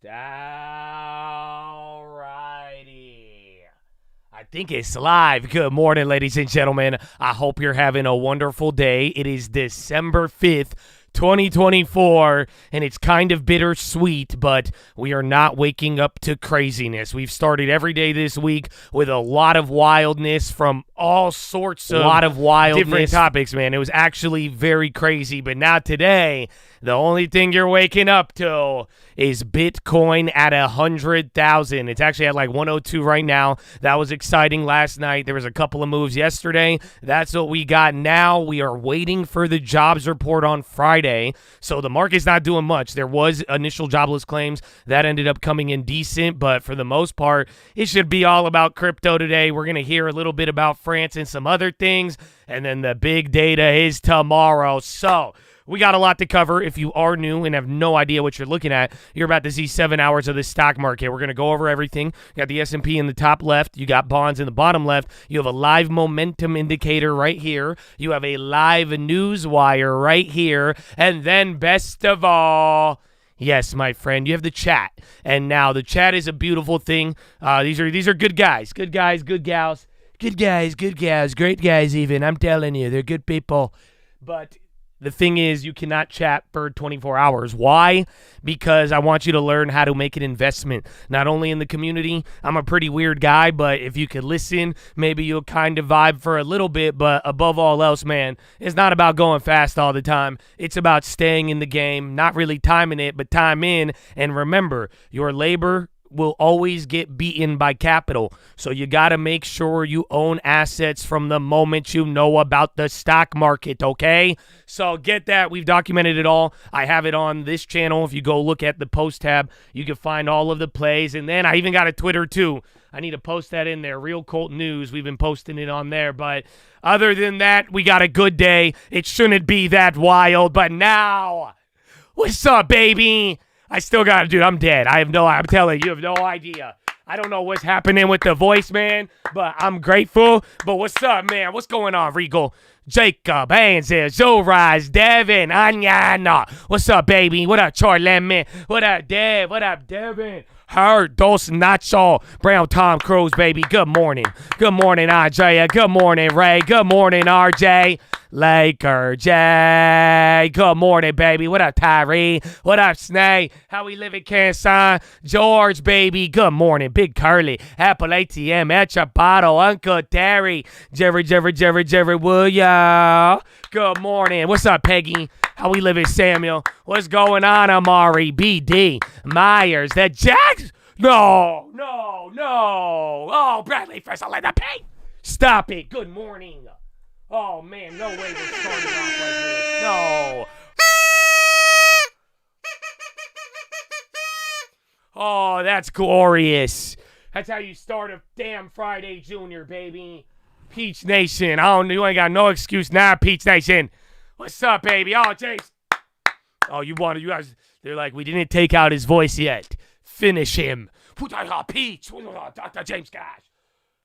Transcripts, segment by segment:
Alrighty. I think it's live. Good morning, ladies and gentlemen. I hope you're having a wonderful day. It is December 5th, 2024, and it's kind of bittersweet, but we are not waking up to craziness. We've started every day this week with a lot of wildness from all sorts of different topics, man. It was actually very crazy, but now today, the only thing you're waking up to is Bitcoin at 100,000. It's actually at like 102 right now. That was exciting last night. There was a couple of moves yesterday. That's what we got now. We are waiting for the jobs report on Friday. So the market's not doing much. There was initial jobless claims. That ended up coming in decent, but for the most part, it should be all about crypto today. We're going to hear a little bit about France and some other things, and then the big data is tomorrow. So we got a lot to cover. If you are new and have no idea what you're looking at, you're about to see 7 hours of the stock market. We're going to go over everything. You got the S&P in the top left. You got bonds in the bottom left. You have a live momentum indicator right here. You have a live news wire right here. And then best of all, yes, my friend, you have the chat. And now the chat is a beautiful thing. These are good guys. Good guys, good gals. Good guys, good gals. Great guys even. I'm telling you, they're good people. But the thing is, you cannot chat for 24 hours. Why? Because I want you to learn how to make an investment, not only in the community. I'm a pretty weird guy, but if you could listen, maybe you'll kind of vibe for a little bit. But above all else, man, it's not about going fast all the time. It's about staying in the game, not really timing it, but time in. And remember, your labor will always get beaten by capital. So you got to make sure you own assets from the moment you know about the stock market, okay? So get that. We've documented it all. I have it on this channel. If you go look at the post tab, you can find all of the plays. And then I even got a Twitter too. I need to post that in there. Real Cult News. We've been posting it on there. But other than that, we got a good day. It shouldn't be that wild. But now, what's up, baby? I still got to, dude, I'm dead. I'm telling you have no idea. I don't know what's happening with the voice, man, but I'm grateful. But what's up, man? What's going on, Regal? Jacob, Hansel, Zorise, Devin, Anyana. What's up, baby? What up, Charlie? What up, Dev? What up, Devin? Hurt, Dos Nacho, Brown Tom Cruise, baby. Good morning. Good morning, Andrea. Good morning, Ray. Good morning, RJ. Laker J. Good morning, baby. What up, Tyree? What up, Snake? How we living, Kansan? George, baby. Good morning, Big Curly. Apple ATM, Echapato, Uncle Terry. Jerry, William. Good morning. What's up, Peggy? How we living, Samuel? What's going on, Amari? BD. Myers. The Jacks? No. Oh, Bradley first. I'll let that pay. Stop it. Good morning. Oh, man, no way we're starting off like this. No. Oh, that's glorious. That's how you start a damn Friday Junior, baby. Peach Nation. You ain't got no excuse now, Peach Nation. What's up, baby? Oh, Jace. Oh, you guys, they're like, we didn't take out his voice yet. Finish him. Peach. Dr. James Cash.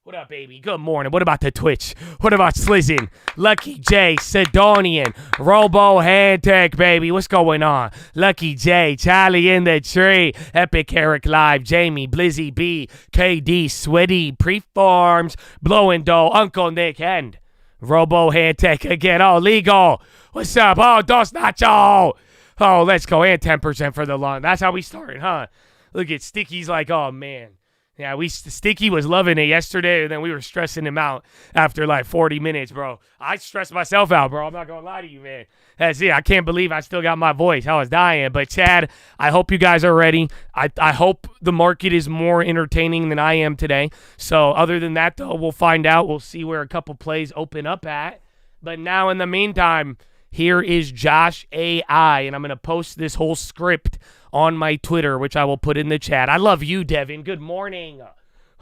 What up, baby? Good morning. What about the Twitch? What about Slizzin? Lucky J, Sidonian, Robo Handtech, baby. What's going on? Lucky J, Charlie in the tree, Epic Eric Live, Jamie, Blizzy B, KD, Sweaty, Preforms, Blowing Dough, Uncle Nick, and Robo Handtech again. Oh, Legal. What's up? Oh, Dos Nacho. Oh, let's go. And 10% for the lawn. That's how we started, huh? Look at Sticky's like, oh, man. Yeah, Sticky was loving it yesterday, and then we were stressing him out after like 40 minutes, bro. I stressed myself out, bro. I'm not going to lie to you, man. That's it. I can't believe I still got my voice. I was dying. But, Chad, I hope you guys are ready. I hope the market is more entertaining than I am today. So, other than that, though, we'll find out. We'll see where a couple plays open up at. But now, in the meantime, here is Josh AI, and I'm going to post this whole script on my Twitter, which I will put in the chat. I love you, Devin. Good morning.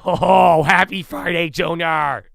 Oh, happy Friday, Junior.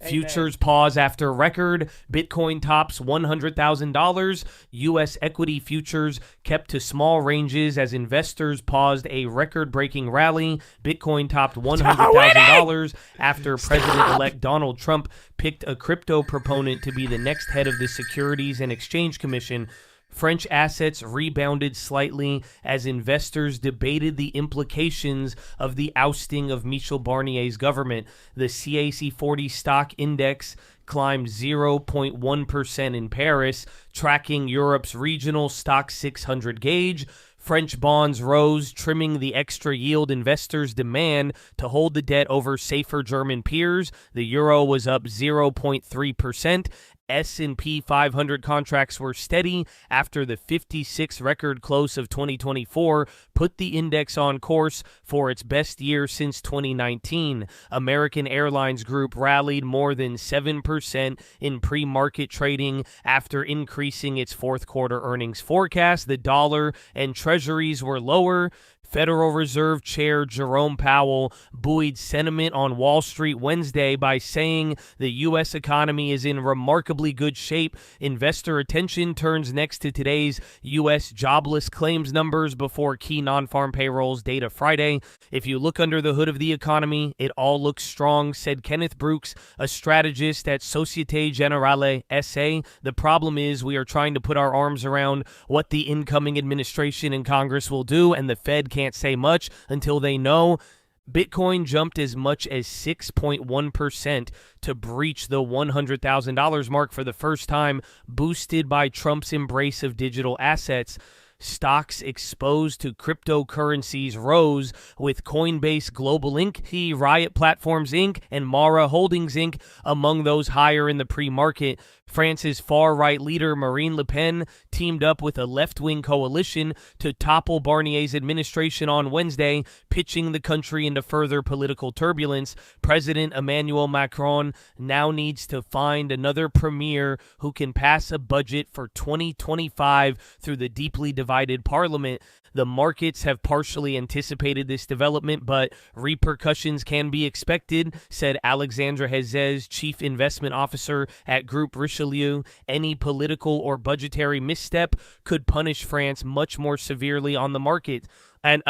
Futures pause after record. Bitcoin tops $100,000. U.S. equity futures kept to small ranges as investors paused a record-breaking rally. Bitcoin topped $100,000 after President-elect Donald Trump picked a crypto proponent to be the next head of the Securities and Exchange Commission French assets rebounded slightly as investors debated the implications of the ousting of Michel Barnier's government. The CAC 40 stock index climbed 0.1% in Paris, tracking Europe's regional stock 600 gauge. French bonds rose, trimming the extra yield investors demand to hold the debt over safer German peers. The euro was up 0.3%. S&P 500 contracts were steady after the 56 record close of 2024 put the index on course for its best year since 2019. American Airlines Group rallied more than 7% in pre-market trading after increasing its fourth quarter earnings forecast. The dollar and treasuries were lower. Federal Reserve Chair Jerome Powell buoyed sentiment on Wall Street Wednesday by saying the U.S. economy is in remarkably good shape. Investor attention turns next to today's U.S. jobless claims numbers before key non-farm payrolls data Friday. If you look under the hood of the economy, it all looks strong, said Kenneth Brooks, a strategist at Societe Generale SA. The problem is we are trying to put our arms around what the incoming administration and Congress will do, and the Fed can't say much until they know. Bitcoin jumped as much as 6.1% to breach the $100,000 mark for the first time, boosted by Trump's embrace of digital assets. Stocks exposed to cryptocurrencies rose, with Coinbase Global Inc., Riot Platforms Inc., and Mara Holdings Inc. among those higher in the pre-market. France's far-right leader Marine Le Pen teamed up with a left-wing coalition to topple Barnier's administration on Wednesday, pitching the country into further political turbulence. President Emmanuel Macron now needs to find another premier who can pass a budget for 2025 through the deeply divided parliament. The markets have partially anticipated this development, but repercussions can be expected, said Alexandre Hazes, chief investment officer at Groupe Richelieu. Any political or budgetary misstep could punish France much more severely on the market. And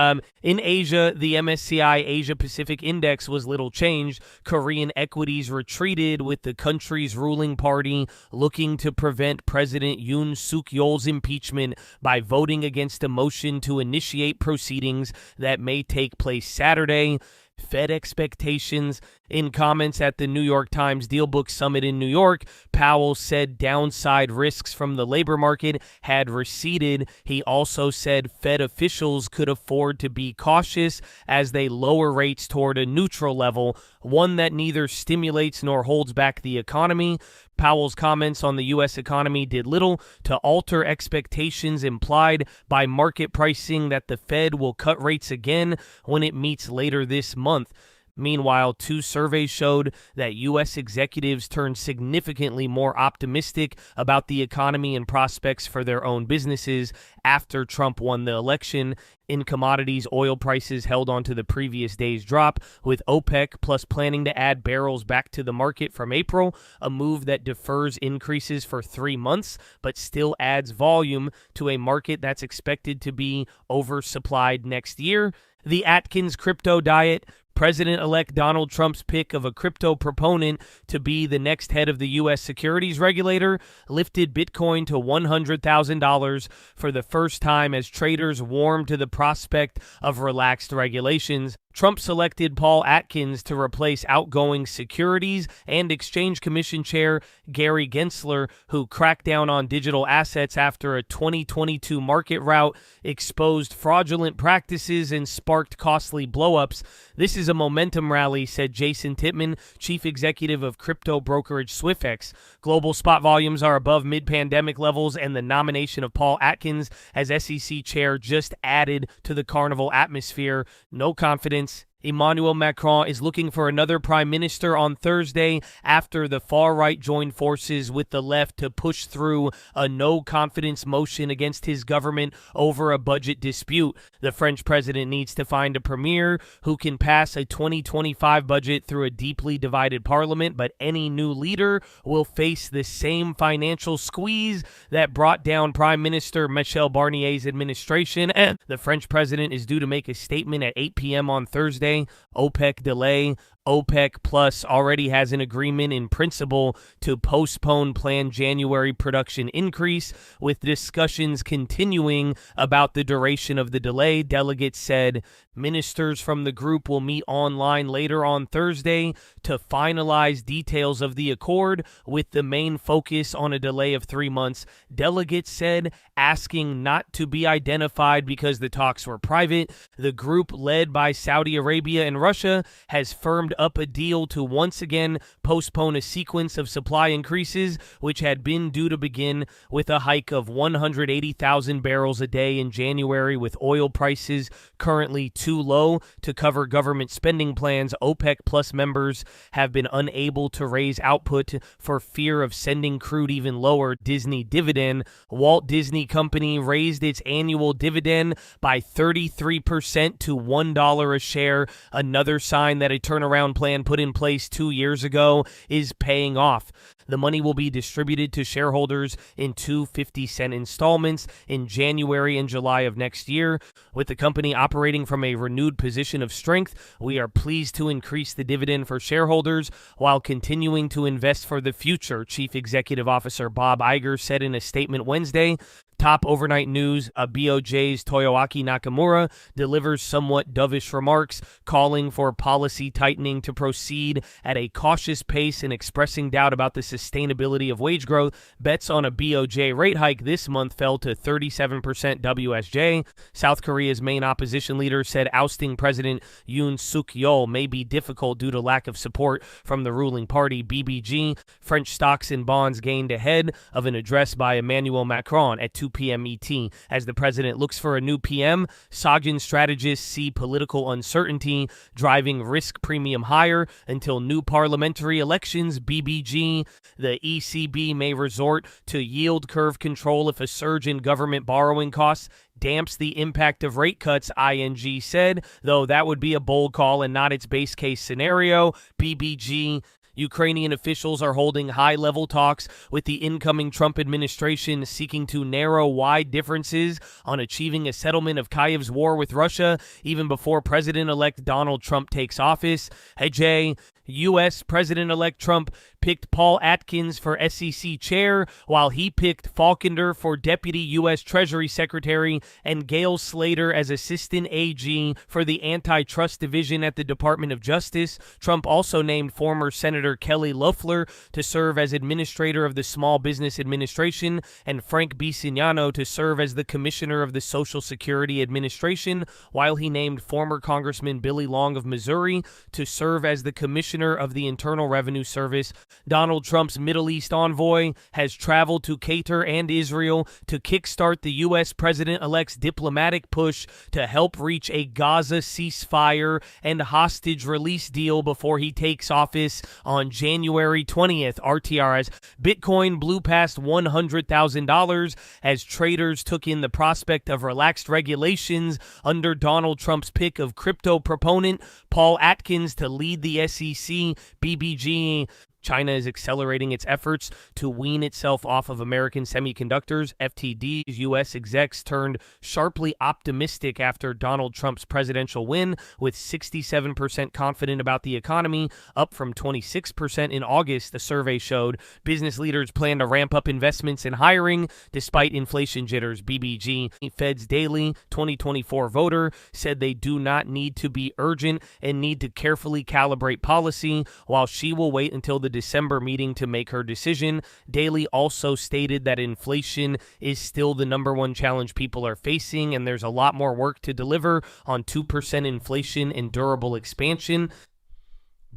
in Asia, the MSCI Asia Pacific Index was little changed. Korean equities retreated, with the country's ruling party looking to prevent President Yoon Suk-yeol's impeachment by voting against a motion to initiate proceedings that may take place Saturday. Fed expectations. In comments at the New York Times Dealbook Summit in New York, Powell said downside risks from the labor market had receded. He also said Fed officials could afford to be cautious as they lower rates toward a neutral level, one that neither stimulates nor holds back the economy. Powell's comments on the U.S. economy did little to alter expectations implied by market pricing that the Fed will cut rates again when it meets later this month. Meanwhile, two surveys showed that U.S. executives turned significantly more optimistic about the economy and prospects for their own businesses after Trump won the election. In commodities, oil prices held on to the previous day's drop, with OPEC plus planning to add barrels back to the market from April, a move that defers increases for 3 months, but still adds volume to a market that's expected to be oversupplied next year. The Atkins crypto diet. President-elect Donald Trump's pick of a crypto proponent to be the next head of the U.S. securities regulator lifted Bitcoin to $100,000 for the first time as traders warmed to the prospect of relaxed regulations. Trump selected Paul Atkins to replace outgoing Securities and Exchange Commission Chair Gary Gensler, who cracked down on digital assets after a 2022 market rout exposed fraudulent practices and sparked costly blowups. This is a momentum rally, said Jason Titman, chief executive of crypto brokerage SwiftX. Global spot volumes are above mid-pandemic levels, and the nomination of Paul Atkins as SEC chair just added to the carnival atmosphere. No confidence. Emmanuel Macron is looking for another prime minister on Thursday after the far right joined forces with the left to push through a no-confidence motion against his government over a budget dispute. The French president needs to find a premier who can pass a 2025 budget through a deeply divided parliament, but any new leader will face the same financial squeeze that brought down Prime Minister Michel Barnier's administration. And the French president is due to make a statement at 8 p.m. on Thursday. OPEC delay OPEC Plus already has an agreement in principle to postpone planned January production increase, with discussions continuing about the duration of the delay. Delegates said ministers from the group will meet online later on Thursday to finalize details of the accord, with the main focus on a delay of 3 months. Delegates said, asking not to be identified because the talks were private. The group, led by Saudi Arabia and Russia, has firmed up a deal to once again postpone a sequence of supply increases, which had been due to begin with a hike of 180,000 barrels a day in January. With oil prices currently too low to cover government spending plans, OPEC Plus members have been unable to raise output for fear of sending crude even lower. Disney dividend. Walt Disney Company raised its annual dividend by 33% to $1 a share, another sign that a turnaround plan put in place 2 years ago is paying off. The money will be distributed to shareholders in two 50-cent installments in January and July of next year. With the company operating from a renewed position of strength, we are pleased to increase the dividend for shareholders while continuing to invest for the future, Chief Executive Officer Bob Iger said in a statement Wednesday. Top overnight news, BOJ's Toyoaki Nakamura delivers somewhat dovish remarks, calling for policy tightening to proceed at a cautious pace and expressing doubt about the sustainability of wage growth. Bets on a BOJ rate hike this month fell to 37% WSJ. South Korea's main opposition leader said ousting President Yoon Suk-yeol may be difficult due to lack of support from the ruling party. BBG. French stocks and bonds gained ahead of an address by Emmanuel Macron at 2 p.m. ET. As the president looks for a new PM, Sogin strategists see political uncertainty driving risk premium higher until new parliamentary elections. BBG. The ECB may resort to yield curve control if a surge in government borrowing costs damps the impact of rate cuts, ING said, though that would be a bold call and not its base case scenario. BBG. Ukrainian officials are holding high-level talks with the incoming Trump administration, seeking to narrow wide differences on achieving a settlement of Kyiv's war with Russia even before President-elect Donald Trump takes office. Hey, U.S. President-elect Trump picked Paul Atkins for SEC chair, while he picked Falkender for Deputy U.S. Treasury Secretary and Gail Slater as Assistant AG for the Antitrust Division at the Department of Justice. Trump also named former Senator Kelly Loeffler to serve as Administrator of the Small Business Administration and Frank Bisignano to serve as the Commissioner of the Social Security Administration, while he named former Congressman Billy Long of Missouri to serve as the Commissioner of the Internal Revenue Service. Donald Trump's Middle East envoy has traveled to Qatar and Israel to kickstart the U.S. president-elect's diplomatic push to help reach a Gaza ceasefire and hostage release deal before he takes office on January 20th. RTRS Bitcoin blew past $100,000 as traders took in the prospect of relaxed regulations under Donald Trump's pick of crypto proponent Paul Atkins to lead the SEC. BBG. China is accelerating its efforts to wean itself off of American semiconductors. FTD's U.S. execs turned sharply optimistic after Donald Trump's presidential win, with 67% confident about the economy, up from 26% in August, the survey showed. Business leaders plan to ramp up investments in hiring despite inflation jitters. BBG. Fed's daily 2024 voter said they do not need to be urgent and need to carefully calibrate policy, while she will wait until the December meeting to make her decision. Daly also stated that inflation is still the number one challenge people are facing, and there's a lot more work to deliver on 2% inflation and durable expansion.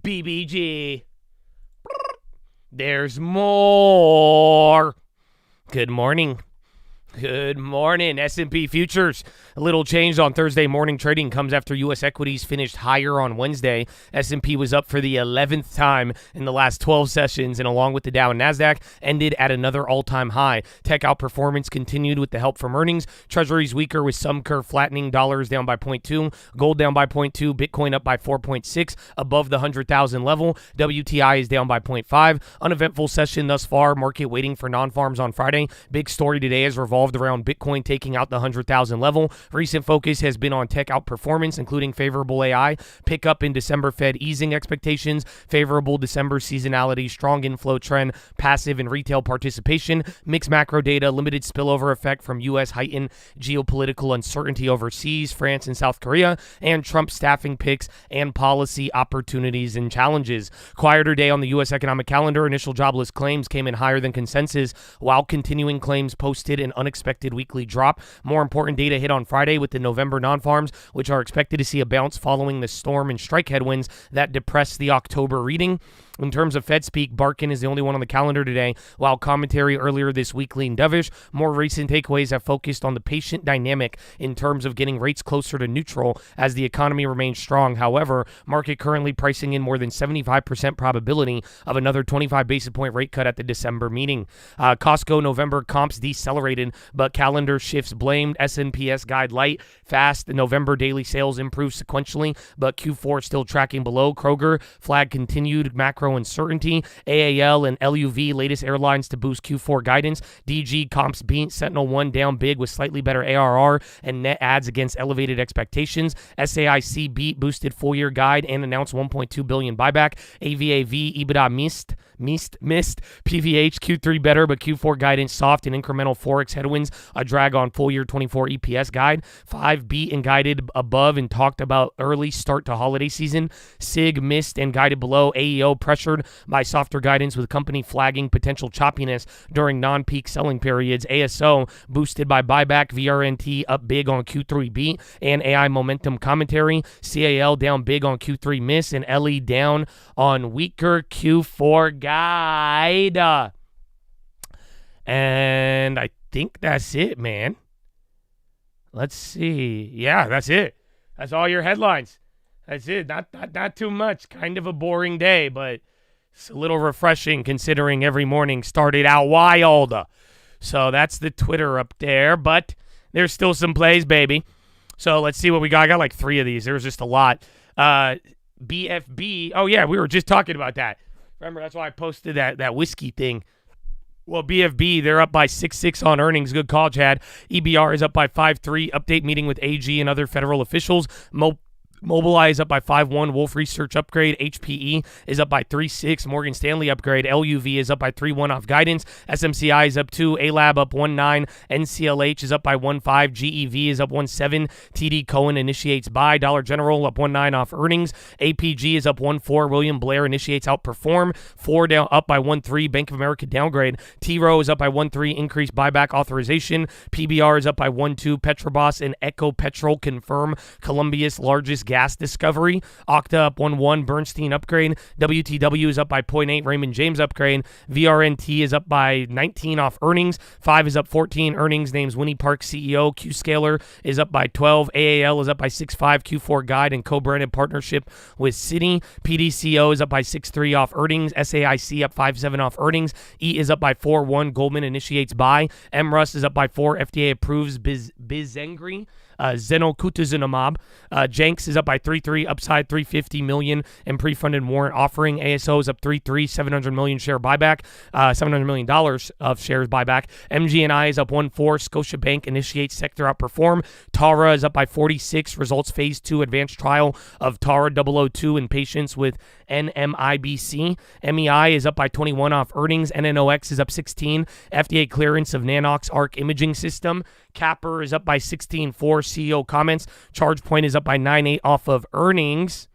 BBG. There's more. Good morning. Good morning. S&P futures, a little change on Thursday morning trading comes after U.S. equities finished higher on Wednesday. S&P was up for the 11th time in the last 12 sessions, and along with the Dow and NASDAQ, ended at another all-time high. Tech outperformance continued with the help from earnings. Treasuries weaker with some curve flattening. Dollars down by 0.2. Gold down by 0.2. Bitcoin up by 4.6, above the 100,000 level. WTI is down by 0.5. Uneventful session thus far. Market waiting for non-farms on Friday. Big story today is revolving revolved around Bitcoin taking out the 100,000 level. Recent focus has been on tech outperformance, including favorable AI, pickup in December Fed easing expectations, favorable December seasonality, strong inflow trend, passive and retail participation, mixed macro data, limited spillover effect from U.S. heightened geopolitical uncertainty overseas, France and South Korea, and Trump staffing picks and policy opportunities and challenges. Quieter day on the U.S. economic calendar. Initial jobless claims came in higher than consensus, while continuing claims posted an unexpected weekly drop. More important data hit on Friday with the November non-farms, which are expected to see a bounce following the storm and strike headwinds that depressed the October reading. In terms of Fed speak, Barkin is the only one on the calendar today, while commentary earlier this week leaned dovish. More recent takeaways have focused on the patient dynamic in terms of getting rates closer to neutral as the economy remains strong. However, market currently pricing in more than 75% probability of another 25 basis point rate cut at the December meeting. Costco November comps decelerated, but calendar shifts blamed. SNPS guide light, fast. The November daily sales improved sequentially, but Q4 still tracking below. Kroger flag continued macro uncertainty. AAL and LUV latest airlines to boost Q4 guidance. DG comps beat. Sentinel 1 down big with slightly better ARR and net adds against elevated expectations. SAIC beat, boosted full year guide and announced $1.2 billion buyback. AVAV EBITDA missed. PVH Q3 better, but Q4 guidance soft and incremental Forex headwinds a drag on full year 24 EPS guide. 5 beat and guided above and talked about early start to holiday season. SIG missed and guided below. AEO pressured by softer guidance with company flagging potential choppiness during non-peak selling periods. ASO boosted by buyback. VRNT up big on Q3 beat and AI momentum commentary. CAL down big on Q3 miss and LE down on weaker Q4 guide. And I think that's it, man. Let's see. Yeah, that's it. That's all your headlines. That's it. Not too much. Kind of a boring day, but it's a little refreshing considering every morning started out wild. So that's the Twitter up there, but there's still some plays, baby. So let's see what we got. I got like 3 of these. There was just a lot. BFB. Oh, yeah, we were just talking about that. Remember, that's why I posted that whiskey thing. Well, BFB, they're up by 6.6 on earnings. Good call, Chad. EBR is up by 5.3. Update meeting with AG and other federal officials. Mobileye is up by 5.1. Wolf Research upgrade. HPE is up by 3.6. Morgan Stanley upgrade. LUV is up by 3.1 off guidance. SMCI is up 2. A-Lab up 1.9. NCLH is up by 1.5. GEV is up 1.7. TD Cohen initiates buy. Dollar General up 1.9 off earnings. APG is up 1.4. William Blair initiates outperform. 4 down up by 1.3. Bank of America downgrade. T-Row is up by 1.3. Increased buyback authorization. PBR is up by 1.2. Petrobras and Echo Petrol confirm Colombia's largest gas discovery. Okta up 1.1. Bernstein upgrade. WTW is up by 0.8. Raymond James upgrade. VRNT is up by 19 off earnings. 5 is up 14. Earnings names Winnie Park CEO. Qscaler is up by 12. AAL is up by 6.5. Q4 guide and co-branded partnership with Citi. PDCO is up by 6.3 off earnings. SAIC up 5.7 off earnings. E is up by 4.1. Goldman initiates buy. MRUS is up by 4. FDA approves Bizengri. Zenocutuzumab. Jenks is up by 3.3, upside $350 million in pre-funded warrant offering. ASO is up 3.3, $700 million share buyback, $700 million of shares buyback. MGNI is up 1.4. Scotiabank initiates sector outperform. Tara is up by 46, results phase 2 advanced trial of Tara 002 in patients with NMIBC. MEI is up by 21 off earnings. NNOX is up 16. FDA clearance of Nanox Arc imaging system. Capper is up by 16.4. CEO comments. ChargePoint is up by 9.8 off of earnings.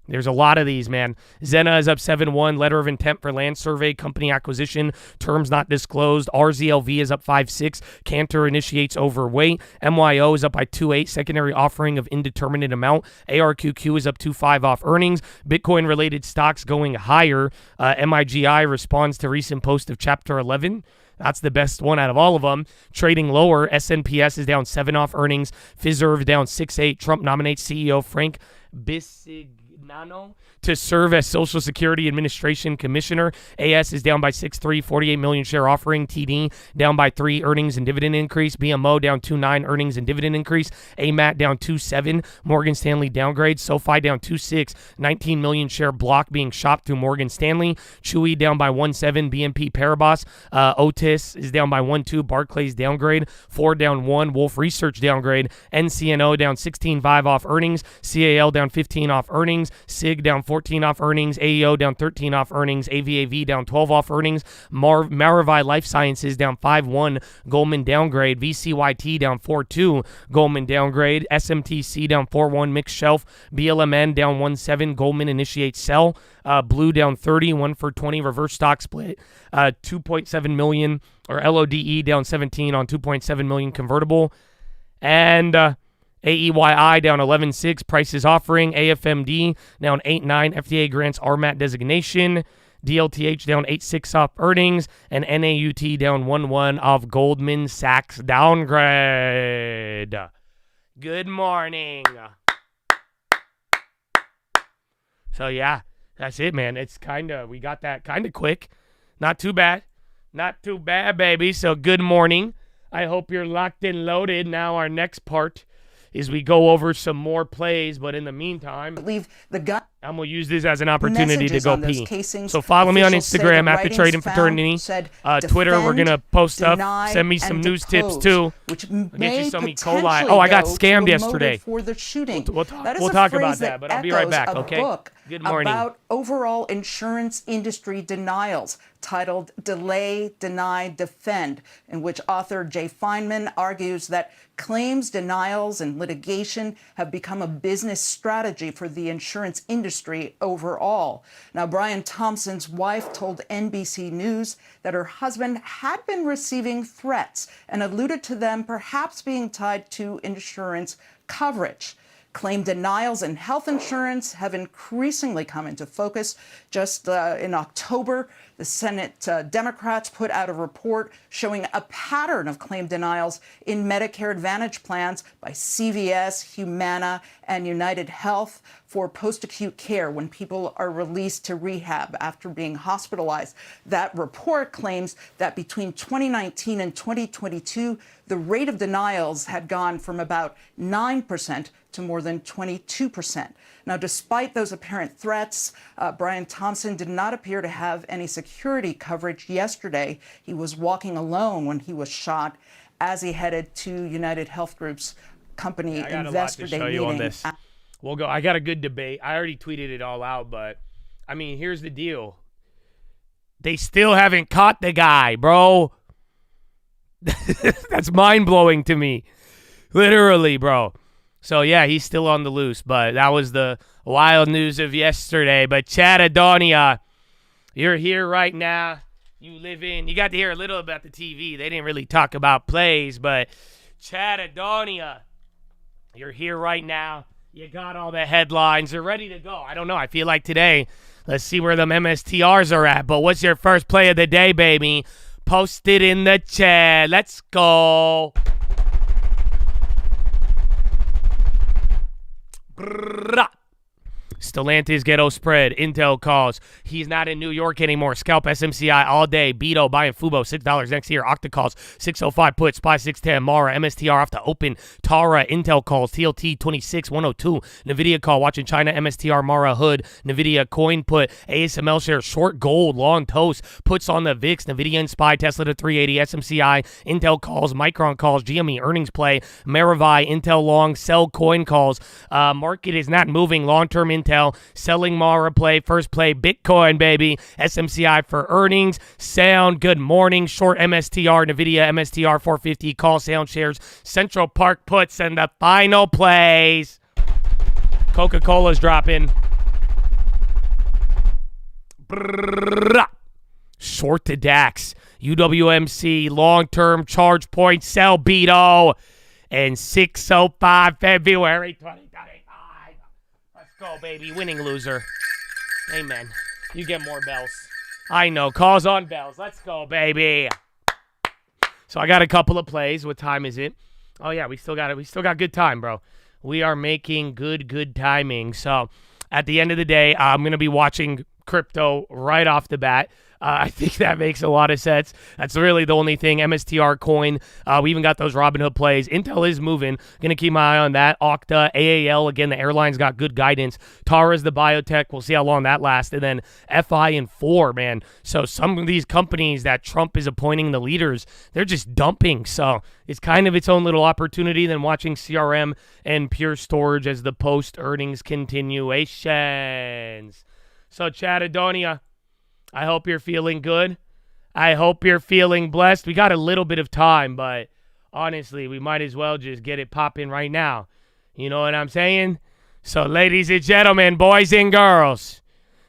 There's a lot of these, man. Zena is up 7.1. Letter of intent for land survey, company acquisition, terms not disclosed. RZLV is up 5.6. Cantor initiates overweight. MYO is up by 2.8. Secondary offering of indeterminate amount. ARQQ is up 2.5 off earnings. Bitcoin-related stocks going higher. MIGI responds to recent post of Chapter 11. That's the best one out of all of them. Trading lower. SNPS is down 7 off earnings. Fiserv down 6.8. Trump nominates CEO Frank Bisignossi Nano to serve as Social Security Administration Commissioner. AS is down by 6.3, 48 million share offering. TD down by 3, earnings and dividend increase. BMO down 2.9, earnings and dividend increase. AMAT down 2.7, Morgan Stanley downgrade. SoFi down 2.6, 19 million share block being shopped through Morgan Stanley. Chewy down by 1.7, BNP Paribas. Otis is down by 1.2, Barclays downgrade. Ford down 1, Wolf Research downgrade. NCNO down 16.5 off earnings. CAL down 15 off earnings. SIG down 14 off earnings. AEO down 13 off earnings. AVAV down 12 off earnings. Maravai Life Sciences down 5.1, Goldman downgrade. VCYT down 4.2, Goldman downgrade. SMTC down 4.1, mixed shelf. BLMN down 1.7, Goldman initiates sell. Blue down 30, 1 for 20 reverse stock split. 2.7 million, or LODE down 17 on 2.7 million convertible. And AEYI down 11.6, prices offering. AFMD down 8.9, FDA grants RMAT designation. DLTH down 8.6 off earnings. And NAUT down 1.1 off Goldman Sachs downgrade. Good morning. So yeah, that's it, man. It's we got that kind of quick. Not too bad. Not too bad, baby. So good morning. I hope you're locked and loaded. Now our next part is we go over some more plays, but in the meantime, I'm going to use this as an opportunity to go pee. So follow me on Instagram at the Trading Fraternity. Twitter, we're going to post up. Send me some news tips, too. I'll get you some E. coli. Oh, I got scammed yesterday. We'll talk about that, but I'll be right back, okay? Good morning. About overall insurance industry denials, titled Delay, Deny, Defend, in which author Jay Feinman argues that claims denials and litigation have become a business strategy for the insurance industry overall. Now, Brian Thompson's wife told NBC News that her husband had been receiving threats and alluded to them perhaps being tied to insurance coverage. Claim denials in health insurance have increasingly come into focus. Just in October, the Senate Democrats put out a report showing a pattern of claim denials in Medicare Advantage plans by CVS, Humana, and United Health for post-acute care when people are released to rehab after being hospitalized. That report claims that between 2019 and 2022, the rate of denials had gone from about 9% to more than 22%. Now, despite those apparent threats, Brian Thompson did not appear to have any security coverage yesterday. He was walking alone when he was shot as he headed to United Health Group's company investor day meeting. On this. We'll go. I got a good debate. I already tweeted it all out, but I mean, here's the deal. They still haven't caught the guy, bro. That's mind-blowing to me. Literally, bro. So, yeah, he's still on the loose, but that was the wild news of yesterday. But Chatadonia, you're here right now. You got to hear a little about the TV. They didn't really talk about plays, but Chatadonia, you're here right now. You got all the headlines. You're ready to go. I don't know. I feel like today, let's see where them MSTRs are at. But what's your first play of the day, baby? Post it in the chat. Let's go. Brrrah. Stellantis ghetto spread. Intel calls. He's not in New York anymore. Scalp SMCI all day. Beto buying Fubo. $6 next year. Octa calls. 605 put. SPY 610. Mara. MSTR off the open. Tara. Intel calls. TLT 26102. NVIDIA call. Watching China. MSTR Mara Hood. NVIDIA coin put. ASML shares. Short gold. Long toast. Puts on the VIX. NVIDIA and SPY. Tesla to 380. SMCI. Intel calls. Micron calls. GME earnings play. Maravai. Intel long. Sell coin calls. Market is not moving. Long-term Intel. Selling Mara play. First play Bitcoin, baby. SMCI for earnings. Sound. Good morning. Short MSTR. NVIDIA MSTR 450. Call sound shares. Central Park puts and the final plays. Coca-Cola's dropping. Brrrah. Short to DAX. UWMC. Long-term charge point. Sell Beto. And 605 February 2025. Go, baby. Winning loser. Amen. You get more bells. I know. Calls on bells. Let's go, baby. So I got a couple of plays. What time is it? Oh, yeah. We still got good time, bro. We are making good timing. So at the end of the day, I'm going to be watching crypto right off the bat. I think that makes a lot of sense. That's really the only thing. MSTR coin. We even got those Robinhood plays. Intel is moving. Going to keep my eye on that. Okta, AAL. Again, the airline's got good guidance. Tara's the biotech. We'll see how long that lasts. And then FI and 4, man. So some of these companies that Trump is appointing the leaders, they're just dumping. So it's kind of its own little opportunity. Then watching CRM and Pure Storage as the post-earnings continuations. So, Chatadonia, I hope you're feeling good. I hope you're feeling blessed. We got a little bit of time, but honestly, we might as well just get it popping right now. You know what I'm saying? So, ladies and gentlemen, boys and girls,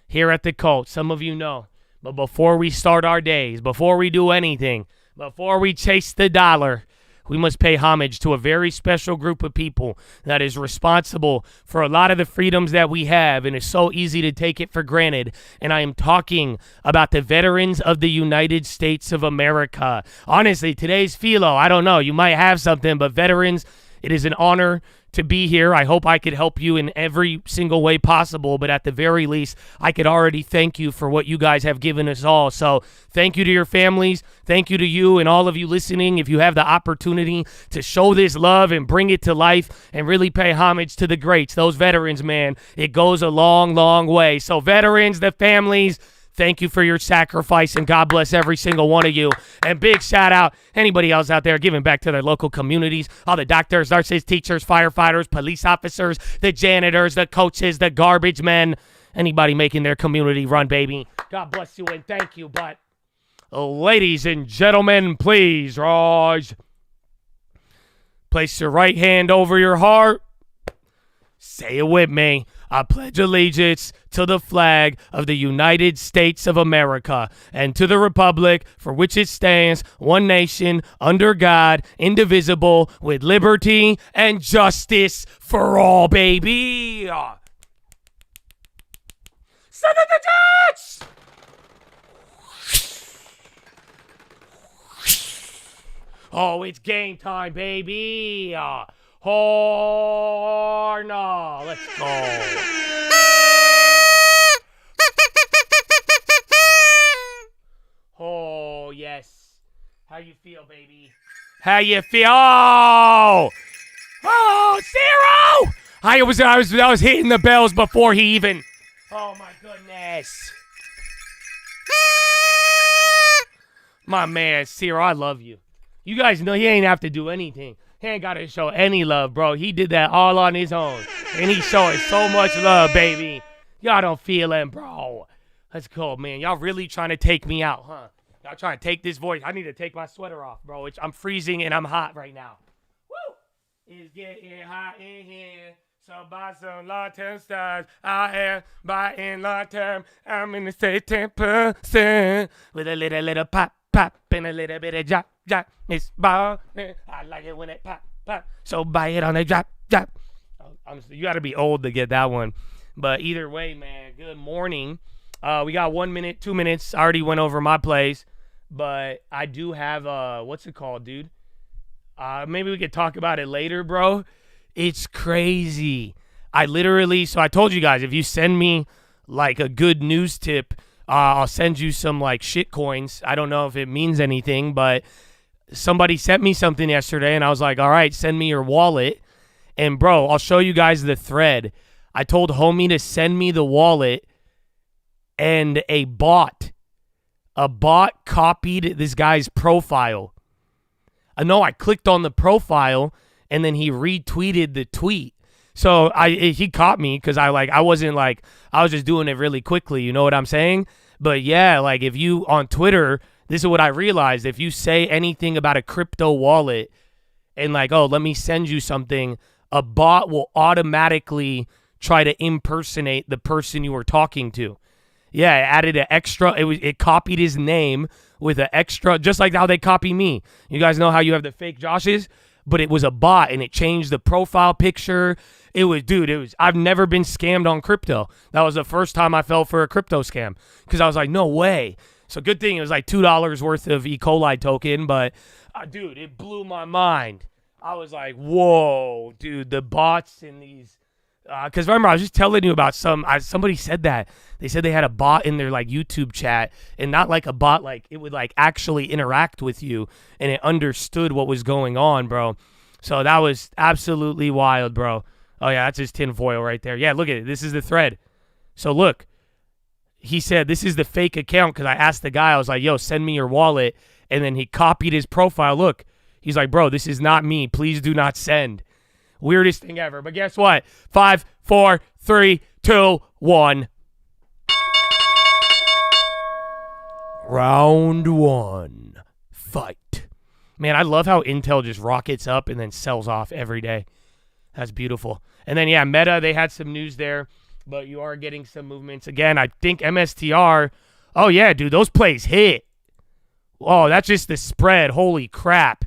here at the Cult, some of you know, but before we start our days, before we do anything, before we chase the dollar, we must pay homage to a very special group of people that is responsible for a lot of the freedoms that we have, and it's so easy to take it for granted. And I am talking about the veterans of the United States of America. Honestly, today's PHILO, I don't know, you might have something, but veterans, it is an honor to be here. I hope I could help you in every single way possible, but at the very least, I could already thank you for what you guys have given us all. So thank you to your families. Thank you to you and all of you listening. If you have the opportunity to show this love and bring it to life and really pay homage to the greats, those veterans, man, it goes a long, long way. So veterans, the families, thank you for your sacrifice, and God bless every single one of you. And big shout out anybody else out there giving back to their local communities, all the doctors, nurses, teachers, firefighters, police officers, the janitors, the coaches, the garbage men, anybody making their community run, baby. God bless you and thank you. But ladies and gentlemen, please rise. Place your right hand over your heart. Say it with me. I pledge allegiance to the flag of the United States of America and to the republic for which it stands, one nation, under God, indivisible, with liberty and justice for all, baby. Son of the Dutch! Oh, it's game time, baby. Oh, no. Let's go. Oh, yes. How you feel, baby? How you feel? Oh, Zero! I was hitting the bells before he even. Oh, my goodness. My man, Zero, I love you. You guys know he ain't have to do anything. He ain't got to show any love, bro. He did that all on his own. And he's showing so much love, baby. Y'all don't feel him, bro. Let's go, man. Y'all really trying to take me out, huh? Y'all trying to take this voice. I need to take my sweater off, bro. I'm freezing and I'm hot right now. Woo! It's getting hot in here. So buy some long-term stars. I am buying long-term. I'm in the state 10% with a little pop and a little bit of drop. It's ball. I like it when it pop. So buy it on a drop. You got to be old to get that one. But either way, man, good morning. We got 1 minute, 2 minutes. I already went over my plays. But I do have, what's it called, dude? Maybe we could talk about it later, bro. It's crazy. So I told you guys, if you send me like a good news tip, I'll send you some like shit coins. I don't know if it means anything, but somebody sent me something yesterday and I was like, all right, send me your wallet. And bro, I'll show you guys the thread. I told homie to send me the wallet, and a bot copied this guy's profile. I clicked on the profile and then he retweeted the tweet. So he caught me because I was just doing it really quickly. You know what I'm saying? But yeah, like if you on Twitter, this is what I realized. If you say anything about a crypto wallet and like, oh, let me send you something, a bot will automatically try to impersonate the person you were talking to. Yeah, it added an extra. It copied his name with an extra, just like how they copy me. You guys know how you have the fake Joshes? But it was a bot, and it changed the profile picture. I've never been scammed on crypto. That was the first time I fell for a crypto scam because I was like, no way. So good thing it was like $2 worth of E. coli token, but dude, it blew my mind. I was like, whoa, dude, the bots in these Because remember, I was just telling you about somebody said that. They said they had a bot in their like YouTube chat, and not like a bot, like it would like actually interact with you and it understood what was going on, bro. So that was absolutely wild, bro. Oh yeah, that's his tinfoil right there. Yeah, look at it. This is the thread. So look, he said this is the fake account because I asked the guy, I was like, yo, send me your wallet. And then he copied his profile. Look, he's like, bro, this is not me. Please do not send. Weirdest thing ever. But guess what? 5, 4, 3, 2, 1. Round 1. Fight. Man, I love how Intel just rockets up and then sells off every day. That's beautiful. And then, yeah, Meta, they had some news there, but you are getting some movements. Again, I think MSTR, oh, yeah, dude, those plays hit. Oh, that's just the spread. Holy crap.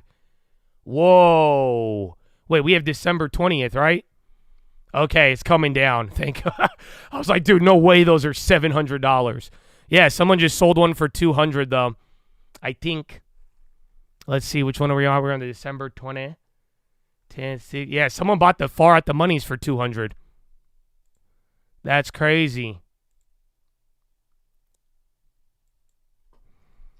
Whoa. Wait, we have December 20th, right? Okay, it's coming down. Thank God. I was like, dude, no way those are $700. Yeah, someone just sold one for $200, though. I think. Let's see, which one are we on? We're on the December 20th. 10, 6, yeah, someone bought the far at the monies for $200. That's crazy.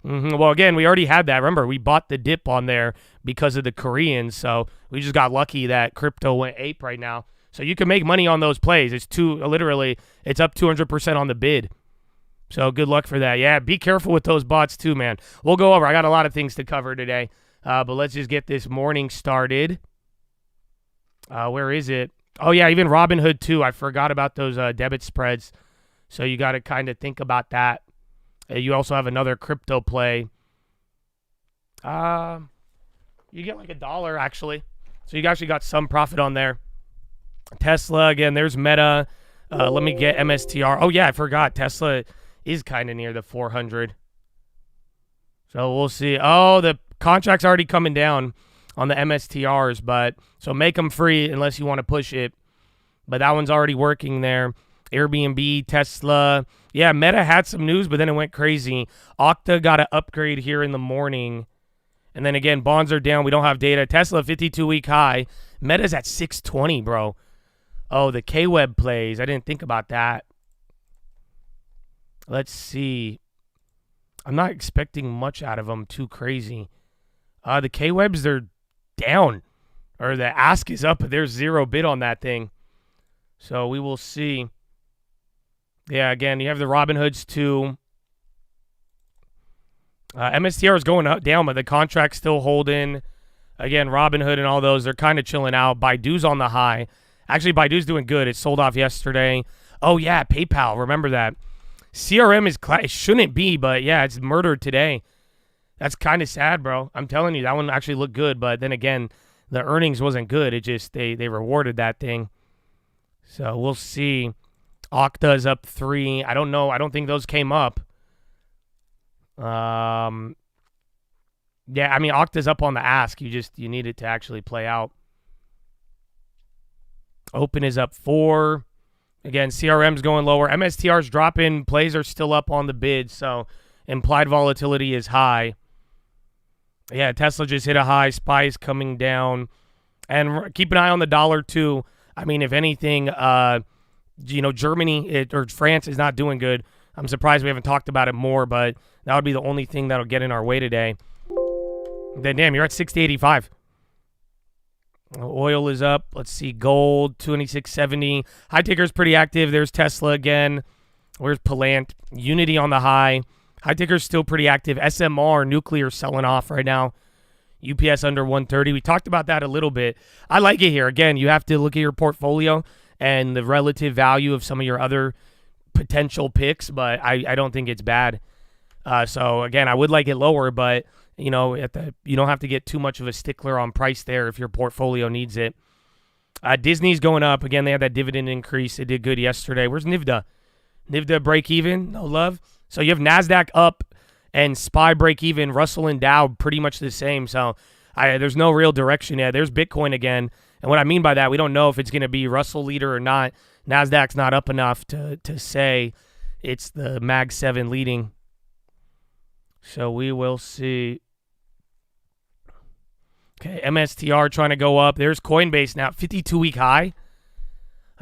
Well, again, we already had that. Remember, we bought the dip on there because of the Koreans, so we just got lucky that crypto went ape right now. So you can make money on those plays. It's literally, it's up 200% on the bid. So good luck for that. Yeah, be careful with those bots too, man. We'll go over. I got a lot of things to cover today, but let's just get this morning started. Where is it? Oh, yeah, even Robinhood too. I forgot about those debit spreads. So you got to kind of think about that. You also have another crypto play. You get like $1 actually. So you actually got some profit on there. Tesla, again, there's Meta. Let me get MSTR. Oh, yeah, I forgot. Tesla is kind of near the 400. So we'll see. Oh, the contract's already coming down on the MSTRs, but so make them free unless you want to push it. But that one's already working there. Airbnb, Tesla. Yeah, Meta had some news, but then it went crazy. Okta got an upgrade here in the morning. And then again, bonds are down. We don't have data. Tesla, 52-week high. Meta's at 620, bro. Oh, the K-Web plays. I didn't think about that. Let's see. I'm not expecting much out of them. Too crazy. The K-Webs, they're down. Or the ask is up, but there's zero bid on that thing. So we will see. Yeah, again, you have the Robinhoods too. MSTR is going up, down, but the contract's still holding. Again, Robinhood and all those, they're kind of chilling out. Baidu's on the high. Actually, Baidu's doing good. It sold off yesterday. Oh, yeah, PayPal. Remember that. CRM is, it shouldn't be, but yeah, it's murdered today. That's kind of sad, bro. I'm telling you, that one actually looked good, but then again, the earnings wasn't good. It just, they rewarded that thing. So we'll see. Okta's up 3. I don't know. I don't think those came up. Yeah, I mean, Okta's up on the ask. You need it to actually play out. Open is up 4. Again, CRM's going lower. MSTR's dropping. Plays are still up on the bid, so implied volatility is high. Yeah, Tesla just hit a high. SPY's coming down. And keep an eye on the dollar, too. I mean, if anything, Germany or France is not doing good. I'm surprised we haven't talked about it more, but that would be the only thing that'll get in our way today. Then, damn, you're at 60.85. Oil is up. Let's see, gold, 26.70. High ticker's pretty active. There's Tesla again. Where's Palant? Unity on the high. High ticker's still pretty active. SMR, nuclear, selling off right now. UPS under 130. We talked about that a little bit. I like it here. Again, you have to look at your portfolio and the relative value of some of your other potential picks, but I don't think it's bad. So, again, I would like it lower, but, you don't have to get too much of a stickler on price there if your portfolio needs it. Disney's going up. Again, they had that dividend increase. It did good yesterday. Where's NVIDIA? NVIDIA break even? No love. So you have NASDAQ up and SPY break even. Russell and Dow pretty much the same. So there's no real direction yet. There's Bitcoin again. And what I mean by that, we don't know if it's going to be Russell leader or not. NASDAQ's not up enough to say it's the Mag 7 leading. So we will see. Okay, MSTR trying to go up. There's Coinbase now, 52-week high.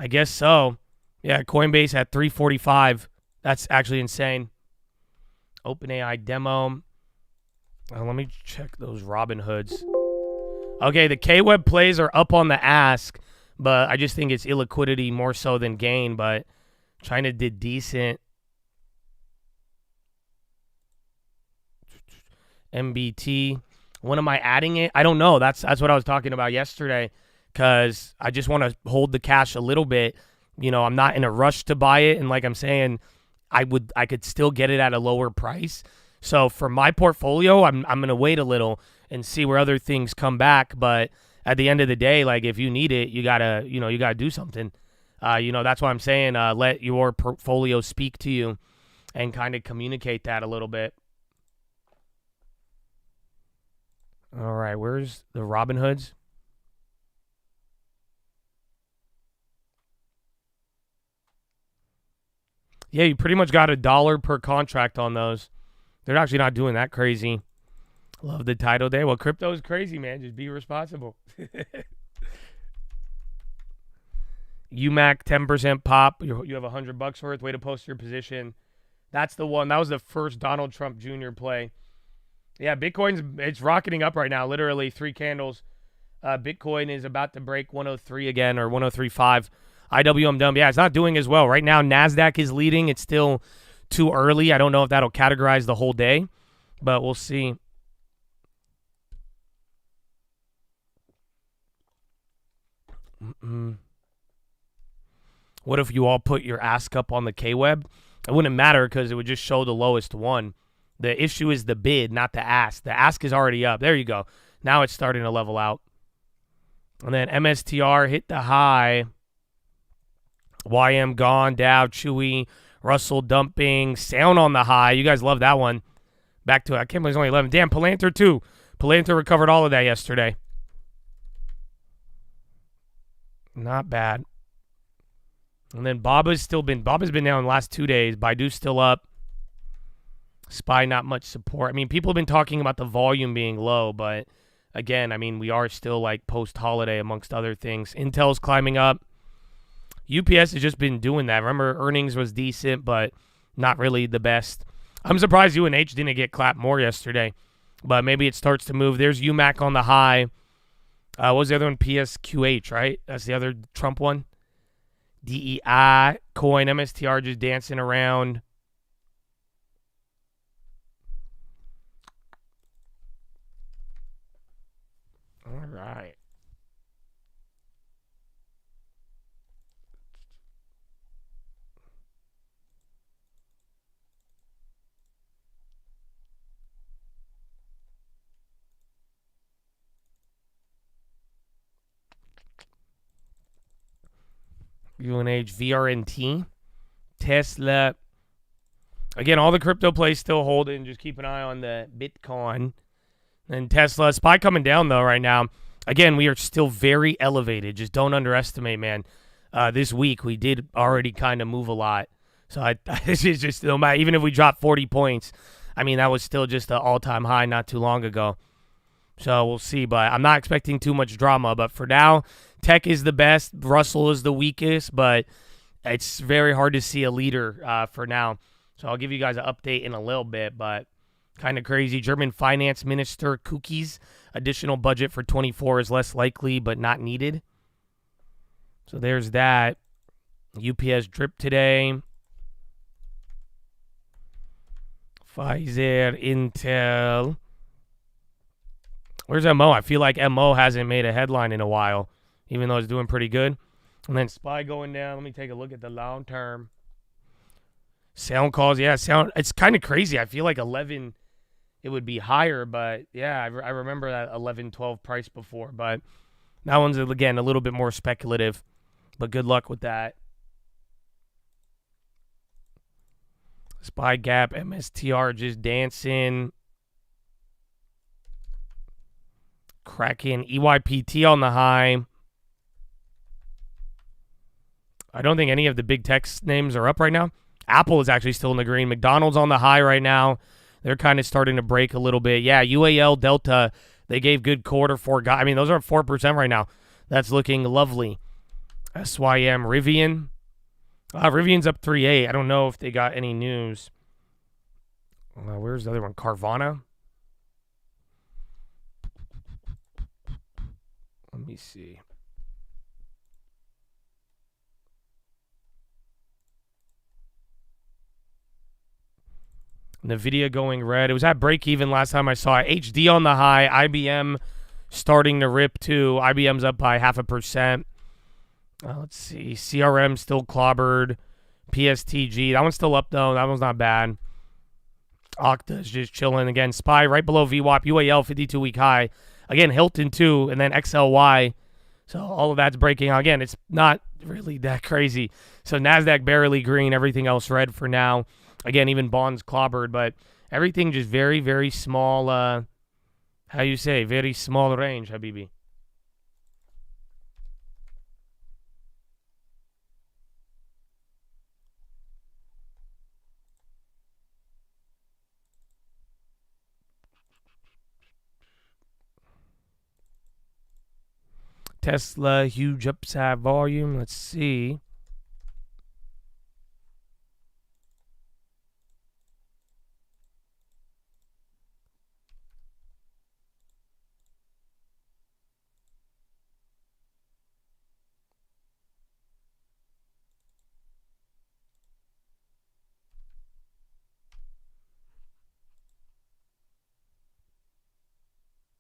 I guess so. Yeah, Coinbase at 345. That's actually insane. OpenAI demo. Let me check those Robinhoods. Okay, the K-Web plays are up on the ask, but I just think it's illiquidity more so than gain, but China did decent. MBT. When am I adding it? I don't know. That's what I was talking about yesterday, because I just want to hold the cash a little bit. You know, I'm not in a rush to buy it, and like I'm saying, I could still get it at a lower price. So for my portfolio, I'm gonna wait a little and see where other things come back. But at the end of the day, like if you need it, you gotta do something. That's why I'm saying let your portfolio speak to you and kind of communicate that a little bit. All right, where's the Robinhoods? Yeah, you pretty much got $1 per contract on those. They're actually not doing that crazy. Love the title day. Well, crypto is crazy, man. Just be responsible. UMAC 10% pop. You have $100 worth. Way to post your position. That's the one. That was the first Donald Trump Jr. play. Yeah, it's rocketing up right now. Literally 3 candles. Bitcoin is about to break 103 again, or 103.5. IWM dumb. Yeah, it's not doing as well. Right now, NASDAQ is leading. It's still too early. I don't know if that'll categorize the whole day, but we'll see. What if you all put your ask up on the K-Web? It wouldn't matter because it would just show the lowest one. The issue is the bid, not the ask. The ask is already up. There you go. Now it's starting to level out. And then MSTR hit the high. YM gone, Dow, Chewy, Russell dumping, Sound on the high. You guys love that one. Back to it. I can't believe it's only 11. Damn, Palantir too. Palantir recovered all of that yesterday. Not bad. And then Baba's been down the last 2 days. Baidu's still up. SPY not much support. I mean, people have been talking about the volume being low, but again, I mean, we are still like post-holiday amongst other things. Intel's climbing up. UPS has just been doing that. Remember, earnings was decent, but not really the best. I'm surprised UNH didn't get clapped more yesterday, but maybe it starts to move. There's UMAC on the high. What was the other one? PSQH, right? That's the other Trump one. DEI, coin, MSTR just dancing around. All right. UNH, VRNT, Tesla. Again, all the crypto plays still holding. Just keep an eye on the Bitcoin. And Tesla. SPY coming down, though, right now. Again, we are still very elevated. Just don't underestimate, man. This week, we did already kind of move a lot. So it's just, no matter, even if we dropped 40 points, I mean, that was still just an all-time high not too long ago. So we'll see, but I'm not expecting too much drama. But for now, tech is the best. Russell is the weakest, but it's very hard to see a leader for now. So I'll give you guys an update in a little bit, but kind of crazy. German finance minister cookies. Additional budget for 24 is less likely, but not needed. So there's that. UPS drip today. Pfizer, Intel. Where's MO? I feel like MO hasn't made a headline in a while, even though it's doing pretty good. And then SPY going down. Let me take a look at the long term. Sound calls. Yeah, sound. It's kind of crazy. I feel like 11, it would be higher, but yeah, I remember that 11, 12 price before. But that one's, again, a little bit more speculative. But good luck with that. SPY Gap, MSTR just dancing. Kraken, EYPT on the high. I don't think any of the big tech names are up right now. Apple is actually still in the green. McDonald's on the high right now. They're kind of starting to break a little bit. Yeah, UAL, Delta, they gave good quarter four. I mean, those are up 4% right now. That's looking lovely. SYM Rivian. Rivian's up 3.8. I don't know if they got any news. Where's the other one? Carvana. Let me see. NVIDIA going red. It was at break even last time I saw it. HD on the high. IBM starting to rip too. IBM's up by 0.5%. Let's see. CRM still clobbered. PSTG. That one's still up though. That one's not bad. Okta's just chilling. Again, SPY right below VWAP. UAL 52-week high. Again, Hilton too. And then XLY. So all of that's breaking out. Again, it's not really that crazy. So NASDAQ barely green. Everything else red for now. Again, even bonds clobbered. But everything just very, very small. How you say? Very small range, Habibi. Tesla, huge upside volume. Let's see.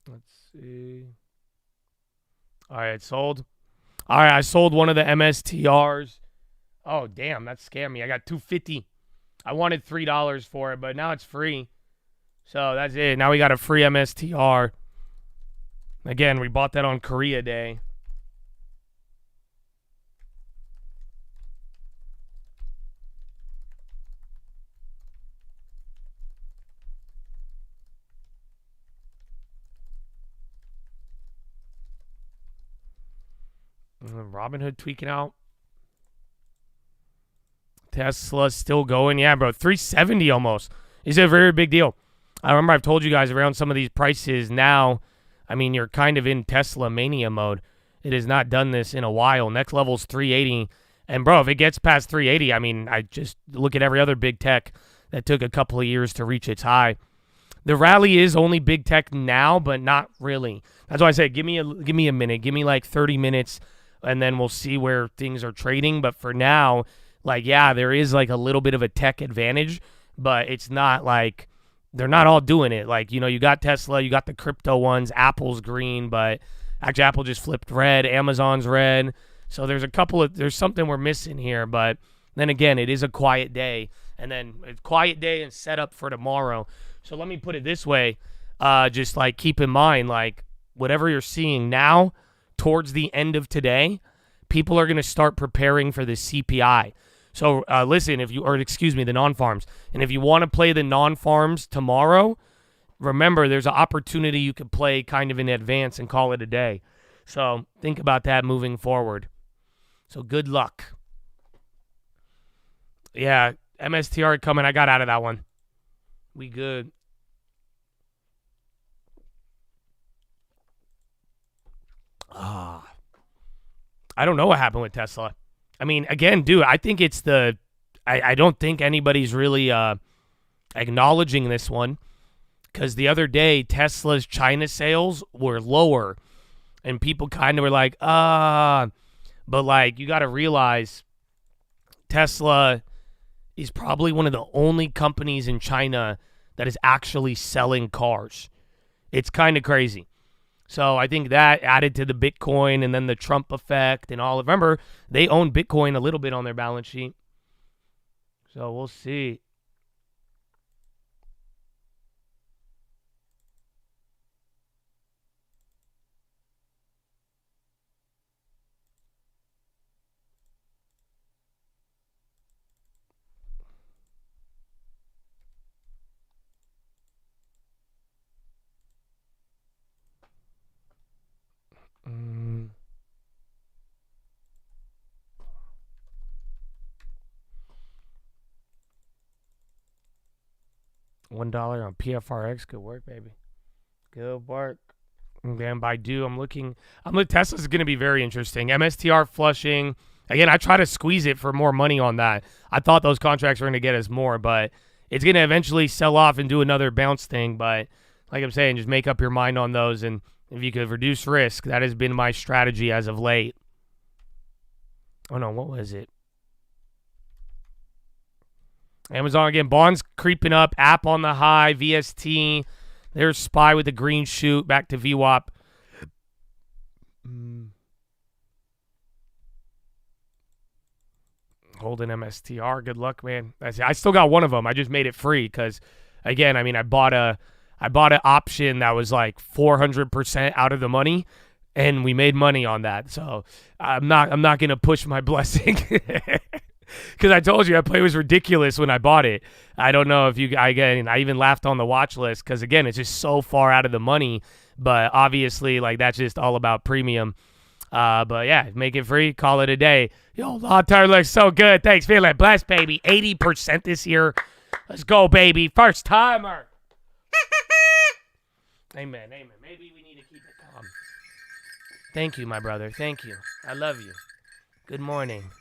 Let's see. All right, sold. All right, I sold one of the MSTRs. Oh, damn, that scammed me. I got $250. I wanted $3 for it, but now it's free. So that's it. Now we got a free MSTR. Again, we bought that on Korea Day. Robinhood tweaking out. Tesla's still going. Yeah, bro. 370 almost. Is a very big deal. I remember I've told you guys around some of these prices now. I mean, you're kind of in Tesla mania mode. It has not done this in a while. Next level's 380. And, bro, if it gets past 380, I mean, I just look at every other big tech that took a couple of years to reach its high. The rally is only big tech now, but not really. That's why I say give me a minute. Give me like 30 minutes, and then we'll see where things are trading. But for now, like, yeah, there is like a little bit of a tech advantage, but it's not like they're not all doing it. Like, you know, you got Tesla, you got the crypto ones, Apple's green, but actually Apple just flipped red, Amazon's red. So there's something we're missing here. But then again, it is a quiet day, and then it's quiet day and set up for tomorrow. So let me put it this way, just like keep in mind, like whatever you're seeing now towards the end of today, people are going to start preparing for the CPI. So listen, the non-farms. And if you want to play the non-farms tomorrow, remember there's an opportunity you could play kind of in advance and call it a day. So think about that moving forward. So good luck. Yeah, MSTR coming. I got out of that one. We good. I don't know what happened with Tesla. I mean, again, dude, I think it's I don't think anybody's really acknowledging this one, because the other day Tesla's China sales were lower and people kind of were like, but like you got to realize Tesla is probably one of the only companies in China that is actually selling cars. It's kind of crazy. So I think that added to the Bitcoin and then the Trump effect and all. Remember, they own Bitcoin a little bit on their balance sheet. So we'll see. $1 on PFRX. Good work, baby. Good work. And then Baidu, Tesla's going to be very interesting. MSTR flushing. Again, I try to squeeze it for more money on that. I thought those contracts were going to get us more, but it's going to eventually sell off and do another bounce thing. But like I'm saying, just make up your mind on those. And if you could reduce risk, that has been my strategy as of late. Oh, no, what was it? Amazon again. Bonds creeping up. App on the high. VST. There's SPY with the green shoot. Back to VWAP. Holding MSTR. Good luck, man. I still got one of them. I just made it free because, again, I mean, I bought an option that was like 400% out of the money, and we made money on that. So I'm not gonna push my blessing because I told you that play was ridiculous when I bought it. I don't know if I even laughed on the watch list because again, it's just so far out of the money. But obviously, like that's just all about premium. But yeah, make it free, call it a day. Yo, lawn turn looks so good. Thanks, feeling blessed, baby. 80% this year. Let's go, baby. First timer. Amen. Maybe we need to keep it calm. Thank you, my brother. Thank you. I love you. Good morning.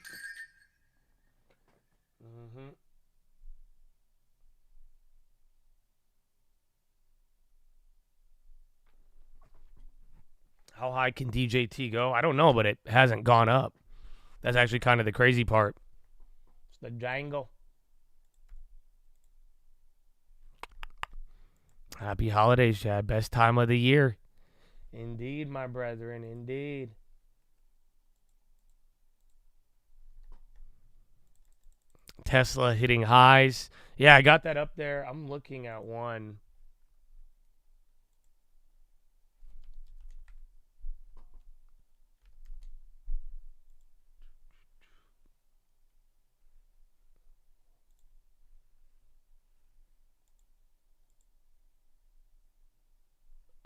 How high can DJT go? I don't know, but it hasn't gone up. That's actually kind of the crazy part. It's the jangle. Happy holidays, Chad. Best time of the year. Indeed, my brethren. Indeed. Tesla hitting highs. Yeah, I got that up there. I'm looking at one.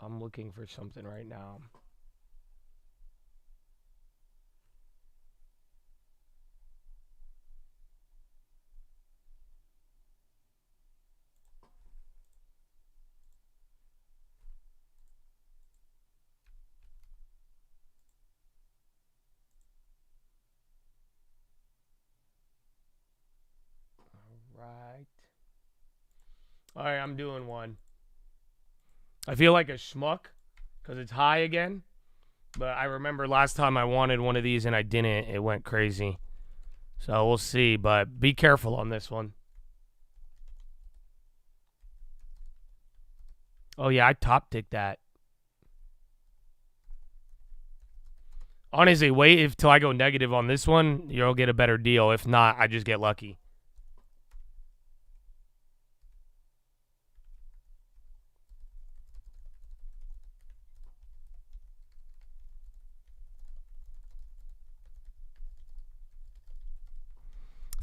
I'm looking for something right now. All right, I'm doing one. I feel like a schmuck because it's high again. But I remember last time I wanted one of these and I didn't. It went crazy. So we'll see. But be careful on this one. Oh, yeah, I top-ticked that. Honestly, wait till I go negative on this one. You'll get a better deal. If not, I just get lucky.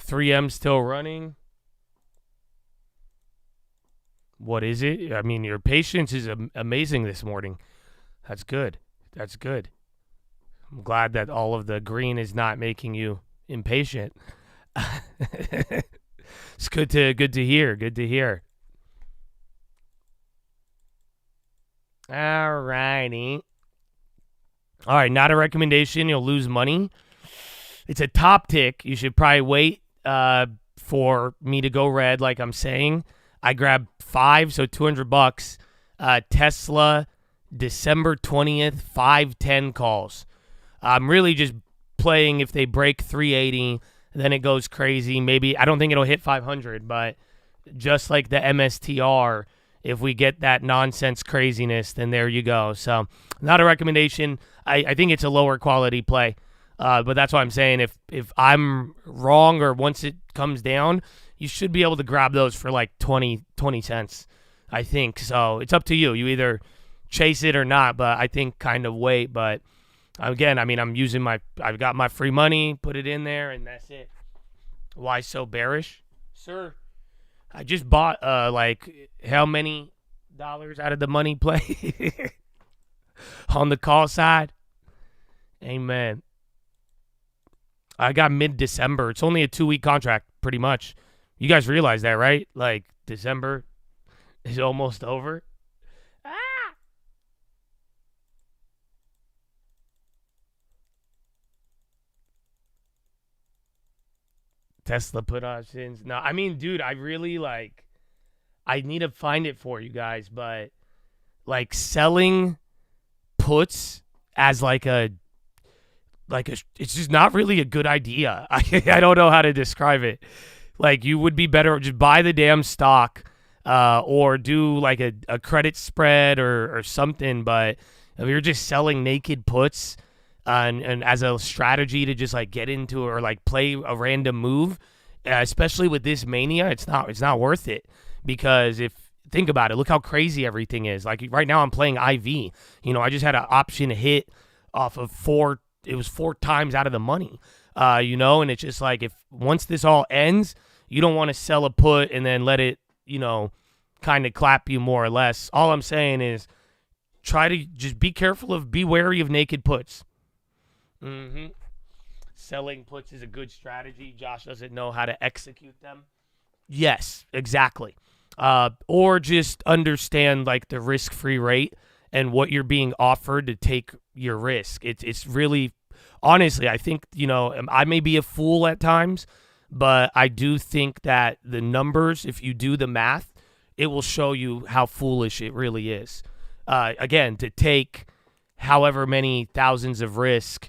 $3M still running. What is it? I mean, your patience is amazing this morning. That's good. That's good. I'm glad that all of the green is not making you impatient. It's good to hear. Good to hear. All righty. All right, not a recommendation. You'll lose money. It's a top tick. You should probably wait for me to go red, like I'm saying. I grabbed 5, so $200. Tesla, December 20th, 5:10 calls. I'm really just playing if they break 380, then it goes crazy. Maybe I don't think it'll hit 500, but just like the MSTR, if we get that nonsense craziness, then there you go. So not a recommendation. I think it's a lower quality play. But that's why I'm saying if I'm wrong or once it comes down, you should be able to grab those for like 20 cents, I think. So it's up to you. You either chase it or not, but I think kind of wait. But again, I mean, I've got my free money, put it in there, and that's it. Why so bearish? Sir, I just bought like how many dollars out of the money play on the call side? Amen. I got mid-December. It's only a 2-week contract, pretty much. You guys realize that, right? Like, December is almost over. Tesla put options. No, I mean, dude, I really I need to find it for you guys, but like selling puts as it's just not really a good idea. I don't know how to describe it. Like, you would be better just buy the damn stock, or do like a credit spread or something. But if you're just selling naked puts, and as a strategy to just like get into or like play a random move, especially with this mania, it's not worth it. Because think about it, look how crazy everything is. Like right now I'm playing IV. You know, I just had an option hit off of 4. It was 4 times out of the money. You know, and it's just like, if once this all ends, you don't want to sell a put and then let it, you know, kind of clap you more or less. All I'm saying is try to just be wary of naked puts. Selling puts is a good strategy. Josh doesn't know how to execute them. Yes, exactly. Or just understand like the risk-free rate and what you're being offered to take your risk. It's really, honestly, I think, you know, I may be a fool at times, but I do think that the numbers, if you do the math, it will show you how foolish it really is. Again, to take however many thousands of risk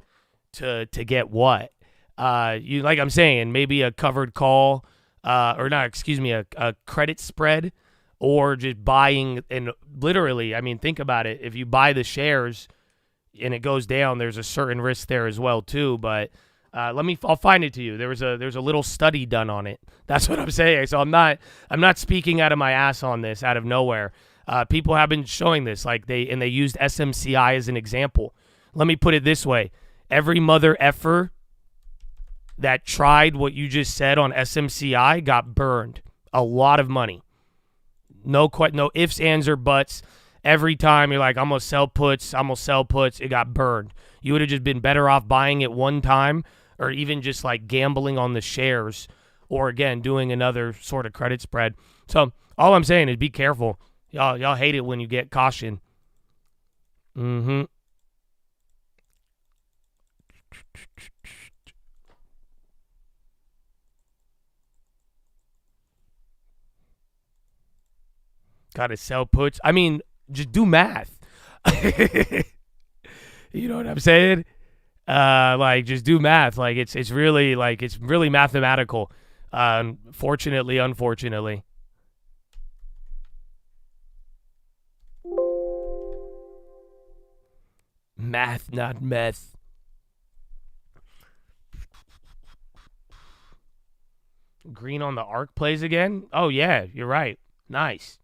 to get what? You, like I'm saying, maybe a covered call, a credit spread, or just buying. And literally, I mean, think about it. If you buy the shares and it goes down, there's a certain risk there as well too. But I'll find it to you. There's a little study done on it. That's what I'm saying. So I'm not speaking out of my ass on this out of nowhere. People have been showing this, like they used SMCI as an example. Let me put it this way: every mother effer that tried what you just said on SMCI got burned. A lot of money. No ifs, ands, or buts. Every time you're like, I'm going to sell puts, it got burned. You would have just been better off buying it one time, or even just like gambling on the shares, or again, doing another sort of credit spread. So all I'm saying is be careful. Y'all hate it when you get caution. Gotta sell puts. I mean, just do math. You know what I'm saying? Like, just do math. Like, it's really mathematical. Fortunately, unfortunately. Math, not meth. Green on the arc plays again? Oh, yeah, you're right. Nice.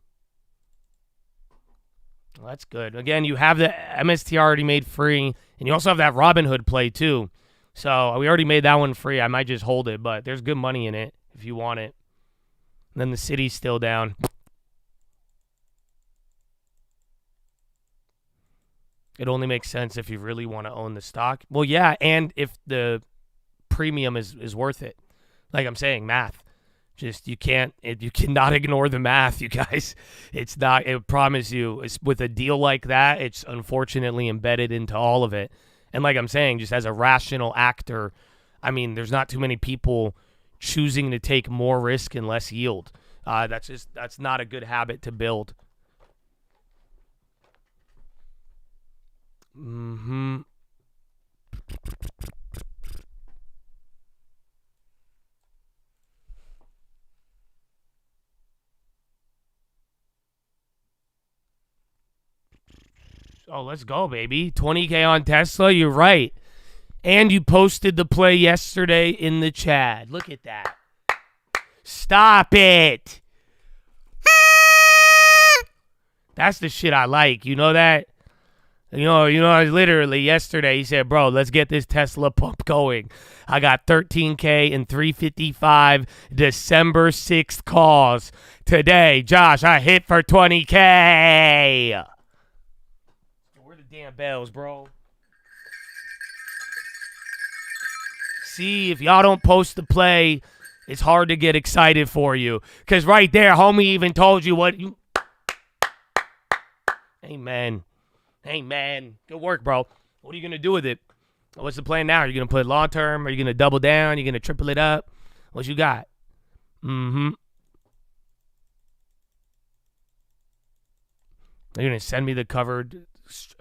Well, that's good. Again, you have the MSTR already made free, and you also have that Robinhood play too. So we already made that one free. I might just hold it, but there's good money in it if you want it. And then the city's still down. It only makes sense if you really want to own the stock. Well, yeah, and if the premium is worth it. Like I'm saying, math. Just you cannot ignore the math, you guys. It's not. I promise you, with a deal like that, it's unfortunately embedded into all of it. And like I'm saying, just as a rational actor, I mean, there's not too many people choosing to take more risk and less yield. That's not a good habit to build. Oh, let's go, baby. 20K on Tesla, you're right. And you posted the play yesterday in the chat. Look at that. Stop it. That's the shit I like. You know that? You know, literally yesterday he said, bro, let's get this Tesla pump going. I got 13K and 355 December 6th calls. Today, Josh, I hit for 20K. Where the damn bells, bro? See, if y'all don't post the play, it's hard to get excited for you. Because right there, homie even told you what you... Amen. Good work, bro. What are you going to do with it? What's the plan now? Are you going to put it long term? Are you going to double down? Are you going to triple it up? What you got? Mm-hmm. They're going to send me the covered,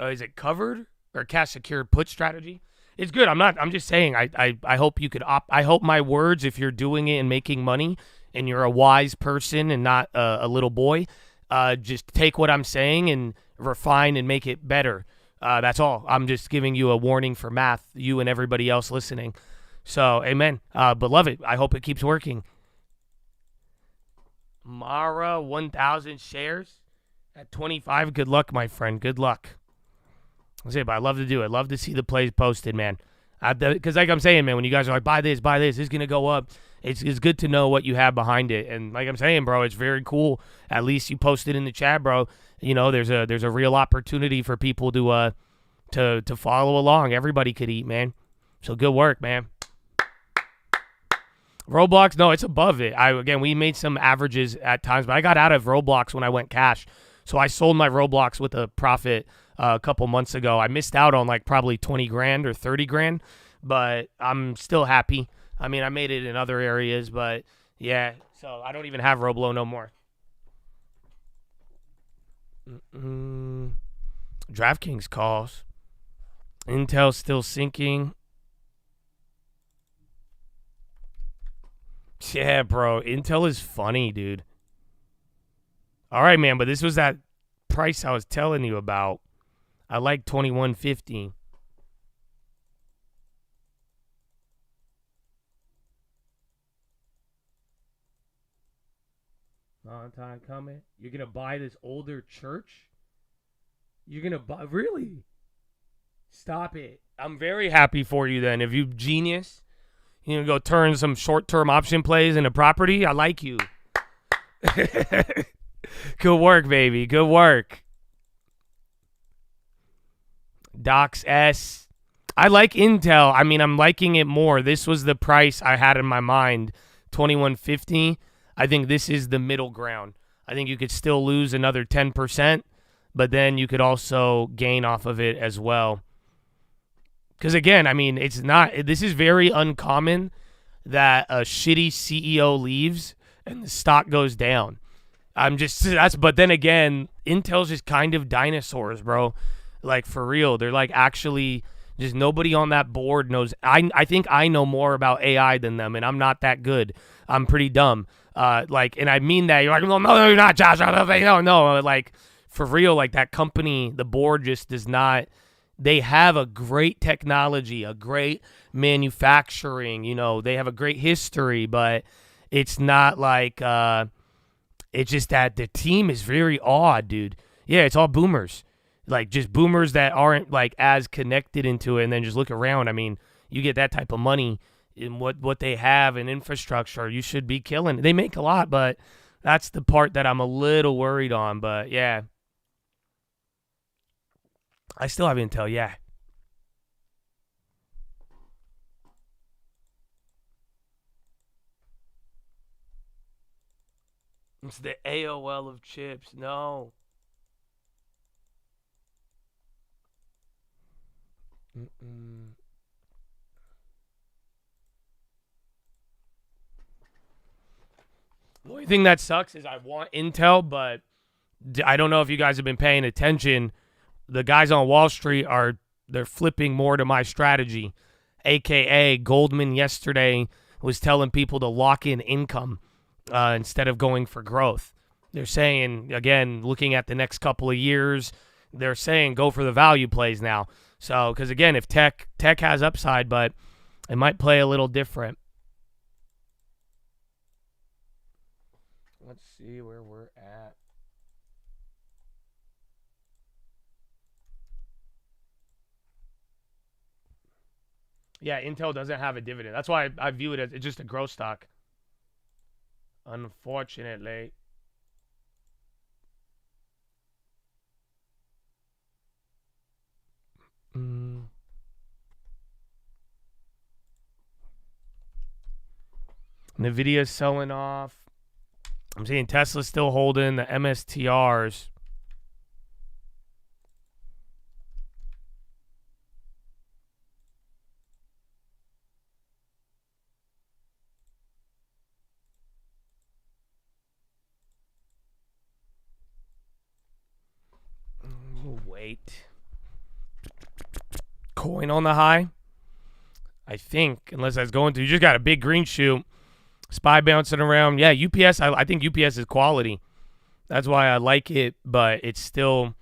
is it covered or cash secured put strategy? It's good. I'm just saying, I hope you could I hope my words, if you're doing it and making money and you're a wise person and not a little boy, just take what I'm saying and refine and make it better. That's all. I'm just giving you a warning for math, you and everybody else listening. So, amen. But love it. I hope it keeps working. Mara, 1,000 shares at 25. Good luck, my friend. Good luck. That's it, but I love to do it. Love to see the plays posted, man. Because like I'm saying, man, when you guys are like, buy this, it's going to go up. It's good to know what you have behind it. And like I'm saying, bro, it's very cool. At least you posted in the chat, bro. You know, there's a real opportunity for people to follow along. Everybody could eat, man. So good work, man. Roblox, no, it's above it. Again, we made some averages at times, but I got out of Roblox when I went cash. So I sold my Roblox with a profit a couple months ago. I missed out on like probably 20 grand or 30 grand, but I'm still happy. I mean, I made it in other areas, but yeah, so I don't even have Roblo no more. DraftKings calls. Intel still sinking. Yeah, bro. Intel is funny, dude. All right, man, but this was that price I was telling you about. I like 21.50. Long time coming. You're going to buy this older church? You're going to buy? Really? Stop it. I'm very happy for you then. If you genius, you know, go turn some short-term option plays into property. I like you. Good work, baby. Good work. Docs S. I like Intel. I mean, I'm liking it more. This was the price I had in my mind, 21.50. I think this is the middle ground. I think you could still lose another 10%, but then you could also gain off of it as well. Because again, I mean, this is very uncommon that a shitty CEO leaves and the stock goes down. But then again, Intel's just kind of dinosaurs, bro. Like, for real. They're like actually just nobody on that board knows. I think I know more about AI than them, and I'm not that good. I'm pretty dumb. And I mean that. You're like, no, you're not, Josh. No. Like, for real, like that company, the board just does not. They have a great technology, a great manufacturing, you know, they have a great history, but it's not like, it's just that the team is very odd, dude. Yeah, it's all boomers. Like, just boomers that aren't, like, as connected into it, and then just look around. I mean, you get that type of money in what they have in infrastructure, you should be killing. They make a lot, but that's the part that I'm a little worried on, but yeah. I still have Intel, yeah. It's the AOL of chips. No. The only thing that sucks is I want Intel, but I don't know if you guys have been paying attention. The guys on Wall Street they're flipping more to my strategy, aka Goldman yesterday was telling people to lock in income instead of going for growth. They're saying, again, looking at the next couple of years, they're saying go for the value plays now. So, because again, if tech has upside, but it might play a little different. Let's see where we're at. Yeah, Intel doesn't have a dividend. That's why I view it as it's just a growth stock. Unfortunately. Nvidia's selling off. I'm seeing Tesla's still holding the MSTRs. wait. Coin on the high. I think, unless that's going to. You just got a big green shoe. SPY bouncing around. Yeah, UPS, I think UPS is quality. That's why I like it, but it's still,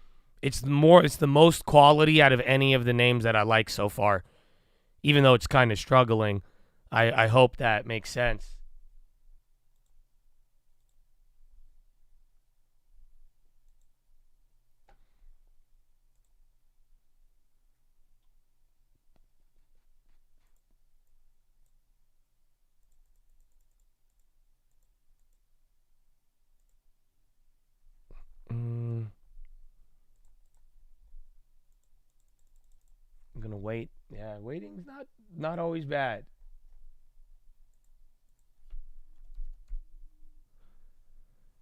it's the most quality out of any of the names that I like so far. Even though it's kind of struggling. I hope that makes sense. I'm gonna wait. Yeah, waiting's not always bad.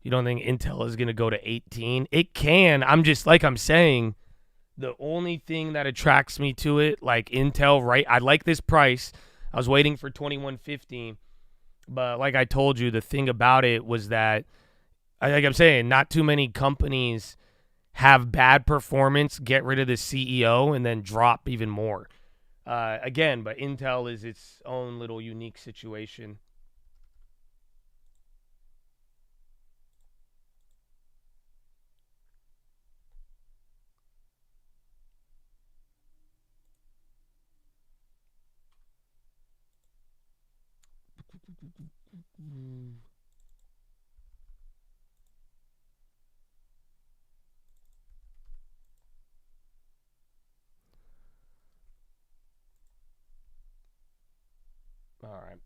You don't think Intel is gonna go to 18? It can. I'm saying, the only thing that attracts me to it, like Intel, right? I like this price. I was waiting for 21.50, but like I told you, the thing about it was that, like I'm saying, not too many companies have bad performance, get rid of the CEO, and then drop even more. Again, but Intel is its own little unique situation. All right.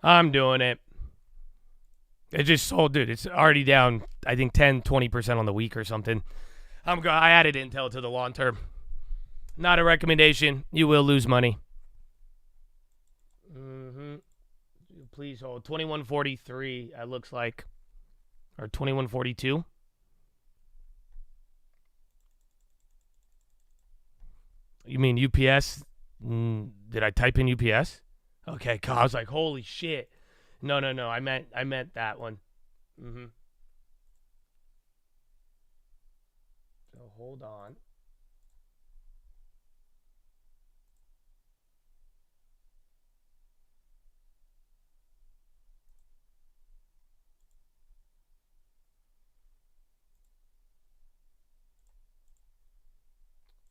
I'm doing it. It just sold, dude. It's already down, I think, 10, 20% on the week or something. I added Intel to the long term. Not a recommendation. You will lose money. Please hold. 21.43, it looks like. Or 21.42. You mean UPS? Did I type in UPS? Okay, God, I was like, holy shit. No. I meant that one. So hold on.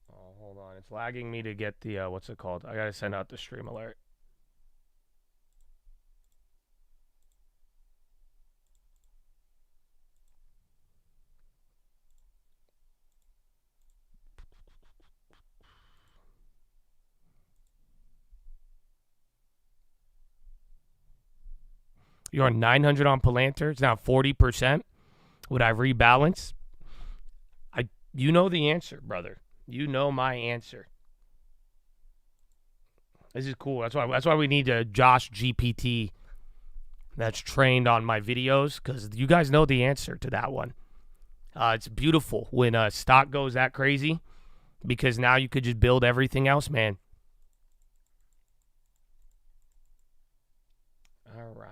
Oh, hold on. It's lagging me to get the what's it called? I gotta send out the stream alert. You're on 900 on Palantir. It's now 40%. Would I rebalance? You know the answer, brother. You know my answer. This is cool. That's why we need a Josh GPT that's trained on my videos, because you guys know the answer to that one. It's beautiful when stock goes that crazy, because now you could just build everything else, man. All right.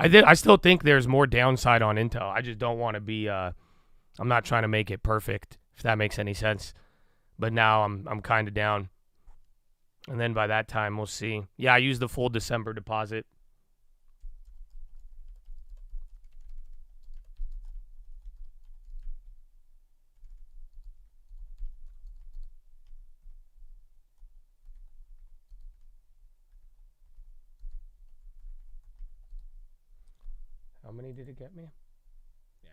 I still think there's more downside on Intel. I just don't want to be. I'm not trying to make it perfect, if that makes any sense. But now I'm kind of down. And then by that time, we'll see. Yeah, I used the full December deposit. How many did it get me? Yeah.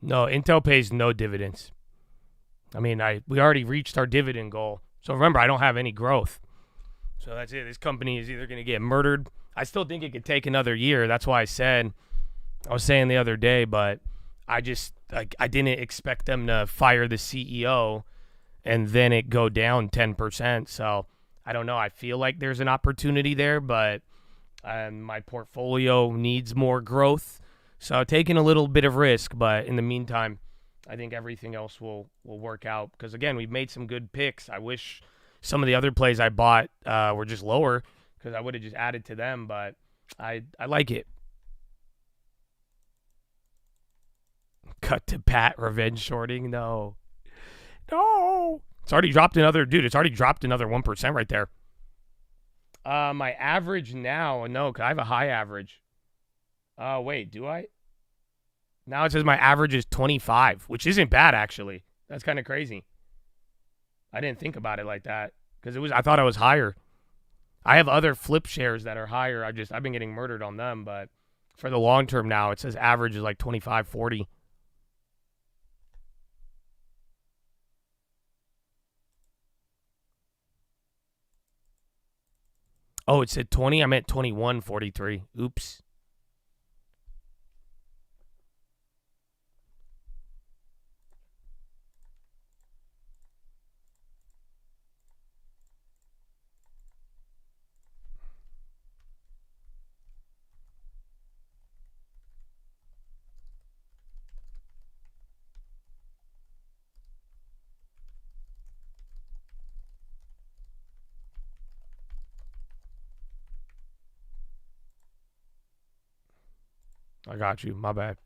No, Intel pays no dividends. I mean, we already reached our dividend goal. So remember, I don't have any growth. So that's it. This company is either going to get murdered. I still think it could take another year. That's why I was saying the other day, but I didn't expect them to fire the CEO and then it go down 10%. So I don't know. I feel like there's an opportunity there, but my portfolio needs more growth. So taking a little bit of risk, but in the meantime, I think everything else will work out. Because, again, we've made some good picks. I wish some of the other plays I bought were just lower because I would have just added to them, but I like it. Cut to Pat, revenge shorting. No. It's already dropped another 1% right there. My average now, no, 'cause I have a high average. Wait, do I? Now it says my average is 25, which isn't bad, actually. That's kind of crazy. I didn't think about it like that because I thought I was higher. I have other flip shares that are higher. I've been getting murdered on them, but for the long term now, it says average is like 25, 40. Oh, it said 20. I meant 21.43. Oops. I got you. My bad.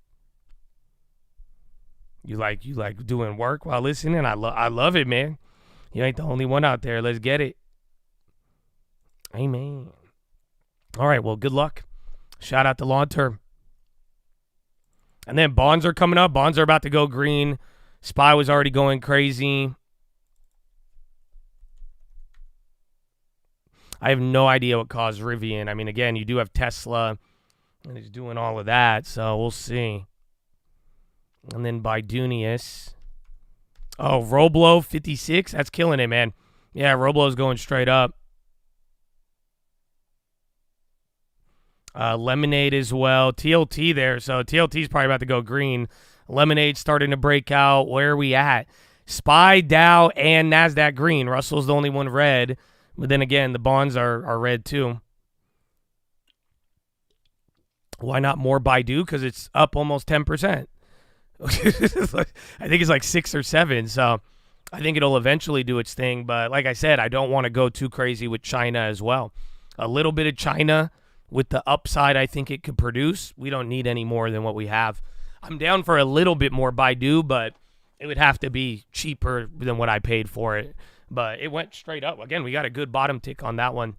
You like doing work while listening? I love it, man. You ain't the only one out there. Let's get it. Amen. All right, well, good luck. Shout out to long term. And then bonds are coming up. Bonds are about to go green. SPY was already going crazy. I have no idea what caused Rivian. I mean, again, you do have Tesla, and it's doing all of that, so we'll see. And then Bidunius. Oh, Roblo 56. That's killing it, man. Yeah, Roblo's going straight up. Lemonade as well. TLT there. So TLT's probably about to go green. Lemonade starting to break out. Where are we at? SPY, Dow, and NASDAQ green. Russell's the only one red. But then again, the bonds are red too. Why not more Baidu? Because it's up almost 10%. I think it's like 6 or 7. So I think it'll eventually do its thing. But like I said, I don't want to go too crazy with China as well. A little bit of China with the upside I think it could produce. We don't need any more than what we have. I'm down for a little bit more Baidu, but it would have to be cheaper than what I paid for it. But it went straight up. Again, we got a good bottom tick on that one.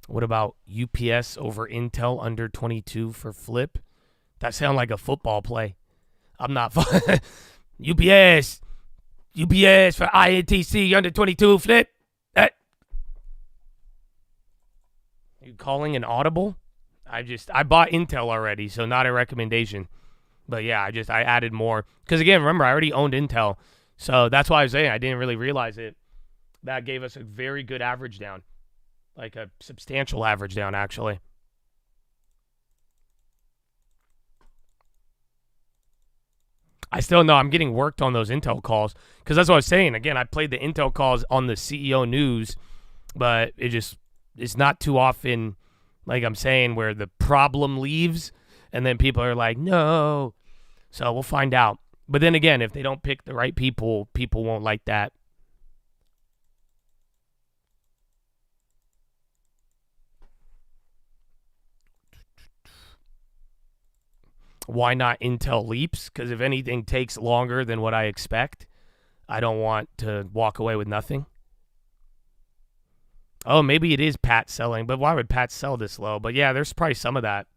What about UPS over Intel under 22 for flip? That sounds like a football play. I'm not UPS for INTC under 22 flip. You calling an audible? I bought Intel already, so not a recommendation. But yeah, I added more. Because again, remember, I already owned Intel. So that's why I was saying I didn't really realize it. That gave us a very good average down. Like a substantial average down, actually. I still know I'm getting worked on those Intel calls. Because that's what I was saying. Again, I played the Intel calls on the CEO news. But it's not too often, like I'm saying, where the problem leaves. And then people are like, no. So we'll find out. But then again, if they don't pick the right people, people won't like that. Why not Intel leaps? Because if anything takes longer than what I expect, I don't want to walk away with nothing. Oh, maybe it is Pat selling, but why would Pat sell this low? But yeah, there's probably some of that.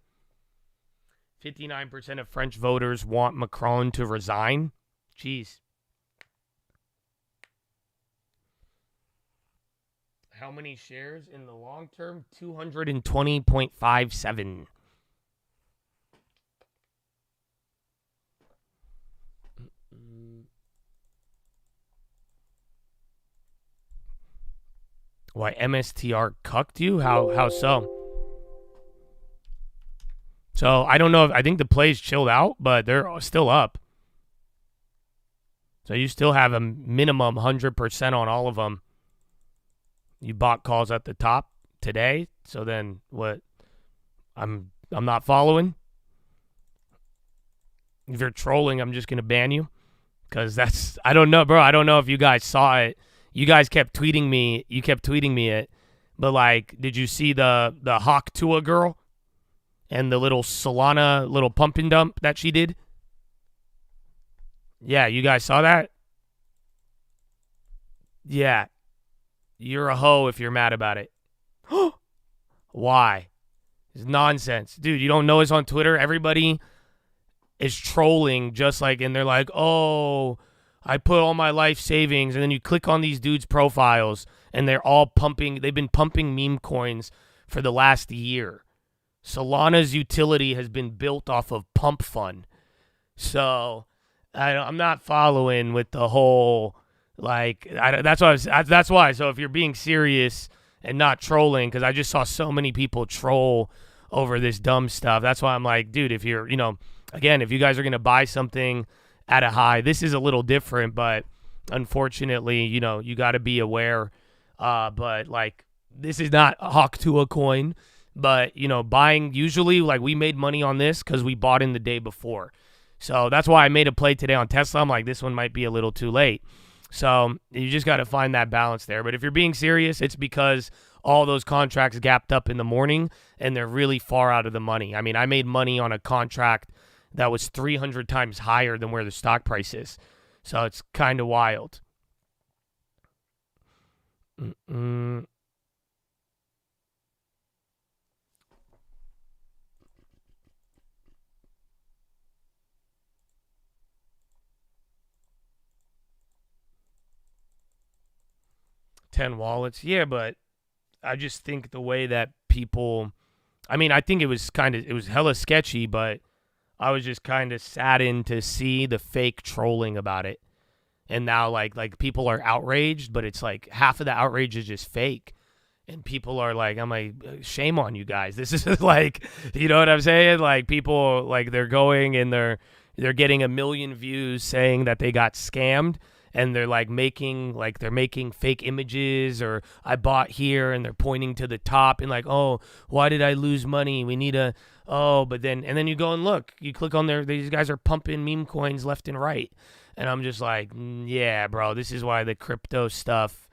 59% of French voters want Macron to resign. Jeez. how many shares in the long term? 220.57. Why, MSTR cucked you? How so? So I don't know. I think the play's chilled out, but they're still up. So you still have a minimum 100% on all of them. You bought calls at the top today. So then what? I'm not following. If you're trolling, I'm just gonna ban you, because that's, I don't know, bro. I don't know if you guys saw it. You guys kept tweeting me. You kept tweeting me it, but like, did you see the Hawk Tua girl and the little Solana little pump and dump that she did? Yeah, you guys saw that? Yeah. You're a hoe if you're mad about it. Why? It's nonsense. Dude, you don't know us on Twitter? Everybody is trolling just like, and they're like, oh, I put all my life savings, and then you click on these dudes' profiles, and they're all pumping, they've been pumping meme coins for the last year. Solana's utility has been built off of pump fun. So I'm not following with the whole, like, that's why. So if you're being serious and not trolling, because I just saw so many people troll over this dumb stuff. That's why I'm like, dude, if you're, again, if you guys are going to buy something at a high, this is a little different, but unfortunately, you got to be aware. But like, this is not a Hawk Tua coin, but buying, usually, like, we made money on this because we bought in the day before. So that's why I made a play today on Tesla. I'm like, this one might be a little too late. So you just got to find that balance there. But if you're being serious, it's because all those contracts gapped up in the morning and they're really far out of the money. I mean, I made money on a contract that was 300 times higher than where the stock price is. So it's kind of wild. 10 wallets. Yeah, but I just think the way that people, I mean, I think it was hella sketchy, but I was just kind of saddened to see the fake trolling about it. And now like people are outraged, but it's like half of the outrage is just fake. And people are like, I'm like, shame on you guys. This is like, you know what I'm saying? Like, people, like, they're going and they're getting 1 million views saying that they got scammed. And they're like making fake images, or I bought here, and they're pointing to the top and like, oh, why did I lose money? We need but then you go and look, you click on these guys are pumping meme coins left and right. And I'm just like, yeah, bro, this is why the crypto stuff,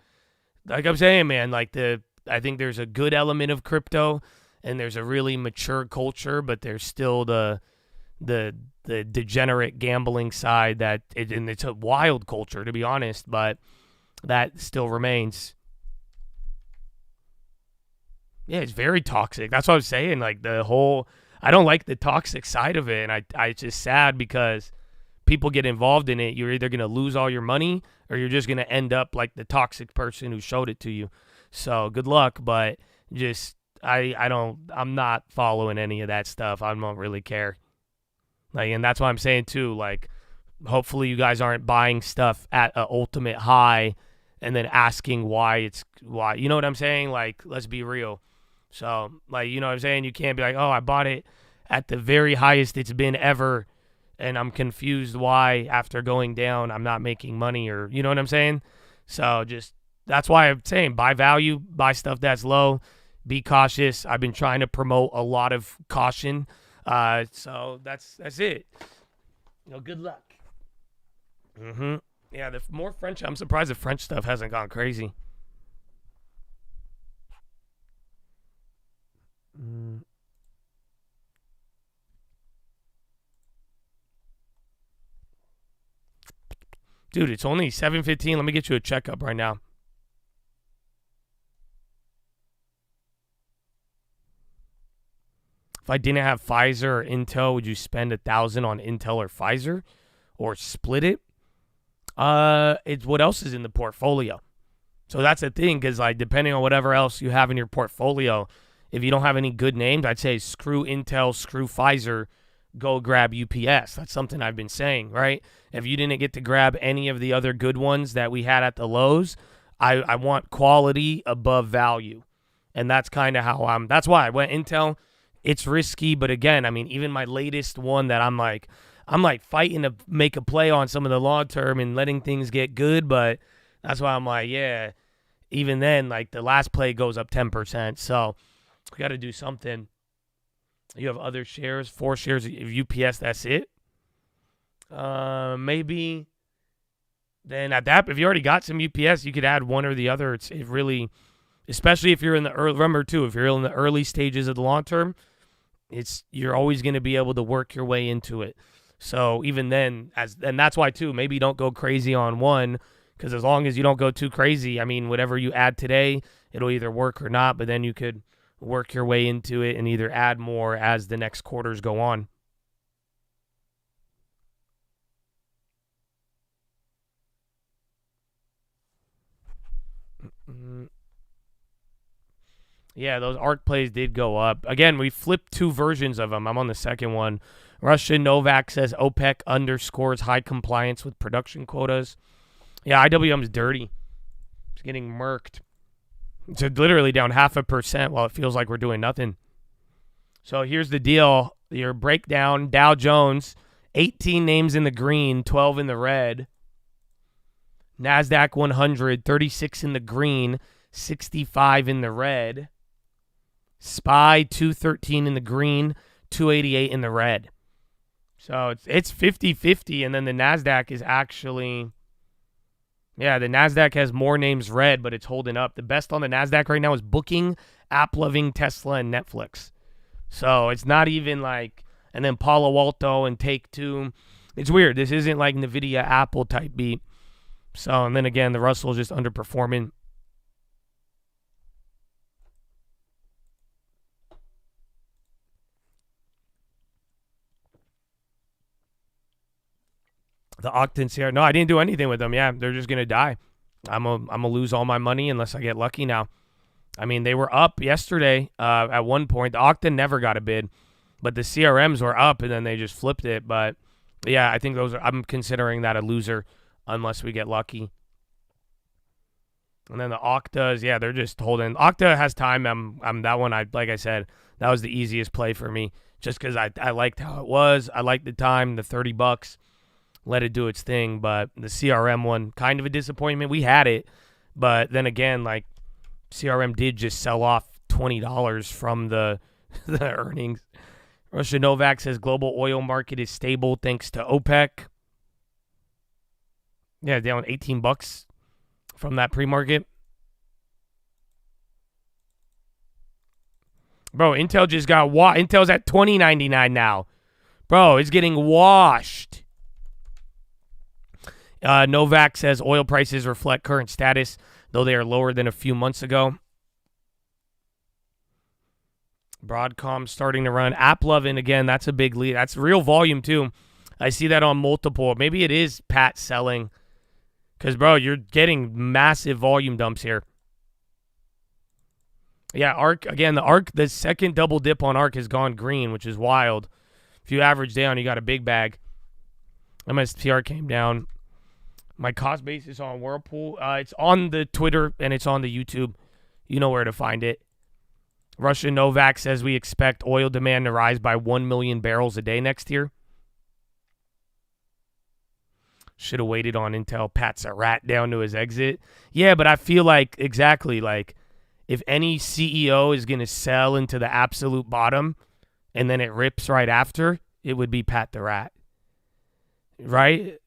like I'm saying, man, like I think there's a good element of crypto and there's a really mature culture, but there's still the degenerate gambling side and it's a wild culture, to be honest, but that still remains. Yeah, it's very toxic. That's what I was saying. Like, I don't like the toxic side of it, and it's just sad because people get involved in it. You're either going to lose all your money or you're just going to end up like the toxic person who showed it to you. So good luck, but just I'm not following any of that stuff. I don't really care. Like, and that's why I'm saying too, like, hopefully you guys aren't buying stuff at an ultimate high and then asking why, you know what I'm saying? Like, let's be real. So, like, you know what I'm saying? You can't be like, oh, I bought it at the very highest it's been ever, and I'm confused why after going down I'm not making money, or, you know what I'm saying? So just, that's why I'm saying buy value, buy stuff that's low, be cautious. I've been trying to promote a lot of caution. So that's it. Good luck. Yeah, the more French, I'm surprised the French stuff hasn't gone crazy. Dude, it's only 7:15. Let me get you a checkup right now. If I didn't have Pfizer or Intel, would you spend $1,000 on Intel or Pfizer, or split it? It's what else is in the portfolio? So that's the thing, because like depending on whatever else you have in your portfolio, if you don't have any good names, I'd say screw Intel, screw Pfizer, go grab UPS. That's something I've been saying, right? If you didn't get to grab any of the other good ones that we had at the lows, I want quality above value. And that's kind of how that's why I went Intel. It's risky, but again, I mean, even my latest one that I'm like fighting to make a play on some of the long term and letting things get good, but that's why I'm like, yeah, even then, like the last play goes up 10%. So we got to do something. You have other shares, 4 shares of UPS, that's it. Maybe then at that, if you already got some UPS, you could add one or the other. It really, especially if you're in the early, remember too, if you're in the early stages of the long term, you're always going to be able to work your way into it. So even then, and that's why too, maybe don't go crazy on one, because as long as you don't go too crazy, I mean, whatever you add today, it'll either work or not, but then you could work your way into it and either add more as the next quarters go on. Yeah, those ARC plays did go up. Again, we flipped 2 versions of them. I'm on the second one. Russian Novak says OPEC underscores high compliance with production quotas. Yeah, IWM's dirty. It's getting murked. It's literally down 0.5% while it feels like we're doing nothing. So here's the deal. Your breakdown, Dow Jones, 18 names in the green, 12 in the red. NASDAQ 100, 36 in the green, 65 in the red. SPY 213 in the green, 288 in the red. So it's 50-50, and then the NASDAQ is actually, yeah, the NASDAQ has more names red, but it's holding up. The best on the NASDAQ right now is Booking, AppLovin, Tesla, and Netflix. So it's not even like, and then Palo Alto and Take-Two. It's weird. This isn't like NVIDIA, Apple type beat. So, and then again, the Russell is just underperforming. The Octans here. No, I didn't do anything with them. Yeah, they're just going to die. I'm gonna lose all my money unless I get lucky now. I mean, they were up yesterday at one point. The Octan never got a bid, but the CRMs were up, and then they just flipped it. But, yeah, I think I'm considering that a loser unless we get lucky. And then the Octas, yeah, they're just holding. Octa has time. I'm that one. Like I said, that was the easiest play for me just because I liked how it was. I liked the time, the $30. Let it do its thing, but the CRM one, kind of a disappointment. We had it, but then again, like CRM did just sell off $20 from the earnings. Russia Novak says global oil market is stable thanks to OPEC. Yeah, down $18 from that pre-market. Bro, Intel just got Intel's at $20.99 now. Bro, it's getting washed. Novak says oil prices reflect current status, though they are lower than a few months ago. Broadcom starting to run. AppLovin, again, that's a big lead. That's real volume, too. I see that on multiple. Maybe it is Pat selling. Because, bro, you're getting massive volume dumps here. Yeah, ARC, again, the second double dip on ARC has gone green, which is wild. If you average down, you got a big bag. MSTR came down. My cost basis on Whirlpool, it's on the Twitter and it's on the YouTube. You know where to find it. Russia Novak says we expect oil demand to rise by 1 million barrels a day next year. Should have waited on Intel. Pat's a rat down to his exit. Yeah, but I feel like, exactly, like, if any CEO is going to sell into the absolute bottom and then it rips right after, it would be Pat the Rat. Right?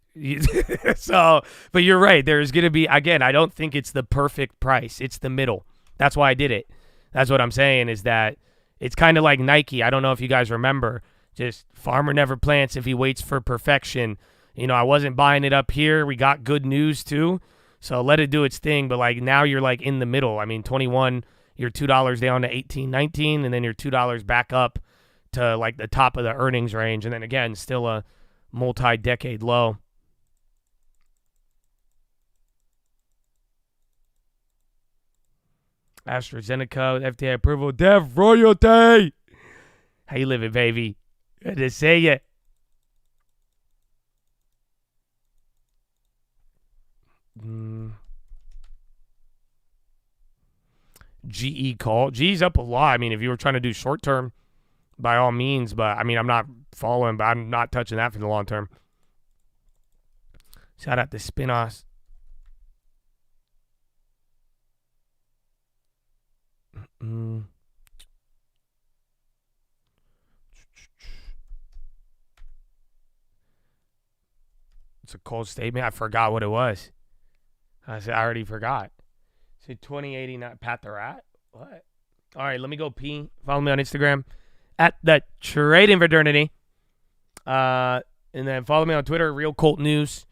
So, but you're right. There's going to be, again, I don't think it's the perfect price. It's the middle. That's why I did it. That's what I'm saying, is that it's kind of like Nike. I don't know if you guys remember. Just farmer never plants if he waits for perfection. You know, I wasn't buying it up here. We got good news too. So let it do its thing. But like now you're like in the middle. I mean, 21, you're $2 down to 18, 19, and then you're $2 back up to like the top of the earnings range. And then again, still a multi-decade low. AstraZeneca, FDA approval, dev royalty. How you living, baby? Good to see you. GE call. G's up a lot. I mean, if you were trying to do short term, by all means. But, I mean, I'm not following, but I'm not touching that for the long term. Shout out to Spinos. It's a cold statement. I forgot what it was. I already forgot. So 2089 Pat the Rat? What? All right, let me go pee. Follow me on Instagram at the Trading Fraternity. And then follow me on Twitter, Real Cult News.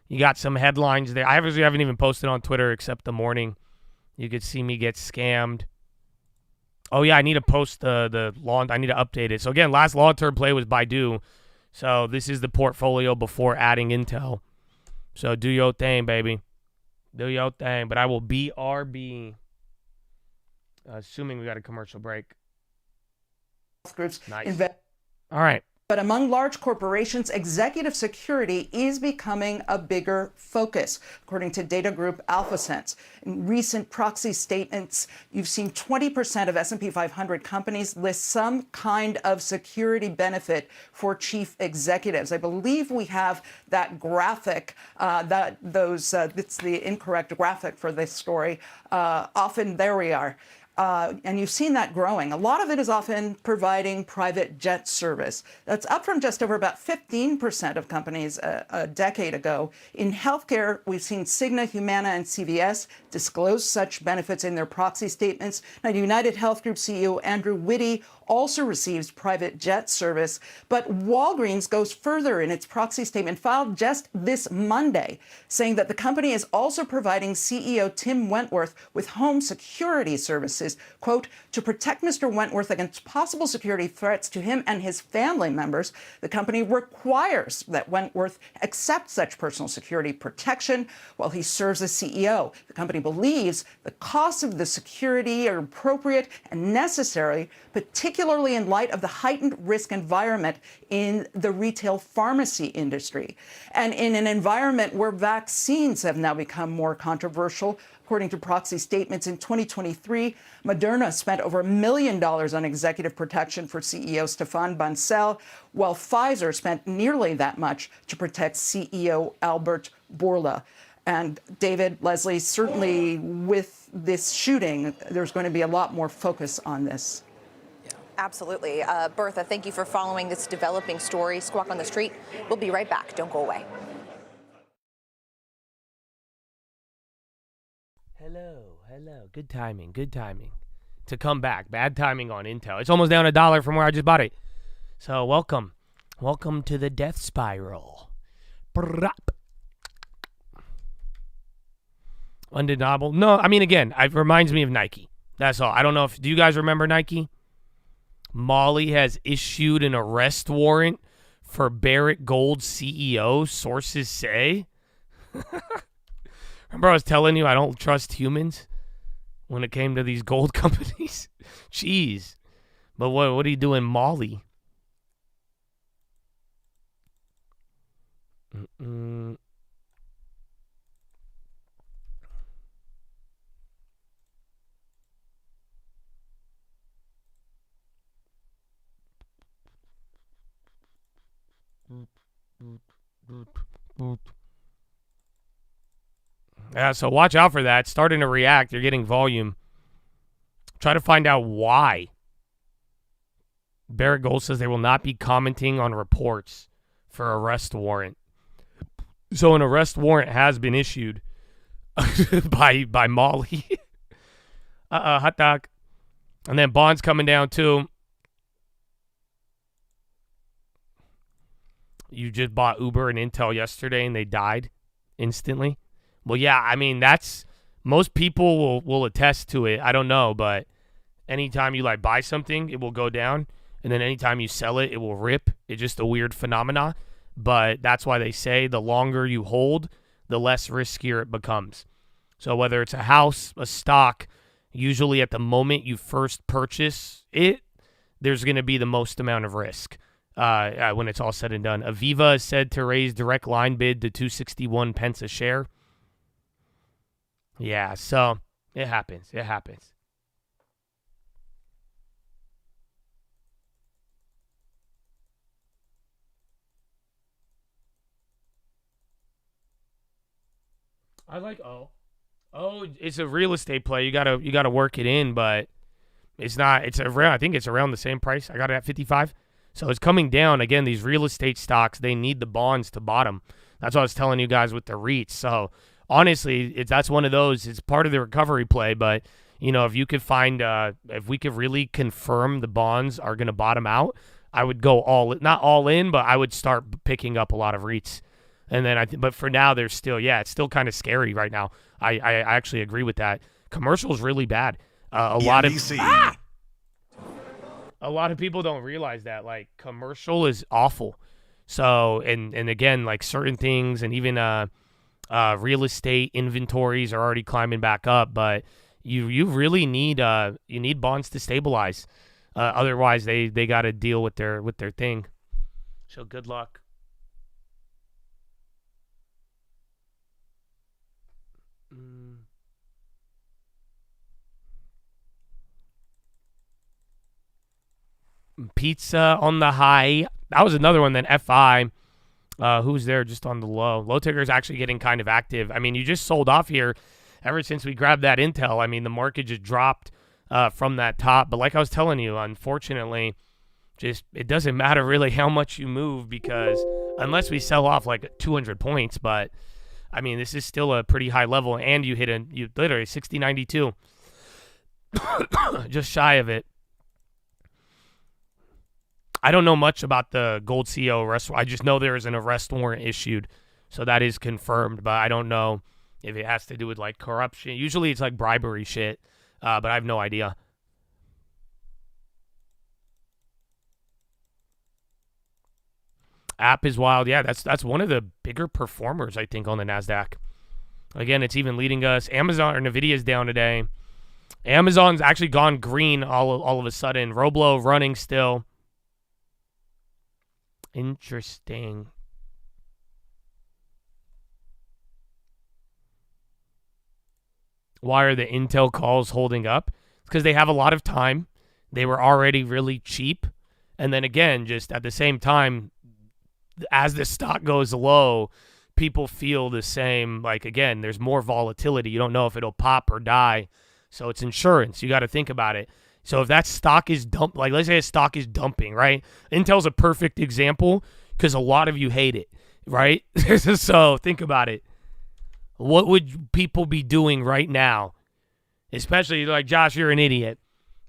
You got some headlines there. I obviously haven't even posted on Twitter except the morning. You could see me get scammed. Oh, yeah, I need to post the lawn. I need to update it. So, again, last long-term play was Baidu. So, this is the portfolio before adding Intel. So, do your thing, baby. Do your thing. But I will BRB. Assuming we got a commercial break. Groups nice. All right. But among large corporations, executive security is becoming a bigger focus, according to data group AlphaSense. In recent proxy statements, you've seen 20% of S&P 500 companies list some kind of security benefit for chief executives. I believe we have that graphic, it's the incorrect graphic for this story. Often, there we are. And you've seen that growing. A lot of it is often providing private jet service. That's up from just over about 15% of companies a decade ago. In healthcare, we've seen Cigna, Humana, and CVS disclose such benefits in their proxy statements. Now, United Health Group CEO Andrew Whitty also receives private jet service. But Walgreens goes further in its proxy statement filed just this Monday, saying that the company is also providing CEO Tim Wentworth with home security services, quote, to protect Mr. Wentworth against possible security threats to him and his family members. The company requires that Wentworth accept such personal security protection while he serves as CEO. The company believes the costs of the security are appropriate and necessary, particularly in light of the heightened risk environment in the retail pharmacy industry. And in an environment where vaccines have now become more controversial, according to proxy statements in 2023, Moderna spent over $1 million on executive protection for CEO Stéphane Bancel, while Pfizer spent nearly that much to protect CEO Albert Bourla. And David, Leslie, certainly with this shooting, there's going to be a lot more focus on this. Absolutely. Bertha, thank you for following this developing story. Squawk on the Street. We'll be right back. Don't go away. Hello. Good timing. To come back. Bad timing on Intel. It's almost down $1 from where I just bought it. So welcome. Welcome to the death spiral. Undeniable. No, I mean, again, it reminds me of Nike. That's all. I don't know do you guys remember Nike? Mali has issued an arrest warrant for Barrick Gold's CEO, sources say. Remember I was telling you I don't trust humans when it came to these gold companies? Jeez. But what do you do in Mali? Yeah, so watch out for that. It's starting to react. You're getting volume. Try to find out why. Barrick Gold says they will not be commenting on reports for arrest warrant. So an arrest warrant has been issued by Mali. Hot dog. And then bonds coming down too. You just bought Uber and Intel yesterday and they died instantly. Well, yeah, I mean, most people will attest to it. I don't know, but anytime you buy something, it will go down. And then anytime you sell it, it will rip. It's just a weird phenomena. But that's why they say the longer you hold, the less riskier it becomes. So whether it's a house, a stock, usually at the moment you first purchase it, there's going to be the most amount of risk when it's all said and done. Aviva is said to raise direct line bid to 261 pence a share. Yeah, so it happens. It happens. I like it's a real estate play. You gotta work it in, but it's not. It's around. I think it's around the same price. I got it at 55, so it's coming down again. These real estate stocks, they need the bonds to bottom. That's what I was telling you guys with the REITs. So honestly, that's one of those. It's part of the recovery play, but if you could find, if we could really confirm the bonds are going to bottom out, I would go not all in, but I would start picking up a lot of REITs. And then but for now, there's still, it's still kind of scary right now. I actually agree with that. Commercial is really bad. A lot of people don't realize that, like, commercial is awful. So, and again, like certain things, and even real estate inventories are already climbing back up, but you really need bonds to stabilize. Otherwise, they got to deal with their thing. So good luck. Pizza on the high. That was another one. Then FI, who's there just on the low. Low ticker is actually getting kind of active. I mean, you just sold off here ever since we grabbed that intel. I mean, the market just dropped from that top. But like I was telling you, unfortunately, it doesn't matter really how much you move, because unless we sell off like 200 points, but I mean, this is still a pretty high level, and you literally 60.92, just shy of it. I don't know much about the Gold CEO arrest. I just know there is an arrest warrant issued, so that is confirmed. But I don't know if it has to do with like corruption. Usually it's like bribery shit, but I have no idea. App is wild. Yeah, that's one of the bigger performers, I think, on the NASDAQ. Again, it's even leading us. Amazon or NVIDIA is down today. Amazon's actually gone green all of a sudden. Roblo running still. Interesting. Why are the Intel calls holding up? It's because they have a lot of time. They were already really cheap. And then again, just at the same time, as the stock goes low, people feel the same. Like, again, there's more volatility. You don't know if it'll pop or die. So it's insurance. You got to think about it. So if that stock is like let's say a stock is dumping, right? Intel's a perfect example because a lot of you hate it, right? So think about it. What would people be doing right now? Especially like, Josh, you're an idiot.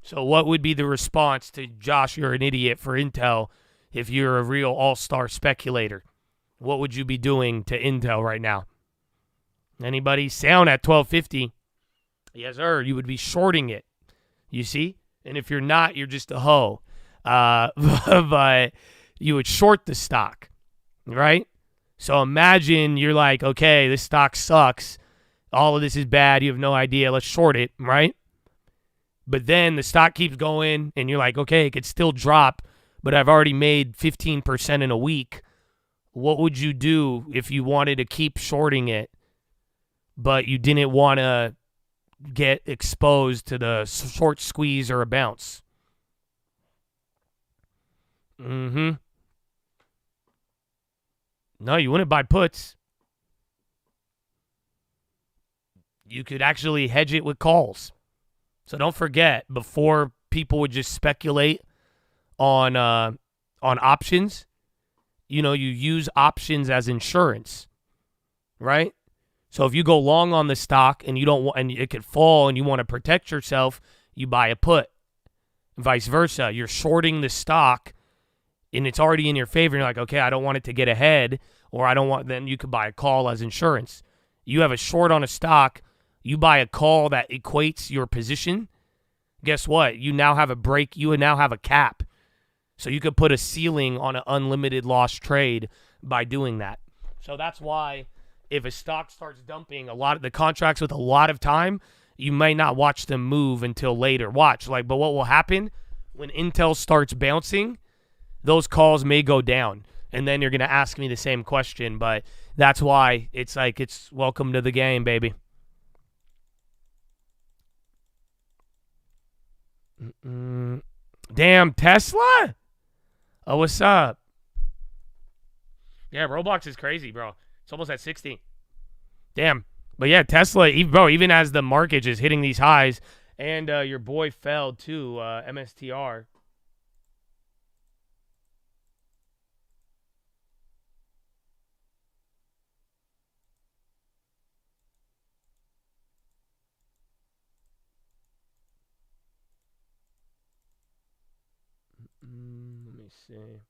So what would be the response to Josh, you're an idiot for Intel if you're a real all-star speculator? What would you be doing to Intel right now? Anybody? Sound at 1250. Yes, sir. You would be shorting it. You see? And if you're not, you're just a hoe. But you would short the stock, right? So imagine you're like, okay, this stock sucks. All of this is bad. You have no idea. Let's short it, right? But then the stock keeps going, and you're like, okay, it could still drop, but I've already made 15% in a week. What would you do if you wanted to keep shorting it, but you didn't want to get exposed to the short squeeze or a bounce? No, you wouldn't buy puts. You could actually hedge it with calls. So don't forget, before people would just speculate on options, you use options as insurance, right? So if you go long on the stock and you don't want, and it could fall and you want to protect yourself, you buy a put. Vice versa, you're shorting the stock and it's already in your favor. And you're like, okay, I don't want it to get ahead, or I don't want. Then you could buy a call as insurance. You have a short on a stock, you buy a call that equates your position. Guess what? You now have a break. You now have a cap. So you could put a ceiling on an unlimited loss trade by doing that. So that's why if a stock starts dumping, a lot of the contracts with a lot of time, you might not watch them move until later. Watch, like, but what will happen when Intel starts bouncing, those calls may go down. And then you're going to ask me the same question, but that's why it's like, it's welcome to the game, baby. Damn, Tesla? Oh, what's up? Yeah, Roblox is crazy, bro. It's almost at 60. Damn. But yeah, Tesla, bro, even as the market is hitting these highs, and your boy fell too, MSTR. Let me see.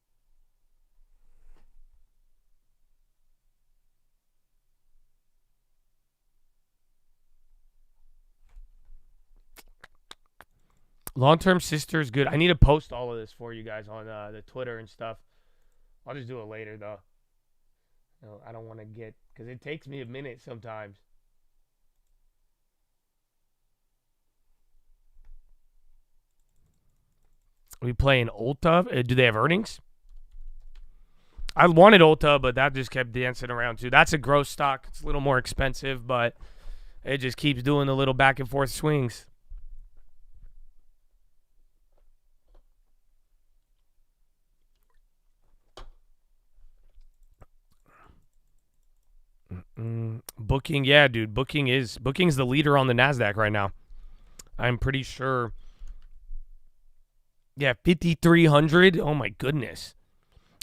Long-term sister is good. I need to post all of this for you guys on the Twitter and stuff. I'll just do it later, though. No, I don't want to get... Because it takes me a minute sometimes. Are we playing Ulta? Do they have earnings? I wanted Ulta, but that just kept dancing around, too. That's a growth stock. It's a little more expensive, but it just keeps doing the little back-and-forth swings. Booking, yeah, dude. Booking's the leader on the NASDAQ right now. I'm pretty sure. Yeah, 5,300. Oh my goodness.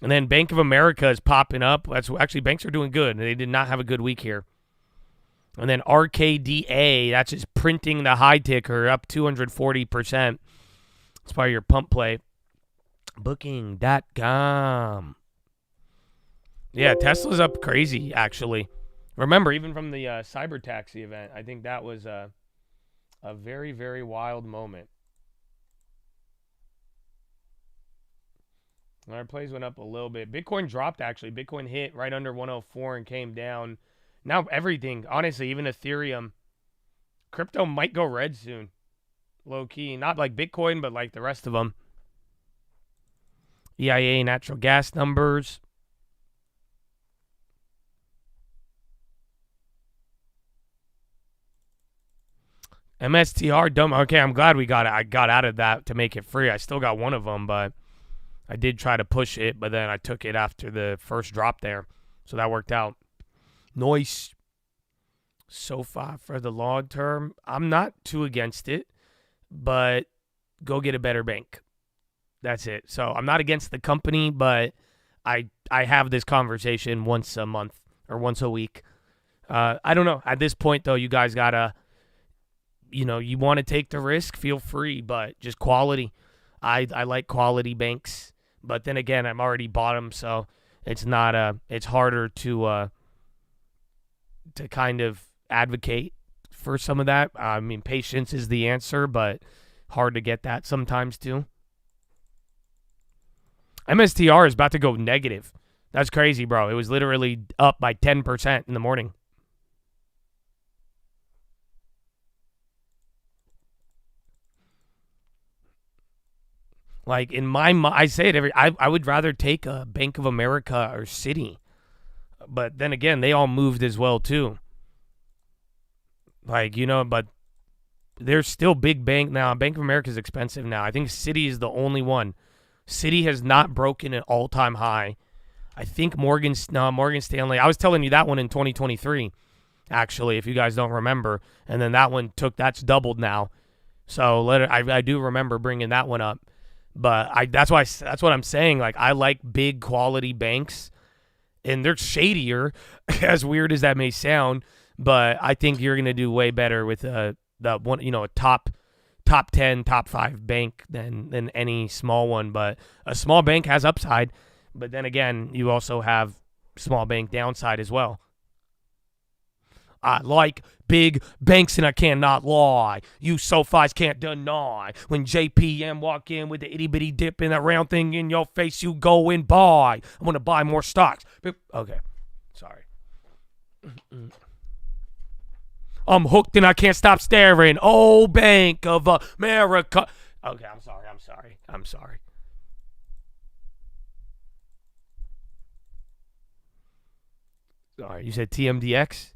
And then Bank of America is popping up. That's actually, banks are doing good. They did not have a good week here. And then RKDA, that's just printing the high ticker up 240%. It's probably your pump play. Booking.com. Yeah, Tesla's up crazy, actually. Remember, even from the cyber taxi event, I think that was a very, very wild moment. Our plays went up a little bit. Bitcoin dropped, actually. Bitcoin hit right under 104 and came down. Now everything, honestly, even Ethereum, crypto might go red soon. Low key. Not like Bitcoin, but like the rest of them. EIA natural gas numbers. MSTR, dumb. Okay, I'm glad we got it. I got out of that to make it free. I still got one of them, but I did try to push it, but then I took it after the first drop there. So that worked out. Nice. SoFi for the long term. I'm not too against it, but go get a better bank. That's it. So I'm not against the company, but I have this conversation once a month or once a week. I don't know. At this point, though, you guys got to, you want to take the risk, feel free, but just quality. I like quality banks, but then again, I'm already bought them, so it's not it's harder to kind of advocate for some of that. I mean, patience is the answer, but hard to get that sometimes too. MSTR is about to go negative. That's crazy, bro. It was literally up by 10% in the morning. Like, in my mind, I say it I would rather take a Bank of America or Citi. But then again, they all moved as well, too. Like, but there's still big bank now. Bank of America is expensive now. I think Citi is the only one. Citi has not broken an all-time high. I think Morgan Stanley. I was telling you that one in 2023, actually, if you guys don't remember. And then that one that's doubled now. So I do remember bringing that one up. But that's what I'm saying. Like, I like big quality banks, and they're shadier, as weird as that may sound. But I think you're gonna do way better with the one, a top 10, top 5 bank than any small one. But a small bank has upside. But then again, you also have small bank downside as well. I like big banks and I cannot lie. You SoFis can't deny. When JPM walk in with the itty bitty dip and that round thing in your face, you go and buy. I'm going to buy more stocks. Okay. Sorry. I'm hooked and I can't stop staring. Oh, Bank of America. Okay, I'm sorry. Sorry, you said TMDX?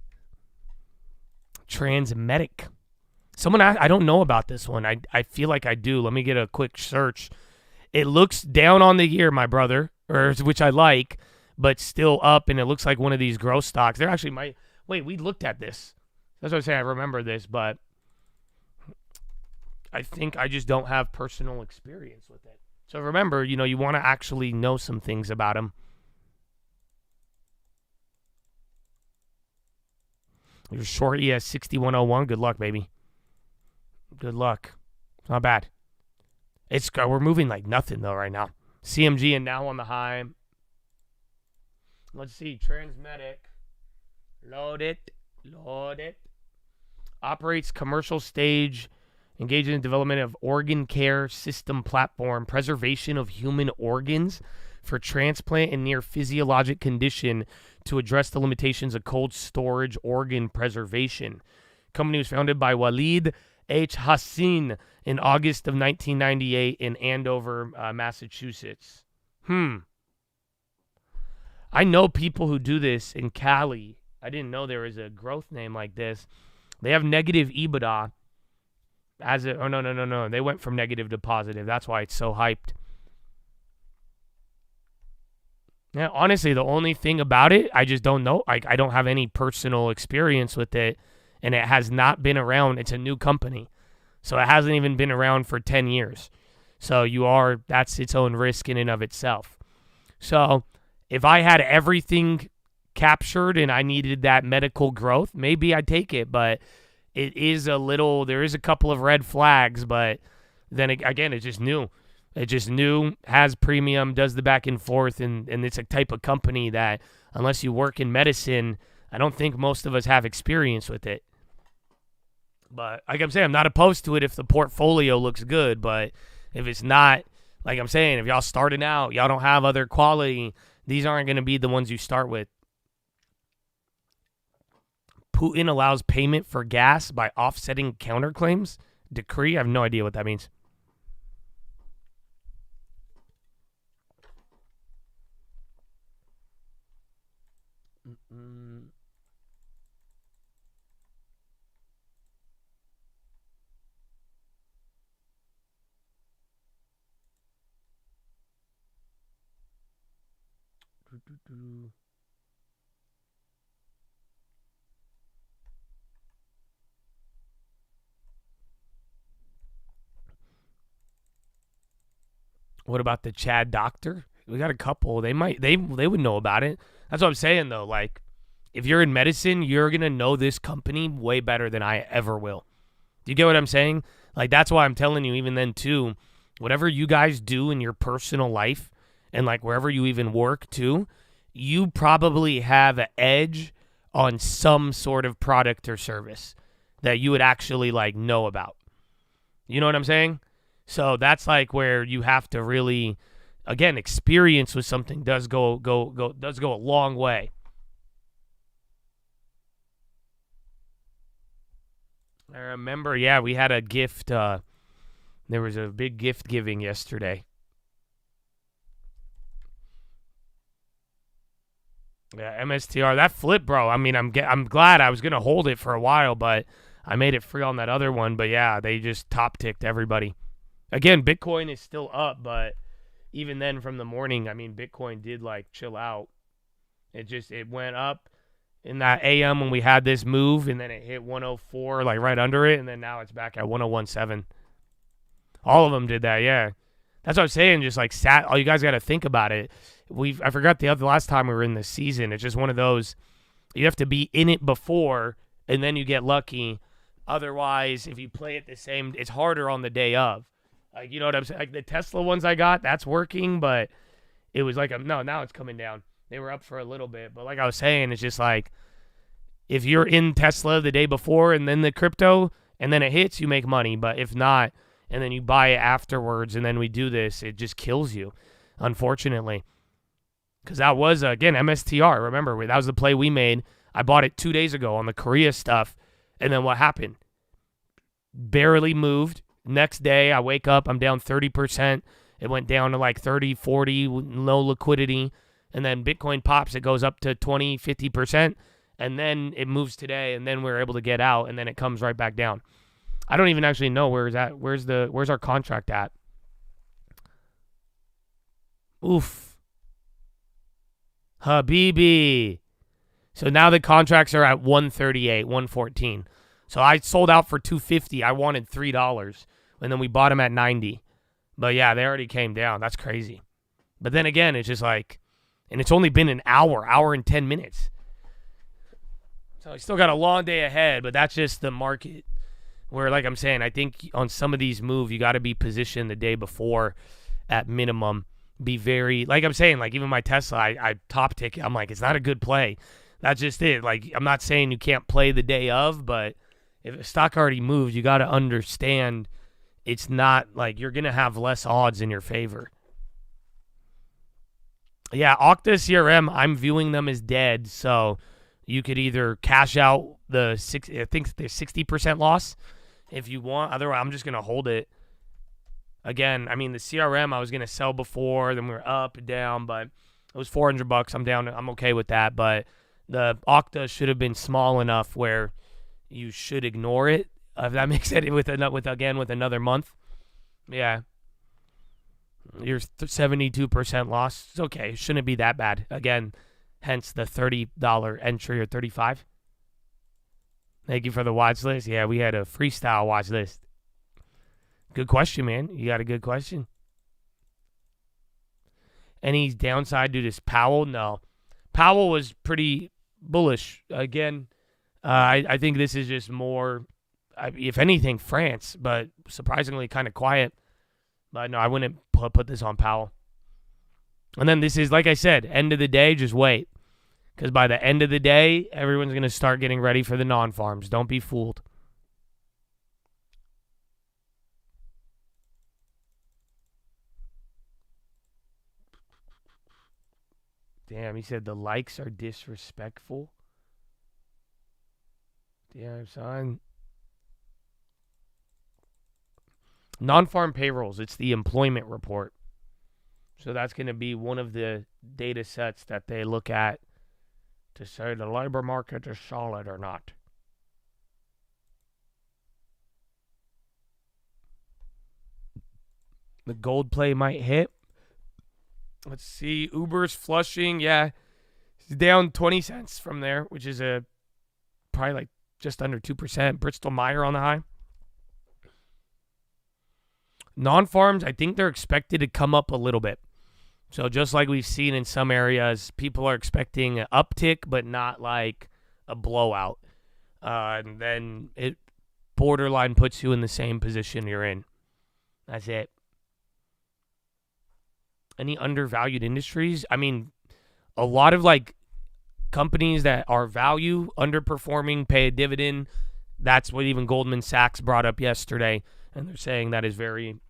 Transmedic. Someone, I don't know about this one. I feel like I do. Let me get a quick search. It looks down on the year, my brother, which I like, but still up, and it looks like one of these growth stocks. They're actually wait, we looked at this. That's what I'm saying. I remember this, but I think I just don't have personal experience with it. So remember, you want to actually know some things about them. You're short ES 6101. Good luck, baby. Good luck. It's not bad. We're moving like nothing though right now. CMG and now on the high. Let's see. Transmedic. Load it. Operates commercial stage. Engaged in the development of organ care system platform. Preservation of human organs for transplant and near physiologic condition to address the limitations of cold storage organ preservation. Company was founded by Walid H. Hassin in August of 1998 in Andover, Massachusetts. I know people who do this in Cali. I didn't know there was a growth name like this. They have negative EBITDA. No. They went from negative to positive. That's why it's so hyped. Yeah, honestly, the only thing about it, I just don't know. I don't have any personal experience with it, and it has not been around. It's a new company, so it hasn't even been around for 10 years. So that's its own risk in and of itself. So if I had everything captured and I needed that medical growth, maybe I'd take it, but there is a couple of red flags, but then again, it's just new. It's just new, has premium, does the back and forth, and it's a type of company that, unless you work in medicine, I don't think most of us have experience with it. But like I'm saying, I'm not opposed to it if the portfolio looks good, but if it's not, like I'm saying, if y'all starting out, y'all don't have other quality, these aren't going to be the ones you start with. Putin allows payment for gas by offsetting counterclaims. Decree? I have no idea what that means. What about the Chad Doctor? We got a couple. They would know about it. That's what I'm saying though. Like, if you're in medicine, you're gonna know this company way better than I ever will. Do you get what I'm saying? Like, that's why I'm telling you, even then too, whatever you guys do in your personal life and like wherever you even work too, you probably have an edge on some sort of product or service that you would actually like know about. You know what I'm saying? So that's like where you have to really, again, experience with something does go a long way. I remember, yeah, we had a gift. There was a big gift giving yesterday. Yeah, MSTR, that flip, bro. I mean, I'm glad. I was gonna hold it for a while, but I made it free on that other one. But yeah, they just top ticked everybody. Again, Bitcoin is still up, but even then from the morning, I mean, Bitcoin did like chill out. It went up in that AM when we had this move, and then it hit 104, like right under it, and then now it's back at 101.7. All of them did that, yeah. That's what I'm saying. Just like all you guys got to think about it. I forgot the last time we were in this season. It's just one of those. You have to be in it before, and then you get lucky. Otherwise, if you play it the same, it's harder on the day of. Like, you know what I'm saying? Like the Tesla ones I got, that's working, but it was like now it's coming down. They were up for a little bit, but like I was saying, it's just like if you're in Tesla the day before and then the crypto and then it hits, you make money. But if not, and then you buy it afterwards and then we do this, it just kills you, unfortunately. Because that was, again, MSTR. Remember, that was the play we made. I bought it 2 days ago on the Korea stuff, And then what happened? Barely moved. Next day, I wake up, I'm down 30%. It went down to like 30, 40, no liquidity. And then Bitcoin pops, it goes up to 20, 50%. And then it moves today, and then we're able to get out, and then it comes right back down. I don't even actually know where's our contract at. Oof. Habibi. So now the contracts are at 138, 114. So I sold out for 250. I wanted $3, and then we bought them at 90. But yeah, they already came down. That's crazy. But then again, it's just like, and it's only been an hour and 10 minutes. So I still got a long day ahead, but that's just the market where, like I'm saying, I think on some of these moves, you got to be positioned the day before at minimum. Be very, like I'm saying, like even my Tesla, I top ticket. I'm like, it's not a good play. That's just it. Like, I'm not saying you can't play the day of, but if a stock already moves, you got to understand it's not like you're going to have less odds in your favor. Yeah, Okta CRM, I'm viewing them as dead, so you could either cash out the 60% loss if you want. Otherwise, I'm just going to hold it. Again, I mean, the CRM I was going to sell before, then we were up and down, but it was $400. I'm down. I'm okay with that, but the Okta should have been small enough where you should ignore it. If that makes it with another month. Yeah. You're 72% loss. It's okay. It shouldn't be that bad. Again, hence the $30 entry or $35. Thank you for the watch list. Yeah, we had a freestyle watch list. Good question, man. You got a good question. Any downside due to Powell? No. Powell was pretty bullish. Again, I think this is just more, if anything, France, but surprisingly kind of quiet. But no, I wouldn't put this on Powell. And then this is, like I said, end of the day, just wait. Because by the end of the day, everyone's going to start getting ready for the non-farms. Don't be fooled. Damn, he said the likes are disrespectful. Damn, son. Non-farm payrolls, it's the employment report. So that's going to be one of the data sets that they look at to say the labor market is solid or not. The gold play might hit. Let's see. Uber's flushing. Yeah. It's down 20 cents from there, which is probably like just under 2%. Bristol Myers on the high. Non-farms, I think they're expected to come up a little bit. So just like we've seen in some areas, people are expecting an uptick, but not like a blowout. And then it borderline puts you in the same position you're in. That's it. Any undervalued industries? I mean, a lot of like companies that are value, underperforming, pay a dividend. That's what even Goldman Sachs brought up yesterday. And they're saying that is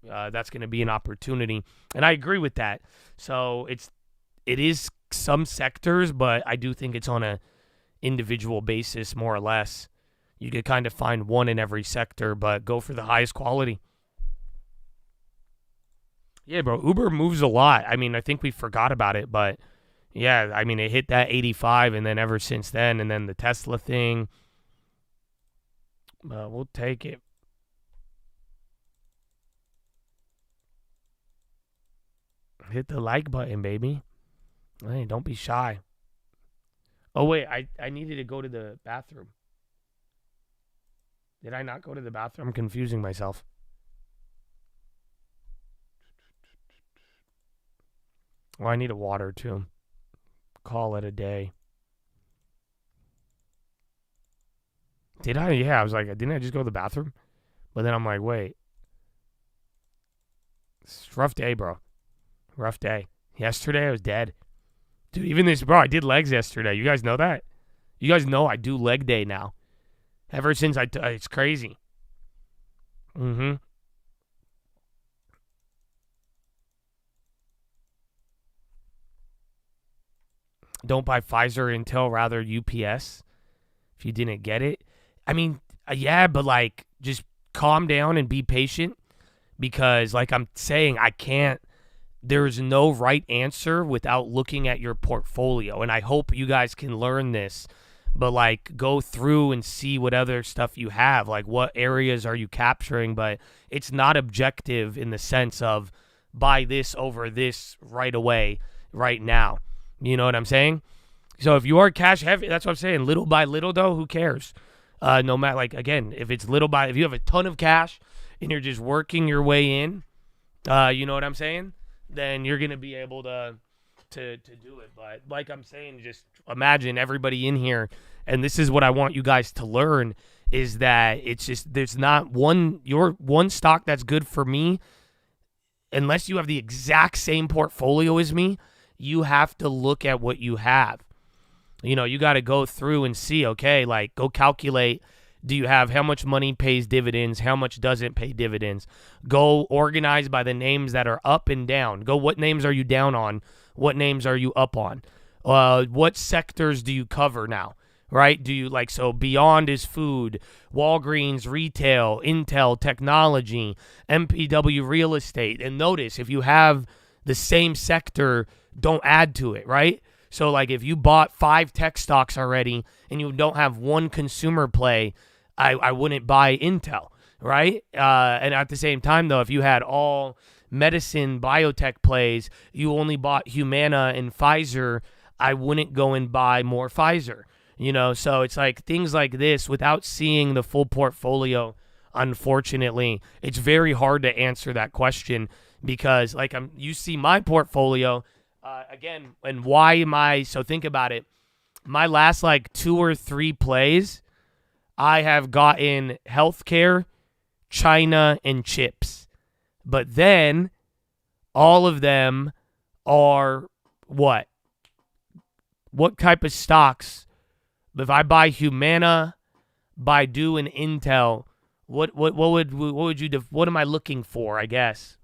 that's going to be an opportunity. And I agree with that. So it is some sectors, but I do think it's on a individual basis, more or less. You could kind of find one in every sector, but go for the highest quality. Yeah, bro, Uber moves a lot. I mean, I think we forgot about it, but yeah, I mean, it hit that 85, and then ever since then, and then the Tesla thing. We'll take it. Hit the like button, baby. Hey, don't be shy. Oh, wait, I needed to go to the bathroom. Did I not go to the bathroom? I'm confusing myself. Well, I need a water, too. Call it a day. Did I? Yeah, I was like, didn't I just go to the bathroom? But then I'm like, wait. It's a rough day, bro. Rough day. Yesterday, I was dead. Dude, even this, bro, I did legs yesterday. You guys know that? You guys know I do leg day now. Ever since it's crazy. Mm-hmm. Don't buy Pfizer, Intel, rather UPS. If you didn't get it. I mean, Yeah, but like just calm down and be patient because like I'm saying, there's no right answer without looking at your portfolio. And I hope you guys can learn this, but like go through and see what other stuff you have, like what areas are you capturing, but it's not objective in the sense of buy this over this right away, right now. You know what I'm saying? So if you are cash heavy, that's what I'm saying. Little by little though, who cares? No matter, like, again, if you have a ton of cash and you're just working your way in, you know what I'm saying? Then you're going to be able to do it. But like I'm saying, just imagine everybody in here, and this is what I want you guys to learn, is that it's just, there's not one stock that's good for me. Unless you have the exact same portfolio as me, you have to look at what you have. You know, you got to go through and see, okay, like go calculate, do you have how much money pays dividends, how much doesn't pay dividends? Go organize by the names that are up and down. Go, what names are you down on? What names are you up on? What sectors do you cover now, right? Do you like, so Beyond is food, Walgreens, retail, Intel, technology, MPW, real estate. And notice, if you have the same sector, don't add to it, right? So, like, if you bought 5 tech stocks already and you don't have one consumer play, I wouldn't buy Intel, right? And at the same time, though, if you had all medicine, biotech plays, you only bought Humana and Pfizer, I wouldn't go and buy more Pfizer, you know? So it's like things like this, without seeing the full portfolio, unfortunately, it's very hard to answer that question because, like, you see my portfolio, again, and why am I, so think about it. My last like 2 or 3 plays, I have gotten healthcare, China, and chips. But then all of them are what? What type of stocks? If I buy Humana, Baidu, and Intel, what would you what am I looking for, I guess?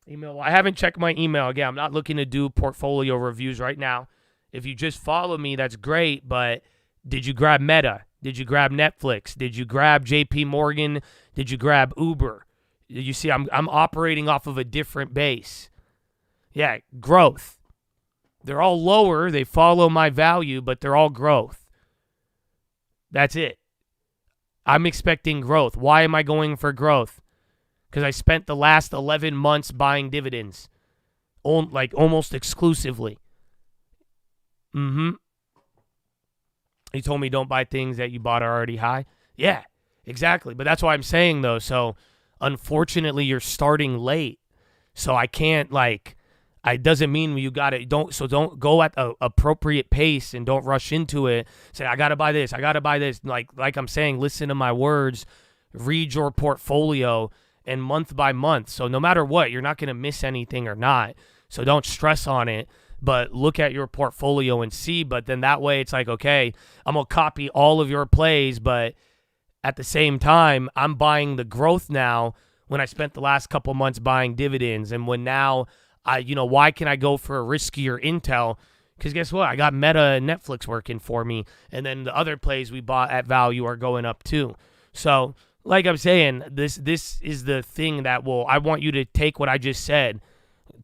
Email. I haven't checked my email. Again, I'm not looking to do portfolio reviews right now. If you just follow me, that's great. But did you grab Meta? Did you grab Netflix? Did you grab JP Morgan? Did you grab Uber? You see, I'm operating off of a different base. Yeah, growth. They're all lower. They follow my value, but they're all growth. That's it. I'm expecting growth. Why am I going for growth? Because I spent the last 11 months buying dividends, like almost exclusively. He told me don't buy things that you bought are already high. Yeah, exactly. But that's why I'm saying, though. So, unfortunately, you're starting late. So I can't, like, it doesn't mean you got to, don't go at the appropriate pace and don't rush into it. Say, I got to buy this. I got to buy this. Like I'm saying, listen to my words, read your portfolio, and month by month. So no matter what, you're not going to miss anything or not. So don't stress on it, but look at your portfolio and see. But then that way it's like, okay, I'm going to copy all of your plays, but at the same time, I'm buying the growth now when I spent the last couple months buying dividends. And when now, why can I go for a riskier Intel? Because guess what? I got Meta and Netflix working for me. And then the other plays we bought at value are going up too. So, like I'm saying, this is the thing that I want you to take what I just said.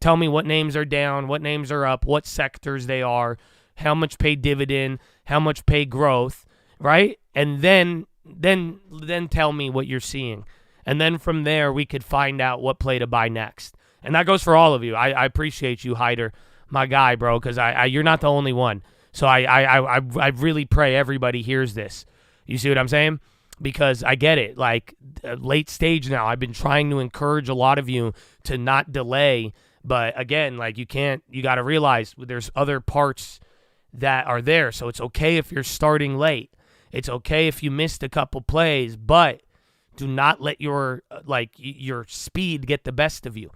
Tell me what names are down, what names are up, what sectors they are, how much pay dividend, how much pay growth, right? And then tell me what you're seeing. And then from there, we could find out what play to buy next. And that goes for all of you. I appreciate you, Hyder, my guy, bro, because you're not the only one. So I really pray everybody hears this. You see what I'm saying? Because I get it, like late stage now, I've been trying to encourage a lot of you to not delay. But again, like you got to realize there's other parts that are there. So it's okay if you're starting late. It's okay if you missed a couple plays, but do not let your speed get the best of you.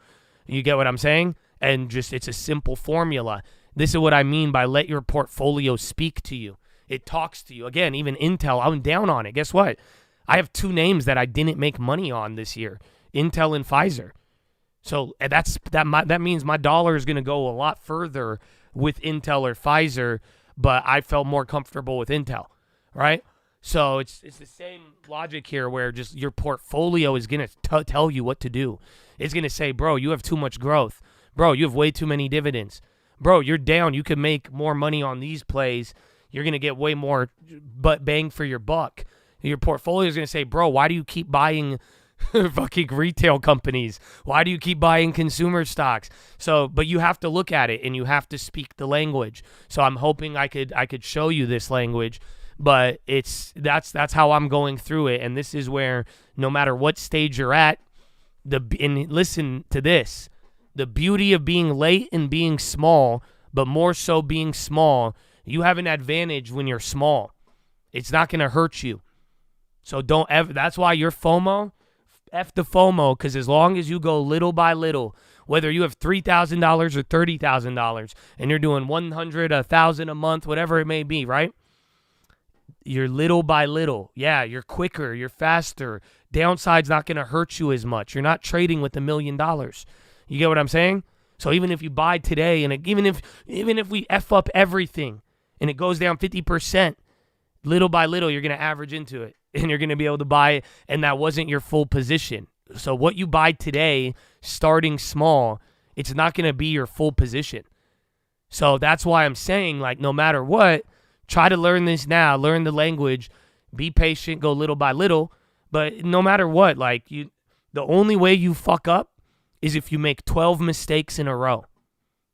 You get what I'm saying? And just, it's a simple formula. This is what I mean by let your portfolio speak to you. It talks to you. Again, even Intel, I'm down on it. Guess what? I have 2 names that I didn't make money on this year, Intel and Pfizer. So that means my dollar is going to go a lot further with Intel or Pfizer. but I felt more comfortable with Intel, right? So it's the same logic here where just your portfolio is going to tell you what to do. It's going to say, bro, you have too much growth. Bro, you have way too many dividends. Bro, you're down. You can make more money on these plays. You're going to get way more bang for your buck. Your portfolio is going to say, bro, why do you keep buying fucking retail companies? Why do you keep buying consumer stocks? So, but you have to look at it and you have to speak the language. So I'm hoping I could show you this language. But that's how I'm going through it, and this is where no matter what stage you're at, and listen to this, the beauty of being late and being small, but more so being small, you have an advantage when you're small. It's not going to hurt you. So don't ever. That's why your FOMO, F the FOMO, because as long as you go little by little, whether you have $3,000 or $30,000, and you're doing 100, 1,000 a month, whatever it may be, right? You're little by little. Yeah, you're quicker. You're faster. Downside's not going to hurt you as much. You're not trading with $1 million. You get what I'm saying? So even if you buy today, and even if we F up everything and it goes down 50%, little by little, you're going to average into it. And you're going to be able to buy it, and that wasn't your full position. So what you buy today, starting small, it's not going to be your full position. So that's why I'm saying, like, no matter what, try to learn this now. Learn the language. Be patient. Go little by little. But no matter what, like, the only way you fuck up is if you make 12 mistakes in a row.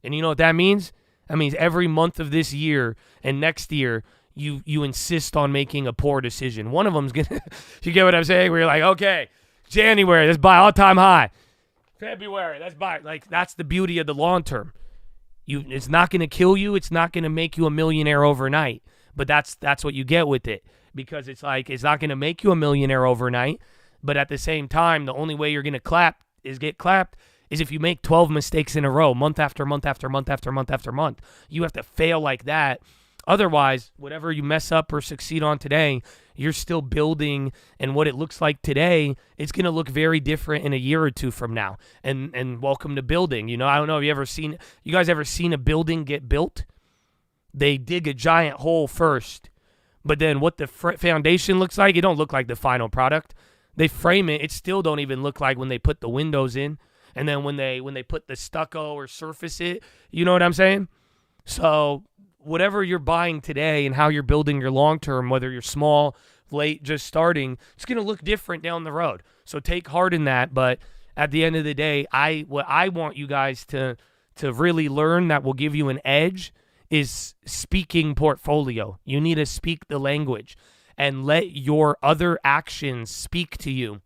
And you know what that means? That means every month of this year and next year, you insist on making a poor decision. One of them's going to, you get what I'm saying? Where you're like, okay, January, let's buy all-time high. February, let's buy. Like, that's the beauty of the long term. It's not going to kill you. It's not going to make you a millionaire overnight. But that's what you get with it, because it's like it's not going to make you a millionaire overnight. But at the same time, the only way you're going to get clapped is if you make 12 mistakes in a row, month after month after month after month after month. You have to fail like that. Otherwise, whatever you mess up or succeed on today, you're still building, and what it looks like today, it's going to look very different in a year or two from now. And welcome to building. You know, I don't know if you guys ever seen a building get built? They dig a giant hole first, but then what the foundation looks like, it don't look like the final product. They frame it, it still don't even look like when they put the windows in. And then when they put the stucco or surface it, you know what I'm saying? So whatever you're buying today and how you're building your long term, whether you're small, late, just starting, it's going to look different down the road. So take heart in that. But at the end of the day, what I want you guys to really learn that will give you an edge is speaking portfolio. You need to speak the language and let your other actions speak to you,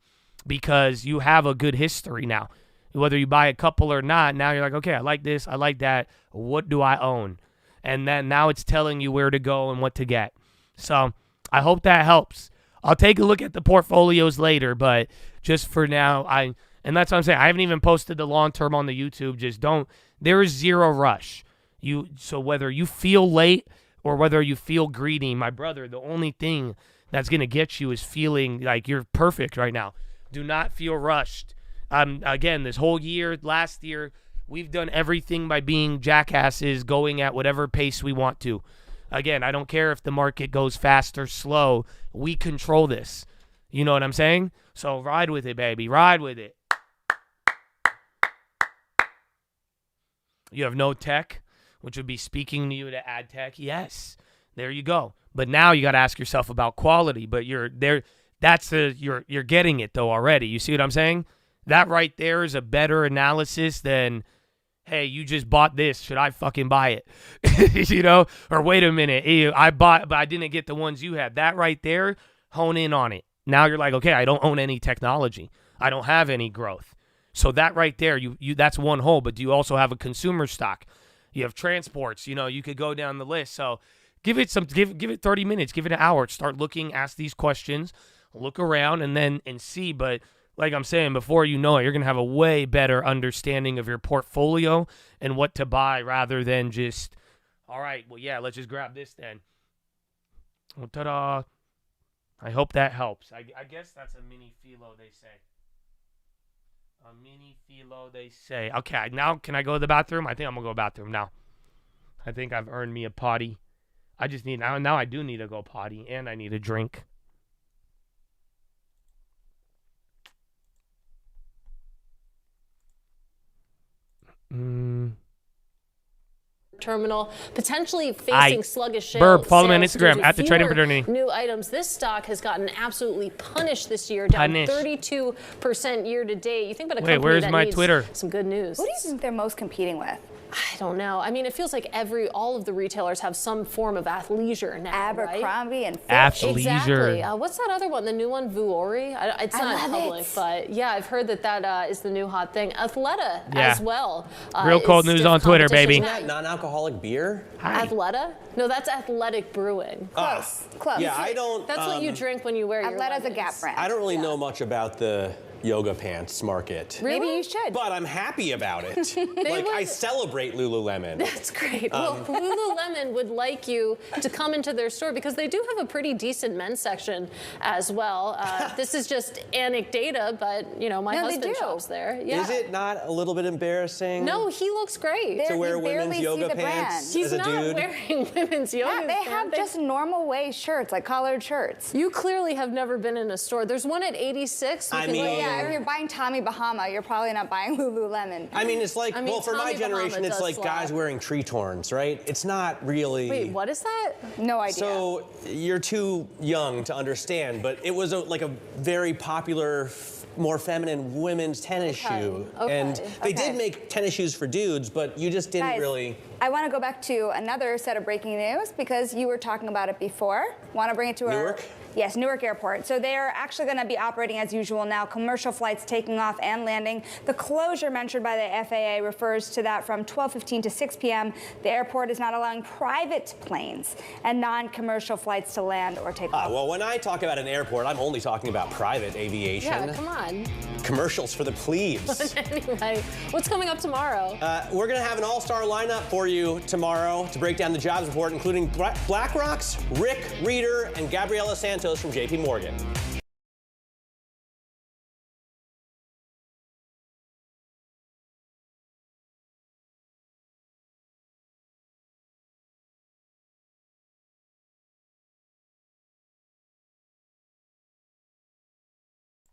because you have a good history now. Whether you buy a couple or not, now you're like, okay, I like this, I like that. What do I own? And then now it's telling you where to go and what to get. So I hope that helps. I'll take a look at the portfolios later, but just for now, and that's what I'm saying. I haven't even posted the long term on the YouTube. Just don't. There is zero rush. So whether you feel late or whether you feel greedy, my brother, the only thing that's gonna get you is feeling like you're perfect right now. Do not feel rushed. Again, this whole year, last year, we've done everything by being jackasses, going at whatever pace we want to. Again, I don't care if the market goes fast or slow. We control this. You know what I'm saying? So ride with it, baby. Ride with it. You have no tech, which would be speaking to you to add tech. Yes, there you go. But now you got to ask yourself about quality. But you're there. You're getting it though already. You see what I'm saying? That right there is a better analysis than, hey, you just bought this. Should I fucking buy it? You know? Or wait a minute. I bought, but I didn't get the ones you had. That right there, hone in on it. Now you're like, okay, I don't own any technology. I don't have any growth. So that right there, you that's one hole. But do you also have a consumer stock? You have transports. You know, you could go down the list. So give it 30 minutes. Give it an hour. Start looking, ask these questions, look around, and see. But like I'm saying, before you know it, you're going to have a way better understanding of your portfolio and what to buy rather than just, all right, well, yeah, let's just grab this then. Well, ta-da. I hope that helps. I guess that's a mini PHILO, they say. A mini PHILO, they say. Okay, now can I go to the bathroom? I think I'm going to go to the bathroom now. I think I've earned me a potty. I just need now I do need to go potty and I need a drink. Terminal, potentially facing sluggish Burb, follow me on sales Instagram due to at the Trading fewer Fraternity. New items. This stock has gotten absolutely punished this year, down 32% year to date. You think about a company where's that my needs Twitter? some good news. Who do you think they're most competing with? I don't know. I mean, it feels like all of the retailers have some form of athleisure now, Abercrombie right? and Fitch. Athleisure. Exactly. What's that other one? The new one, Vuori? It's I not love public, it. but yeah, I've heard that is the new hot thing. Athleta as well. Real cold news on Twitter, baby. Isn't that non-alcoholic beer? Athleta? No, that's Athletic Brewing. Close. Yeah, I don't. That's what you drink when you wear your Athleta's a leggings. Gap brand. I don't really know much about the yoga pants market. Really? Maybe you should. But I'm happy about it. I celebrate Lululemon. That's great. Well, Lululemon would like you to come into their store because they do have a pretty decent men's section as well. This is just anecdata, but my husband shops there. Yeah. Is it not a little bit embarrassing? No, he looks great. To wear You barely women's see yoga the pants brand. He's as a not dude? wearing women's yoga Yeah, they pants. have just normal way shirts, like collared shirts. You clearly have never been in a store. There's one at 86. I mean- Yeah, if you're buying Tommy Bahama, you're probably not buying Lululemon. I mean, it's like, well, for my Tommy generation, Bahama it's does like slap. guys wearing tree torns, right? It's not really. Wait, what is that? No idea. So you're too young to understand, but it was like a very popular, more feminine women's tennis shoe. And they did make tennis shoes for dudes, but you just didn't Guys, really. I want to go back to another set of breaking news because you were talking about it before. Want to bring it to Newark? Yes, Newark Airport. So they're actually going to be operating as usual now, commercial flights taking off and landing. The closure mentioned by the FAA refers to that from 12:15 to 6 p.m. The airport is not allowing private planes and non-commercial flights to land or take off. Well, when I talk about an airport, I'm only talking about private aviation. Yeah, come on. Commercials for the plebes. Anyway, what's coming up tomorrow? We're going to have an all-star lineup for you tomorrow to break down the jobs report, including BlackRock's Rick Reeder and Gabriela Santos from JP Morgan.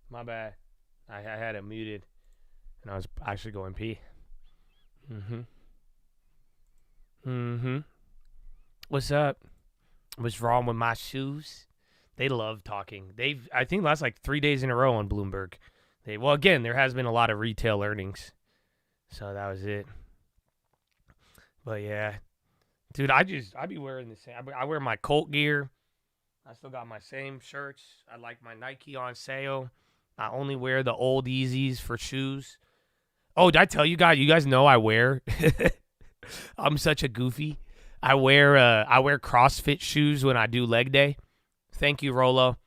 My bad. I had it muted, and I was actually going pee. What's up? What's wrong with my shoes? They love talking. I think last like 3 days in a row on Bloomberg. Again, there has been a lot of retail earnings, so that was it. But yeah, dude, I be wearing the same. I wear my Colt gear. I still got my same shirts. I like my Nike on sale. I only wear the old Yeezys for shoes. Oh, did I tell you guys? You guys know I wear. I'm such a goofy. I wear CrossFit shoes when I do leg day. Thank you, Rolo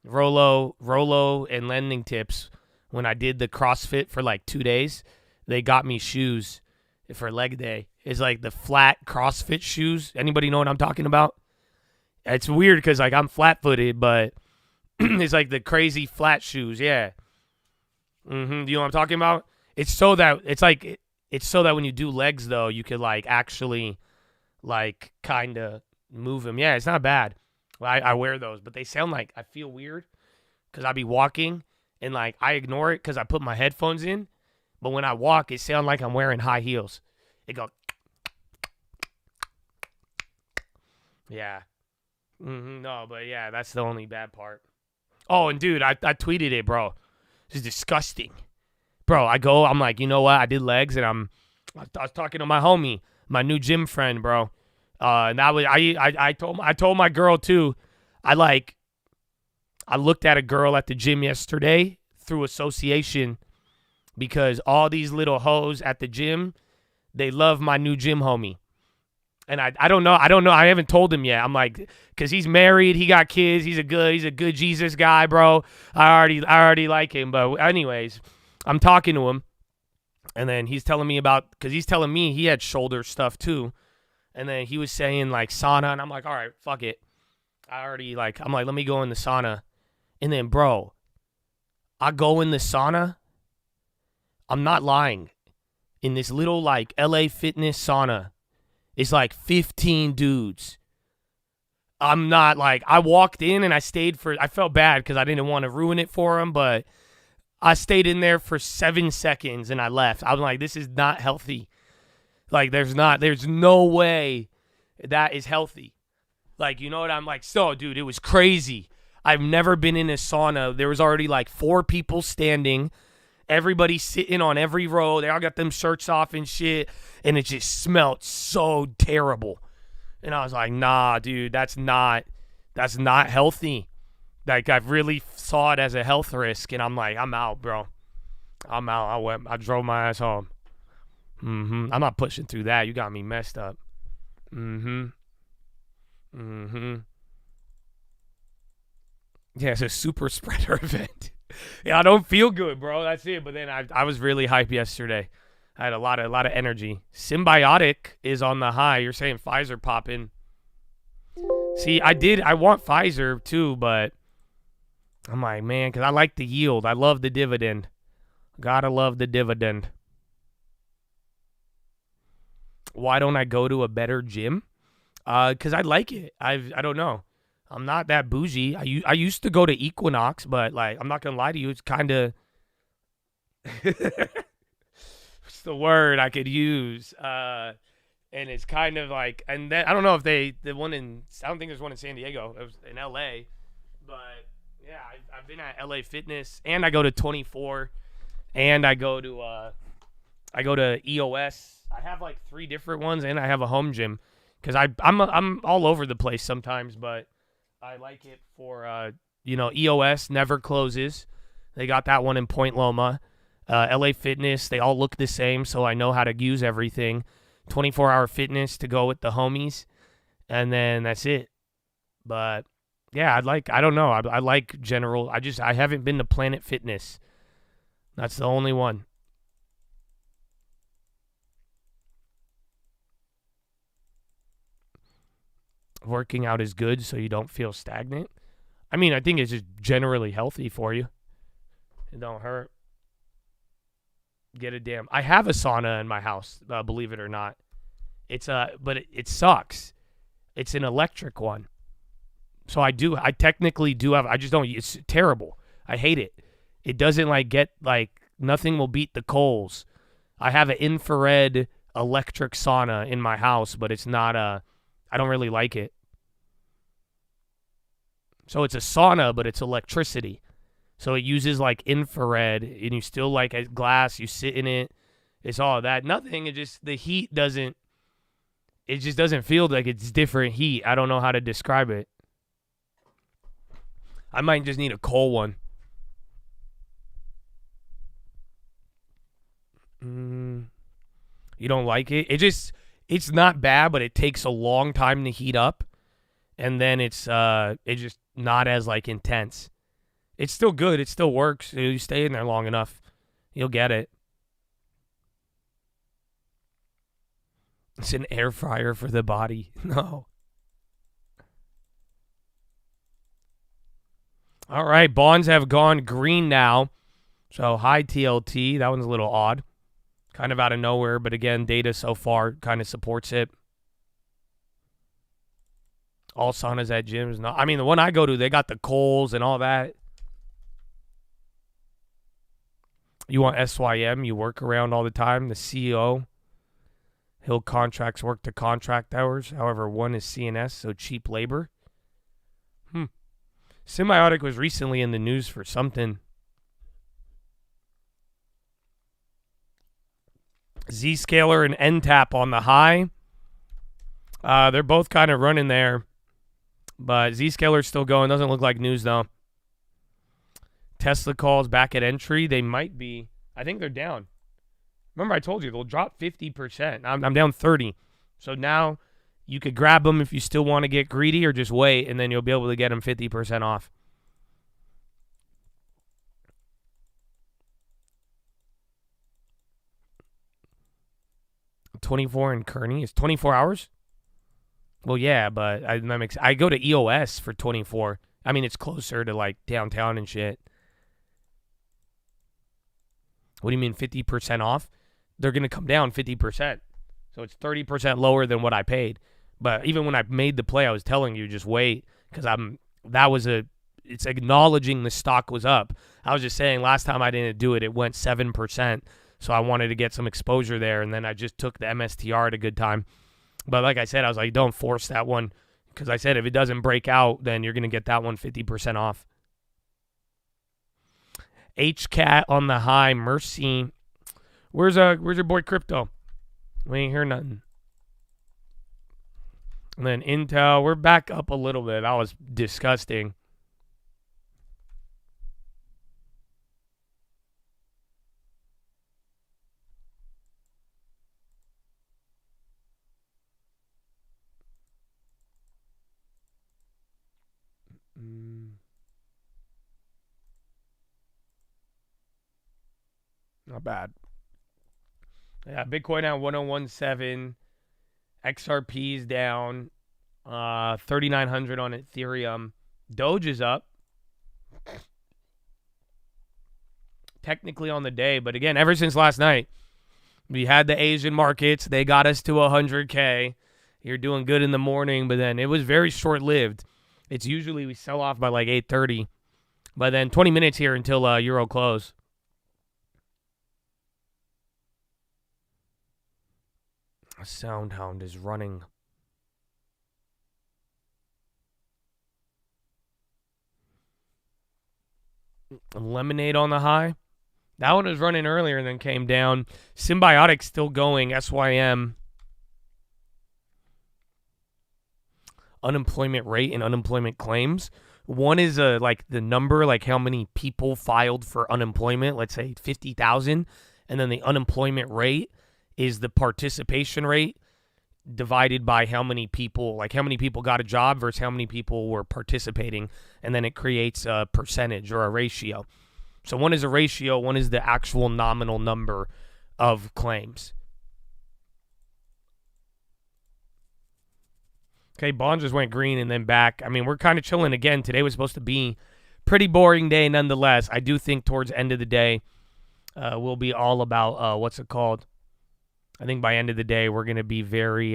and Lending Tips. When I did the CrossFit for like 2 days, they got me shoes for leg day. It's like the flat CrossFit shoes. Anybody know what I'm talking about? It's weird because like I'm flat-footed, but it's like the crazy flat shoes. Yeah. Do you know what I'm talking about? It's so that when you do legs though, you could like actually like kind of move them. Yeah, it's not bad. I wear those, but they sound like I feel weird because I be walking and like I ignore it because I put my headphones in. But when I walk, it sounds like I'm wearing high heels. It go. Yeah. No, but yeah, that's the only bad part. Oh, and dude, I tweeted it, bro. This is disgusting. Bro, I'm like, you know what? I did legs and I was talking to my homie, my new gym friend, bro. And I told my girl too. I looked at a girl at the gym yesterday through association because all these little hoes at the gym, they love my new gym homie. And I don't know. I haven't told him yet. I'm like, cause he's married, he got kids, he's a good Jesus guy, bro. I already like him. But anyways, I'm talking to him, and then he's telling me cause he's telling me he had shoulder stuff too. And then he was saying like sauna, and I'm like, all right, fuck it. I'm like, let me go in the sauna. And then, bro, I go in the sauna. I'm not lying. In this little like LA Fitness sauna, it's like 15 dudes I'm not like, I walked in and I felt bad because I didn't want to ruin it for him, but I stayed in there for 7 seconds and I left. I was like, this is not healthy. Like, there's no way that is healthy. Like, you know what? I'm like, so, dude, it was crazy. I've never been in a sauna. There was already like 4 people standing. Everybody sitting on every row. They all got them shirts off and shit. And it just smelled so terrible. And I was like, nah, dude, that's not healthy. Like, I've really saw it as a health risk. And I'm like, I'm out, bro. I'm out. I drove my ass home. I'm not pushing through that. You got me messed up. Yeah, it's a super spreader event. Yeah, I don't feel good, bro. That's it. But then I was really hyped yesterday. I had a lot of energy. Symbiotic is on the high. You're saying Pfizer popping. See, I want Pfizer too, but I'm like, man, because I like the yield. I love the dividend. Gotta love the dividend. Why don't I go to a better gym? Because I like it. I don't know. I'm not that bougie. I used to go to Equinox, but like, I'm not gonna lie to you, it's kind of what's the word I could use? And it's kind of like, and then I don't know if I don't think there's one in San Diego. It was in LA, but yeah, I've been at LA Fitness, and I go to 24, and I go to EOS. I have like 3 different ones, and I have a home gym because I'm all over the place sometimes, but I like it for, EOS never closes. They got that one in Point Loma. LA Fitness, they all look the same, so I know how to use everything. 24-hour fitness to go with the homies, and then that's it. But, yeah, I don't know. I like general. I haven't been to Planet Fitness. That's the only one. Working out is good so you don't feel stagnant. I mean, I think it's just generally healthy for you. It don't hurt. Get a damn. I have a sauna in my house, believe it or not. But it sucks. It's an electric one. So I technically do have, I just don't, it's terrible. I hate it. It doesn't nothing will beat the coals. I have an infrared electric sauna in my house, but it's not I don't really like it. So it's a sauna, but it's electricity. So it uses like infrared, and you still like a glass, you sit in it. It's all that. Nothing, the heat it just doesn't feel like it's different heat. I don't know how to describe it. I might just need a cold one. You don't like it? It's not bad, but it takes a long time to heat up, and then it's just not as like intense. It's still good. It still works. You stay in there long enough, you'll get it. It's an air fryer for the body. No. All right, bonds have gone green now. So high TLT. That one's a little odd. Kind of out of nowhere, but again, data so far kind of supports it. All saunas at gyms. No, I mean, the one I go to, they got the coals and all that. You want SYM, you work around all the time. The CEO, he'll contracts work to contract hours. However, one is CNS, so cheap labor. Symbiotic was recently in the news for something. Zscaler and NTAP on the high. They're both kind of running there. But Zscaler's still going. Doesn't look like news, though. Tesla calls back at entry. They might be. I think they're down. Remember I told you, they'll drop 50%. I'm down 30. So now you could grab them if you still want to get greedy, or just wait, and then you'll be able to get them 50% off. $24 in Kearney is 24 hours. Well, yeah, but I go to EOS for 24. I mean, it's closer to like downtown and shit. What do you mean 50% off? They're going to come down 50%. So it's 30% lower than what I paid. But even when I made the play, I was telling you just wait because it's acknowledging the stock was up. I was just saying last time I didn't do it, it went 7%. So I wanted to get some exposure there, and then I just took the MSTR at a good time. But like I said, I was like, don't force that one because I said if it doesn't break out, then you're going to get that one 50% off. HCAT on the high. Mercy. Where's your boy Crypto? We ain't hear nothing. And then Intel, we're back up a little bit. That was disgusting. Not bad. Yeah, Bitcoin down 1017. XRP's down 3,900 on Ethereum. Doge is up. Technically on the day, but again, ever since last night, we had the Asian markets. They got us to 100K. You're doing good in the morning, but then it was very short-lived. It's usually we sell off by like 8:30, but then 20 minutes here until Euro close. A Soundhound is running. Lemonade on the high. That one was running earlier and then came down. Symbiotic still going. SYM. Unemployment rate and unemployment claims. One is like the number, like how many people filed for unemployment. Let's say 50,000. And then the unemployment rate is the participation rate divided by how many people got a job versus how many people were participating, and then it creates a percentage or a ratio. So one is a ratio, one is the actual nominal number of claims. Okay, bonds just went green and then back. I mean, we're kind of chilling again. Today was supposed to be pretty boring day nonetheless. I do think towards the end of the day, we'll be all about, what's it called? I think by end of the day, we're going to be very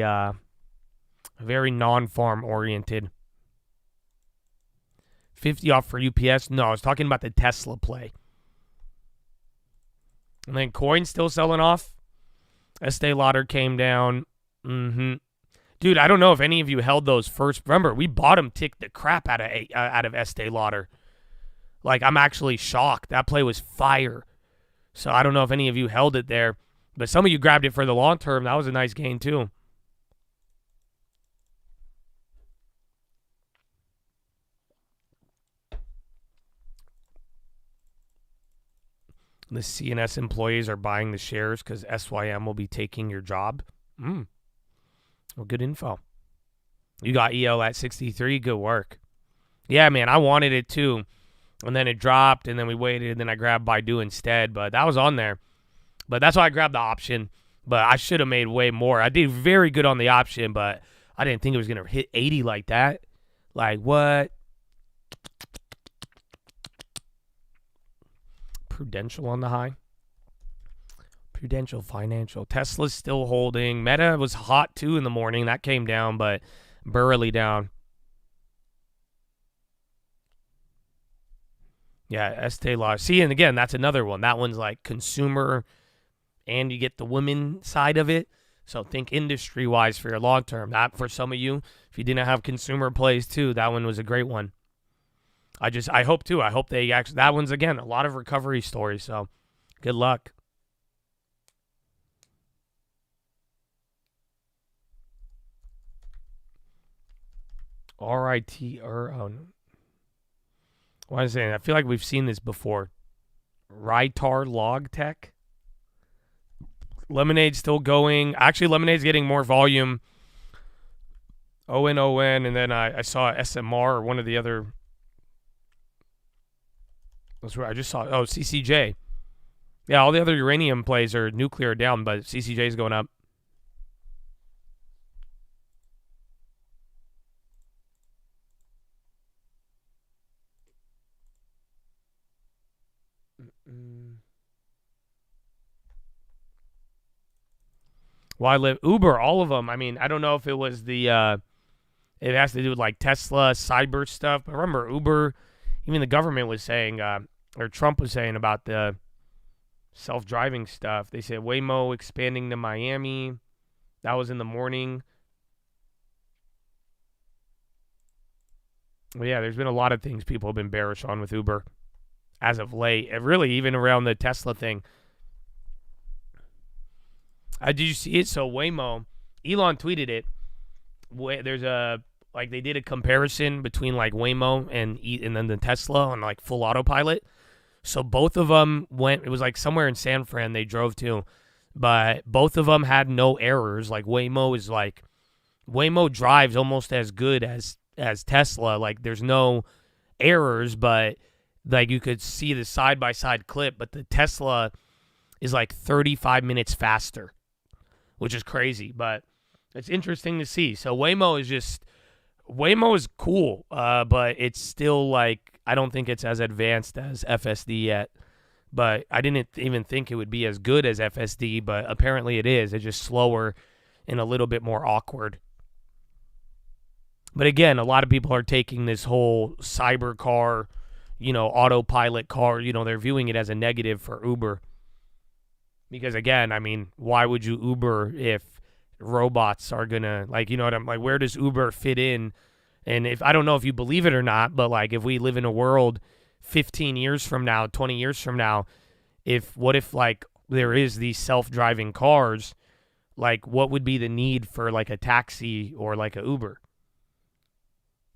non-farm oriented. 50 off for UPS. No, I was talking about the Tesla play. And then coins still selling off. Estee Lauder came down. Dude, I don't know if any of you held those first. Remember, we bottom ticked the crap out of Estee Lauder. Like, I'm actually shocked. That play was fire. So I don't know if any of you held it there. But some of you grabbed it for the long term. That was a nice gain, too. The CNS employees are buying the shares because SYM will be taking your job. Well, good info. You got EL at 63. Good work. Yeah, man, I wanted it, too. And then it dropped, and then we waited, and then I grabbed Baidu instead. But that was on there. But that's why I grabbed the option. But I should have made way more. I did very good on the option, but I didn't think it was going to hit 80 like that. Like, what? Prudential on the high. Prudential Financial. Tesla's still holding. Meta was hot, too, in the morning. That came down, but burrowly down. Yeah, Estee Lauder. See, and again, that's another one. That one's like consumer, and you get the women side of it. So think industry-wise for your long term. Not for some of you. If you didn't have consumer plays too, that one was a great one. I hope too. I hope they actually, that one's again, a lot of recovery stories. So good luck. RIT or oh no. What I'm saying, I feel like we've seen this before. Ritar Log Tech. Lemonade's still going. Actually, Lemonade's getting more volume. ON, and then I saw SMR or one of the other. That's where I just saw. Oh, CCJ. Yeah, all the other uranium plays are nuclear down, but CCJ is going up. Why live Uber? All of them. I mean, I don't know if it was the. It has to do with like Tesla, cyber stuff. But remember, Uber. Even the government was saying, or Trump was saying about the self-driving stuff. They said Waymo expanding to Miami. That was in the morning. Well, yeah, there's been a lot of things people have been bearish on with Uber as of late. And really, even around the Tesla thing. Did you see it? So Waymo, Elon tweeted it. There's they did a comparison between like Waymo and then the Tesla on like full autopilot. So both of them it was like somewhere in San Fran they drove to, but both of them had no errors. Like Waymo drives almost as good as Tesla. Like there's no errors, but like you could see the side-by-side clip, but the Tesla is like 35 minutes faster, which is crazy, but it's interesting to see. So Waymo is cool, but it's still like, I don't think it's as advanced as FSD yet, but I didn't even think it would be as good as FSD, but apparently it is. It's just slower and a little bit more awkward. But again, a lot of people are taking this whole cyber car, autopilot car, they're viewing it as a negative for Uber. Because again, I mean, why would you Uber if robots are gonna, where does Uber fit in? And if I don't know if you believe it or not, but like if we live in a world 15 years from now, 20 years from now, what if like there is these self-driving cars, like what would be the need for like a taxi or like a Uber?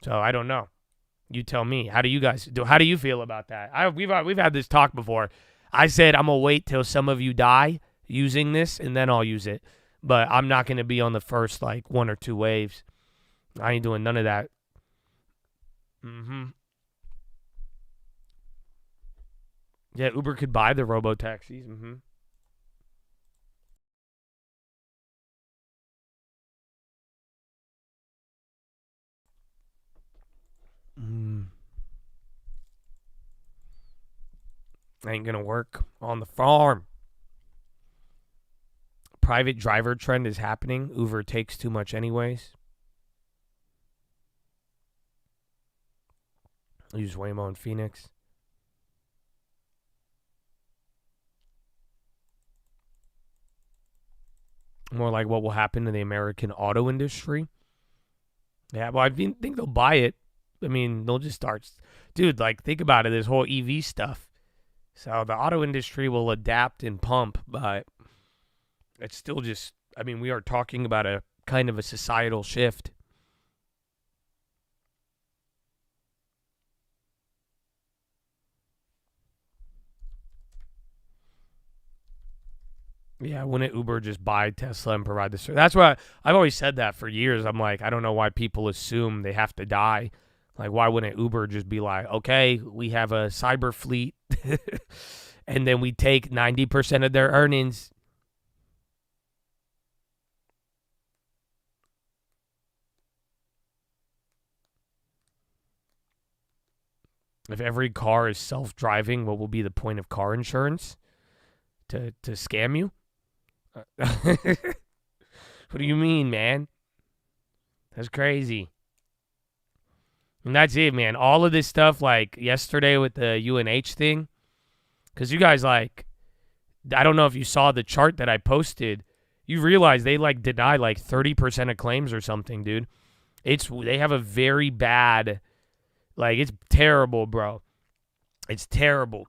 So I don't know. You tell me. How do you feel about that? We've had this talk before. I said I'm gonna wait till some of you die using this and then I'll use it. But I'm not gonna be on the first like 1 or 2 waves. I ain't doing none of that. Yeah, Uber could buy the robo-taxis. Ain't gonna work on the farm. Private driver trend is happening. Uber takes too much anyways. Use Waymo in Phoenix. More like what will happen to the American auto industry. Yeah, well, I think they'll buy it. I mean, they'll just start. Dude, like, think about it, this whole EV stuff. So the auto industry will adapt and pump, but it's still just, I mean, we are talking about a kind of a societal shift. Yeah, wouldn't Uber just buy Tesla and provide the service? That's why I've always said that for years. I'm like, I don't know why people assume they have to die. Like, why wouldn't Uber just be like, okay, we have a cyber fleet, and then we take 90% of their earnings. If every car is self-driving, what will be the point of car insurance? To scam you? What do you mean, man? That's crazy. And that's it, man. All of this stuff, like yesterday with the UNH thing, because you guys, like, I don't know if you saw the chart that I posted. You realize they, like, deny, like, 30% of claims or something, dude. They have a very bad, like, it's terrible, bro. It's terrible.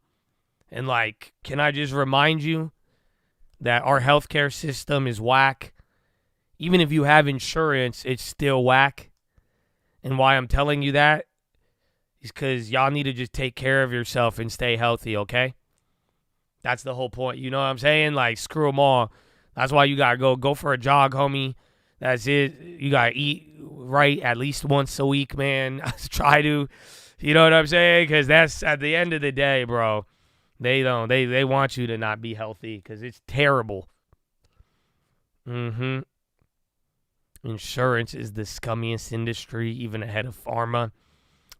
And, like, can I just remind you that our healthcare system is whack? Even if you have insurance, it's still whack. And why I'm telling you that is because y'all need to just take care of yourself and stay healthy, okay? That's the whole point. You know what I'm saying? Like, screw them all. That's why you got to go for a jog, homie. That's it. You got to eat right at least once a week, man. Try to. You know what I'm saying? Because that's, at the end of the day, bro, they want you to not be healthy because it's terrible. Insurance is the scummiest industry, even ahead of pharma.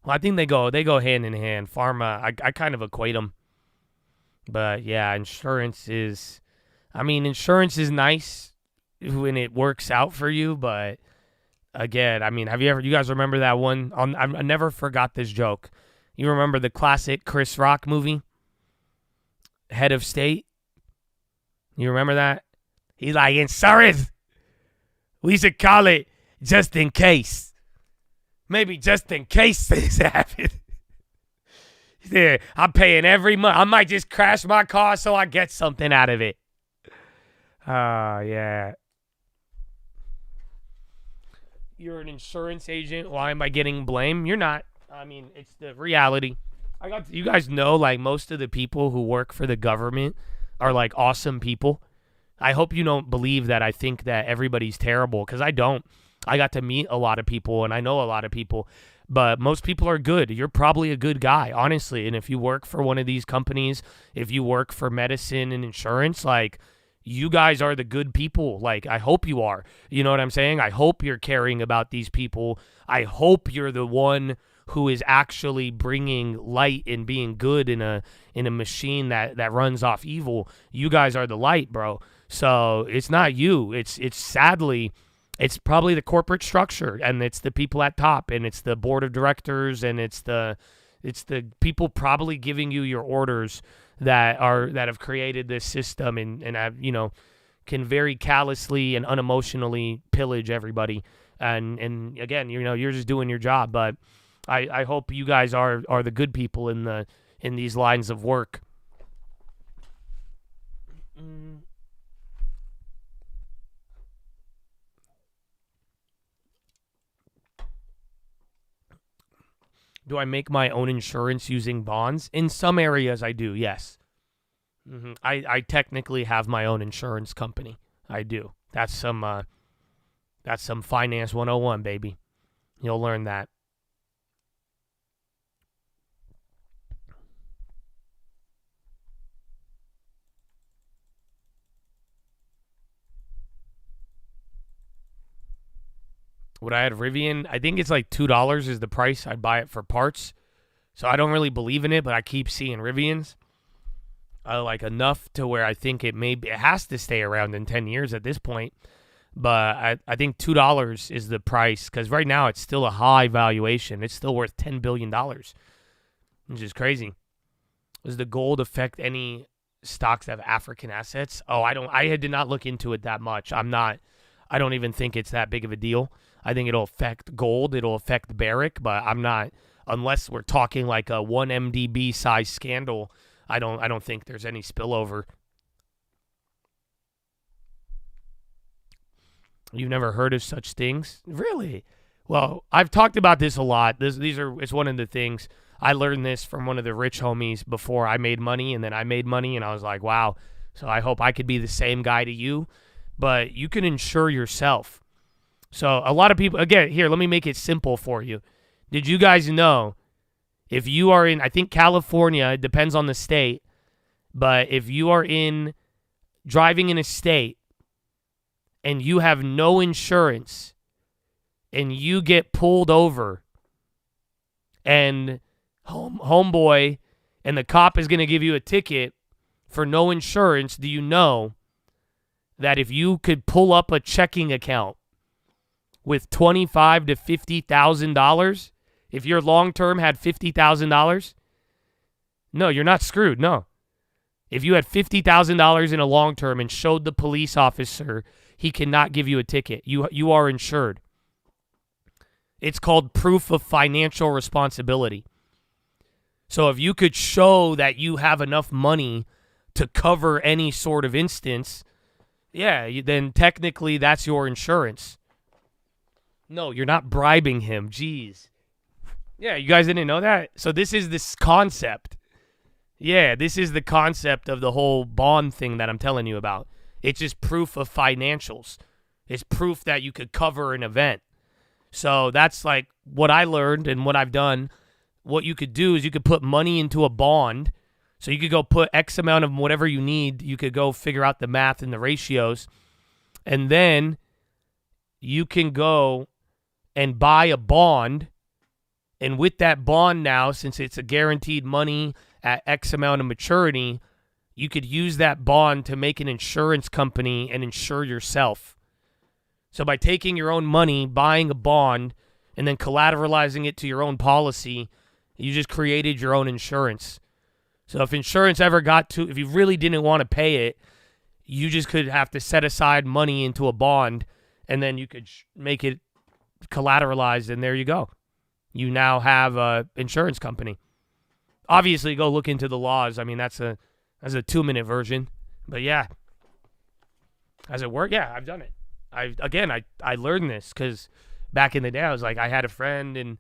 Well, I think they go hand in hand. Pharma, I kind of equate them. But yeah, insurance is nice when it works out for you. But again, I mean, you guys remember that one? I never forgot this joke. You remember the classic Chris Rock movie, Head of State? You remember that? He's like, insurance. We should call it just in case. Maybe just in case things happen. Yeah, I'm paying every month. I might just crash my car so I get something out of it. Yeah. You're an insurance agent. Why am I getting blamed? You're not. I mean, it's the reality. You guys know, like, most of the people who work for the government are, like, awesome people. I hope you don't believe that I think that everybody's terrible, because I don't. I got to meet a lot of people, and I know a lot of people, but most people are good. You're probably a good guy, honestly, and if you work for one of these companies, if you work for medicine and insurance, like, you guys are the good people. Like, I hope you are. You know what I'm saying? I hope you're caring about these people. I hope you're the one who is actually bringing light and being good in a machine that runs off evil. You guys are the light, bro. So it's not you. It's sadly, it's probably the corporate structure, and it's the people at top, and it's the board of directors, and it's the people probably giving you your orders that have created this system and have, can very callously and unemotionally pillage everybody. And again, you're just doing your job, but I hope you guys are the good people in these lines of work. Do I make my own insurance using bonds? In some areas, I do, yes. I technically have my own insurance company. I do. That's some finance 101, baby. You'll learn that. Would I add Rivian? I think it's like $2 is the price. I'd buy it for parts. So I don't really believe in it, but I keep seeing Rivians. Like enough to where I think it has to stay around in 10 years at this point. But I think $2 is the price, because right now it's still a high valuation. It's still worth $10 billion, which is crazy. Does the gold affect any stocks that have African assets? Oh, I did not look into it that much. I don't even think it's that big of a deal. I think it'll affect gold. It'll affect Barrick, but I'm not, unless we're talking like a 1 MDB size scandal, I don't think there's any spillover. You've never heard of such things? Really? Well, I've talked about this a lot. It's one of the things. I learned this from one of the rich homies before I made money, and then I made money, and I was like, wow. So I hope I could be the same guy to you. But you can insure yourself. So a lot of people, again, here, let me make it simple for you. Did you guys know if you are in, I think California, it depends on the state, but if you are driving in a state and you have no insurance and you get pulled over and homeboy and the cop is going to give you a ticket for no insurance, do you know that if you could pull up a checking account with $25,000 to $50,000, if your long-term had $50,000, no, you're not screwed, no. If you had $50,000 in a long-term and showed the police officer, he cannot give you a ticket. You are insured. It's called proof of financial responsibility. So if you could show that you have enough money to cover any sort of instance, yeah, then technically that's your insurance. No, you're not bribing him. Jeez. Yeah, you guys didn't know that? So this is this concept. Yeah, this is the concept of the whole bond thing that I'm telling you about. It's just proof of financials. It's proof that you could cover an event. So that's like what I learned and what I've done. What you could do is you could put money into a bond. So you could go put X amount of whatever you need. You could go figure out the math and the ratios. And then you can go and buy a bond. And with that bond now, since it's a guaranteed money at X amount of maturity, you could use that bond to make an insurance company and insure yourself. So by taking your own money, buying a bond, and then collateralizing it to your own policy, you just created your own insurance. So if insurance ever if you really didn't want to pay it, you just could have to set aside money into a bond, and then you could make it collateralized, and there you go. You now have a insurance company. Obviously, go look into the laws. I mean, that's a 2-minute version. But yeah. Has it worked? Yeah, I've done it. I learned this because back in the day, I was like, I had a friend and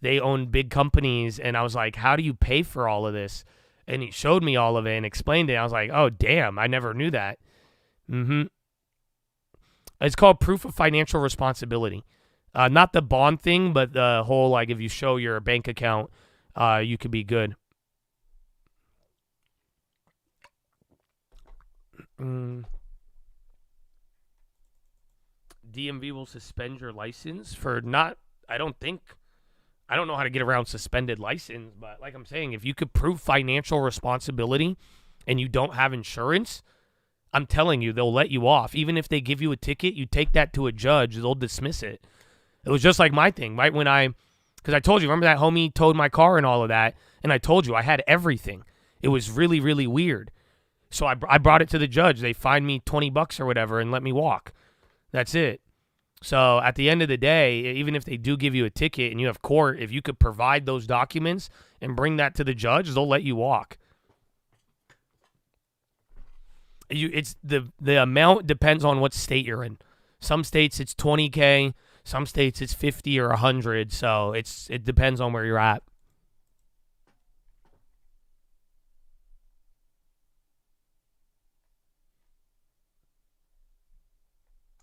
they owned big companies, and I was like, how do you pay for all of this? And he showed me all of it and explained it. I was like, oh, damn, I never knew that. It's called proof of financial responsibility. Not the bond thing, but the whole, like, if you show your bank account, you could be good. DMV will suspend your license for I don't know how to get around suspended license, but like I'm saying, if you could prove financial responsibility and you don't have insurance, I'm telling you, they'll let you off. Even if they give you a ticket, you take that to a judge, they'll dismiss it. It was just like my thing, right? Because I told you, remember that homie towed my car and all of that, and I told you I had everything. It was really, really weird. So I brought it to the judge. They fined me $20 or whatever and let me walk. That's it. So at the end of the day, even if they do give you a ticket and you have court, if you could provide those documents and bring that to the judge, they'll let you walk. It's the amount depends on what state you're in. Some states it's $20K, some states it's $50 or $100. So it depends on where you're at.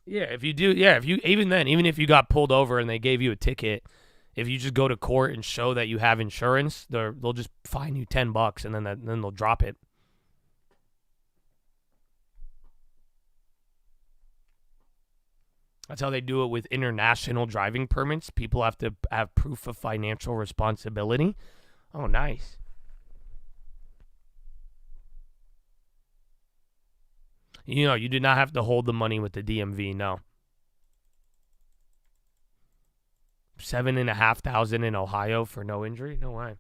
Yeah, even if you got pulled over and they gave you a ticket, if you just go to court and show that you have insurance, they'll just fine you $10 and then they'll drop it. That's how they do it with international driving permits. People have to have proof of financial responsibility. Oh, nice. You know, you do not have to hold the money with the DMV, no. $7,500 in Ohio for no injury? No way.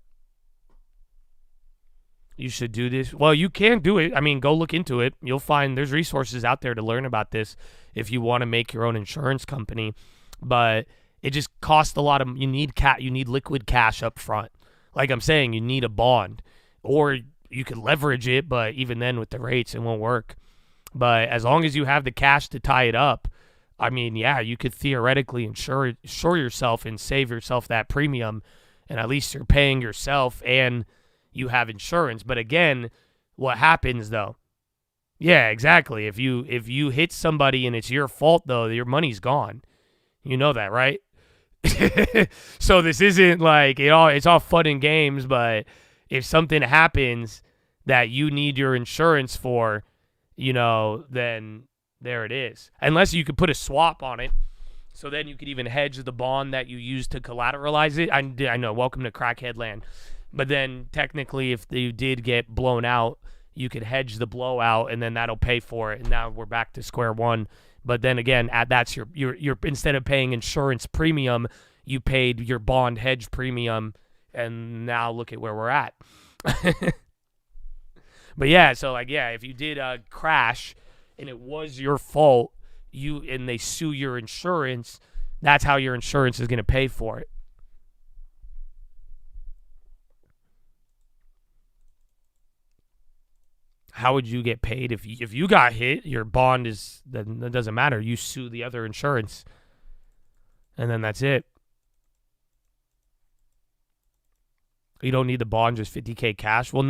You should do this. Well, you can do it. I mean, go look into it. You'll find there's resources out there to learn about this if you want to make your own insurance company. But it just costs a lot of. You need liquid cash up front. Like I'm saying, you need a bond, or you could leverage it. But even then, with the rates, it won't work. But as long as you have the cash to tie it up, I mean, yeah, you could theoretically insure yourself and save yourself that premium, and at least you're paying yourself and you have insurance. But again, what happens though? Yeah, exactly. If you hit somebody and it's your fault though, your money's gone. You know that, right? So this isn't like it's all fun and games, but if something happens that you need your insurance for, then there it is. Unless you could put a swap on it, so then you could even hedge the bond that you use to collateralize it. I know, welcome to crackhead land. But then technically, if you did get blown out, you could hedge the blowout, and then that'll pay for it. And now we're back to square one. But then again, that's your instead of paying insurance premium, you paid your bond hedge premium, and now look at where we're at. But yeah, so if you did crash and it was your fault, and they sue your insurance, that's how your insurance is going to pay for it. How would you get paid if you got hit? Your bond that doesn't matter. You sue the other insurance, and then that's it. You don't need the bond, just $50K cash. Well,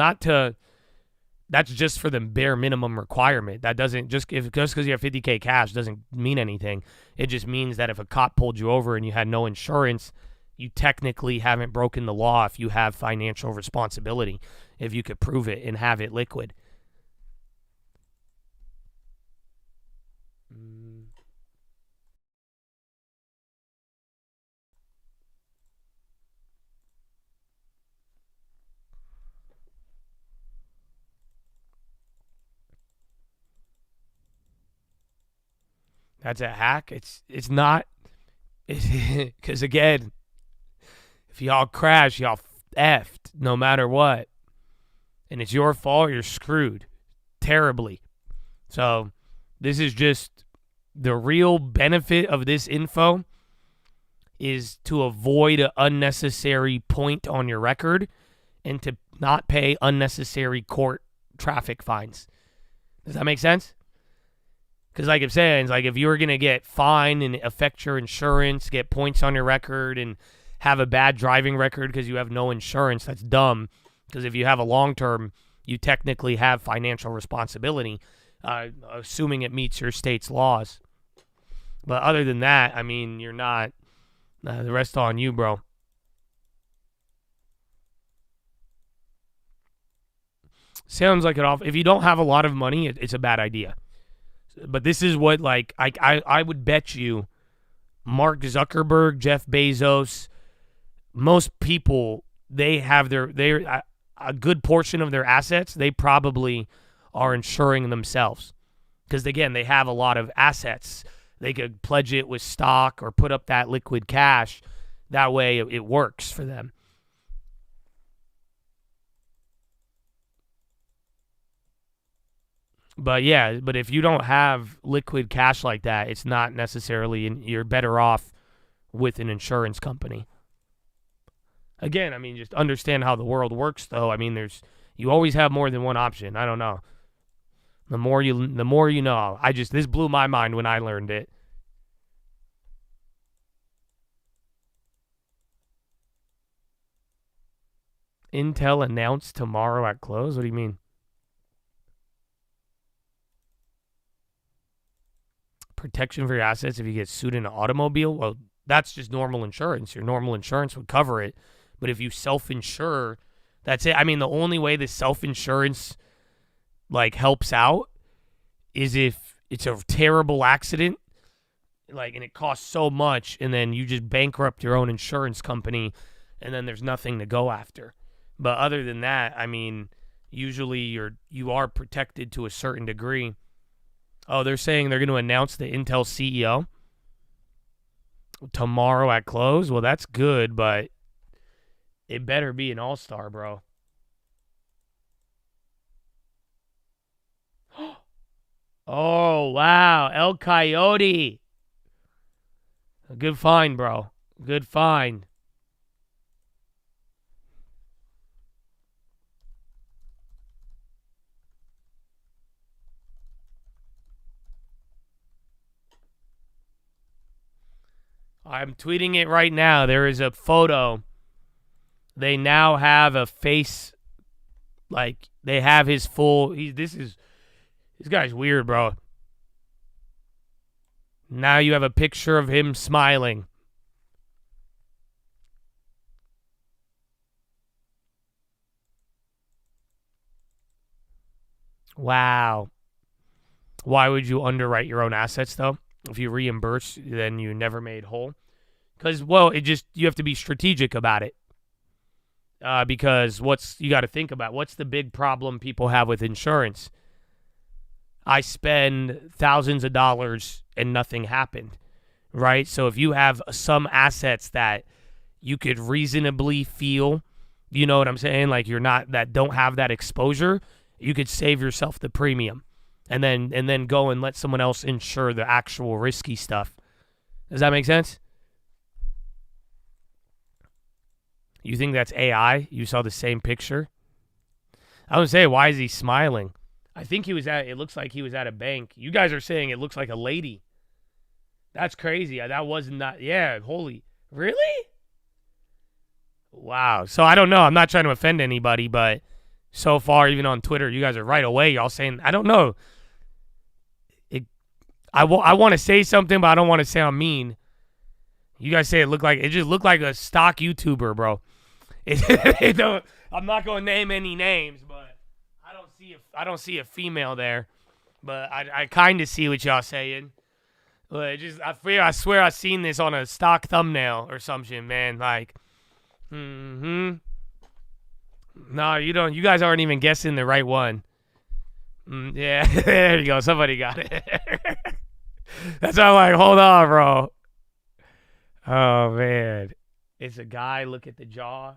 that's just for the bare minimum requirement. That doesn't just because you have $50K cash doesn't mean anything. It just means that if a cop pulled you over and you had no insurance, you technically haven't broken the law if you have financial responsibility, if you could prove it and have it liquid. That's a hack. It's not. Because again, if y'all crash, y'all effed no matter what. And it's your fault, you're screwed terribly. So this is just the real benefit of this info is to avoid an unnecessary point on your record and to not pay unnecessary court traffic fines. Does that make sense? Because like I'm saying, it's like if you were going to get fined and affect your insurance, get points on your record, and have a bad driving record because you have no insurance, that's dumb. Because if you have a long-term, you technically have financial responsibility, assuming it meets your state's laws. But other than that, I mean, you're not. The rest on you, bro. Sounds like it off. If you don't have a lot of money, it's a bad idea. But this is what, like, I would bet you Mark Zuckerberg, Jeff Bezos, most people, they have a good portion of their assets, they probably are insuring themselves. Because, again, they have a lot of assets. They could pledge it with stock or put up that liquid cash. That way it works for them. But yeah, but if you don't have liquid cash like that, it's not necessarily, you're better off with an insurance company. Again, I mean, just understand how the world works, though. I mean, you always have more than one option. I don't know. The more you know. This blew my mind when I learned it. Intel announced tomorrow at close? What do you mean? Protection for your assets if you get sued in an automobile? Well, that's just normal insurance. Your normal insurance would cover it. But if you self-insure, that's it. I mean, the only way the self-insurance like helps out is if it's a terrible accident, like, and it costs so much, and then you just bankrupt your own insurance company, and then there's nothing to go after. But other than that, I mean, usually you are protected to a certain degree. Oh, they're saying they're going to announce the Intel CEO tomorrow at close? Well, that's good, but it better be an all-star, bro. Oh, wow. El Coyote. Good find, bro. Good find. I'm tweeting it right now. There is a photo. They now have a face, like, they have his full, this guy's weird, bro. Now you have a picture of him smiling. Wow. Why would you underwrite your own assets, though? If you reimburse, then you never made whole. Because, well, you have to be strategic about it. Because you got to think about, what's the big problem people have with insurance? I spend thousands of dollars and nothing happened, right? So if you have some assets that you could reasonably feel, you know what I'm saying? Like that don't have that exposure, you could save yourself the premium and then go and let someone else insure the actual risky stuff. Does that make sense? You think that's AI? You saw the same picture? I would say, why is he smiling? I think it looks like he was at a bank. You guys are saying it looks like a lady. That's crazy. That was not, yeah, holy, really? Wow. So I don't know. I'm not trying to offend anybody, but so far, even on Twitter, you guys are right away. Y'all saying, I don't know. I want to say something, but I don't want to sound mean. You guys say it just looked like a stock YouTuber, bro. I'm not going to name any names, but I don't see a female there. But I kind of see what y'all saying. But I swear I've seen this on a stock thumbnail or something, man. Like, No, you don't. You guys aren't even guessing the right one. Yeah, there you go. Somebody got it. That's why I'm like, hold on, bro. Oh, man. It's a guy. Look at the jaw.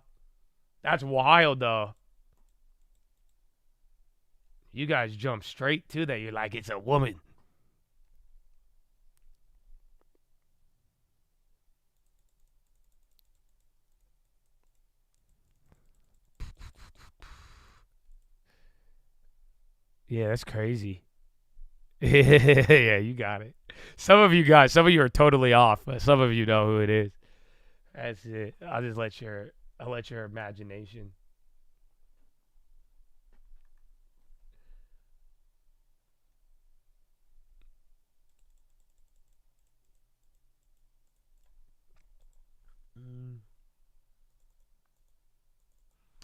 That's wild, though. You guys jump straight to that. You're like, it's a woman. Yeah, that's crazy. Yeah, you got it. Some of you are totally off, but some of you know who it is. That's it. I'll let your imagination.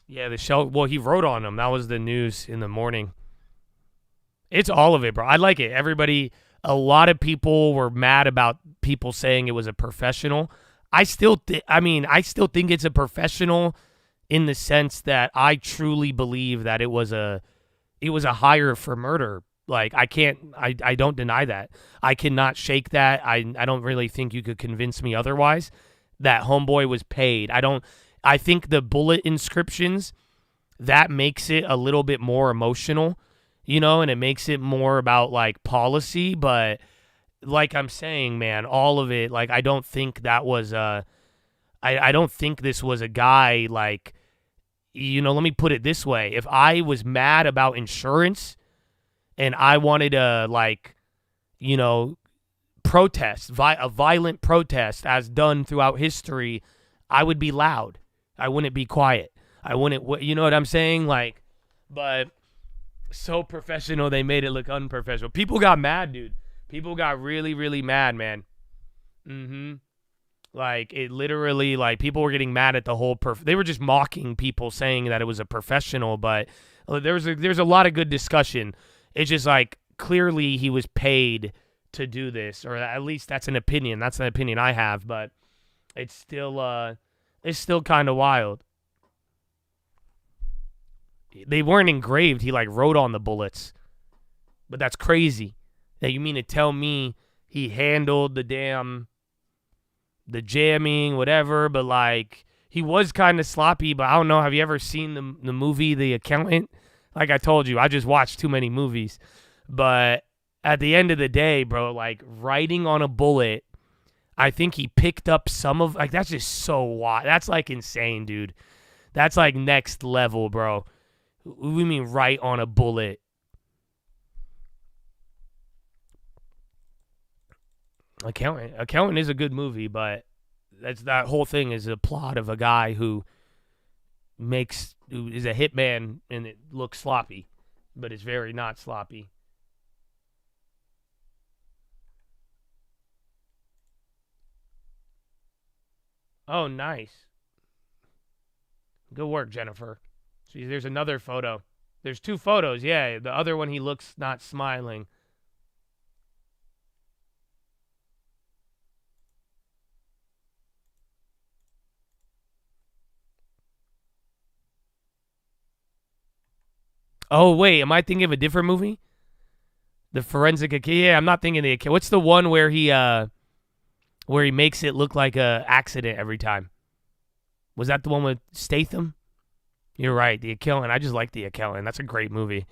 Yeah, well, he wrote on them. That was the news in the morning. It's all of it, bro. I like it. A lot of people were mad about people saying it was a professional. I still think it's a professional in the sense that I truly believe that it was a hire for murder. Like, I don't deny that. I cannot shake that. I don't really think you could convince me otherwise that homeboy was paid. I think the bullet inscriptions, that makes it a little bit more emotional, and it makes it more about, like, policy. But like I'm saying, man, all of it, like, I don't think that was I don't think this was a guy, like, let me put it this way. If I was mad about insurance and I wanted to, like, protest, a violent protest as done throughout history, I would be loud. I wouldn't be quiet. I wouldn't, you know what I'm saying? Like, but so professional, they made it look unprofessional. People got mad, dude. People got really, really mad, man. Like, it literally, like, people were getting mad at the whole, they were just mocking people saying that it was a professional, but there's a lot of good discussion. It's just, like, clearly he was paid to do this, or at least that's an opinion. That's an opinion I have, but it's still kind of wild. They weren't engraved. He, like, wrote on the bullets. But that's crazy. That you mean to tell me he handled the jamming, whatever, but, like, he was kind of sloppy, but I don't know. Have you ever seen the movie The Accountant? Like I told you, I just watched too many movies. But at the end of the day, bro, like, writing on a bullet, I think he picked up some of, like, that's just so wild. That's, like, insane, dude. That's, like, next level, bro. What do you mean write on a bullet? Accountant is a good movie, but that whole thing is a plot of a guy who is a hitman, and it looks sloppy, but it's very not sloppy. Oh, nice. Good work, Jennifer. See, there's another photo. There's two photos, yeah. The other one, he looks not smiling. Oh, wait, am I thinking of a different movie? The Forensic... Yeah, I'm not thinking the... What's the one where he makes it look like a accident every time? Was that the one with Statham? You're right, The Accountant. I just like The Accountant. That's a great movie.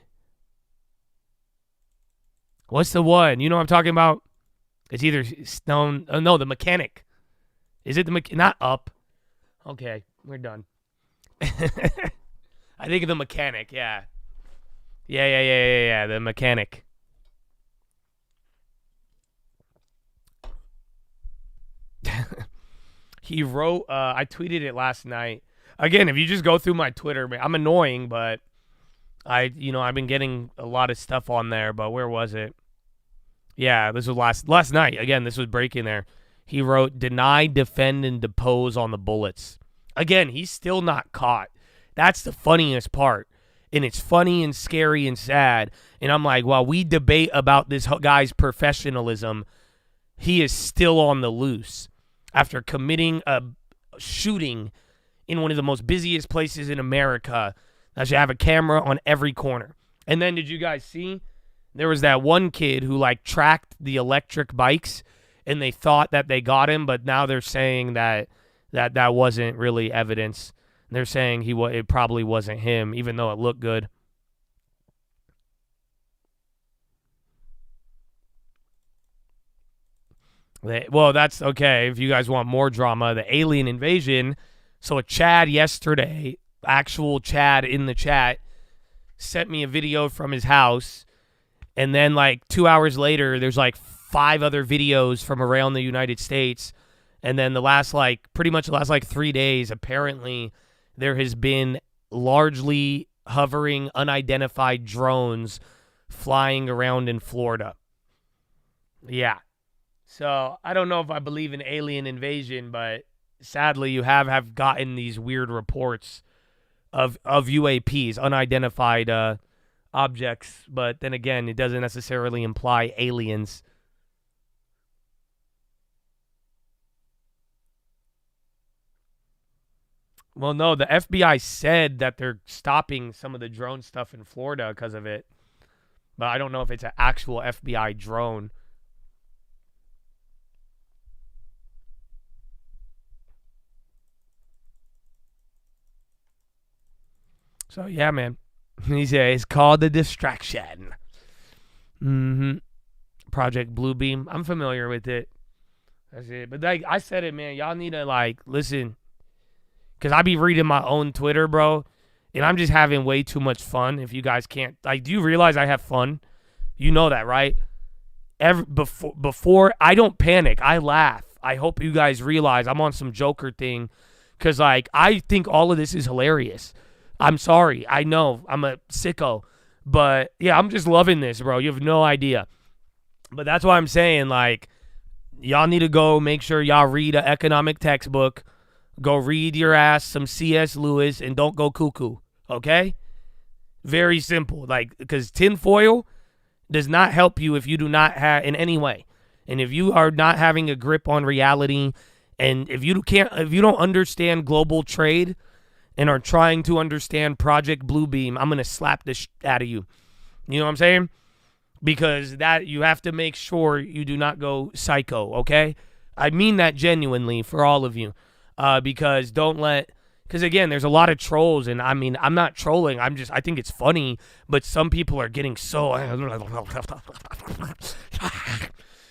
What's the one? You know what I'm talking about? It's either Stone... Oh, no, The Mechanic. Is it the... Not Up. Okay, we're done. I think of The Mechanic, yeah. Yeah, The Mechanic. He wrote, I tweeted it last night. Again, if you just go through my Twitter, I'm annoying, but I've been getting a lot of stuff on there, but where was it? Yeah, this was last night. Again, this was breaking there. He wrote, deny, defend, and depose on the bullets. Again, he's still not caught. That's the funniest part. And it's funny and scary and sad. And I'm like, while we debate about this guy's professionalism, he is still on the loose after committing a shooting in one of the most busiest places in America that should have a camera on every corner. And then did you guys see there was that one kid who like tracked the electric bikes, and they thought that they got him, but now they're saying that wasn't really evidence. They're saying it probably wasn't him, even though it looked good. Well, that's okay. If you guys want more drama, the alien invasion. So a Chad yesterday, actual Chad in the chat, sent me a video from his house. And then like 2 hours later, there's like 5 other videos from around the United States. And then pretty much the last 3 days, apparently there has been largely hovering unidentified drones flying around in Florida. Yeah. So I don't know if I believe in alien invasion, but sadly you have gotten these weird reports of UAPs, unidentified objects. But then again, it doesn't necessarily imply aliens. Well, no, the FBI said that they're stopping some of the drone stuff in Florida because of it. But I don't know if it's an actual FBI drone. So, yeah, man. It's called The Distraction. Project Bluebeam. I'm familiar with it. That's it. But like I said it, man. Y'all need to, listen. Because I be reading my own Twitter, bro. And I'm just having way too much fun. If you guys can't. Do you realize I have fun? You know that, right? Before I don't panic. I laugh. I hope you guys realize I'm on some Joker thing. Because, I think all of this is hilarious. I'm sorry. I know. I'm a sicko. But, yeah, I'm just loving this, bro. You have no idea. But that's why I'm saying, y'all need to go make sure y'all read an economic textbook. Go read your ass some C.S. Lewis and don't go cuckoo. Okay? Very simple. Because tinfoil does not help you if you do not have, in any way. And if you are not having a grip on reality, and if you don't understand global trade, and are trying to understand Project Bluebeam, I'm going to slap the out of you. You know what I'm saying? Because that you have to make sure you do not go psycho, okay? I mean that genuinely for all of you. Because again, there's a lot of trolls, and I mean, I'm not trolling. I think it's funny, but some people are getting so...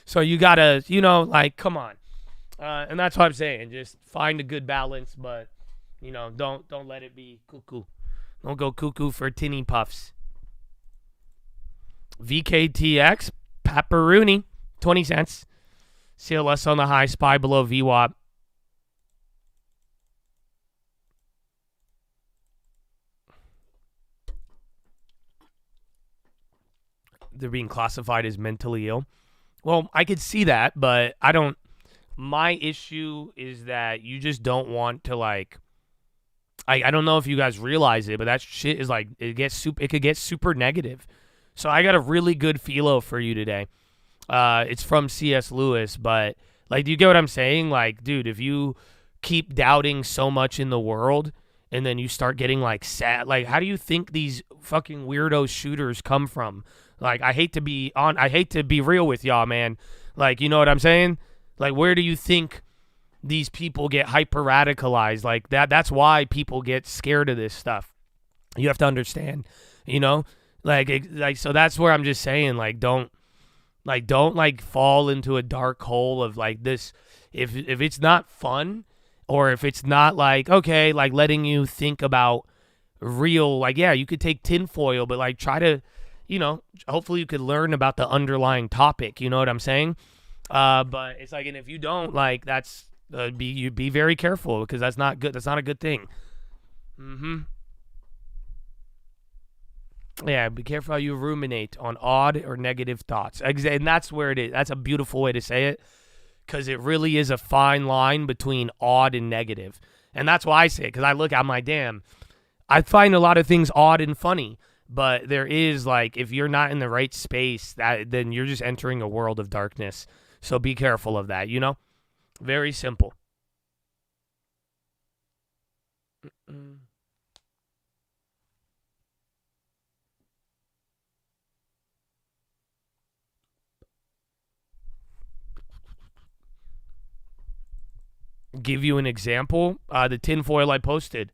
So you got to, come on. And that's what I'm saying. Just find a good balance, but... don't let it be cuckoo. Don't go cuckoo for tinny puffs. VKTX, Paparoonie, 20 cents. CLS on the high, SPY below VWAP. They're being classified as mentally ill. Well, I could see that, but I don't. My issue is that you just don't want to I don't know if you guys realize it, but that shit is it could get super negative. So I got a really good philo for you today. It's from C.S. Lewis, but do you get what I'm saying? Dude, if you keep doubting so much in the world and then you start getting sad, how do you think these fucking weirdo shooters come from? I hate to be real with y'all, man. You know what I'm saying? Where do you think these people get hyper radicalized that's why people get scared of this stuff. You have to understand, so that's where I'm just saying don't fall into a dark hole of this. If it's not fun, or if it's not okay, letting you think about real, yeah, you could take tinfoil, but try to, hopefully you could learn about the underlying topic, you know what I'm saying? But it's and if you don't, that's be very careful, because that's not good. That's not a good thing. Yeah, be careful how you ruminate on odd or negative thoughts. And that's where it is. That's a beautiful way to say it, because it really is a fine line between odd and negative. And that's why I say it, because I'm damn, I find a lot of things odd and funny, but there is if you're not in the right space, then you're just entering a world of darkness. So be careful of that, Very simple. give you an example, the tinfoil I posted.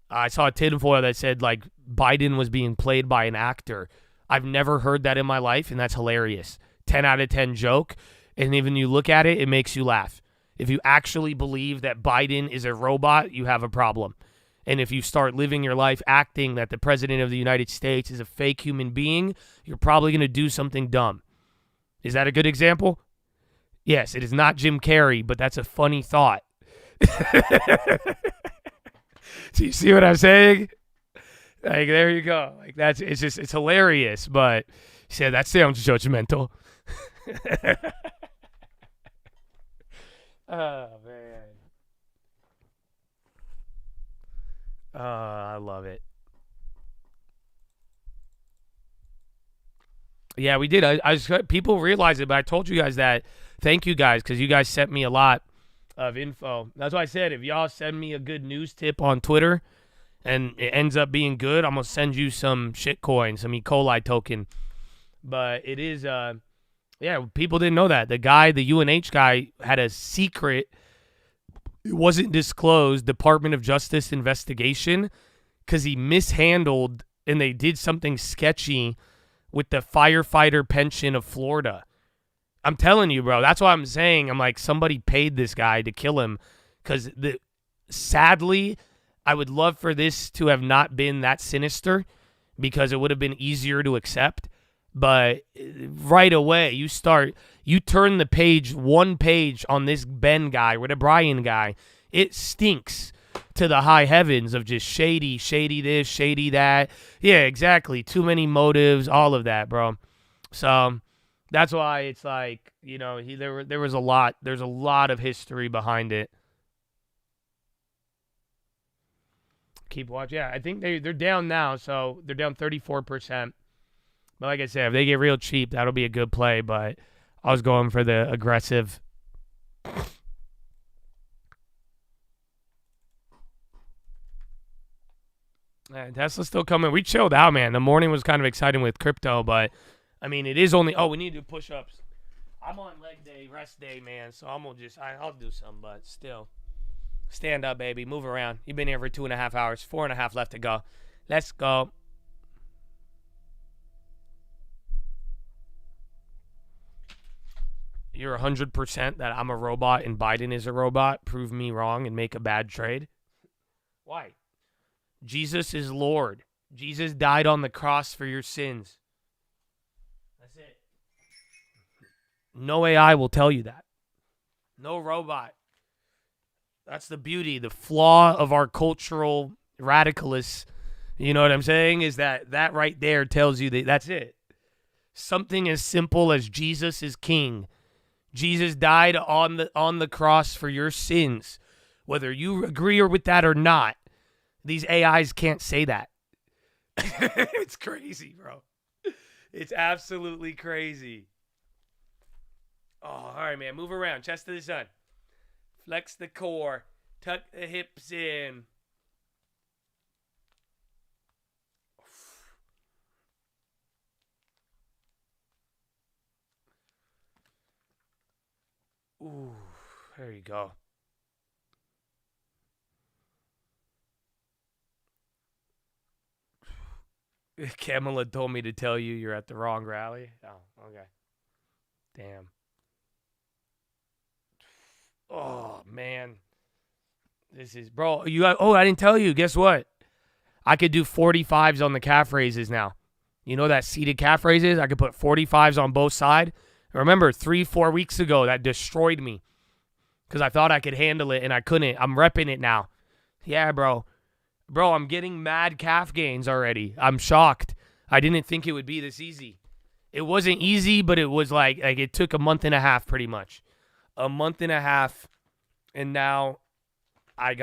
I saw a tinfoil that said, like, Biden was being played by an actor. I've never heard that in my life, and that's hilarious. 10 out of 10 joke, and even you look at it, it makes you laugh. If you actually believe that Biden is a robot, you have a problem. And if you start living your life acting that the president of the United States is a fake human being, you're probably going to do something dumb. Is that a good example? Yes, it is not Jim Carrey, but that's a funny thought. So you see what I'm saying? Like, there you go. Like, it's hilarious, but he said that sounds judgmental. Oh, man. I love it. Yeah, we did. People realize it, but I told you guys that. Thank you guys, because you guys sent me a lot of info. That's why I said, if y'all send me a good news tip on Twitter and it ends up being good, I'm going to send you some shitcoin, some E. coli token. But it is, yeah, people didn't know that. The guy, the UNH guy, had a secret, it wasn't disclosed, Department of Justice investigation because he mishandled and they did something sketchy with the firefighter pension of Florida. I'm telling you, bro. That's why I'm saying, I'm like, somebody paid this guy to kill him. Because sadly, I would love for this to have not been that sinister because it would have been easier to accept. But right away, you turn the page, one page on this Ben guy or the Brian guy, it stinks to the high heavens of just shady this, shady that. Yeah, exactly. Too many motives, all of that, bro. So that's why it's like, you know, there's a lot of history behind it. Keep watching. Yeah, I think they're down now, so they're down 34%. But like I said, if they get real cheap, that'll be a good play. But I was going for the aggressive. Tesla's still coming. We chilled out, man. The morning was kind of exciting with crypto, but I mean, it is only. Oh, we need to do push-ups. I'm on leg day, rest day, man. So I'm gonna I'll do some, but still, stand up, baby. Move around. You've been here for 2.5 hours. 4.5 left to go. Let's go. You're 100% that I'm a robot and Biden is a robot. Prove me wrong and make a bad trade. Why? Jesus is Lord. Jesus died on the cross for your sins. That's it. No AI will tell you that. No robot. That's the beauty, the flaw of our cultural radicalists. You know what I'm saying? Is that right there tells you that that's it. Something as simple as Jesus is king. Jesus died on the cross for your sins. Whether you agree with that or not, these AIs can't say that. It's crazy, bro. It's absolutely crazy. Oh, all right, man. Move around. Chest to the sun. Flex the core. Tuck the hips in. Ooh, there you go. Kamala told me to tell you you're at the wrong rally. Oh, okay. Damn. Oh, man. This is, bro, I didn't tell you. Guess what? I could do 45s on the calf raises now. You know that seated calf raises? I could put 45s on both sides. Remember, 3-4 weeks ago, that destroyed me because I thought I could handle it and I couldn't. I'm repping it now. Yeah, bro. Bro, I'm getting mad calf gains already. I'm shocked. I didn't think it would be this easy. It wasn't easy, but it was like it took a month and a half pretty much. A month and a half, and now I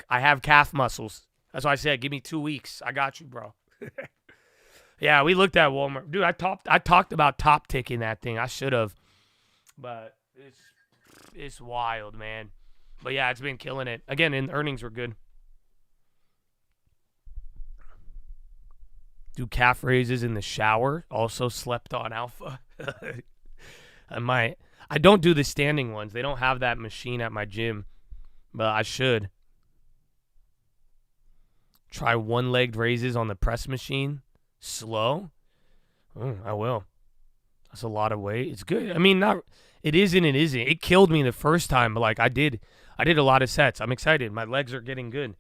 have calf muscles. That's why I said, give me 2 weeks. I got you, bro. Yeah, we looked at Walmart. Dude, I talked about top ticking that thing. I should have. But it's wild, man. But yeah, it's been killing it. Again, and earnings were good. Do calf raises in the shower. Also slept on alpha. I I don't do the standing ones. They don't have that machine at my gym, but I should. Try one-legged raises on the press machine. Slow. I will. That's a lot of weight. It's good. I mean, not. It isn't. It isn't. It killed me the first time, but like I did a lot of sets. I'm excited. My legs are getting good.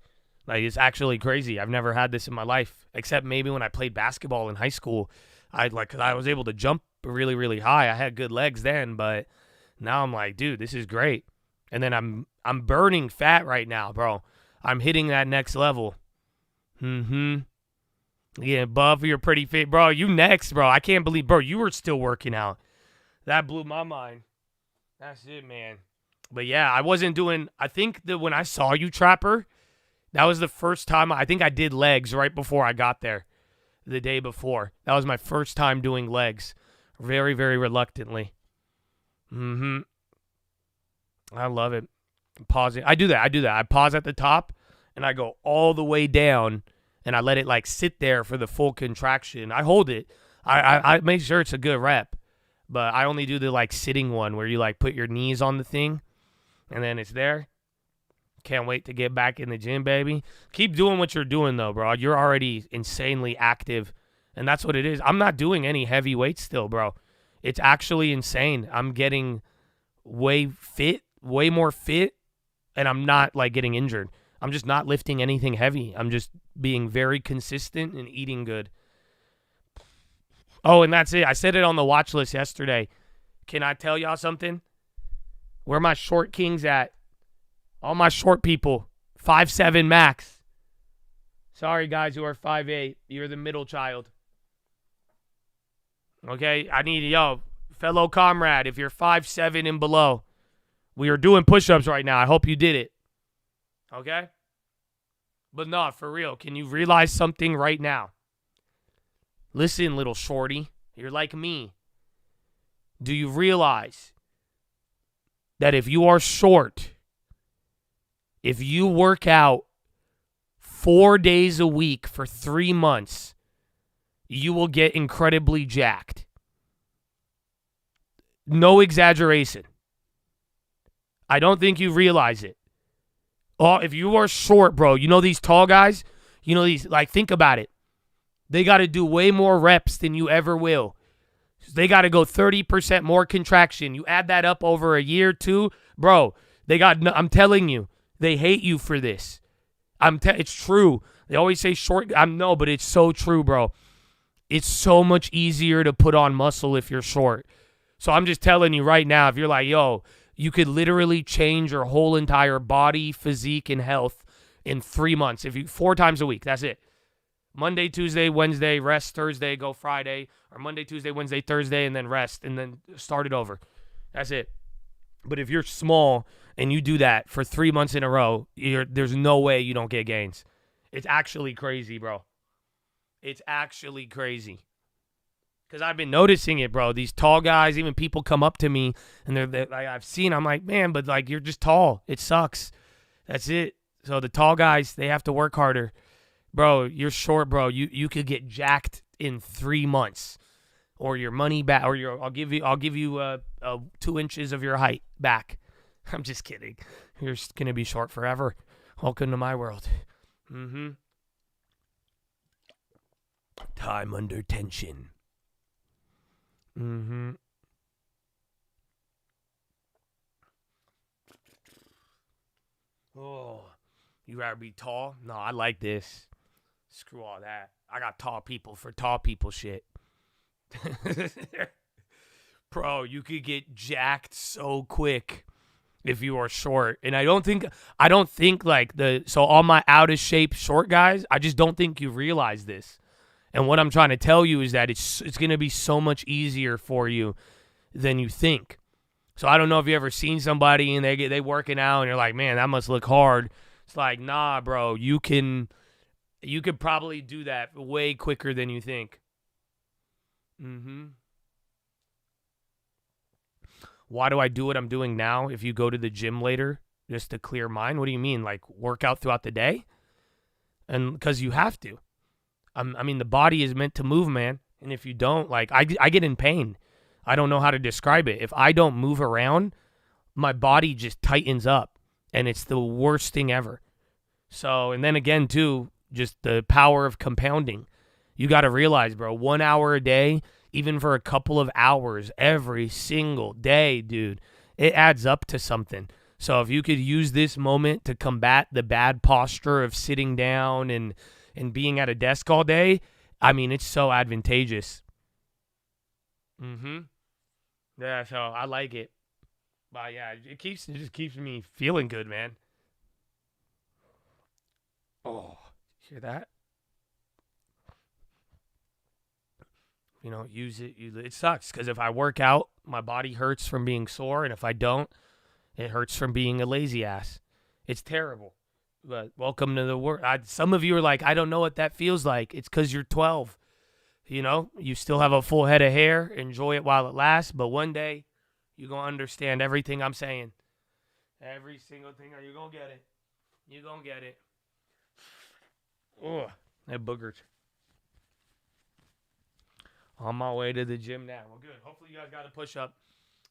Like it's actually crazy. I've never had this in my life, except maybe when I played basketball in high school. I was able to jump really, really high. I had good legs then, but now I'm like, dude, this is great. And then I'm burning fat right now, bro. I'm hitting that next level. Yeah, Buff, you're pretty fit. Bro, you next, bro. I can't believe, bro, you were still working out. That blew my mind. That's it, man. But yeah, I think that when I saw you, Trapper, that was the first time, I think I did legs right before I got there, the day before. That was my first time doing legs, very, very reluctantly. I love it. Pause it. I do that. I pause at the top, and I go all the way down, and I let it, like, sit there for the full contraction. I hold it. I make sure it's a good rep, but I only do the, like, sitting one where you, like, put your knees on the thing, and then it's there. Can't wait to get back in the gym, baby. Keep doing what you're doing, though, bro. You're already insanely active, and that's what it is. I'm not doing any heavy weights still, bro. It's actually insane. I'm getting way more fit, and I'm not, like, getting injured. I'm just not lifting anything heavy. I'm just being very consistent and eating good. Oh, and that's it. I said it on the watch list yesterday. Can I tell y'all something? Where my short kings at? All my short people, 5'7" max. Sorry, guys who are 5'8". You're the middle child. Okay? I need, fellow comrade, if you're 5'7" and below, we are doing push-ups right now. I hope you did it. Okay? But no, for real, can you realize something right now? Listen, little shorty, you're like me. Do you realize that if you are short, if you work out 4 days a week for 3 months, you will get incredibly jacked? No exaggeration. I don't think you realize it. Oh, if you are short, bro, you know these tall guys? You know these, like, think about it. They got to do way more reps than you ever will. They got to go 30% more contraction. You add that up over a year, two, bro, I'm telling you, they hate you for this. It's true. They always say short. But it's so true, bro. It's so much easier to put on muscle if you're short. So I'm just telling you right now, if you're like, you could literally change your whole entire body, physique, and health in 3 months. 4 times a week, that's it. Monday, Tuesday, Wednesday, rest Thursday, go Friday, or Monday, Tuesday, Wednesday, Thursday, and then rest, and then start it over. That's it. But if you're small and you do that for 3 months in a row, there's no way you don't get gains. It's actually crazy, bro. It's actually crazy. Because I've been noticing it, bro. These tall guys, even people come up to me, and they're like, I've seen, I'm like, man, but like you're just tall. It sucks. That's it. So the tall guys, they have to work harder. Bro, you're short, bro. You could get jacked in 3 months, or your money back, or I'll give you 2 inches of your height back. I'm just kidding. You're just gonna be short forever. Welcome to my world. Time under tension. Oh, you rather be tall? No, I like this. Screw all that. I got tall people for tall people shit. Bro, you could get jacked so quick if you are short. And I don't think like so all my out of shape short guys, I just don't think you realize this. And what I'm trying to tell you is that it's going to be so much easier for you than you think. So I don't know if you ever seen somebody and they working out and you're like, man, that must look hard. It's like, nah, bro, you could probably do that way quicker than you think. Why do I do what I'm doing now if you go to the gym later just to clear mind? What do you mean? Like work out throughout the day? And because you have to. I mean, the body is meant to move, man. And if you don't, like, I get in pain. I don't know how to describe it. If I don't move around, my body just tightens up, and it's the worst thing ever. So, and then again, too, just the power of compounding. You got to realize, bro, 1 hour a day, even for a couple of hours every single day, dude, it adds up to something. So if you could use this moment to combat the bad posture of sitting down and being at a desk all day, I mean, it's so advantageous. Yeah, so I like it. But yeah, it just keeps me feeling good, man. Oh, hear that? You know, use it. It sucks because if I work out, my body hurts from being sore, and if I don't, it hurts from being a lazy ass. It's terrible. But welcome to the world. Some of you are like, I don't know what that feels like. It's because you're 12. You know, you still have a full head of hair. Enjoy it while it lasts. But one day, you're going to understand everything I'm saying. Every single thing. You're going to get it. You're going to get it. Oh, that boogers. On my way to the gym now. Well, good. Hopefully you guys got a push-up.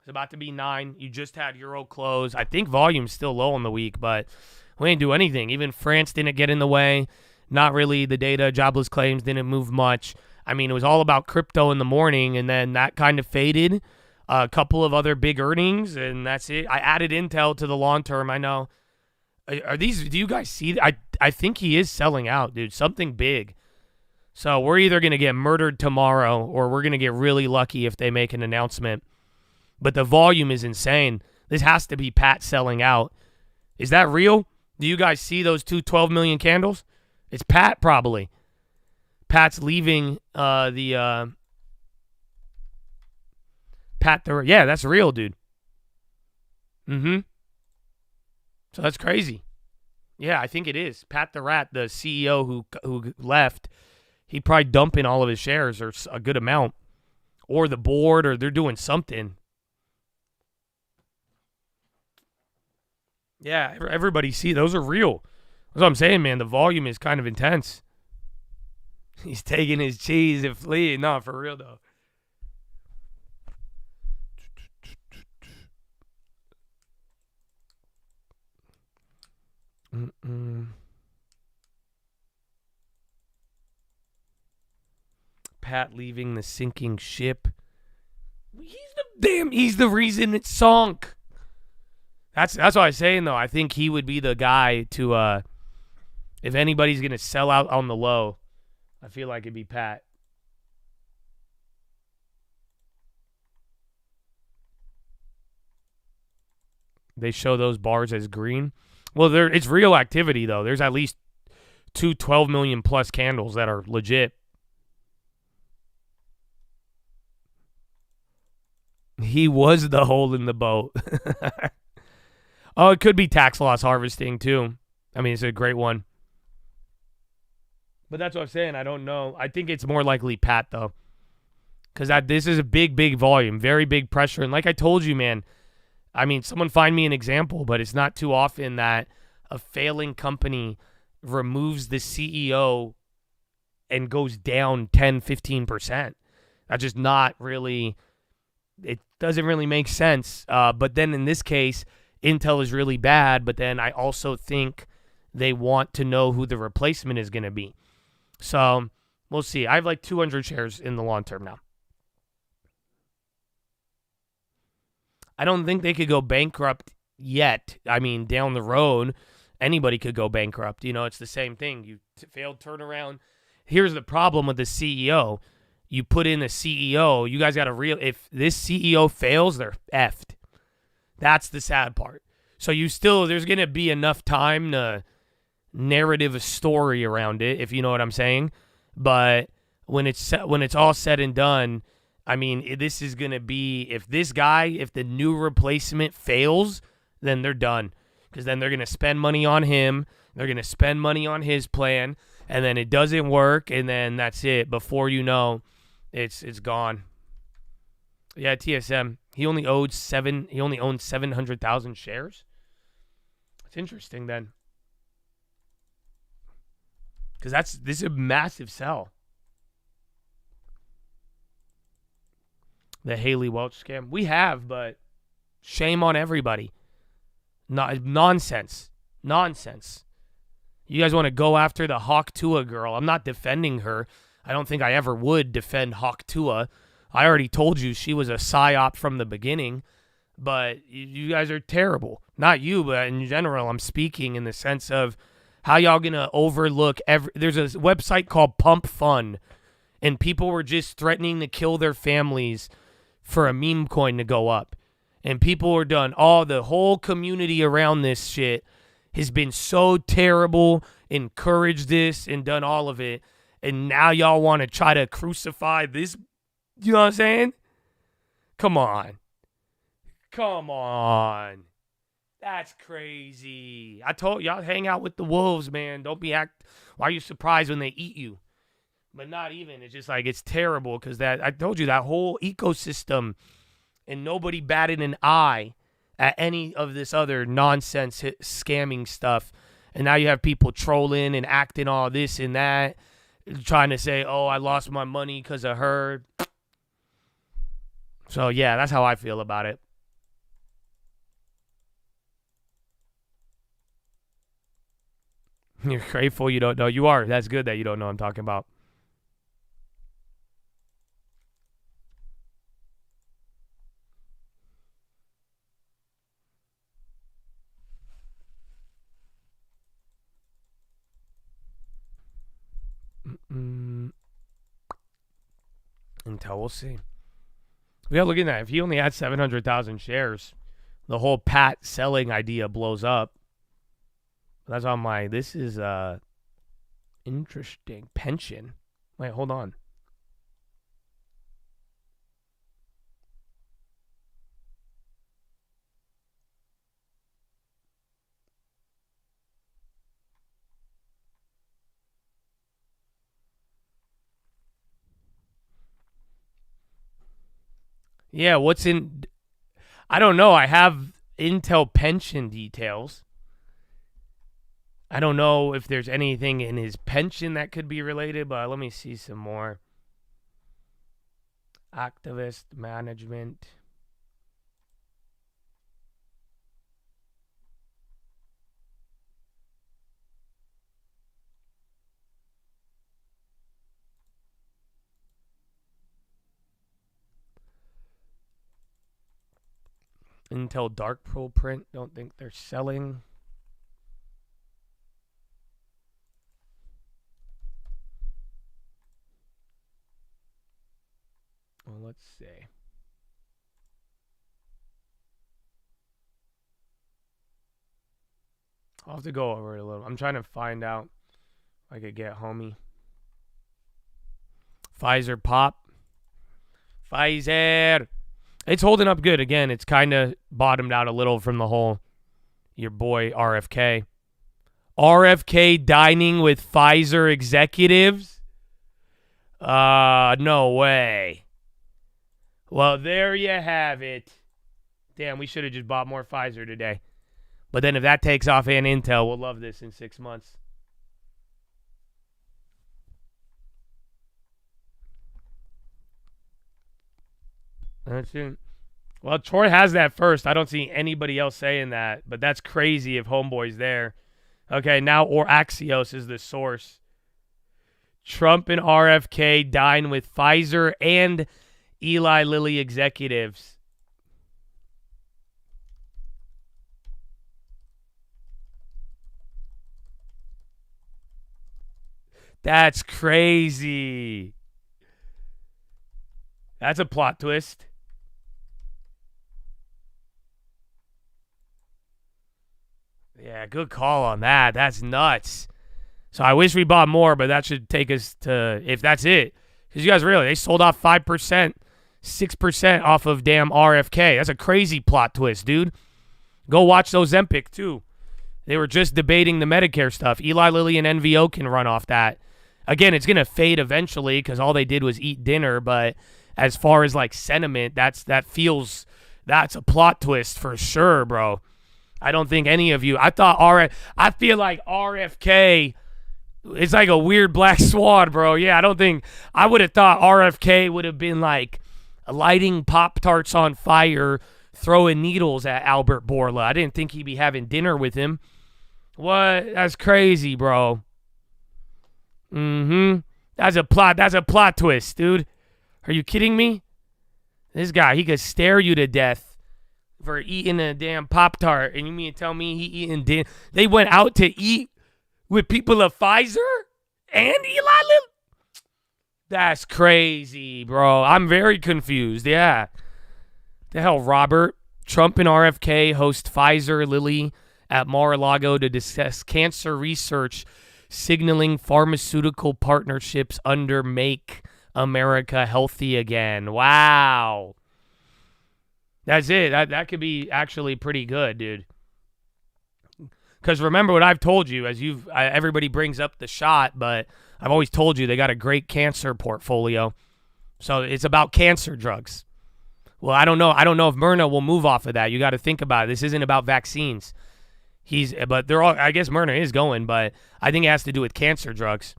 It's about to be 9. You just had Euro close. I think volume's still low in the week, but we didn't do anything. Even France didn't get in the way. Not really. The data, jobless claims didn't move much. I mean, it was all about crypto in the morning, and then that kind of faded. A couple of other big earnings, and that's it. I added Intel to the long term. I know. Do you guys see? I think he is selling out, dude. Something big. So we're either going to get murdered tomorrow or we're going to get really lucky if they make an announcement. But the volume is insane. This has to be Pat selling out. Is that real? Do you guys see those 12 million candles? It's Pat probably. Pat's leaving Pat yeah, that's real, dude. So that's crazy. Yeah, I think it is. Pat the Rat, the CEO who left, he probably dumping all of his shares or a good amount. Or the board, or they're doing something. Yeah, everybody see those are real. That's what I'm saying, man. The volume is kind of intense. He's taking his cheese and fleeing. No, for real, though. Pat leaving the sinking ship. He's the reason it sunk. That's what I'm saying, though. I think he would be the guy to, if anybody's going to sell out on the low, I feel like it'd be Pat. They show those bars as green. Well, it's real activity, though. There's at least 12 million plus candles that are legit. He was the hole in the boat. Oh, it could be tax loss harvesting, too. I mean, it's a great one. But that's what I'm saying. I don't know. I think it's more likely Pat, though. Because this is a big, big volume. Very big pressure. And like I told you, man, I mean, someone find me an example, but it's not too often that a failing company removes the CEO and goes down 10, 15%. That's just not really, it doesn't really make sense. But then in this case, Intel is really bad, but then I also think they want to know who the replacement is going to be. So we'll see. I have like 200 shares in the long term now. I don't think they could go bankrupt yet. I mean, down the road, anybody could go bankrupt. You know, it's the same thing. You failed turnaround. Here's the problem with the CEO. You put in a CEO, you guys got to if this CEO fails, they're effed. That's the sad part. So there's going to be enough time to narrative a story around it, if you know what I'm saying. But when it's all said and done, I mean, this is going to be, if the new replacement fails, then they're done. Because then they're going to spend money on him. They're going to spend money on his plan. And then it doesn't work. And then that's it. Before you know, it's gone. Yeah, TSM. He only owns 700,000 shares. That's interesting then. Because this is a massive sell. The Haley Welch scam. We have, but shame on everybody. Nonsense. Nonsense. You guys want to go after the Hawk Tua girl. I'm not defending her. I don't think I ever would defend Hawk Tua. I already told you she was a psyop from the beginning. But you guys are terrible. Not you, but in general, I'm speaking in the sense of how y'all going to overlook there's a website called Pump Fun, and people were just threatening to kill their families for a meme coin to go up. And people were done. The whole community around this shit has been so terrible, encouraged this, and done all of it. And now y'all want to try to crucify this. You know what I'm saying? Come on. Come on. That's crazy. I told y'all, hang out with the wolves, man. Don't be why are you surprised when they eat you? But not even. It's just like, it's terrible because I told you that whole ecosystem, and nobody batted an eye at any of this other nonsense scamming stuff. And now you have people trolling and acting all this and that, trying to say, oh, I lost my money because of her. So, yeah, that's how I feel about it. You're grateful you don't know. You are. That's good that you don't know what I'm talking about. Until we'll see. We gotta look at that. If he only had 700,000 shares, the whole Pat selling idea blows up. That's on this is interesting. Pension. Wait, hold on. Yeah, what's in... I don't know. I have Intel pension details. I don't know if there's anything in his pension that could be related, but let me see some more. Activist management. Intel Dark Pro print. Don't think they're selling. Well, let's see. I'll have to go over it a little. I'm trying to find out if I could get homie. Pfizer pop. Pfizer. It's holding up good. Again, it's kind of bottomed out a little from the whole, your boy RFK. RFK dining with Pfizer executives? No way. Well, there you have it. Damn, we should have just bought more Pfizer today. But then if that takes off and Intel, we'll love this in 6 months. That's it. Well, Troy has that first. I don't see anybody else saying that, but that's crazy if Homeboy's there. Okay, now or Axios is the source. Trump and RFK dine with Pfizer and Eli Lilly executives. That's crazy. That's a plot twist. Yeah, good call on that. That's nuts. So I wish we bought more, but that should take us to, if that's it. Because you guys really, they sold off 5%, 6% off of damn RFK. That's a crazy plot twist, dude. Go watch those Ozempic, too. They were just debating the Medicare stuff. Eli Lilly and NVO can run off that. Again, it's going to fade eventually because all they did was eat dinner, but as far as like sentiment, that's a plot twist for sure, bro. I don't think any of you. I feel like RFK is like a weird black swan, bro. Yeah, I would have thought RFK would have been like lighting Pop-Tarts on fire, throwing needles at Albert Bourla. I didn't think he'd be having dinner with him. What? That's crazy, bro. That's a plot twist, dude. Are you kidding me? This guy, he could stare you to death for eating a damn Pop-Tart. And you mean to tell me he eating they went out to eat with people of Pfizer and Eli Lilly? That's crazy, bro. I'm very confused. Yeah. The hell, Robert? Trump and RFK host Pfizer Lilly at Mar-a-Lago to discuss cancer research, signaling pharmaceutical partnerships under Make America Healthy Again. Wow. That's it. That could be actually pretty good, dude. Because remember what I've told you, as everybody brings up the shot, but I've always told you they got a great cancer portfolio. So it's about cancer drugs. Well, I don't know. I don't know if Myrna will move off of that. You got to think about it. This isn't about vaccines. But they're all. I guess Myrna is going, but I think it has to do with cancer drugs.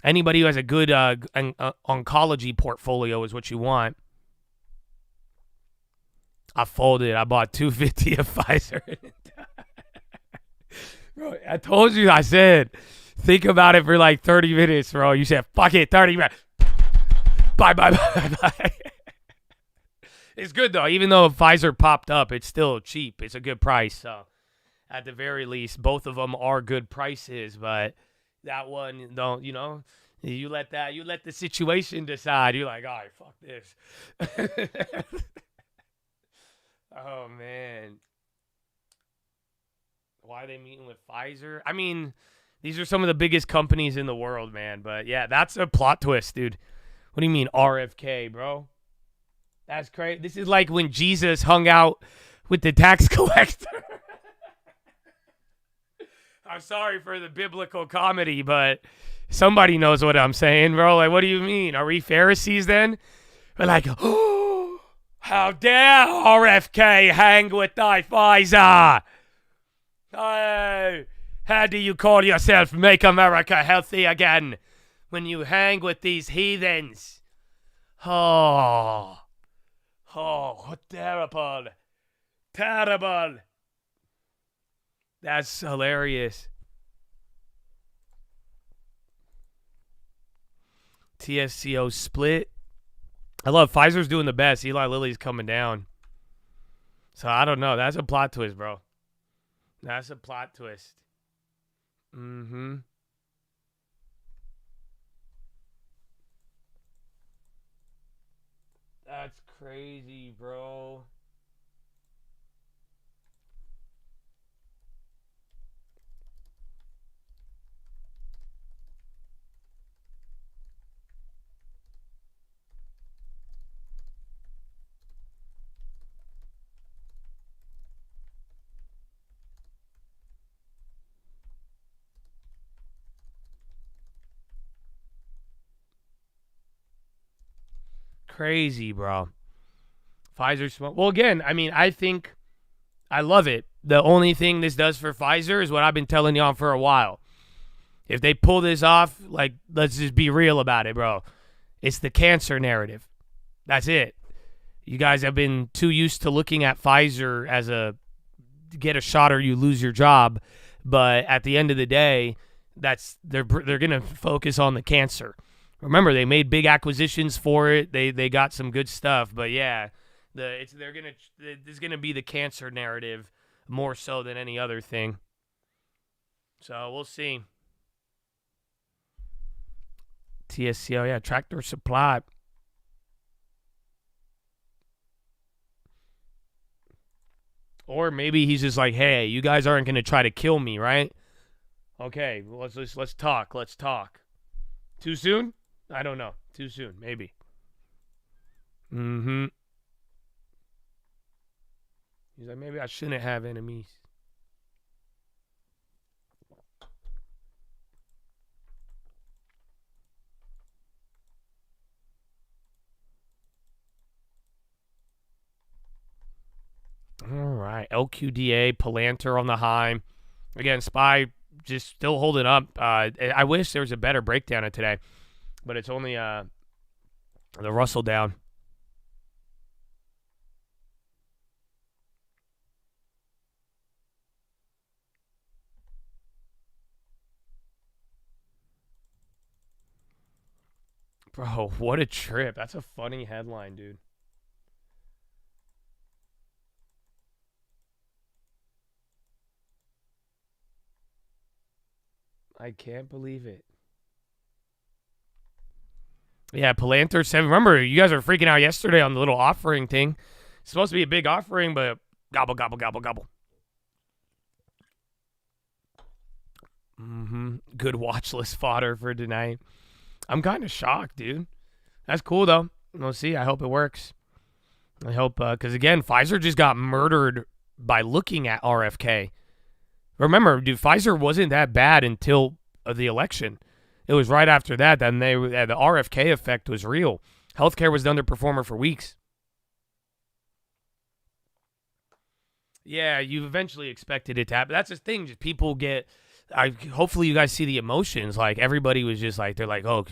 Anybody who has a good oncology portfolio is what you want. I folded. I bought $250 of Pfizer. Bro, I told you. I said, think about it for like 30 minutes, bro. You said, fuck it, 30 minutes. Bye. It's good, though. Even though Pfizer popped up, it's still cheap. It's a good price. So, at the very least, both of them are good prices. But that one, don't, you let the situation decide. You're like, all right, fuck this. Oh, man. Why are they meeting with Pfizer? I mean, these are some of the biggest companies in the world, man. But, yeah, that's a plot twist, dude. What do you mean RFK, bro? That's crazy. This is like when Jesus hung out with the tax collector. I'm sorry for the biblical comedy, but somebody knows what I'm saying, bro. Like, what do you mean? Are we Pharisees then? We're like, oh, how dare RFK hang with thy Pfizer? How do you call yourself Make America Healthy Again when you hang with these heathens? Oh, terrible. Terrible. That's hilarious. TSCO split. I love Pfizer's doing the best. Eli Lilly's coming down. So I don't know. That's a plot twist, bro. That's a plot twist. That's crazy, bro. Crazy, bro. Pfizer smoke. Well, again, I mean, I think I love it. The only thing this does for Pfizer is what I've been telling y'all for a while. If they pull this off, like, let's just be real about it, bro. It's the cancer narrative. That's it. You guys have been too used to looking at Pfizer as a get a shot or you lose your job. But at the end of the day, they're going to focus on the cancer. Remember, they made big acquisitions for it. They got some good stuff. But, yeah, there's going to be the cancer narrative more so than any other thing. So, we'll see. TSCO, yeah, Tractor Supply. Or maybe he's just like, hey, you guys aren't going to try to kill me, right? Okay, well, let's talk. Let's talk. Too soon? I don't know. Too soon, maybe. He's like, maybe I shouldn't have enemies. All right, LQDA, Palantir on the high. Again, SPY just still holding up. I wish there was a better breakdown of today. But it's only the Russell down. Bro, what a trip. That's a funny headline, dude. I can't believe it. Yeah, Palantir 7. Remember, you guys were freaking out yesterday on the little offering thing. It's supposed to be a big offering, but gobble, gobble, gobble, gobble. Good watch list fodder for tonight. I'm kind of shocked, dude. That's cool, though. We'll see. I hope it works. I hope, because, again, Pfizer just got murdered by looking at RFK. Remember, dude, Pfizer wasn't that bad until the election. It was right after that the RFK effect was real. Healthcare was the underperformer for weeks. Yeah, you eventually expected it to happen. That's the thing. Just people get. Hopefully, you guys see the emotions. Like everybody was just like, they're like, oh,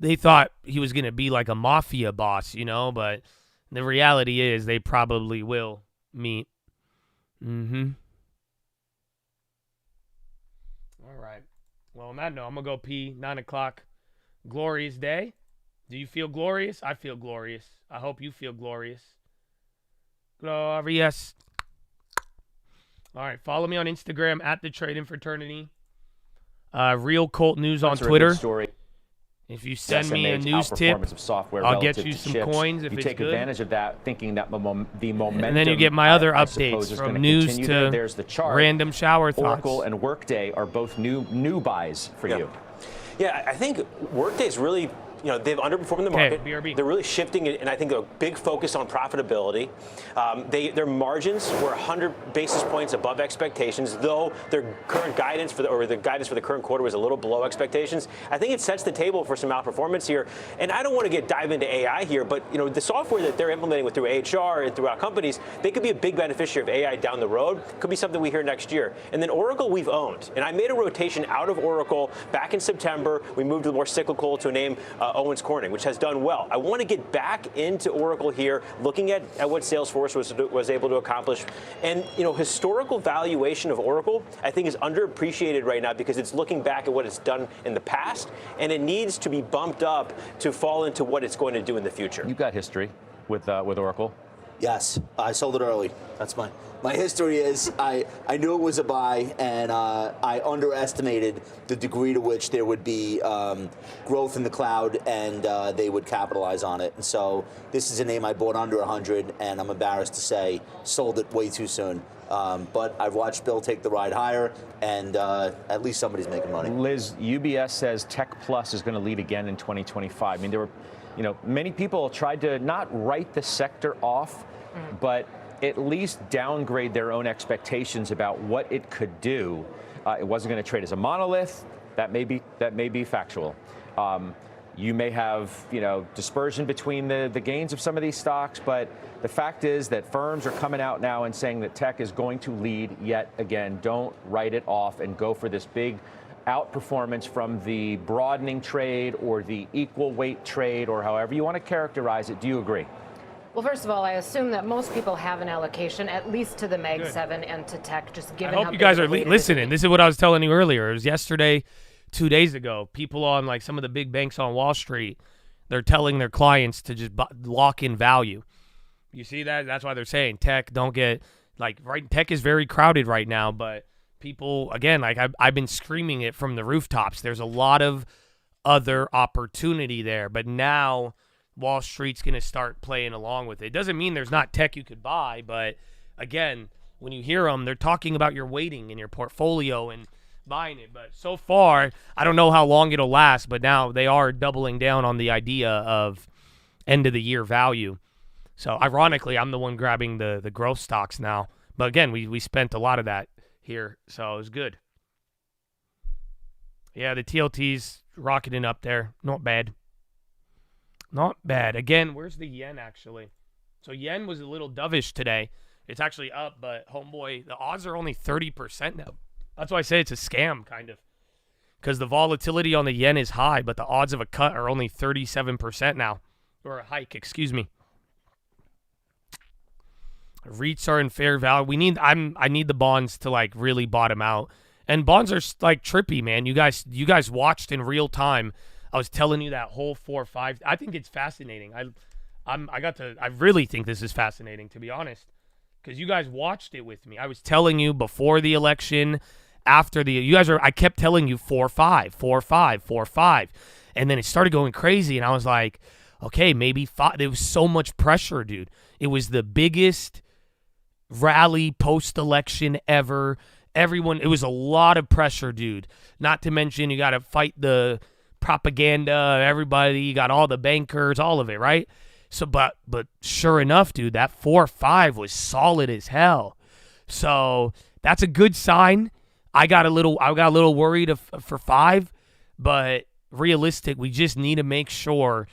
they thought he was gonna be like a mafia boss, you know. But the reality is, they probably will meet. All right. Well, on that note, I'm going to go pee. 9 o'clock. Glorious day. Do you feel glorious? I feel glorious. I hope you feel glorious. Glorious. All right. Follow me on Instagram at The Trading Fraternity. Real Cult News on Twitter. Story. If you send me a news tip, I'll get you some coins if you it's take good. Advantage of that, thinking that the momentum. And then you get my other updates from news to There's the chart. Random shower thoughts. Oracle and Workday are both new buys for you. Yeah, I think Workday's really, they've underperformed the market. BRB. They're really shifting it, and I think a big focus on profitability. Their margins were 100 basis points above expectations, though their current guidance the guidance for the current quarter was a little below expectations. I think it sets the table for some outperformance here. And I don't want to dive into AI here, but the software that they're implementing through HR and throughout companies, they could be a big beneficiary of AI down the road. Could be something we hear next year. And then Oracle, we've owned, and I made a rotation out of Oracle back in September. We moved to the more cyclical to a name. Owens Corning, which has done well. I want to get back into Oracle here, looking at what Salesforce was able to accomplish. And, historical valuation of Oracle, I think, is underappreciated right now because it's looking back at what it's done in the past, and it needs to be bumped up to fall into what it's going to do in the future. You've got history with Oracle. Yes, I sold it early. That's my history is I knew it was a buy, and I underestimated the degree to which there would be growth in the cloud, and they would capitalize on it. And so this is a name I bought under 100, and I'm embarrassed to say sold it way too soon. But I've watched Bill take the ride higher, and at least somebody's making money. Liz, UBS says Tech Plus is going to lead again in 2025. I mean, there were, many people tried to not write the sector off, but at least downgrade their own expectations about what it could do. It wasn't going to trade as a monolith. That may be factual. You may have, dispersion between the gains of some of these stocks, but the fact is that firms are coming out now and saying that tech is going to lead yet again. Don't write it off and go for this big outperformance from the broadening trade or the equal weight trade or however you want to characterize it. Do you agree? Well, first of all, I assume that most people have an allocation, at least to the Mag 7 and to tech, just given how I hope you guys are listening. This is what I was telling you earlier. It was yesterday, 2 days ago. People on like some of the big banks on Wall Street, they're telling their clients to just lock in value. You see that? That's why they're saying tech, don't get, tech is very crowded right now, but people, again, I've been screaming it from the rooftops. There's a lot of other opportunity there, but now Wall Street's going to start playing along with it. Doesn't mean there's not tech you could buy, but again, when you hear them, they're talking about your weighting in your portfolio and buying it. But so far, I don't know how long it'll last, but now they are doubling down on the idea of end of the year value. So ironically, I'm the one grabbing the growth stocks now. But again, we spent a lot of that here, so it was good. Yeah, the TLT's rocketing up there. Not bad. Not bad. Again, where's the yen actually? So yen was a little dovish today. It's actually up, but homeboy, the odds are only 30% now. That's why I say it's a scam, kind of. Because the volatility on the yen is high, but the odds of a cut are only 37% now. Or a hike, excuse me. REITs are in fair value. I need the bonds to really bottom out. And bonds are trippy, man. You guys watched in real time I was telling you that whole 4-5. I think it's fascinating. I really think this is fascinating, to be honest, because you guys watched it with me. I was telling you before the election, I kept telling you 4-5, 4-5, 4-5. And then it started going crazy, and I was like, okay, maybe 5. There was so much pressure, dude. It was the biggest rally post-election ever. It was a lot of pressure, dude. Not to mention you got to fight the propaganda, everybody. You got all the bankers, all of it, right? So, but sure enough, dude, that 4-5 was solid as hell. So that's a good sign. I got a little worried for 5, but realistic. We just need to make sure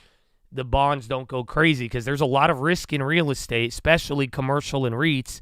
the bonds don't go crazy because there's a lot of risk in real estate, especially commercial and REITs.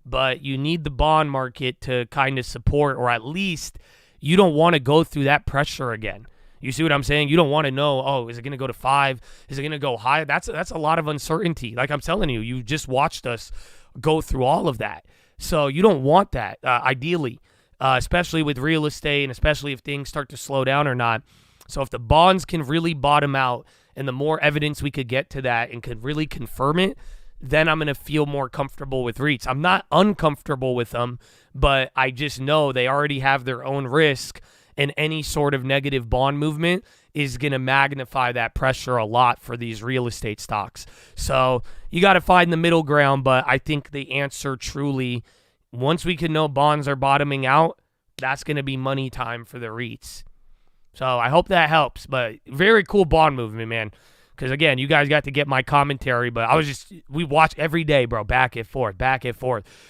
But you need the bond market to kind of support, or at least you don't want to go through that pressure again. You see what I'm saying? You don't want to know, oh, is it going to go to 5? Is it going to go high? That's a lot of uncertainty. Like I'm telling you, you just watched us go through all of that. So you don't want that, ideally, especially with real estate and especially if things start to slow down or not. So if the bonds can really bottom out and the more evidence we could get to that and could really confirm it, then I'm going to feel more comfortable with REITs. I'm not uncomfortable with them, but I just know they already have their own risk, and any sort of negative bond movement is going to magnify that pressure a lot for these real estate stocks. So you got to find the middle ground, but I think the answer truly, once we can know bonds are bottoming out, that's going to be money time for the REITs. So I hope that helps, but very cool bond movement, man. Because, again, you guys got to get my commentary, but we watch every day, bro, back and forth.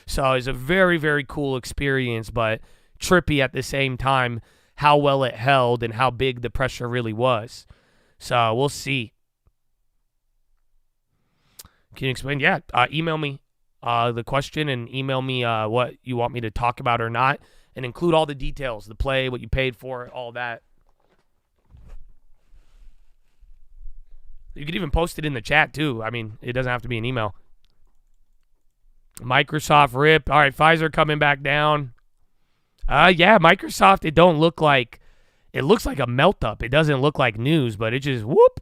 So it's a very, very cool experience, but trippy at the same time how well it held and how big the pressure really was. So we'll see. Can you explain? Yeah, email me the question and email me what you want me to talk about or not, and include all the details, the play, what you paid for it, all that. You could even post it in the chat, too. I mean, it doesn't have to be an email. Microsoft rip. All right, Pfizer coming back down. Yeah, Microsoft, it looks like a melt-up. It doesn't look like news, but it just whoop.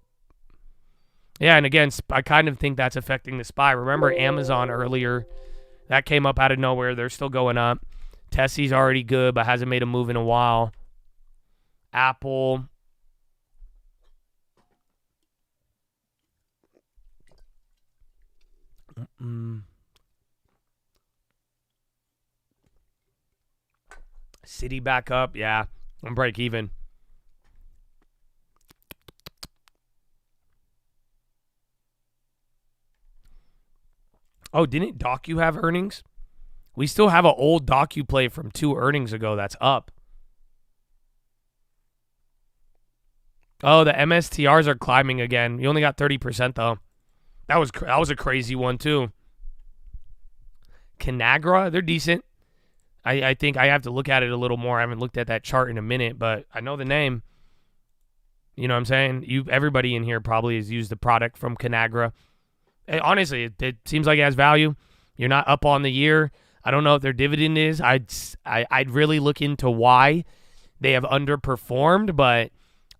Yeah, and again, I kind of think that's affecting the SPY. Remember Amazon earlier? That came up out of nowhere. They're still going up. Tessie's already good, but hasn't made a move in a while. Apple. City back up, yeah. I'm break even. Oh, didn't Docu have earnings? We still have an old Docu play from 2 earnings ago that's up. Oh, the MSTRs are climbing again. You only got 30% though. That was a crazy one too. Conagra, they're decent. I think I have to look at it a little more. I haven't looked at that chart in a minute, but I know the name. You know what I'm saying? Everybody in here probably has used the product from Conagra. Honestly, it seems like it has value. You're not up on the year. I don't know what their dividend is. I'd really look into why they have underperformed, but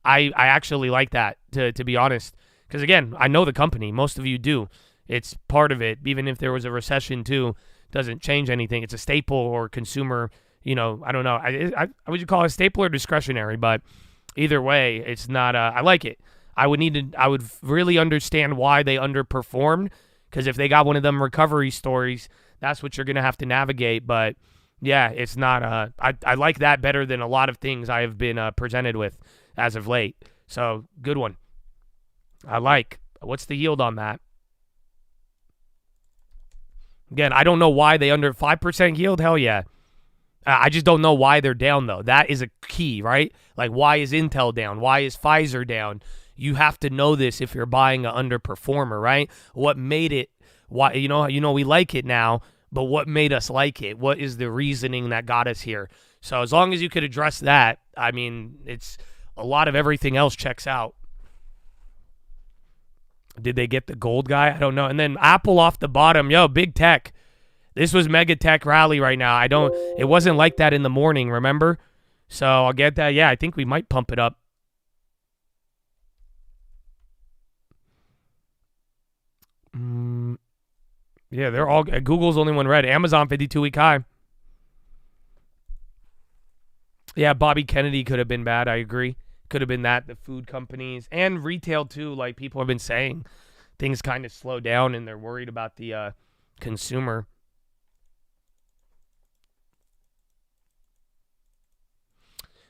I actually like that, to be honest. Because, again, I know the company. Most of you do. It's part of it. Even if there was a recession, too, doesn't change anything. It's a staple or consumer, I don't know. Would you call it a staple or discretionary? But either way, it's not, I like it. I would really understand why they underperformed, because if they got one of them recovery stories, that's what you're going to have to navigate. But, yeah, it's not, I like that better than a lot of things I have been presented with as of late. So, good one. I like. What's the yield on that? Again, I don't know why they under 5% yield. Hell yeah. I just don't know why they're down, though. That is a key, right? Like, why is Intel down? Why is Pfizer down? You have to know this if you're buying an underperformer, right? What made it? Why? We like it now, but what made us like it? What is the reasoning that got us here? So as long as you could address that, I mean, it's a lot of everything else checks out. Did they get the gold guy? I don't know. And then Apple off the bottom. Yo, big tech. This was mega tech rally right now. It wasn't like that in the morning, remember? So I'll get that. Yeah, I think we might pump it up. Yeah, they're all. Google's only one red. Amazon 52-week high. Yeah, Bobby Kennedy could have been bad. I agree. Could have been that. The food companies and retail too. Like people have been saying, things kind of slow down and they're worried about the consumer.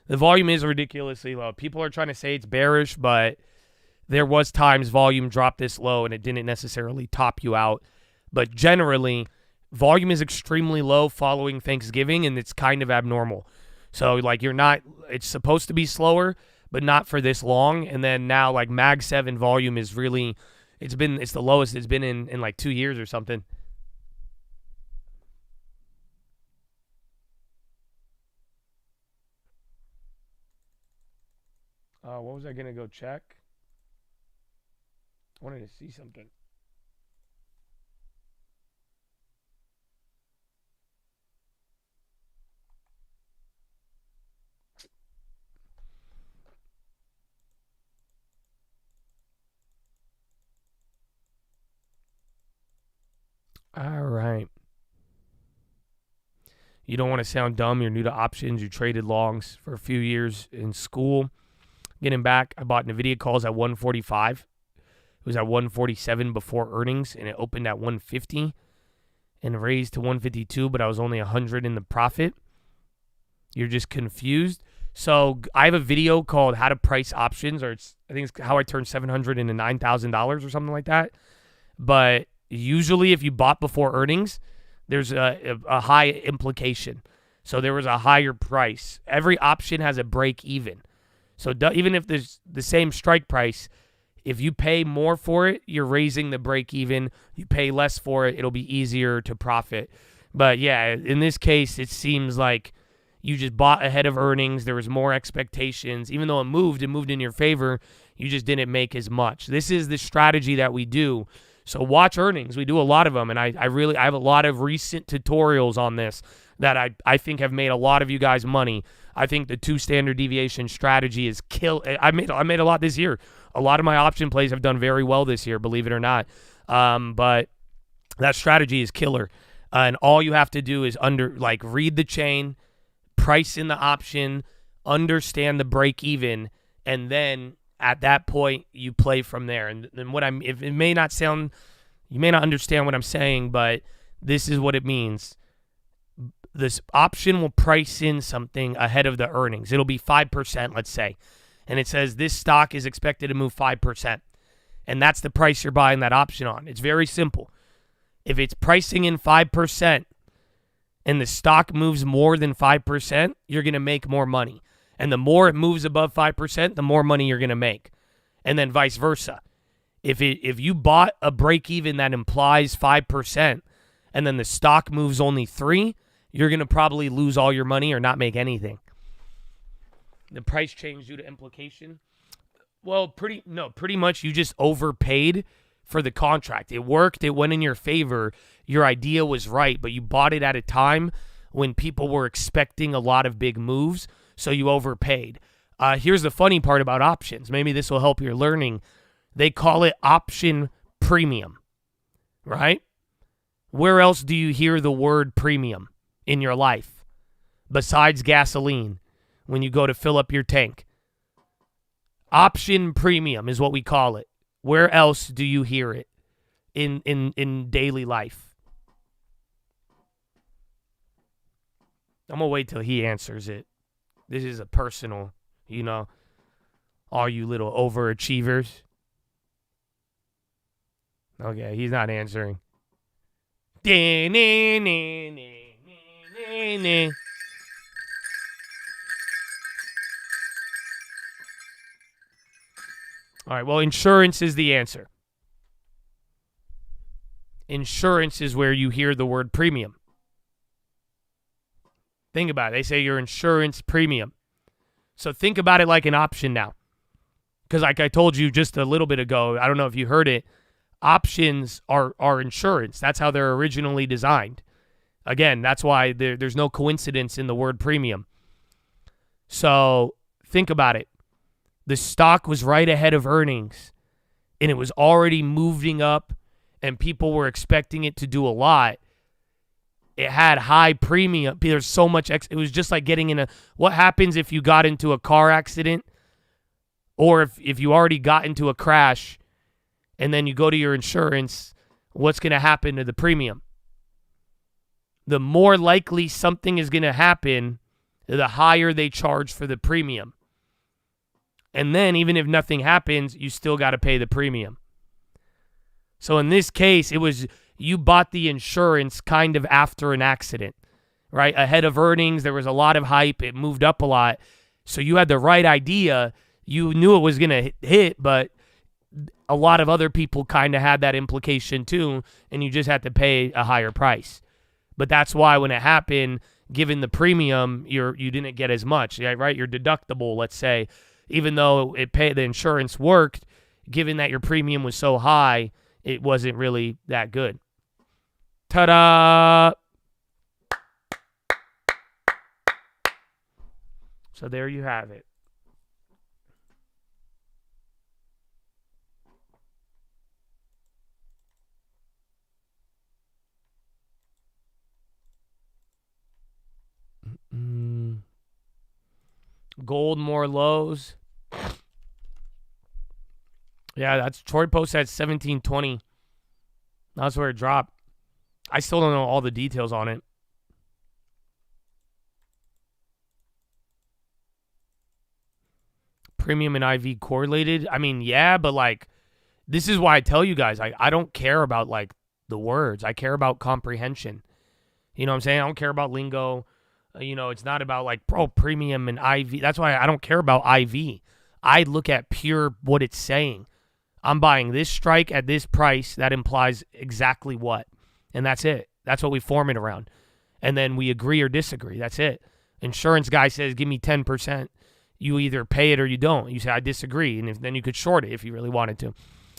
The volume is ridiculously low. People are trying to say it's bearish, but there was times volume dropped this low and it didn't necessarily top you out. But generally, volume is extremely low following Thanksgiving, and it's kind of abnormal. So, like, it's supposed to be slower, but not for this long. And then now, like, Mag 7 volume is really, it's the lowest it's been in like 2 years or something. What was I going to go check? I wanted to see something. All right. You don't want to sound dumb. You're new to options. You traded longs for a few years in school. Getting back, I bought NVIDIA calls at 145. It was at 147 before earnings, and it opened at 150 and raised to 152, but I was only 100 in the profit. You're just confused. So I have a video called How to Price Options, or I think it's how I turned $700 into $9,000 or something like that. But usually if you bought before earnings, there's a high implication. So there was a higher price. Every option has a break even. So even if there's the same strike price, if you pay more for it, you're raising the break even. You pay less for it, it'll be easier to profit. But yeah, in this case, it seems like you just bought ahead of earnings. There was more expectations. Even though it moved in your favor, you just didn't make as much. This is the strategy that we do. So watch earnings. We do a lot of them, and I have a lot of recent tutorials on this that I think have made a lot of you guys money. I think the 2 standard deviation strategy is kill. I made a lot this year. A lot of my option plays have done very well this year, believe it or not. But that strategy is killer. And all you have to do is read the chain, price in the option, understand the break even, and then at that point you play from there. And if it may not sound, you may not understand what I'm saying, but this is what it means. This option will price in something ahead of the earnings. It'll be 5%, let's say. And it says this stock is expected to move 5%. And that's the price you're buying that option on. It's very simple. If it's pricing in 5% and the stock moves more than 5%, you're going to make more money. And the more it moves above 5%, the more money you're going to make. And then vice versa. If you bought a break even that implies 5% and then the stock moves only 3%, you're going to probably lose all your money or not make anything. The price change due to implication. Well, pretty much you just overpaid for the contract. It worked. It went in your favor. Your idea was right, but you bought it at a time when people were expecting a lot of big moves, so you overpaid. Here's the funny part about options. Maybe this will help your learning. They call it option premium, right? Where else do you hear the word premium in your life besides gasoline when you go to fill up your tank? Option premium is what we call it. Where else do you hear it in daily life? I'm going to wait till he answers it. This is a personal, all you little overachievers. Okay, he's not answering. All right, well, insurance is the answer. Insurance is where you hear the word premium. Think about it. They say your insurance premium. So think about it like an option now. Because like I told you just a little bit ago, I don't know if you heard it, options are insurance. That's how they're originally designed. Again, that's why there's no coincidence in the word premium. So think about it. The stock was right ahead of earnings, and it was already moving up, and people were expecting it to do a lot, it had high premium. There's so much. It was just like getting in a. What happens if you got into a car accident, or if you already got into a crash, and then you go to your insurance? What's going to happen to the premium? The more likely something is going to happen, the higher they charge for the premium. And then even if nothing happens, you still got to pay the premium. So in this case, it was you bought the insurance kind of after an accident, right? Ahead of earnings, there was a lot of hype. It moved up a lot. So you had the right idea. You knew it was going to hit, but a lot of other people kind of had that implication too, and you just had to pay a higher price. But that's why when it happened, given the premium, you didn't get as much, right? Your deductible, let's say, even though the insurance worked, given that your premium was so high, it wasn't really that good. Ta-da! So there you have it. Gold more lows. Yeah, that's Troy Post at 1720. That's where it dropped. I still don't know all the details on it. Premium and IV correlated. I mean, yeah, but like, this is why I tell you guys, I don't care about like the words. I care about comprehension. You know what I'm saying? I don't care about lingo. It's not about like premium and IV. That's why I don't care about IV. I look at pure what it's saying. I'm buying this strike at this price. That implies exactly what. And that's it. That's what we form it around. And then we agree or disagree. That's it. Insurance guy says, give me 10%. You either pay it or you don't. You say, I disagree. And then you could short it if you really wanted to.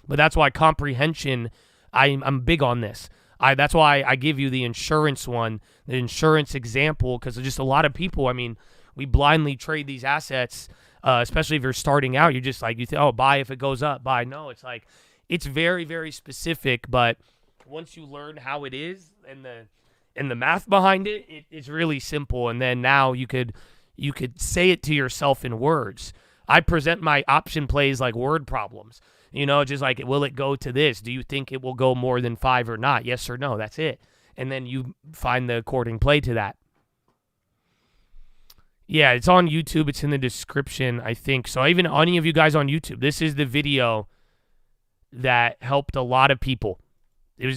But that's why comprehension, I'm big on this. That's why I give you the insurance one, the insurance example, because just a lot of people, I mean, we blindly trade these assets, especially if you're starting out. You're just like, you think, oh, buy if it goes up, buy. No, it's like, it's very, very specific. But once you learn how it is and the math behind it, it's really simple. And then now you could say it to yourself in words. I present my option plays like word problems. Just like, will it go to this? Do you think it will go more than 5 or not? Yes or no? That's it. And then you find the according play to that. Yeah, it's on YouTube. It's in the description, I think. So even any of you guys on YouTube, this is the video that helped a lot of people.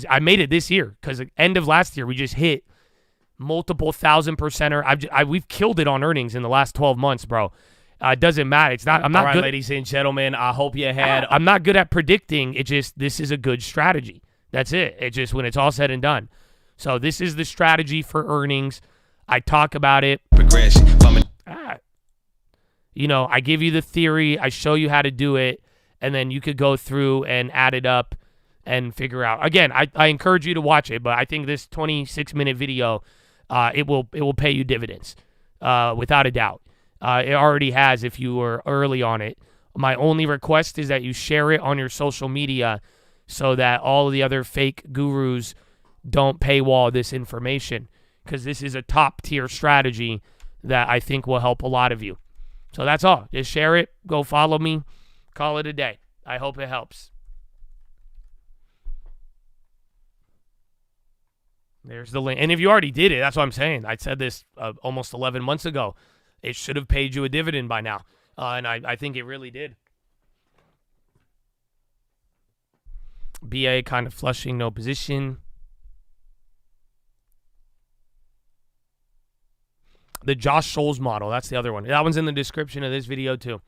I made it this year because at the end of last year, we just hit multiple 1,000%er. We've killed it on earnings in the last 12 months, bro. It doesn't matter. I'm not good, ladies and gentlemen. I hope you had. I'm not good at predicting. This is a good strategy. That's it. It's just when it's all said and done. So this is the strategy for earnings. I talk about it. Progression. I give you the theory. I show you how to do it, and then you could go through and add it up and figure out. Again, I encourage you to watch it, but I think this 26-minute video, it will pay you dividends, without a doubt. It already has if you were early on it. My only request is that you share it on your social media so that all of the other fake gurus don't paywall this information, because this is a top-tier strategy that I think will help a lot of you. So that's all. Just share it. Go follow me. Call it a day. I hope it helps. There's the link. And if you already did it, that's what I'm saying. I said this almost 11 months ago. It should have paid you a dividend by now. And I think it really did. BA kind of flushing, no position. The Josh Scholes model, that's the other one. That one's in the description of this video too.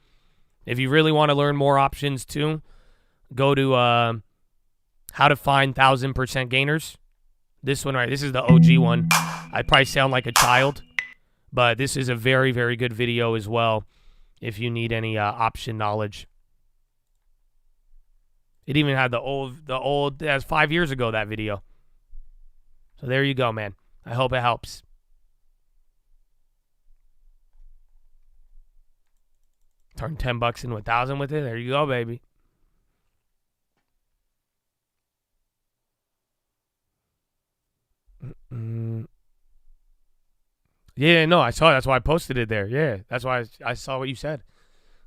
If you really want to learn more options too, go to how to find 1,000% gainers. This one, right? This is the OG one. I probably sound like a child, but this is a very, very good video as well if you need any option knowledge. It even had the old, that's 5 years ago, that video. So there you go, man. I hope it helps. Turn $10 into 1,000 with it. There you go, baby. Yeah, no, I saw it. That's why I posted it there. Yeah, that's why I saw what you said.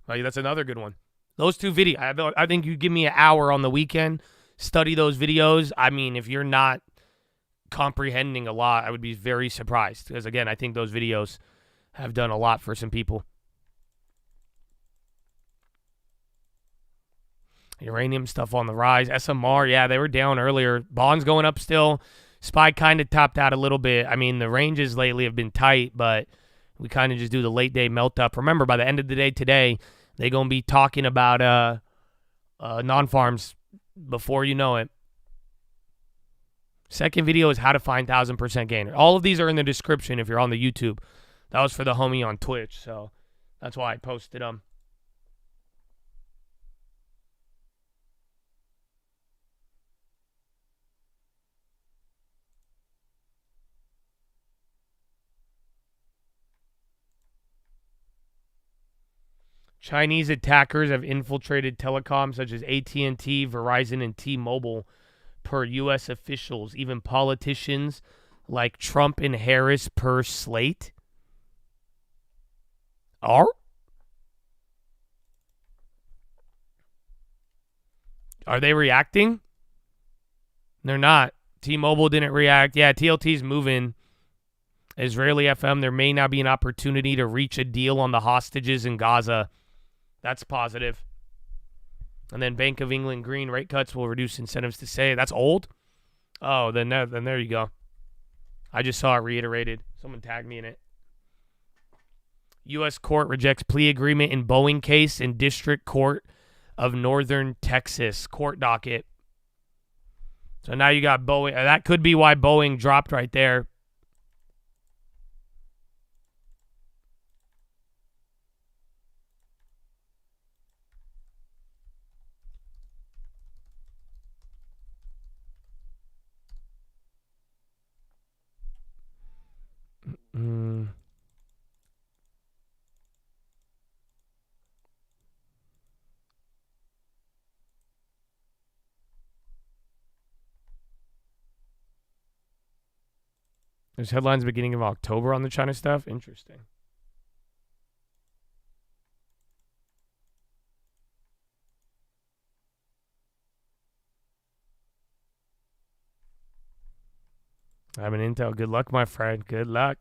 Like, that's another good one. Those two videos, I think you give me an hour on the weekend, study those videos. I mean, if you're not comprehending a lot, I would be very surprised. Because, again, I think those videos have done a lot for some people. Uranium stuff on the rise. SMR, yeah, they were down earlier. Bonds going up still. SPY kind of topped out a little bit. I mean, the ranges lately have been tight, but we kind of just do the late day melt up. Remember, by the end of the day today, they're going to be talking about non-farms before you know it. Second video is how to find 1,000% gainer. All of these are in the description if you're on the YouTube. That was for the homie on Twitch, so that's why I posted them. Chinese attackers have infiltrated telecoms such as AT&T, Verizon, and T-Mobile, per U.S. officials. Even politicians like Trump and Harris per Slate. Are they reacting? They're not. T-Mobile didn't react. Yeah, TLT's moving. Israeli FM, there may now be an opportunity to reach a deal on the hostages in Gaza. That's positive. And then Bank of England green rate cuts will reduce incentives to say. That's old? Oh, then there you go. I just saw it reiterated. Someone tagged me in it. U.S. court rejects plea agreement in Boeing case in District Court of Northern Texas. Court docket. So now you got Boeing. That could be why Boeing dropped right there. There's headlines beginning of October on the China stuff. Interesting. I'm an Intel. Good luck, my friend. Good luck.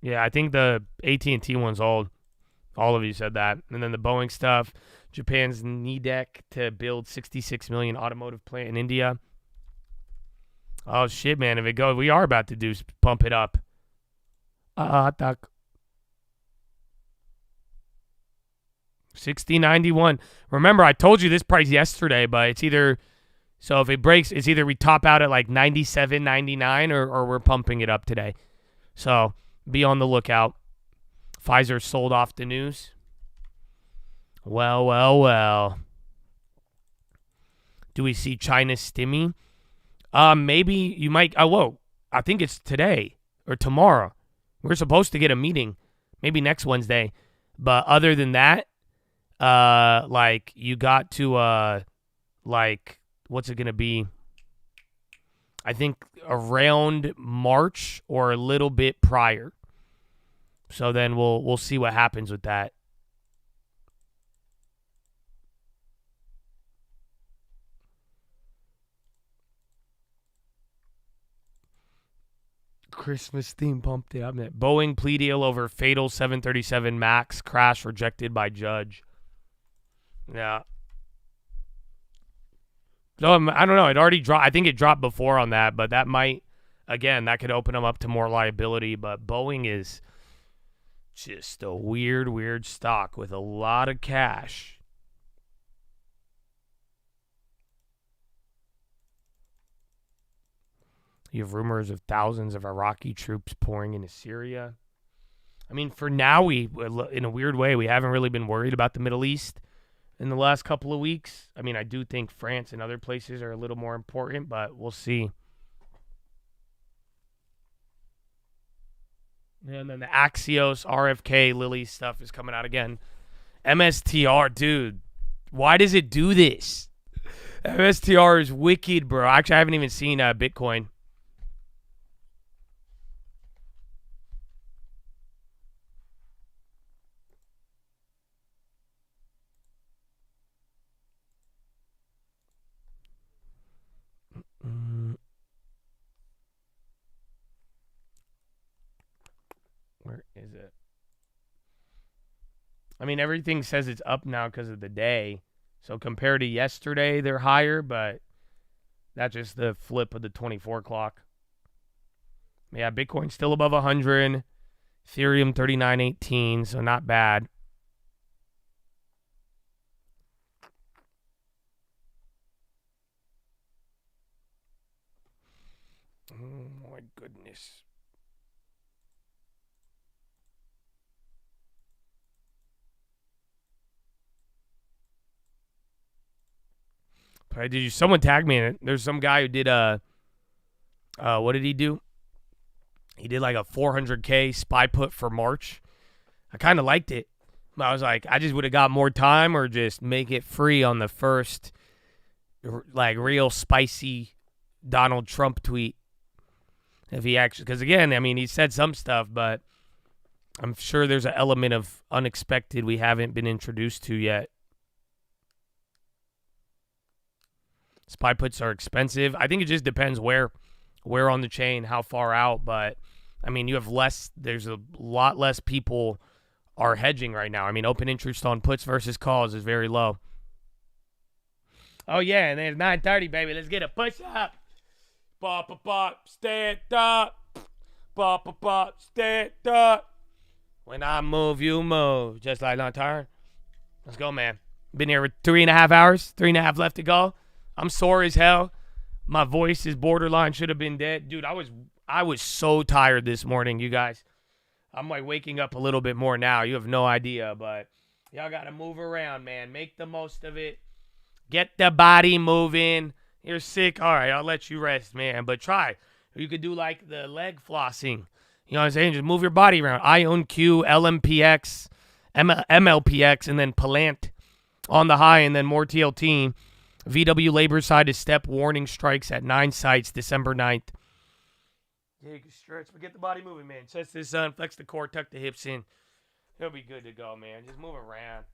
Yeah, I think the AT&T one's old. All of you said that. And then the Boeing stuff. Japan's NIDEC to build 66 million automotive plant in India. Oh, shit, man. If it goes, we are about to pump it up. Tak. 60.91. Remember, I told you this price yesterday, but it's either, so if it breaks, it's either we top out at like 97.99 or we're pumping it up today. So be on the lookout. Pfizer sold off the news. Well. Do we see China stimmy? Maybe you might. Oh, whoa. I think it's today or tomorrow. We're supposed to get a meeting. Maybe next Wednesday. But other than that, like you got to, like, what's it going to be? I think around March or a little bit prior. So then we'll see what happens with that. Christmas theme pumped it up. Boeing plea deal over fatal 737 MAX crash rejected by judge. Yeah. So I don't know. It already dropped. I think it dropped before on that, but that might, again, that could open them up to more liability. But Boeing is just a weird stock with a lot of cash. You have rumors of thousands of Iraqi troops pouring into Syria. I mean, for now, in a weird way, we haven't really been worried about the Middle East in the last couple of weeks. I mean, I do think France and other places are a little more important, but we'll see. And then the Axios, RFK, Lilly stuff is coming out again. MSTR, dude, why does it do this? MSTR is wicked, bro. Actually, I haven't even seen Bitcoin. Where is it? I mean, everything says it's up now because of the day. So compared to yesterday, they're higher, but that's just the flip of the 24 clock. Yeah, Bitcoin's still above 100. Ethereum 39.18, so not bad. Oh my goodness. Did someone tag me in it? There's some guy who did what did he do? He did like a 400K spy put for March. I kind of liked it. I was like, I just would have got more time or just make it free on the first like real spicy Donald Trump tweet. If he actually, because again, I mean, he said some stuff, but I'm sure there's an element of unexpected we haven't been introduced to yet. Spy puts are expensive. I think it just depends where on the chain, how far out. But, I mean, there's a lot less people are hedging right now. I mean, open interest on puts versus calls is very low. Oh, yeah, and then it's 9:30, baby. Let's get a push-up. Bop, bop, bop, stand up. Bop, bop, bop, stand up. When I move, you move. Just like on turn. Let's go, man. Been here for 3.5 hours. 3.5 left to go. I'm sore as hell. My voice is borderline should have been dead. Dude, I was so tired this morning, you guys. I'm like waking up a little bit more now. You have no idea, but y'all got to move around, man. Make the most of it. Get the body moving. You're sick. All right, I'll let you rest, man. But try. You could do like the leg flossing. You know what I'm saying? Just move your body around. IONQ, LMPX, MLPX, and then Palant on the high, and then more TLT. VW labor side is step warning strikes at 9 sites December 9th. Yeah, you can stretch, but get the body moving, man. Chest to the sun, flex the core, tuck the hips in. It'll be good to go, man. Just move around.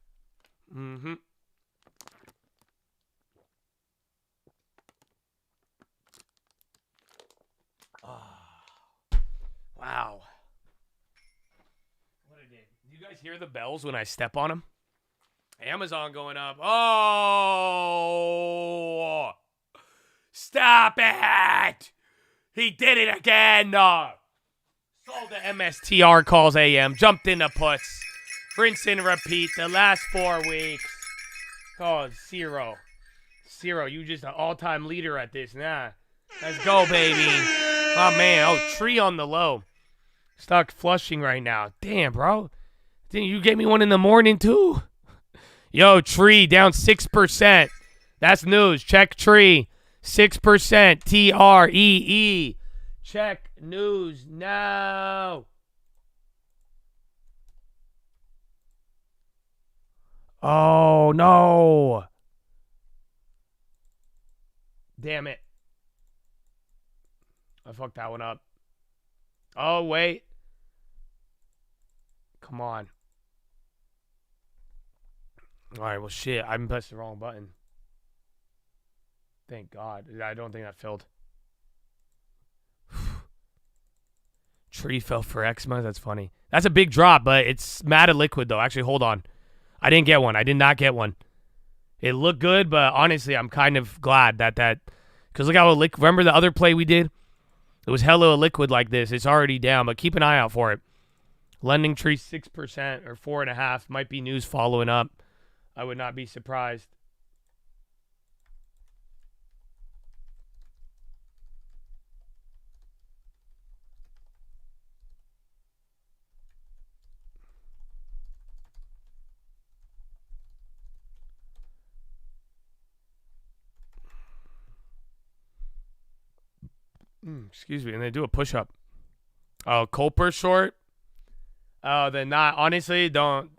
Mm-hmm. Oh. Wow. What I did. Do you guys hear the bells when I step on them? Amazon going up. Oh, stop it. He did it again. Sold the MSTR calls AM. Jumped into puts. Rinse and repeat the last 4 weeks. Oh, zero. You just an all-time leader at this. Nah. Let's go, baby. Oh, man. Oh, tree on the low. Stuck flushing right now. Damn, bro. You gave me one in the morning, too. Yo, tree down 6%. That's news. Check tree. 6%. TREE. Check news now. Oh, no. Damn it. I fucked that one up. Oh, wait. Come on. All right, well, shit. I pressed the wrong button. Thank God. I don't think that filled. Tree fell for Xmas. That's funny. That's a big drop, but it's mad liquid, though. Actually, hold on. I didn't get one. I did not get one. It looked good, but honestly, I'm kind of glad that because look how remember the other play we did? It was hella liquid like this. It's already down, but keep an eye out for it. Lending tree 6% or 4.5 might be news following up. I would not be surprised. Excuse me, and they do a push-up. Oh, Culper short? Oh, then not. Honestly, don't.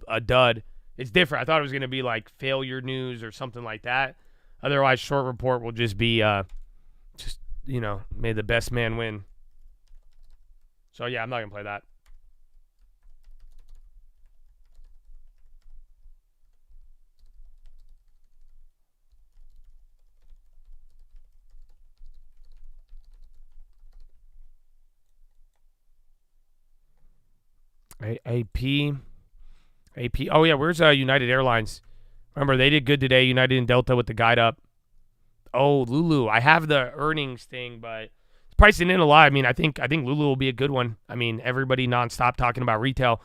A dud. It's different. I thought it was going to be like failure news or something like that. Otherwise, short report will just be may the best man win. So, yeah, I'm not going to play that. AP. Oh, yeah, where's United Airlines? Remember, they did good today, United and Delta with the guide up. Oh, Lulu. I have the earnings thing, but it's pricing in a lot. I mean, I think Lulu will be a good one. I mean, everybody nonstop talking about retail.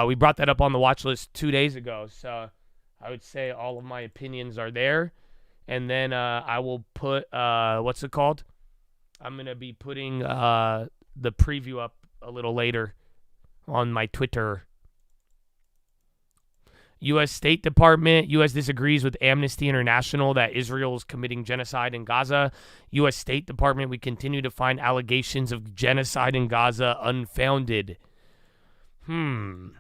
We brought that up on the watch list 2 days ago, so I would say all of my opinions are there. And then I will put, what's it called? I'm going to be putting the preview up a little later on my Twitter. U.S. State Department. U.S. disagrees with Amnesty International that Israel is committing genocide in Gaza. U.S. State Department, we continue to find allegations of genocide in Gaza unfounded. Oh,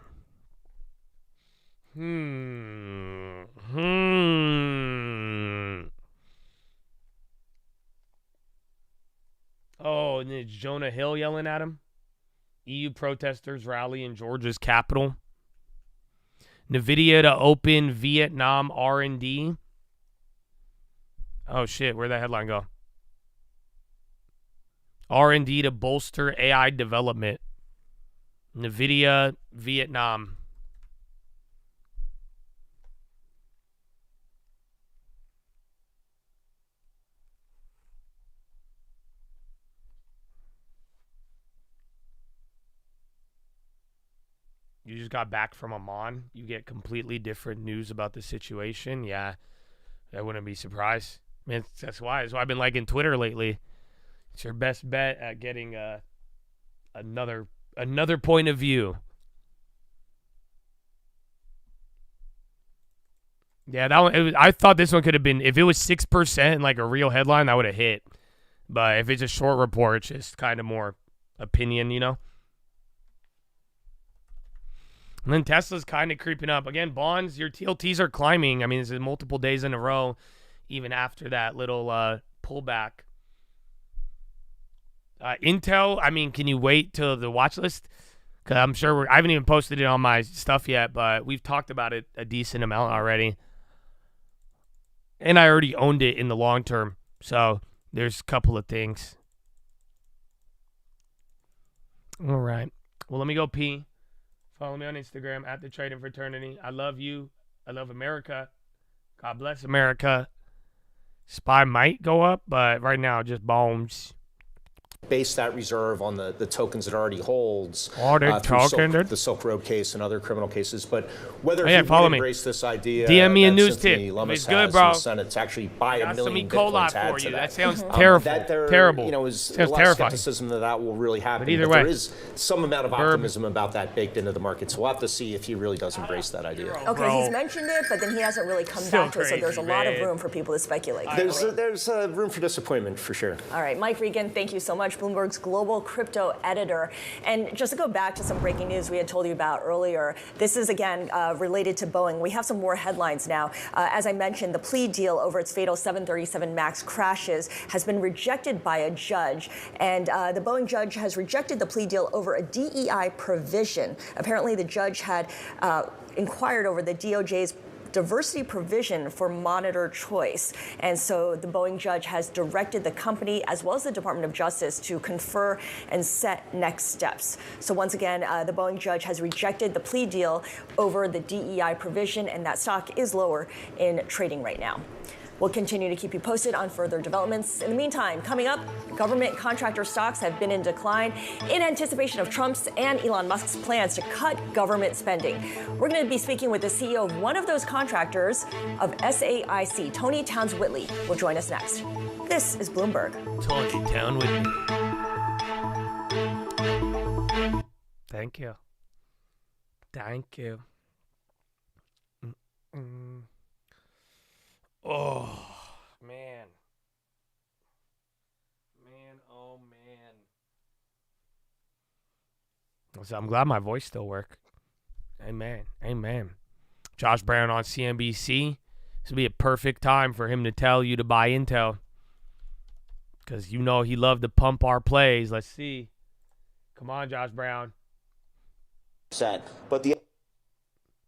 and it's Jonah Hill yelling at him. EU protesters rally in Georgia's capital. NVIDIA to open Vietnam R&D. Oh, shit. Where'd that headline go? R&D to bolster AI development. NVIDIA, Vietnam. You just got back from Amman. You get completely different news about the situation. Yeah, I wouldn't be surprised. Man, that's why I've been liking Twitter lately. It's your best bet at getting another point of view. Yeah, that one. I thought this one could have been, if it was 6% like a real headline, that would have hit. But if it's a short report, it's just kind of more opinion, you know. And then Tesla's kind of creeping up. Again, bonds, your TLTs are climbing. I mean, this is multiple days in a row, even after that little pullback. Intel, I mean, can you wait till the watch list? Because I'm sure I haven't even posted it on my stuff yet, but we've talked about it a decent amount already. And I already owned it in the long term. So there's a couple of things. All right. Well, let me go pee. Follow me on Instagram at The Trading Fraternity. I love you. I love America. God bless America. SPY might go up, but right now just bombs. Base that reserve on the tokens it already holds. The Silk Road case and other criminal cases. But whether you embrace this idea, DM me a that news Cynthia tip. Lummis It's good, has bro. in the Senate to actually buy Got a million some E. coli Bitcoin to add for to you. That that. sounds terrible. Terrible. You know, is Sounds a lot of terrifying. skepticism that will really happen. But either There way. is some amount of optimism about that baked into the market. So we'll have to see if he really does embrace that idea. Okay, he's mentioned it, but then he hasn't really come Still back to it, so there's a lot of crazy, room for people to speculate. There's room for disappointment for sure. All right, Mike Regan, thank you so much, Bloomberg's global crypto editor. And just to go back to some breaking news we had told you about earlier, this is again related to Boeing. We have some more headlines now. As I mentioned, the plea deal over its fatal 737 MAX crashes has been rejected by a judge. And the Boeing judge has rejected the plea deal over a DEI provision. Apparently, the judge had inquired over the DOJ's diversity provision for monitor choice. And so the Boeing judge has directed the company as well as the Department of Justice to confer and set next steps. So once again, the Boeing judge has rejected the plea deal over the DEI provision, and that stock is lower in trading right now. We'll continue to keep you posted on further developments. In the meantime, coming up, government contractor stocks have been in decline in anticipation of Trump's and Elon Musk's plans to cut government spending. We're going to be speaking with the CEO of one of those contractors of SAIC, Tony Towns-Whitley, will join us next. This is Bloomberg. Tony Towns-Whitley. Thank you. Thank you. Oh, man. Oh, man. So I'm glad my voice still works. Amen. Josh Brown on CNBC. This would be a perfect time for him to tell you to buy Intel. Because you know he loved to pump our plays. Let's see. Come on, Josh Brown. But the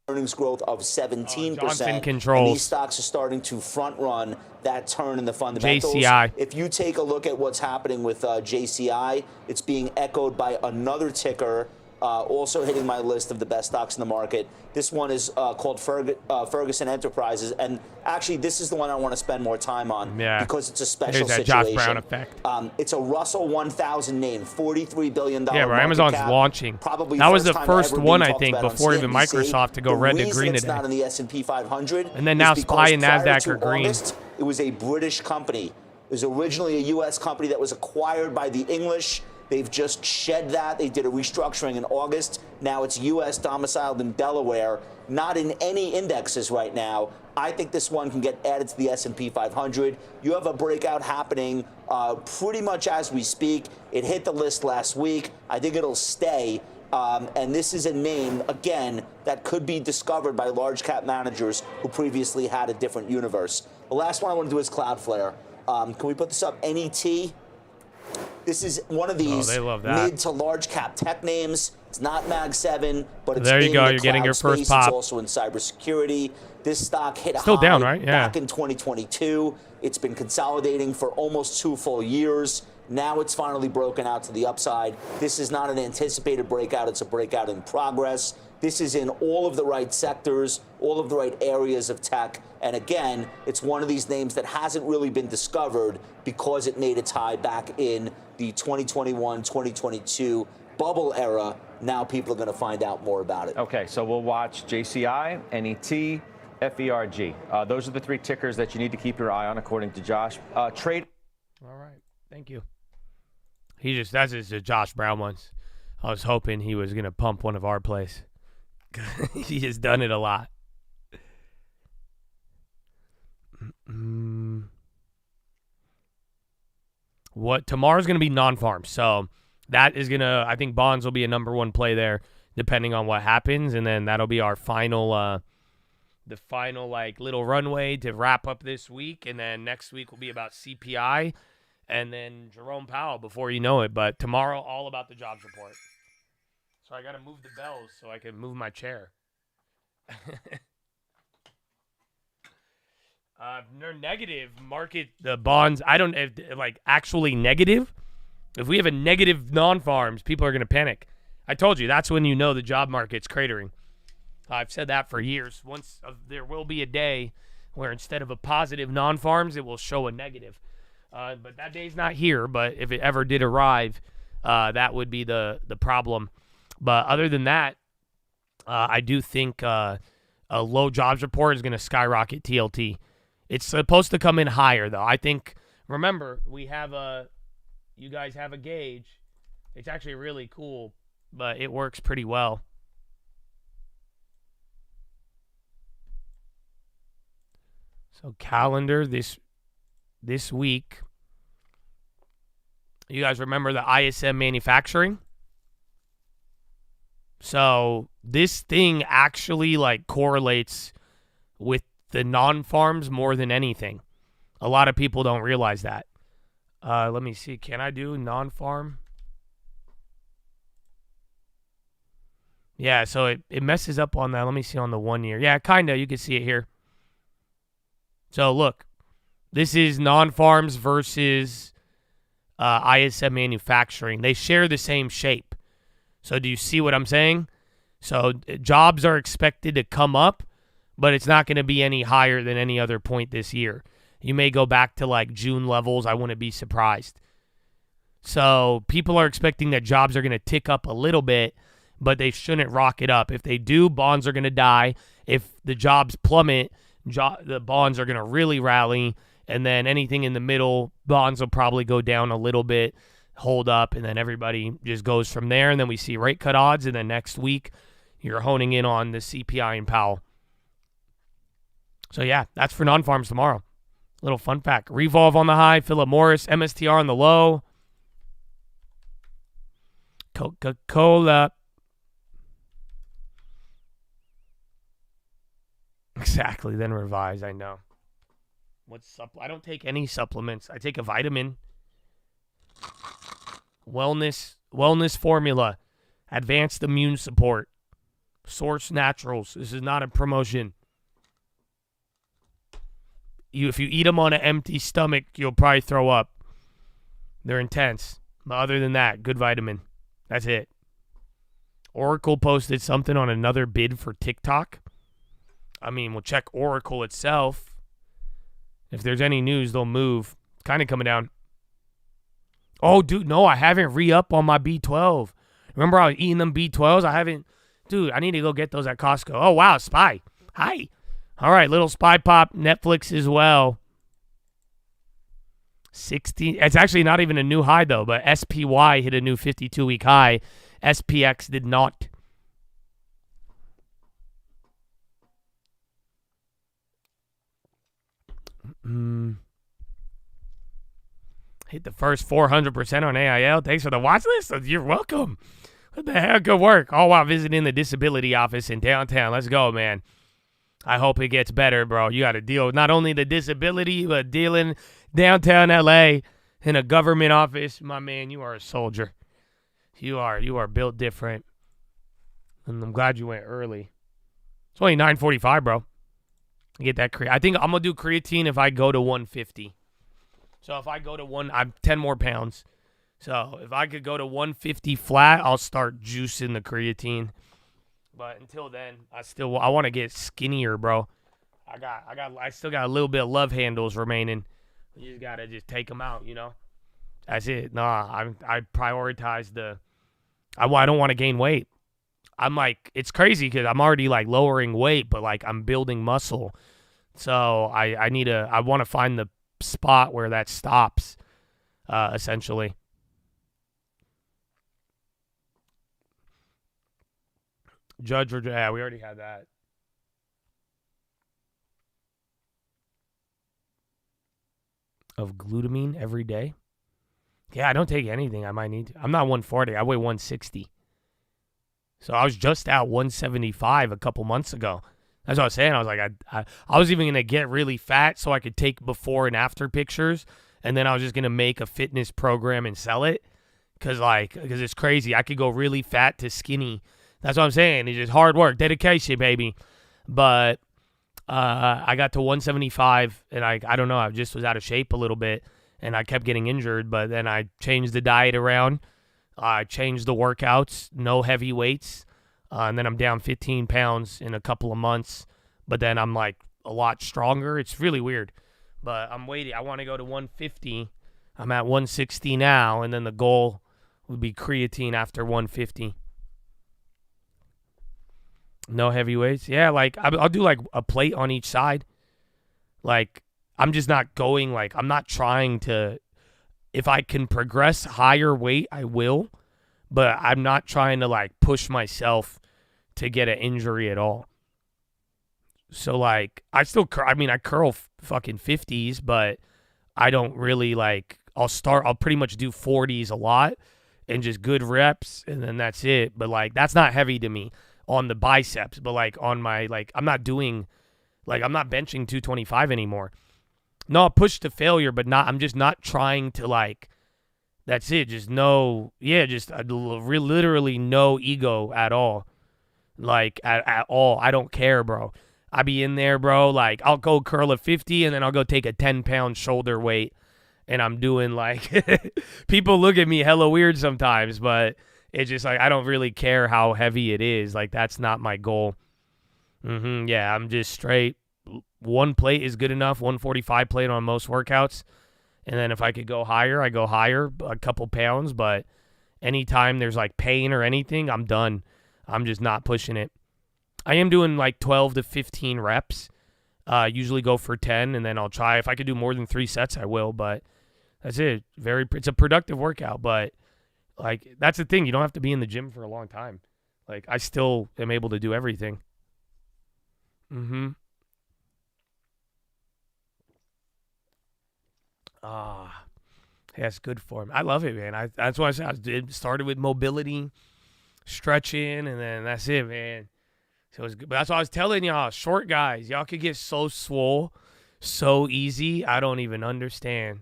earnings growth of 17%. Johnson controls. And these stocks are starting to front run that turn in the fundamentals. JCI. If you take a look at what's happening with JCI, it's being echoed by another ticker also hitting my list of the best stocks in the market. This one is called Ferguson Enterprises, and actually this is the one I want to spend more time on because it's a special There's that situation. Josh Brown effect. It's a Russell 1000 name, $43 billion Yeah, where Amazon's cap. launching. Probably that was the time first ever one, being I talked think, about on before even CNBC. Microsoft to go The red to reason green it's today. not in the S&P 500 And then now is it's probably because prior NASDAQ to or green. August, it was a British company. It was originally a U.S. company that was acquired by the English. They've just shed that. They did a restructuring in August. Now it's U.S. domiciled in Delaware, not in any indexes right now. I think this one can get added to the S&P 500. You have a breakout happening pretty much as we speak. It hit the list last week. I think it'll stay. And this is a name, again, that could be discovered by large cap managers who previously had a different universe. The last one I want to do is Cloudflare. Can we put this up? NET. This is one of these mid to large cap tech names. It's not Mag 7, but it's there you in go. the You're getting cloud your first space. pop. It's also in cybersecurity. This stock hit a Still high down, right? Yeah. back in 2022. It's been consolidating for almost 2 full years. Now it's finally broken out to the upside. This is not an anticipated breakout. It's a breakout in progress. This is in all of the right sectors, all of the right areas of tech. And again, it's one of these names that hasn't really been discovered because it made its high back in the 2021, 2022 bubble era. Now people are going to find out more about it. Okay, so we'll watch JCI, NET, FERG. Those are the 3 tickers that you need to keep your eye on, according to Josh. Trade. All right. Thank you. That's just the Josh Brown ones. I was hoping he was going to pump one of our plays. He has done it a lot. What tomorrow's going to be non-farm, so that is going to, I think bonds will be a number 1 play there, depending on what happens, and then that'll be our final, the final like little runway to wrap up this week, and then next week will be about CPI, and then Jerome Powell before you know it. But tomorrow, all about the jobs report. So I got to move the bells so I can move my chair. They're negative market, the bonds. I don't like actually negative. If we have a negative non-farms, people are going to panic. I told you that's when you know the job market's cratering. I've said that for years. There will be a day where instead of a positive non-farms, it will show a negative. But that day's not here. But if it ever did arrive, that would be the problem. But other than that, I do think a low jobs report is going to skyrocket TLT. It's supposed to come in higher, though. I think, remember, you guys have a gauge. It's actually really cool, but it works pretty well. So calendar this week. You guys remember the ISM manufacturing? So this thing actually like correlates with the non-farms more than anything. A lot of people don't realize that. Let me see. Can I do non-farm? Yeah, so it messes up on that. Let me see on the 1 year. Yeah, kind of. You can see it here. So look, this is non-farms versus ISM manufacturing. They share the same shape. So do you see what I'm saying? So jobs are expected to come up, but it's not going to be any higher than any other point this year. You may go back to like June levels. I wouldn't be surprised. So people are expecting that jobs are going to tick up a little bit, but they shouldn't rocket up. If they do, bonds are going to die. If the jobs plummet, the bonds are going to really rally. And then anything in the middle, bonds will probably go down a little bit, hold up, and then everybody just goes from there. And then we see rate cut odds. And then next week, you're honing in on the CPI and Powell. So, yeah, that's for non-farms tomorrow. Little fun fact. Revolve on the high, Philip Morris, MSTR on the low. Coca-Cola. Exactly. Then revise. I know. I don't take any supplements. I take a vitamin. Wellness formula. Advanced immune support. Source Naturals. This is not a promotion. If you eat them on an empty stomach, you'll probably throw up. They're intense. But other than that, good vitamin. That's it. Oracle posted something on another bid for TikTok. I mean, we'll check Oracle itself. If there's any news, they'll move. Kind of coming down. Oh, dude, no, I haven't re-up on my B12. Remember I was eating them B12s? I haven't. Dude, I need to go get those at Costco. Oh, wow, Spy. Hi. All right, little Spy Pop. Netflix as well. 60. It's actually not even a new high, though, but SPY hit a new 52-week high. SPX did not. Hit the first 400% on AIL. Thanks for the watch list. You're welcome. What the hell? Good work. All while visiting the disability office in downtown. Let's go, man. I hope it gets better, bro. You got to deal with not only the disability, but dealing downtown LA in a government office. My man, you are a soldier. You are built different. And I'm glad you went early. It's only 9:45, bro. Get that I think I'm going to do creatine if I go to 150. So if I go to I'm 10 more pounds. So if I could go to 150 flat, I'll start juicing the creatine. But until then, I want to get skinnier, bro. I still got a little bit of love handles remaining. You just got to take them out, you know. That's it. Nah, I prioritize I don't want to gain weight. I'm like, it's crazy because I'm already like lowering weight, but like I'm building muscle. So I want to find the spot where that stops, essentially. Judge or yeah, we already had that. Of glutamine every day. Yeah, I don't take anything. I might need to. I'm not 140. I weigh 160. So I was just at 175 a couple months ago. That's what I was saying. I was like, I was even going to get really fat so I could take before and after pictures. And then I was just going to make a fitness program and sell it. Because it's crazy. I could go really fat to skinny. That's what I'm saying. It's just hard work, dedication, baby. But I got to 175, and I don't know. I just was out of shape a little bit, and I kept getting injured. But then I changed the diet around. I changed the workouts, no heavy weights. And then I'm down 15 pounds in a couple of months. But then I'm like a lot stronger. It's really weird. But I'm waiting. I want to go to 150. I'm at 160 now, and then the goal would be creatine after 150. No heavy weights. Yeah, like I'll do like a plate on each side. Like I'm just not going like I'm not trying to. If I can progress higher weight, I will. But I'm not trying to like push myself to get an injury at all. So like I curl fucking 50s, but I don't really like. I'll pretty much do 40s a lot and just good reps, and then that's it. But like that's not heavy to me on the biceps, but like on my I'm not benching 225 anymore. No, I'll push to failure, but I'm just not trying to like. That's it. Just literally no ego at all. Like at all. I don't care, bro. I be in there, bro. Like I'll go curl a 50 and then I'll go take a 10-pound shoulder weight. And I'm doing like, people look at me hella weird sometimes, but it's just like, I don't really care how heavy it is. Like that's not my goal. Yeah, I'm just straight. One plate is good enough. 145 plate on most workouts. And then if I could go higher, I go higher a couple pounds. But anytime there's like pain or anything, I'm done. I'm just not pushing it. I am doing like 12 to 15 reps. Usually go for 10, and then I'll try. If I could do more than 3 sets, I will. But that's it. It's a productive workout. But like that's the thing. You don't have to be in the gym for a long time. Like I still am able to do everything. Yeah, it's good for me. I love it, man. That's why I said it started with mobility, stretching, and then that's it, man. So it's good. But that's what I was telling y'all. Short guys, y'all could get so swole so easy. I don't even understand.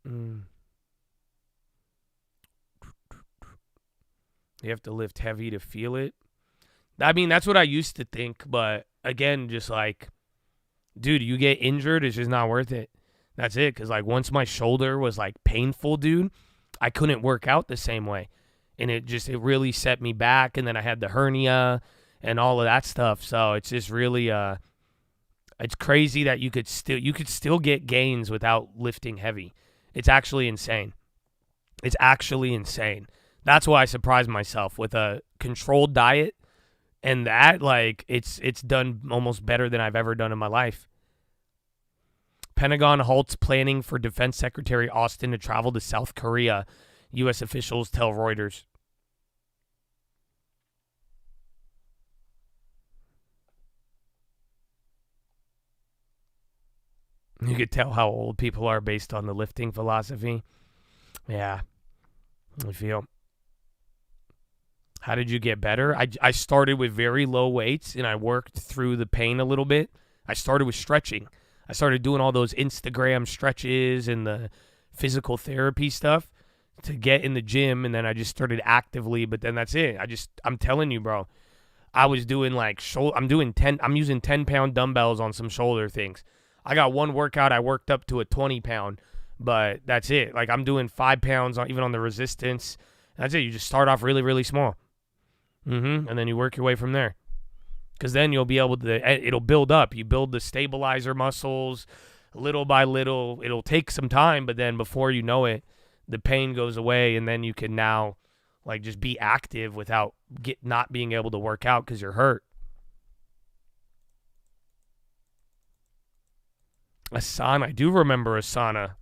You have to lift heavy to feel it. I mean, that's what I used to think. But again, just like, dude, you get injured, it's just not worth it. That's it. Because like once my shoulder was like painful, dude, I couldn't work out the same way. And it really set me back. And then I had the hernia and all of that stuff. So it's just really, it's crazy that you could still get gains without lifting heavy. It's actually insane. It's actually insane. That's why I surprised myself with a controlled diet, and that like it's done almost better than I've ever done in my life. Pentagon halts planning for Defense Secretary Austin to travel to South Korea, U.S. officials tell Reuters. You could tell how old people are based on the lifting philosophy. Yeah, I feel. How did you get better? I started with very low weights, and I worked through the pain a little bit. I started with stretching. I started doing all those Instagram stretches and the physical therapy stuff to get in the gym, and then I just started actively, but then that's it. I'm telling you, bro. I was doing like I'm using 10-pound dumbbells on some shoulder things. I got one workout, I worked up to a 20-pound, but that's it. Like I'm doing 5 pounds even on the resistance. That's it. You just start off really, really small. And then you work your way from there. Because then you'll be able to, it'll build up. You build the stabilizer muscles little by little. It'll take some time, but then before you know it, the pain goes away, and then you can now like just be active without not being able to work out because you're hurt. Asana. I do remember Asana.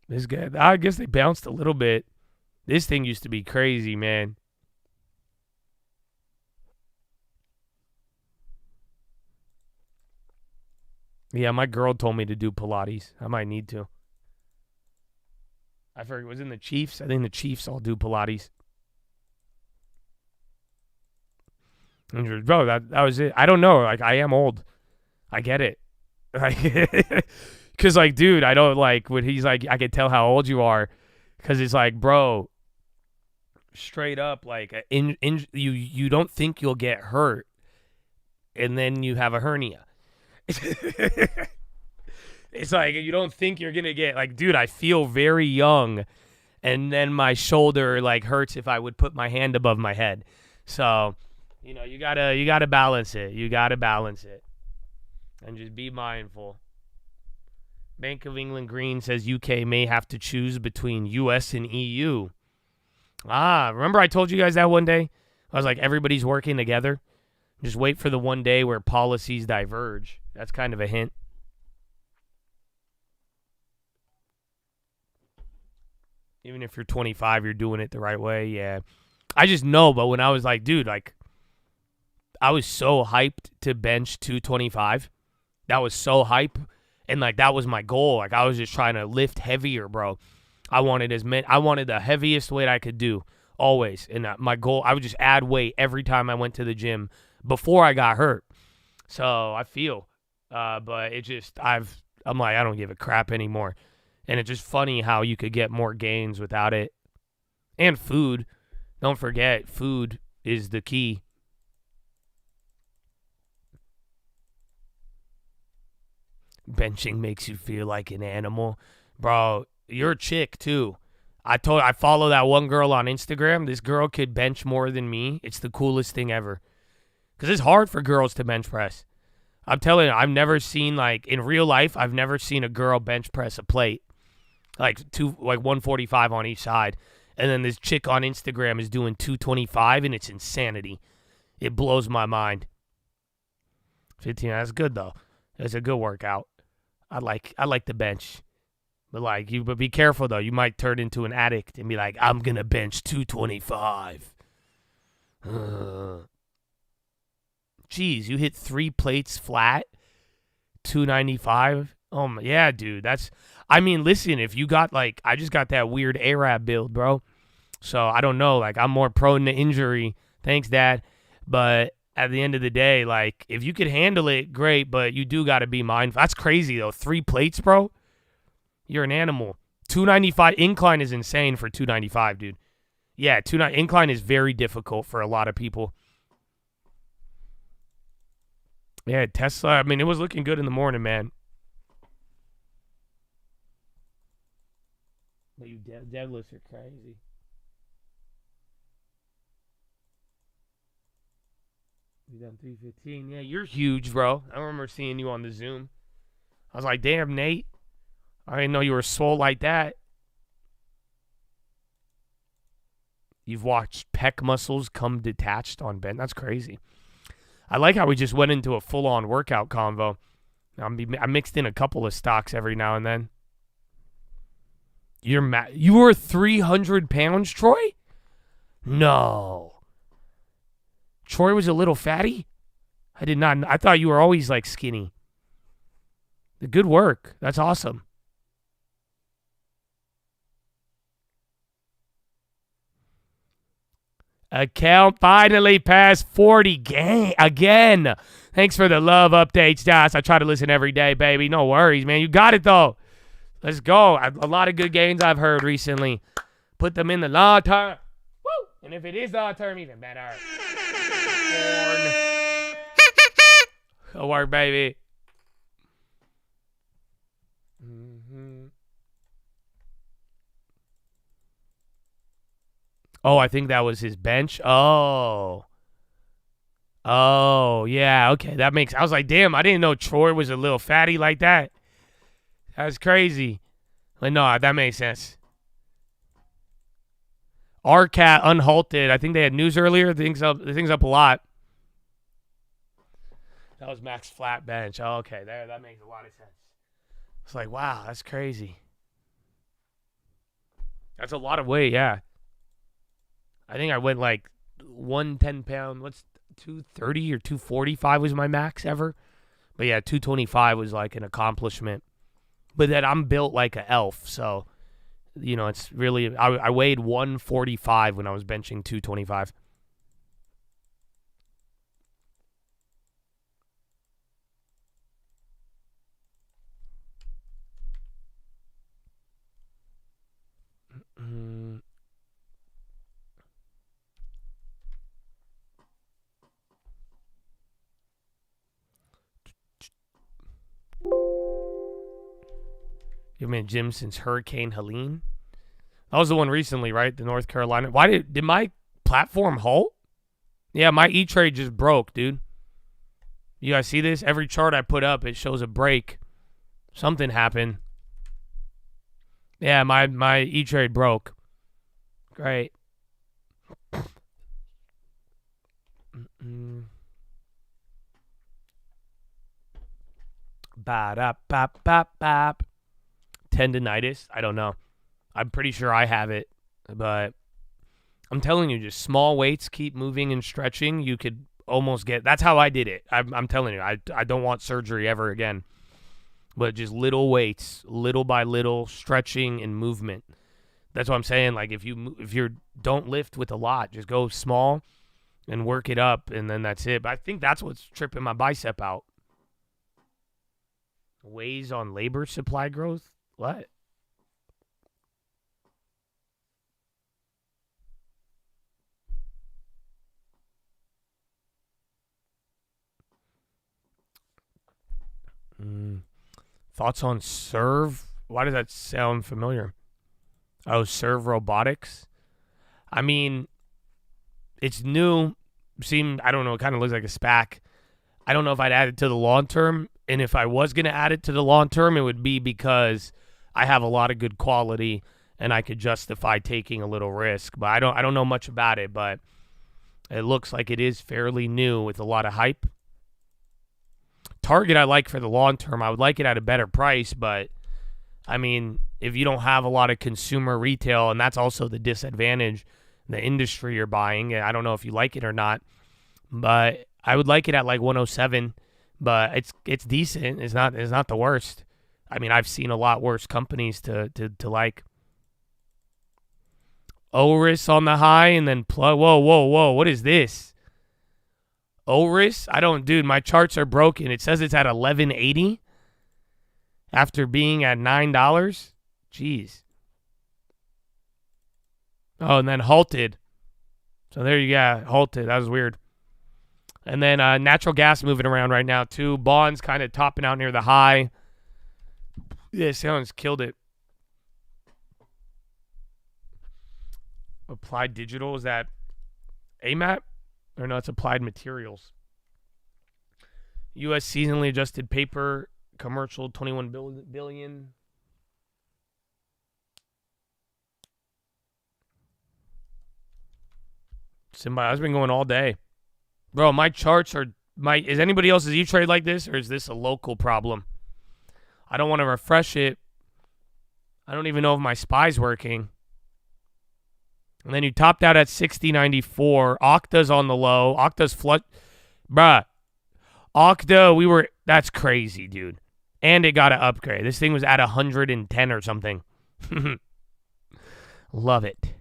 This guy, I guess they bounced a little bit. This thing used to be crazy, man. Yeah, my girl told me to do Pilates. I might need to. I forget, it was in the Chiefs. I think the Chiefs all do Pilates. Bro, that was it. I don't know. Like, I am old. I get it. Because, like, dude, I don't like when he's like, I can tell how old you are. Because it's like, bro, straight up, like, you don't think you'll get hurt, and then you have a hernia. It's like, you don't think you're going to get, like, dude, I feel very young, and then my shoulder, like, hurts if I would put my hand above my head. So, you know, you gotta balance it. You gotta balance it. And just be mindful. Bank of England Green says UK may have to choose between US and EU. Remember I told you guys that one day? I was like, everybody's working together. Just wait for the one day where policies diverge. That's kind of a hint. Even if you're 25, you're doing it the right way. Yeah. I just know, but when I was like, dude, like, I was so hyped to bench 225. That was so hype. And, like, that was my goal. Like, I was just trying to lift heavier, bro. I wanted the heaviest weight I could do, always. And my goal, I would just add weight every time I went to the gym before I got hurt. So, I feel. But it just, I'm like, I don't give a crap anymore. And it's just funny how you could get more gains without it. And food. Don't forget, food is the key. Benching makes you feel like an animal. Bro, you're a chick too. I follow that one girl on Instagram. This girl could bench more than me. It's the coolest thing ever. Because it's hard for girls to bench press. I'm telling you, I've never seen, like, in real life, I've never seen a girl bench press a plate. Like 145 on each side. And then this chick on Instagram is doing 225, and it's insanity. It blows my mind. 15, that's good though. It's a good workout. I like the bench. But be careful though. You might turn into an addict and be like, I'm gonna bench 225. Jeez, you hit 3 plates flat, 295 Yeah, dude. I mean, listen, if you got like, I just got that weird Arab build, bro. So I don't know. Like, I'm more prone to injury. Thanks, Dad. But at the end of the day, like, if you could handle it, great. But you do got to be mindful. That's crazy, though. 3 plates, bro. You're an animal. 295 incline is insane for 295, dude. Yeah, incline is very difficult for a lot of people. Yeah, Tesla, I mean, it was looking good in the morning, man. But you deadlifts are crazy. You done 315. Yeah, you're huge, bro. I remember seeing you on the Zoom. I was like, damn, Nate. I didn't know you were swole like that. You've watched pec muscles come detached on bench. That's crazy. I like how we just went into a full-on workout convo. I mixed in a couple of stocks every now and then. You were 300 pounds, Troy? No. Troy was a little fatty? I did not. I thought you were always like skinny. Good work. That's awesome. Account finally passed 40 again. Thanks for the love updates, Das. I try to listen every day, baby. No worries, man. You got it, though. Let's go. A lot of good gains I've heard recently. Put them in the long term. Woo! And if it is long term, even better. Good work, baby. Oh, I think that was his bench. Oh, yeah. Okay, that makes. I was like, damn, I didn't know Troy was a little fatty like that. That's crazy. Like, no, that makes sense. RCAT unhalted. I think they had news earlier. The thing's up a lot. That was max flat bench. Oh, okay, that makes a lot of sense. It's like, wow, that's crazy. That's a lot of weight, yeah. I think I went like 110 pound. What's 230 or 245 was my max ever. But yeah, 225 was like an accomplishment. But then I'm built like an elf, so you know it's really. I weighed 145 when I was benching 225. You've been in gym since Hurricane Helene. That was the one recently, right? The North Carolina. Why did my platform halt? Yeah, my E-Trade just broke, dude. You guys see this? Every chart I put up, it shows a break. Something happened. Yeah, my E-Trade broke. Great. Ba-da-bop-bop-bop. Tendinitis? I don't know. I'm pretty sure I have it, but I'm telling you, just small weights, keep moving and stretching. You could almost get. That's how I did it. I'm telling you, I don't want surgery ever again. But just little weights, little by little, stretching and movement. That's what I'm saying. Like if you don't lift with a lot, just go small and work it up, and then that's it. But I think that's what's tripping my bicep out. Weighs on labor supply growth. What? Thoughts on Serve? Why does that sound familiar? Oh, Serve Robotics. I mean, it's new. I don't know, it kind of looks like a SPAC. I don't know if I'd add it to the long term. And if I was going to add it to the long term, it would be because I have a lot of good quality and I could justify taking a little risk. But I don't know much about it, but it looks like it is fairly new with a lot of hype. Target I like for the long term. I would like it at a better price, but I mean, if you don't have a lot of consumer retail, and that's also the disadvantage, the industry you're buying, I don't know if you like it or not, but I would like it at like 107, but it's decent. It's not the worst. I mean, I've seen a lot worse companies to like. Oris on the high and then plug. Whoa. What is this? Oris? Dude, my charts are broken. It says it's at 1180 after being at $9. Jeez. Oh, and then halted. So there you go. Halted. That was weird. And then natural gas moving around right now, too. Bonds kind of topping out near the high. Yeah, someone's killed it. Applied Digital, is that AMAT? Or no, it's Applied Materials. U.S. seasonally adjusted paper, commercial, $21 billion. Somebody, I've been going all day. Bro, my charts are... Is anybody else's E-Trade like this, or is this a local problem? I don't want to refresh it. I don't even know if my SPY's working. And then you topped out at 60.94. Okta's on the low. Okta's flush. Bruh. Okta, that's crazy, dude. And it got an upgrade. This thing was at 110 or something. Love it.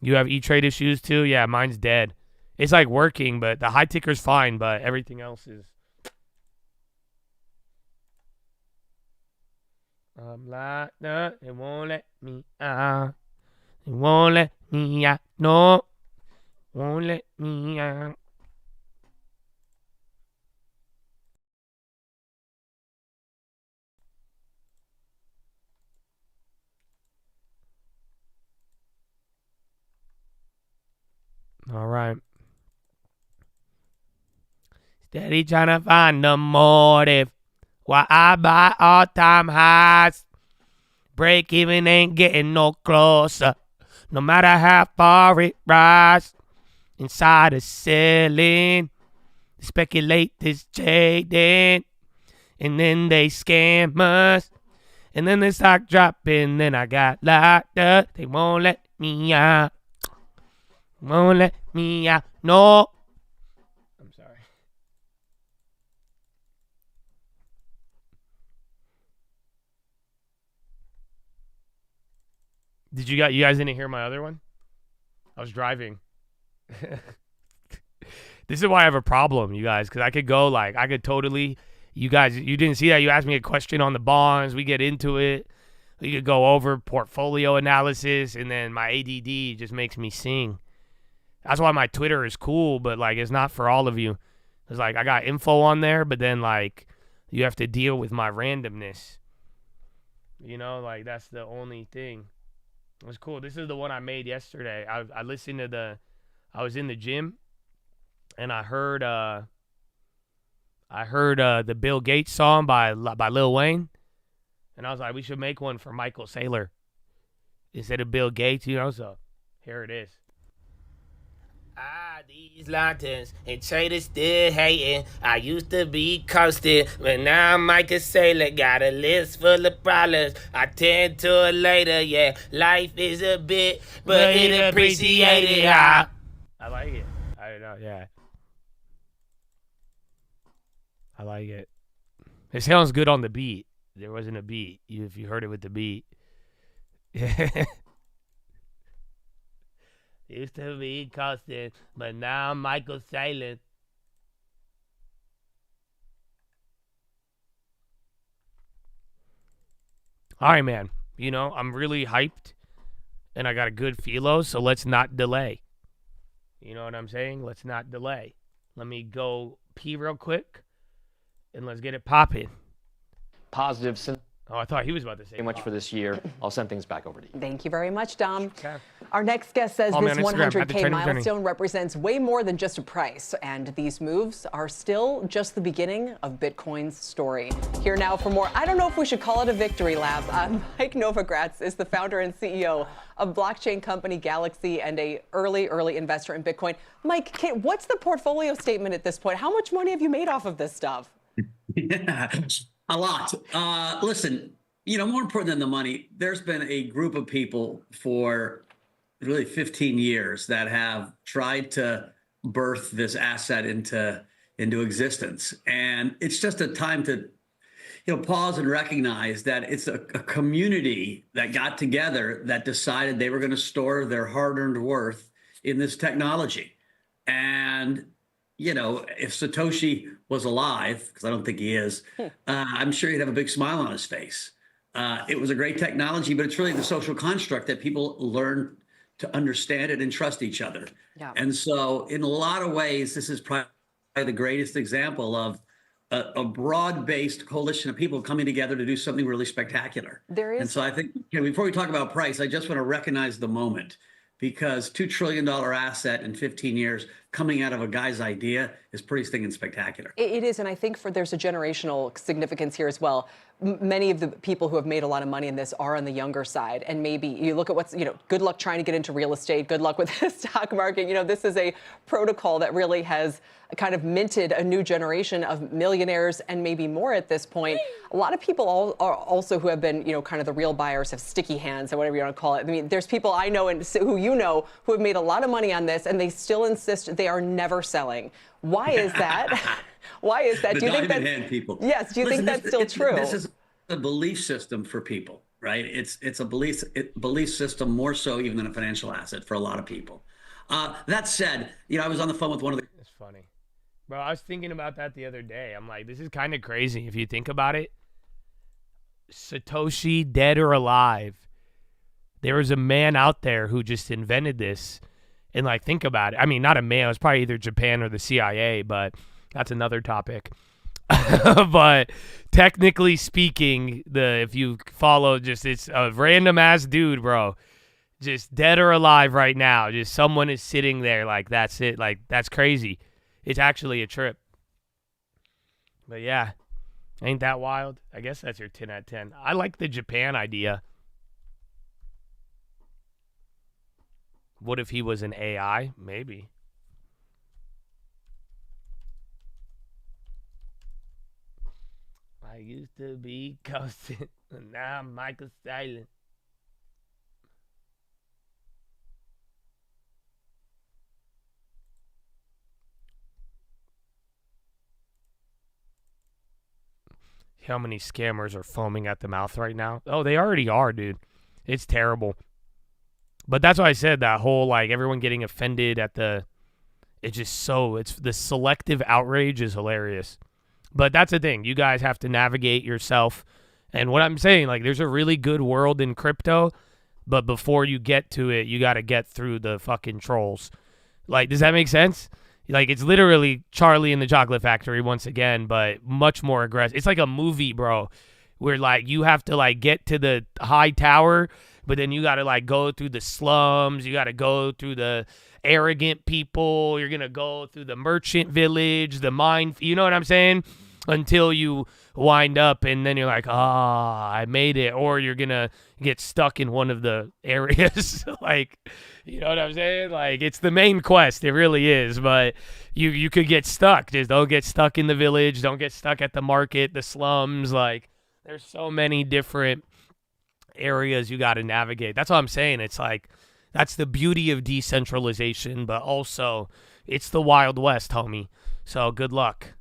You have E-Trade issues too? Yeah, mine's dead. It's like working, but the high ticker's fine, but everything else is... I'm like, nah, it won't let me out. It won't let me out. No, won't let me out. All right. Steady trying to find the motive. Why I buy all-time highs. Break even ain't getting no closer. No matter how far it rises. Inside a ceiling. Speculate this jaded. And then they scam us. And then the stock dropping. Then I got locked up. They won't let me out. Won't let me out. No. I'm sorry. Did you guys didn't hear my other one? I was driving. This is why I have a problem, you guys, because I could go I could totally, you guys, you didn't see that. You asked me a question on the bonds. We get into it. We could go over portfolio analysis, and then my ADD just makes me sing. That's why my Twitter is cool, but it's not for all of you. It's I got info on there, but then you have to deal with my randomness. You know, that's the only thing. It was cool. This is the one I made yesterday. I listened to I was in the gym, and I heard the Bill Gates song by Lil Wayne, and I was like, we should make one for Michael Saylor instead of Bill Gates, you know. So here it is. These lanterns and traders still hating. I used to be coasted, but now I'm Michael Saylor. Got a list full of problems. I tend to it later. Yeah, life is a bit, but it appreciated. I like it. I don't know. Yeah, I like it. It sounds good on the beat. There wasn't a beat. If you heard it with the beat. Used to be costed, but now I'm Michael Saylor. All right, man. You know, I'm really hyped, and I got a good PHILO, so let's not delay. You know what I'm saying? Let's not delay. Let me go pee real quick, and let's get it popping. Positive. Oh, I thought he was about to say. Very much for this year. I'll send things back over to you. Thank you very much, Dom. Okay. Our next guest says this 100K milestone journey. represents way more than just a price, and these moves are still just the beginning of Bitcoin's story. Here now for more. I don't know if we should call it a victory lap. Mike Novogratz is the founder and CEO of blockchain company Galaxy and a early investor in Bitcoin. Mike, what's the portfolio statement at this point? How much money have you made off of this stuff? Yeah. A lot. Listen, more important than the money, there's been a group of people for really 15 years that have tried to birth this asset into existence. And it's just a time to, pause and recognize that it's a community that got together that decided they were going to store their hard-earned worth in this technology. And, if Satoshi was alive, because I don't think he is, I'm sure he'd have a big smile on his face. It was a great technology, but it's really the social construct that people learn to understand it and trust each other. Yeah. And so in a lot of ways, this is probably the greatest example of a broad-based coalition of people coming together to do something really spectacular. There is. And so I think, before we talk about price, I just want to recognize the moment, because $2 trillion asset in 15 years coming out of a guy's idea is pretty stinking spectacular. It is, and I think there's a generational significance here as well. Many of the people who have made a lot of money in this are on the younger side, and maybe you look at what's, good luck trying to get into real estate, good luck with the stock market. This is a protocol that really has kind of minted a new generation of millionaires and maybe more at this point. A lot of people are also who have been, kind of the real buyers, have sticky hands or whatever you want to call it. I mean, there's people I know and who who have made a lot of money on this, and they still insist they are never selling. Why is that? Why is that? Do you think that's people? Yes. Do you think that's still true? This is a belief system for people, right? It's a belief system more so even than a financial asset for a lot of people. That said, I was on the phone with one of the. It's funny, bro. I was thinking about that the other day. I'm like, this is kind of crazy if you think about it. Satoshi, dead or alive, there was a man out there who just invented this. And like, think about it. I mean, not a man. It was probably either Japan or the CIA, but that's another topic. But technically speaking, if you follow, it's a random ass dude, bro. Just dead or alive right now. Just someone is sitting there like, that's it. Like, that's crazy. It's actually a trip. But yeah, ain't that wild? I guess that's your 10 out of 10. I like the Japan idea. What if he was an AI? Maybe. I used to be constant, and now I'm Michael Silent. How many scammers are foaming at the mouth right now? Oh, they already are, dude. It's terrible. But that's why I said that whole, like, everyone getting offended at the selective outrage is hilarious. But that's the thing. You guys have to navigate yourself. And what I'm saying, like, there's a really good world in crypto, but before you get to it, you got to get through the fucking trolls. Like, does that make sense? Like, it's literally Charlie and the Chocolate Factory once again, but much more aggressive. It's like a movie, bro, where, like, you have to, like, get to the high tower, but then you got to, like, go through the slums. You got to go through the arrogant people. You're going to go through the merchant village, the mine. You know what I'm saying? Until you wind up, and then you're like, I made it. Or you're going to get stuck in one of the areas. Like, you know what I'm saying? Like, it's the main quest. It really is. But you could get stuck. Just don't get stuck in the village. Don't get stuck at the market, the slums. Like, there's so many different areas you got to navigate. That's what I'm saying. It's like, that's the beauty of decentralization, but also it's the Wild West, homie. So good luck.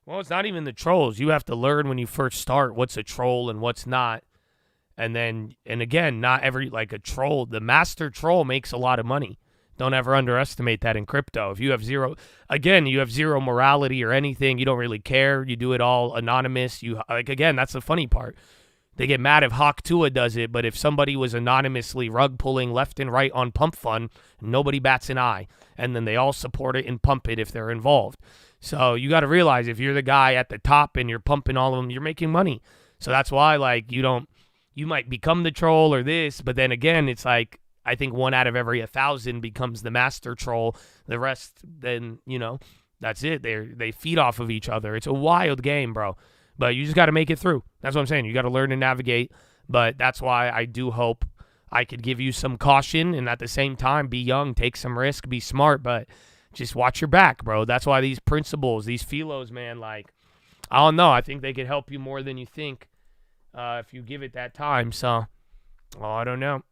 Well, it's not even the trolls. You have to learn when you first start what's a troll and what's not. And again, not every, like, a troll, the master troll makes a lot of money. Don't ever underestimate that in crypto. If you have zero morality or anything, you don't really care. You do it all anonymous. Again, that's the funny part. They get mad if Hawk Tua does it, but if somebody was anonymously rug pulling left and right on Pump Fund, nobody bats an eye. And then they all support it and pump it if they're involved. So you got to realize if you're the guy at the top and you're pumping all of them, you're making money. So that's why, like, you might become the troll or this, but then again, it's like, I think 1 out of every 1,000 becomes the master troll. The rest, then, that's it. They feed off of each other. It's a wild game, bro. But you just got to make it through. That's what I'm saying. You got to learn to navigate. But that's why I do hope I could give you some caution and at the same time be young, take some risk, be smart, but just watch your back, bro. That's why these principles, these PHILOs, man, like, I don't know. I think they could help you more than you think if you give it that time. So, I don't know.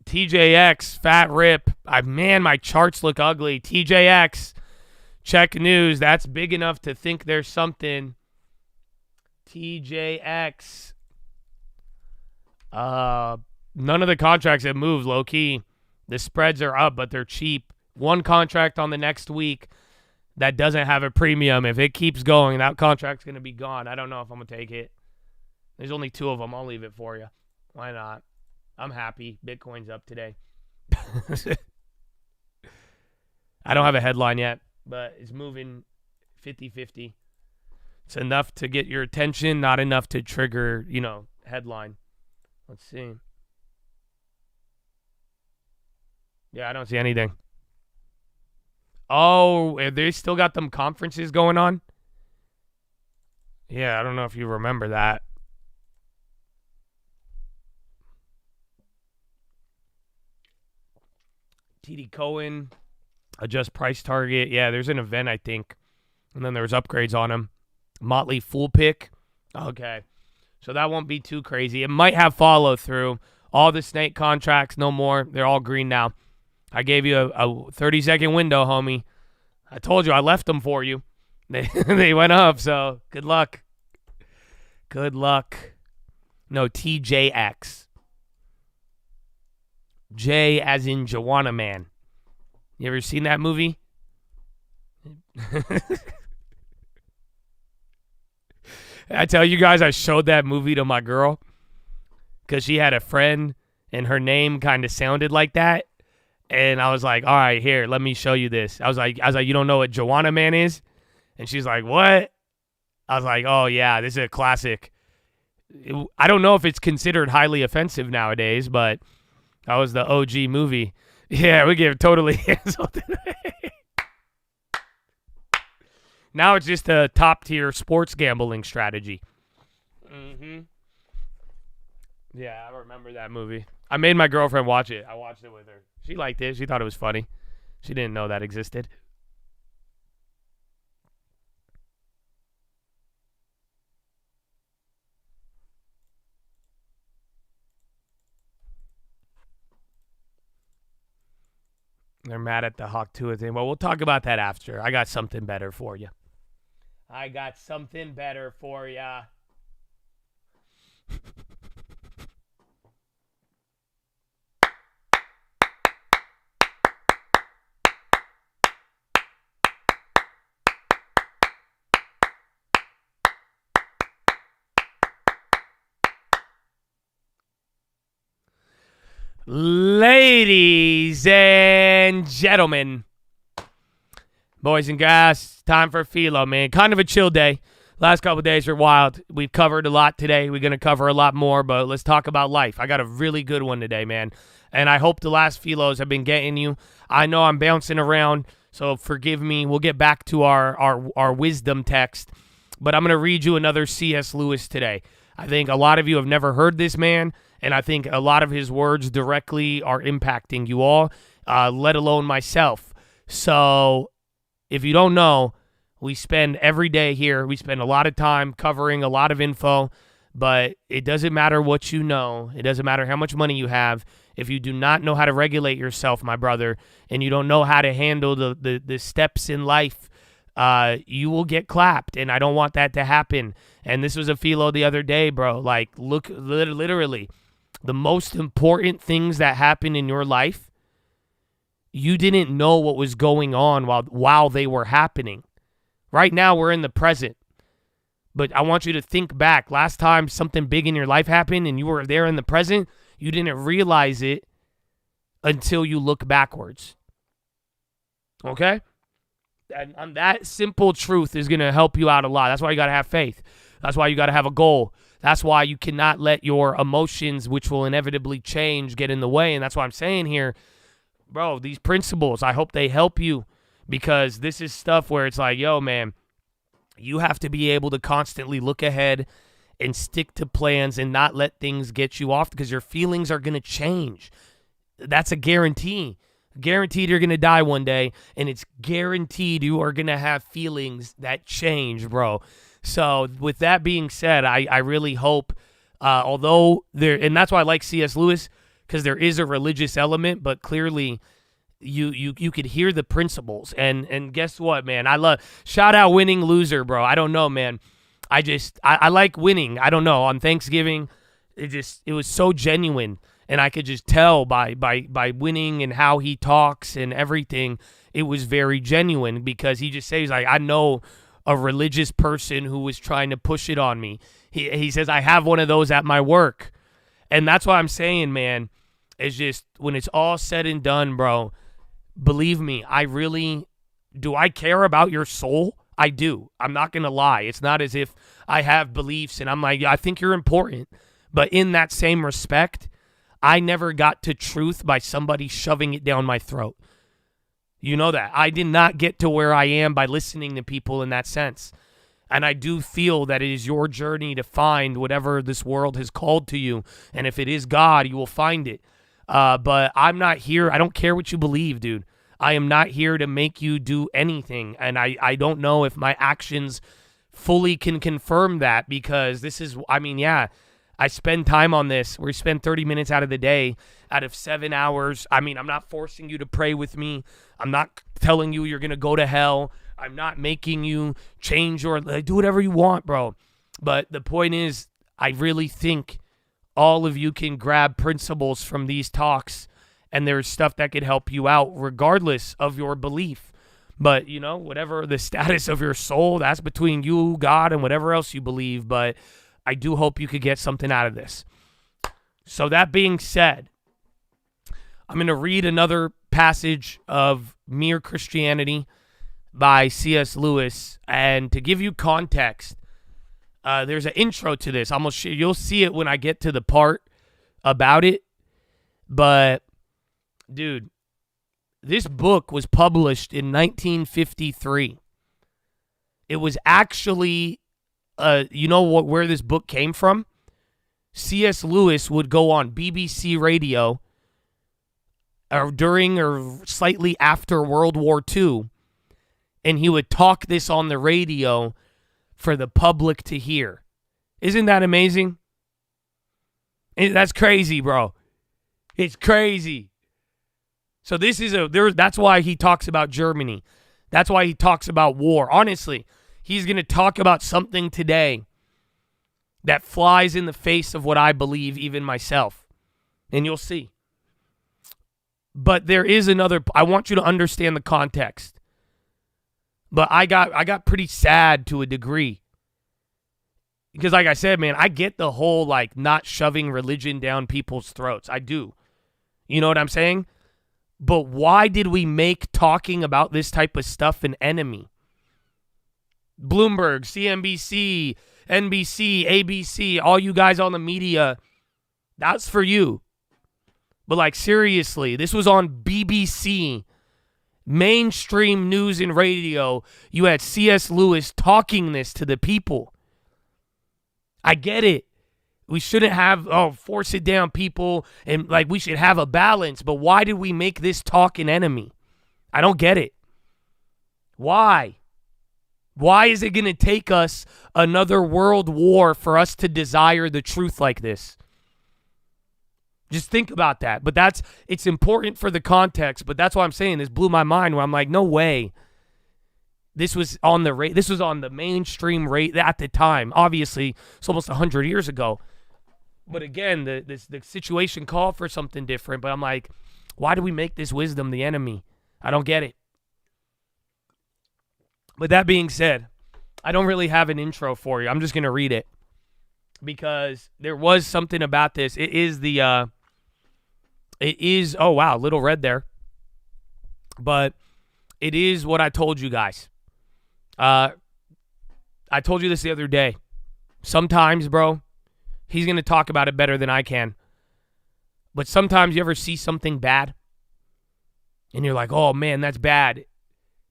TJX, fat rip. Man, my charts look ugly. TJX, check news. That's big enough to think there's something. TJX. None of the contracts have moved, low key. The spreads are up, but they're cheap. One contract on the next week that doesn't have a premium. If it keeps going, that contract's going to be gone. I don't know if I'm going to take it. There's only 2 of them. I'll leave it for you. Why not? I'm happy. Bitcoin's up today. I don't have a headline yet, but it's moving 50-50. It's enough to get your attention, not enough to trigger, headline. Let's see. Yeah, I don't see anything. Oh, they still got them conferences going on? Yeah, I don't know if you remember that. TD Cohen, adjust price target. Yeah, there's an event, I think. And then there's upgrades on them. Motley Fool Pick. Okay. So that won't be too crazy. It might have follow through. All the snake contracts, no more. They're all green now. I gave you a 30-second window, homie. I told you I left them for you. They went up, so good luck. Good luck. No, TJX. J as in Joanna Man. You ever seen that movie? I tell you guys, I showed that movie to my girl because she had a friend and her name kind of sounded like that. And I was like, all right, here, let me show you this. I was like, you don't know what Joanna Man is? And she's like, what? I was like, oh, yeah, this is a classic. I don't know if it's considered highly offensive nowadays, but that was the OG movie. Yeah, we get totally canceled today. Now it's just a top-tier sports gambling strategy. Mm-hmm. Yeah, I remember that movie. I made my girlfriend watch it. I watched it with her. She liked it. She thought it was funny. She didn't know that existed. They're mad at the Hawk Tua thing. Well, we'll talk about that after. I got something better for you. I got something better for ya. Ladies and gentlemen, boys and guys, time for PHILO, man. Kind of a chill day. Last couple of days were wild. We've covered a lot today. We're going to cover a lot more, but let's talk about life. I got a really good one today, man. And I hope the last PHILOs have been getting you. I know I'm bouncing around, so forgive me. We'll get back to our wisdom text, but I'm going to read you another C.S. Lewis today. I think a lot of you have never heard this man, and I think a lot of his words directly are impacting you all, let alone myself. So if you don't know, we spend every day here. We spend a lot of time covering a lot of info, but it doesn't matter what you know. It doesn't matter how much money you have. If you do not know how to regulate yourself, my brother, and you don't know how to handle the steps in life, you will get clapped, and I don't want that to happen. And this was a PHILO the other day, bro. Like, look, literally, the most important things that happen in your life, you didn't know what was going on while they were happening. Right now, we're in the present. But I want you to think back. Last time something big in your life happened and you were there in the present, you didn't realize it until you look backwards. Okay? And that simple truth is going to help you out a lot. That's why you got to have faith. That's why you got to have a goal. That's why you cannot let your emotions, which will inevitably change, get in the way. And that's why I'm saying here, bro, these principles, I hope they help you, because this is stuff where it's like, yo, man, You have to be able to constantly look ahead and stick to plans and not let things get you off, because your feelings are going to change. That's a guarantee. Guaranteed you're going to die one day, and it's guaranteed you are going to have feelings that change, bro. So with that being said, I really hope, although there, and that's why I like C.S. Lewis, because there is a religious element, but clearly you could hear the principles. And guess what, man? Shout out Winning Loser, bro. I don't know, man. I like winning. I don't know. On Thanksgiving, it was so genuine. And I could just tell by Winning and how he talks and everything, it was very genuine, because he just says, like, I know a religious person who was trying to push it on me. He says, I have one of those at my work. And that's what I'm saying, man. It's just, when it's all said and done, bro, believe me, do I care about your soul? I do. I'm not going to lie. It's not as if I have beliefs and I'm like, I think you're important. But in that same respect, I never got to truth by somebody shoving it down my throat. You know that. I did not get to where I am by listening to people in that sense. And I do feel that it is your journey to find whatever this world has called to you. And if it is God, you will find it. But I'm not here. I don't care what you believe, dude. I am not here to make you do anything. And I don't know if my actions fully can confirm that, because this is, I spend time on this. We spend 30 minutes out of the day, out of 7 hours. I'm not forcing you to pray with me. I'm not telling you you're going to go to hell. I'm not making you change or do whatever you want, bro. But the point is, I really think all of you can grab principles from these talks, and there's stuff that could help you out regardless of your belief. But, whatever the status of your soul, that's between you, God, and whatever else you believe. But I do hope you could get something out of this. So that being said, I'm going to read another passage of Mere Christianity by C.S. Lewis. And to give you context, there's an intro to this. You'll see it when I get to the part about it. But, dude, this book was published in 1953. It was actually, where this book came from? C.S. Lewis would go on BBC Radio during or slightly after World War II, and he would talk this on the radio for the public to hear. Isn't that amazing? That's crazy, bro. It's crazy. So this is that's why he talks about Germany. That's why he talks about war. Honestly, he's going to talk about something today that flies in the face of what I believe, even myself. And you'll see. But there is I want you to understand the context. But I got pretty sad to a degree. Because like I said, man, I get the whole not shoving religion down people's throats. I do. You know what I'm saying? But why did we make talking about this type of stuff an enemy? Bloomberg, CNBC, NBC, ABC, all you guys on the media, that's for you. But seriously, this was on BBC. Mainstream news and radio, you had C.S. Lewis talking this to the people. I get it. We shouldn't have, force it down people, and we should have a balance. But why did we make this talk an enemy? I don't get it. Why? Why is it going to take us another world war for us to desire the truth like this? Just think about that. But it's important for the context, but that's why I'm saying this blew my mind, where I'm like, no way. This was on the mainstream rate at the time. Obviously, it's almost 100 years ago. But again, the situation called for something different. But I'm like, why do we make this wisdom the enemy? I don't get it. But that being said, I don't really have an intro for you. I'm just going to read it, because there was something about this. It is, oh wow, little red there. But it is what I told you guys. I told you this the other day. Sometimes, bro, he's going to talk about it better than I can. But sometimes you ever see something bad, and you're like, oh man, that's bad.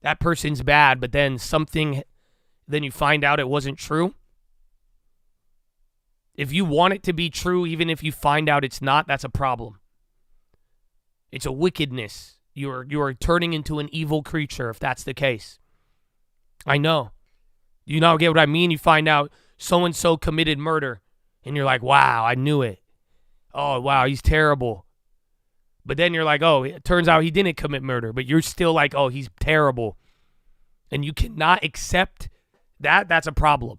That person's bad. But then something then you find out it wasn't true. If you want it to be true, even if you find out it's not, that's a problem. It's a wickedness. You are turning into an evil creature if that's the case. I know. You now get what I mean? You find out so-and-so committed murder, and you're like, wow, I knew it. Oh, wow, he's terrible. But then you're like, oh, it turns out he didn't commit murder, but you're still like, oh, he's terrible. And you cannot accept that. That's a problem.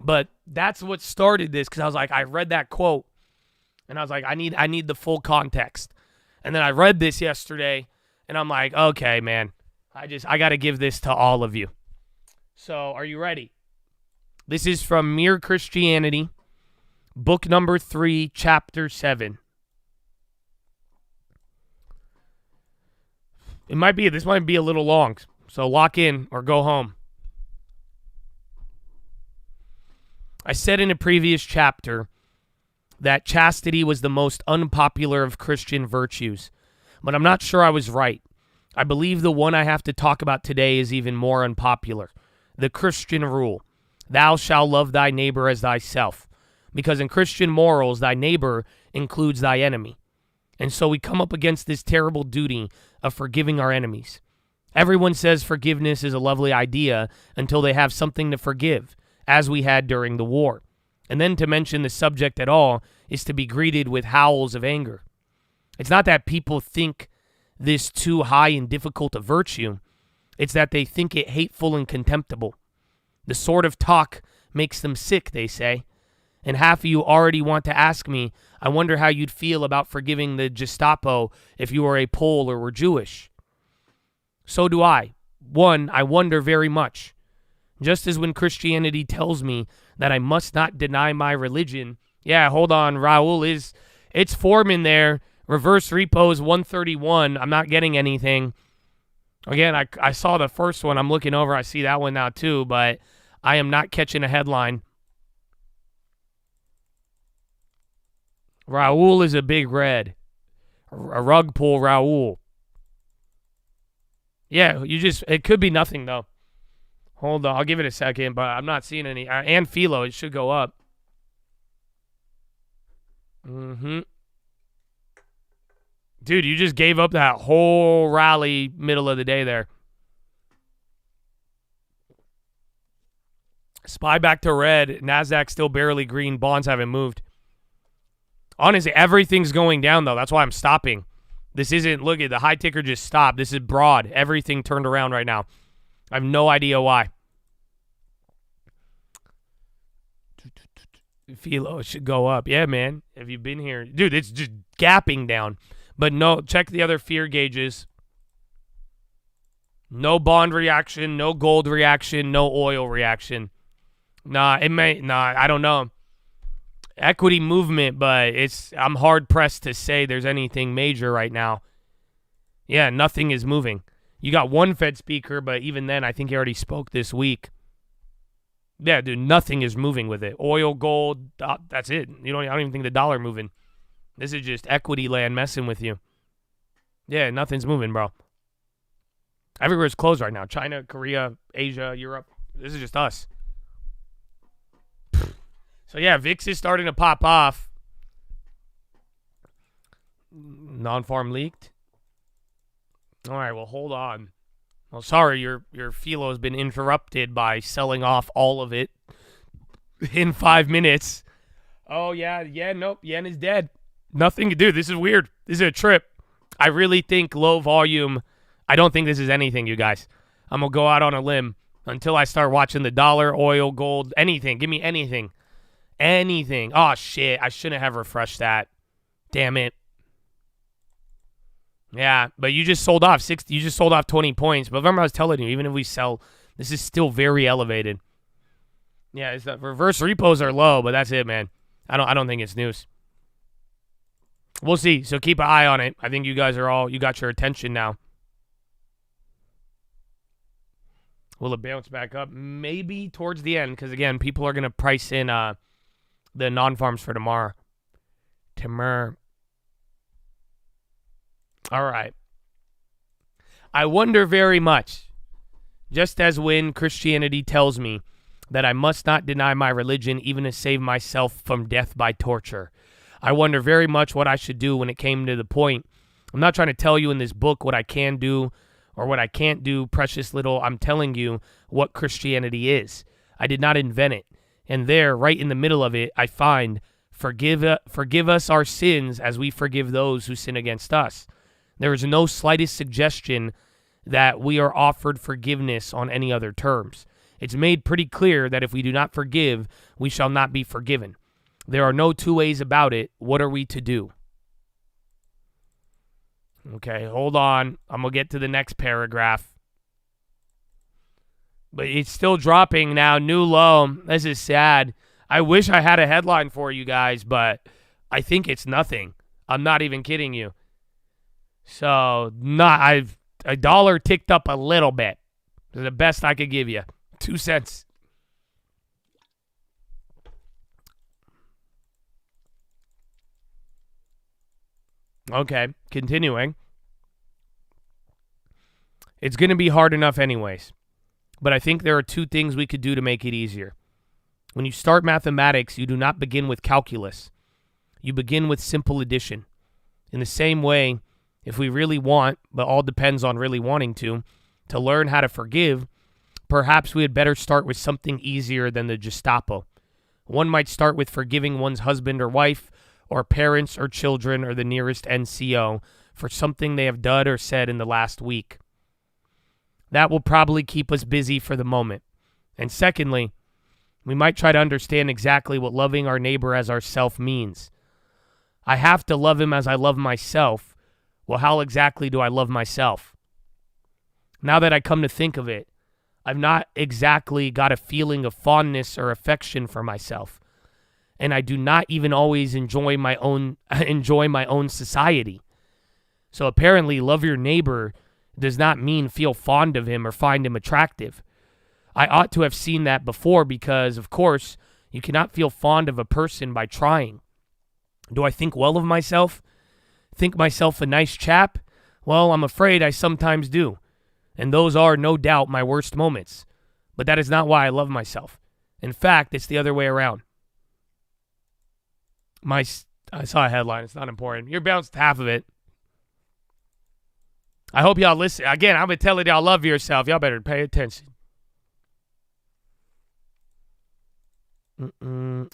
But that's what started this, because I was like, I read that quote, and I was like, I need the full context. And then I read this yesterday, and I'm like, okay, man, I got to give this to all of you. So are you ready? This is from Mere Christianity, book number 3, chapter 7. This might be a little long, so lock in or go home. I said in a previous chapter that chastity was the most unpopular of Christian virtues, but I'm not sure I was right. I believe the one I have to talk about today is even more unpopular. The Christian rule, thou shalt love thy neighbor as thyself, because in Christian morals, thy neighbor includes thy enemy. And so we come up against this terrible duty of forgiving our enemies. Everyone says forgiveness is a lovely idea until they have something to forgive, as we had during the war. And then to mention the subject at all is to be greeted with howls of anger. It's not that people think this too high and difficult a virtue. It's that they think it hateful and contemptible. The sort of talk makes them sick, they say. And half of you already want to ask me, I wonder how you'd feel about forgiving the Gestapo if you were a Pole or were Jewish. So do I. One, I wonder very much. Just as when Christianity tells me that I must not deny my religion. Yeah, hold on, Raul, it's forming there. Reverse repos 131. I'm not getting anything. Again, I saw the first one. I'm looking over. I see that one now too, but I am not catching a headline. Raul is a big red. A rug pull Raul. Yeah, it could be nothing though. Hold on, I'll give it a second, but I'm not seeing any. And PHILO, it should go up. Dude, you just gave up that whole rally middle of the day there. SPY back to red. NASDAQ still barely green. Bonds haven't moved. Honestly, everything's going down, though. That's why I'm stopping. This isn't, look at the high ticker just stopped. This is broad. Everything turned around right now. I have no idea why. PHILO, it should go up. Yeah, man. Have you been here? Dude, it's just gapping down. But no, check the other fear gauges. No bond reaction, no gold reaction, no oil reaction. I don't know. Equity movement, but I'm hard pressed to say there's anything major right now. Yeah, nothing is moving. You got one Fed speaker, but even then, I think he already spoke this week. Yeah, dude, nothing is moving with it. Oil, gold, that's it. I don't even think the dollar moving. This is just equity land messing with you. Yeah, nothing's moving, bro. Everywhere's closed right now. China, Korea, Asia, Europe. This is just us. So, yeah, VIX is starting to pop off. Non-farm leaked. All right, well, hold on. Well, sorry, your PHILO has been interrupted by selling off all of it in 5 minutes. Oh, yeah, nope, yen is dead. Nothing to do. This is weird. This is a trip. I really think low volume. I don't think this is anything, you guys. I'm going to go out on a limb until I start watching the dollar, oil, gold, anything. Give me anything. Anything. Oh, shit. I shouldn't have refreshed that. Damn it. Yeah, but you just sold off 60. You just sold off 20 points. But remember I was telling you, even if we sell, this is still very elevated. Yeah, it's the reverse repos are low, but that's it, man. I don't think it's news. We'll see. So keep an eye on it. I think you guys you got your attention now. Will it bounce back up? Maybe towards the end, because again, people are going to price in the non-farms for tomorrow. All right. I wonder very much. Just as when Christianity tells me that I must not deny my religion even to save myself from death by torture. I wonder very much what I should do when it came to the point. I'm not trying to tell you in this book what I can do or what I can't do, precious little. I'm telling you what Christianity is. I did not invent it. And there, right in the middle of it, I find, forgive us our sins as we forgive those who sin against us. There is no slightest suggestion that we are offered forgiveness on any other terms. It's made pretty clear that if we do not forgive, we shall not be forgiven. There are no two ways about it. What are we to do? Okay, hold on. I'm going to get to the next paragraph. But it's still dropping now. New low. This is sad. I wish I had a headline for you guys, but I think it's nothing. I'm not even kidding you. So, a dollar ticked up a little bit. The best I could give you. 2 cents. Okay, continuing. It's going to be hard enough anyways. But I think there are 2 things we could do to make it easier. When you start mathematics, you do not begin with calculus. You begin with simple addition. In the same way, if we really want, but all depends on really wanting to learn how to forgive, perhaps we had better start with something easier than the Gestapo. One might start with forgiving one's husband or wife, or parents or children, or the nearest NCO for something they have done or said in the last week. That will probably keep us busy for the moment. And secondly, we might try to understand exactly what loving our neighbor as ourself means. I have to love him as I love myself. Well, how exactly do I love myself? Now that I come to think of it, I've not exactly got a feeling of fondness or affection for myself. And I do not even always enjoy my own society. So apparently, love your neighbor does not mean feel fond of him or find him attractive. I ought to have seen that before because, of course, you cannot feel fond of a person by trying. Do I think well of myself? Think myself a nice chap? Well, I'm afraid I sometimes do. And those are, no doubt, my worst moments. But that is not why I love myself. In fact, it's the other way around. I saw a headline. It's not important. You're bounced half of it. I hope y'all listen. Again, I've been telling y'all love yourself. Y'all better pay attention.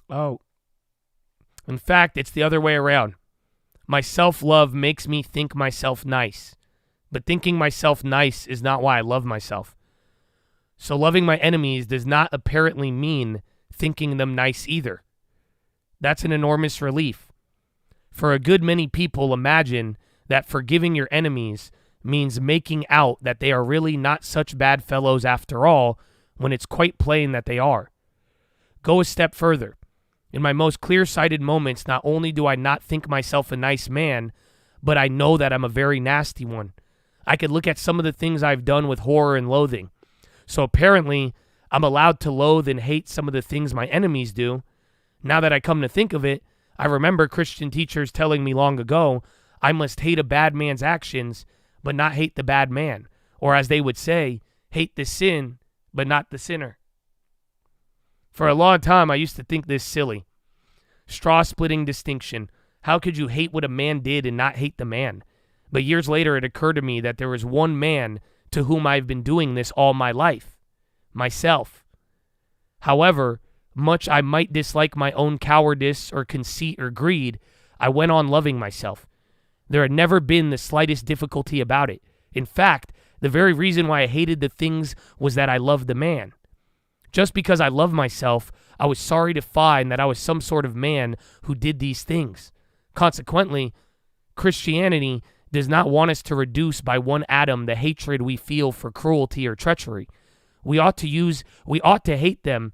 Oh. In fact, it's the other way around. My self-love makes me think myself nice. But thinking myself nice is not why I love myself. So loving my enemies does not apparently mean thinking them nice either. That's an enormous relief. For a good many people imagine that forgiving your enemies means making out that they are really not such bad fellows after all, when it's quite plain that they are. Go a step further. In my most clear-sighted moments, not only do I not think myself a nice man, but I know that I'm a very nasty one. I could look at some of the things I've done with horror and loathing. So apparently, I'm allowed to loathe and hate some of the things my enemies do. Now that I come to think of it, I remember Christian teachers telling me long ago, I must hate a bad man's actions, but not hate the bad man. Or as they would say, hate the sin, but not the sinner. For a long time, I used to think this silly. Straw-splitting distinction. How could you hate what a man did and not hate the man? But years later, it occurred to me that there is one man to whom I've been doing this all my life. Myself. However, much I might dislike my own cowardice or conceit or greed, I went on loving myself. There had never been the slightest difficulty about it. In fact, the very reason why I hated the things was that I loved the man. Just because I loved myself, I was sorry to find that I was some sort of man who did these things. Consequently, Christianity does not want us to reduce by one atom the hatred we feel for cruelty or treachery. We ought to hate them.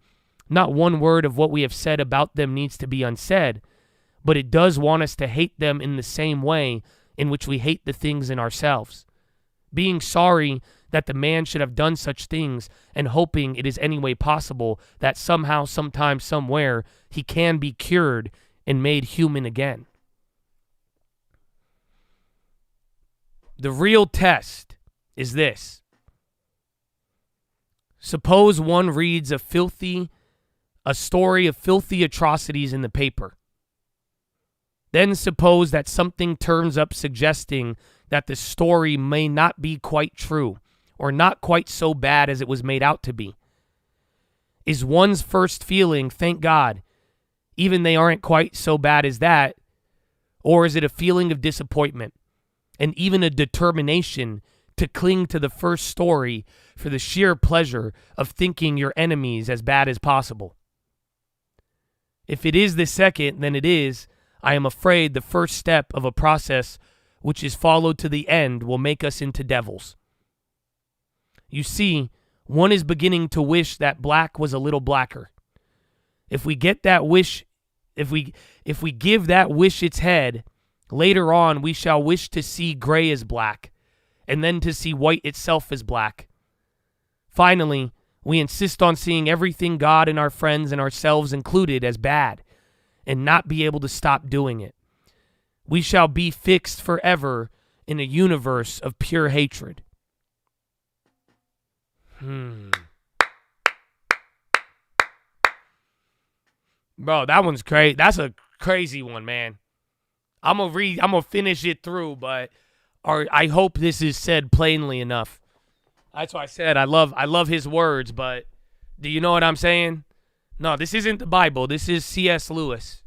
Not one word of what we have said about them needs to be unsaid, but it does want us to hate them in the same way in which we hate the things in ourselves. Being sorry that the man should have done such things and hoping it is any way possible that somehow, sometime, somewhere, he can be cured and made human again. The real test is this. Suppose one reads a story of filthy atrocities in the paper. Then suppose that something turns up suggesting that the story may not be quite true or not quite so bad as it was made out to be. Is one's first feeling, thank God, even they aren't quite so bad as that, or is it a feeling of disappointment and even a determination to cling to the first story for the sheer pleasure of thinking your enemies as bad as possible? If it is the second, then it is, I am afraid, the first step of a process which is followed to the end will make us into devils. You see, one is beginning to wish that black was a little blacker. If we get that wish, if we give that wish its head, later on we shall wish to see gray as black, and then to see white itself as black. Finally, we insist on seeing everything God and our friends and ourselves included as bad, and not be able to stop doing it. We shall be fixed forever in a universe of pure hatred. Bro, that one's crazy. That's a crazy one, man. I'm gonna finish it through, but I hope this is said plainly enough. That's why I said I love his words, but do you know what I'm saying? No, this isn't the Bible. This is C.S. Lewis.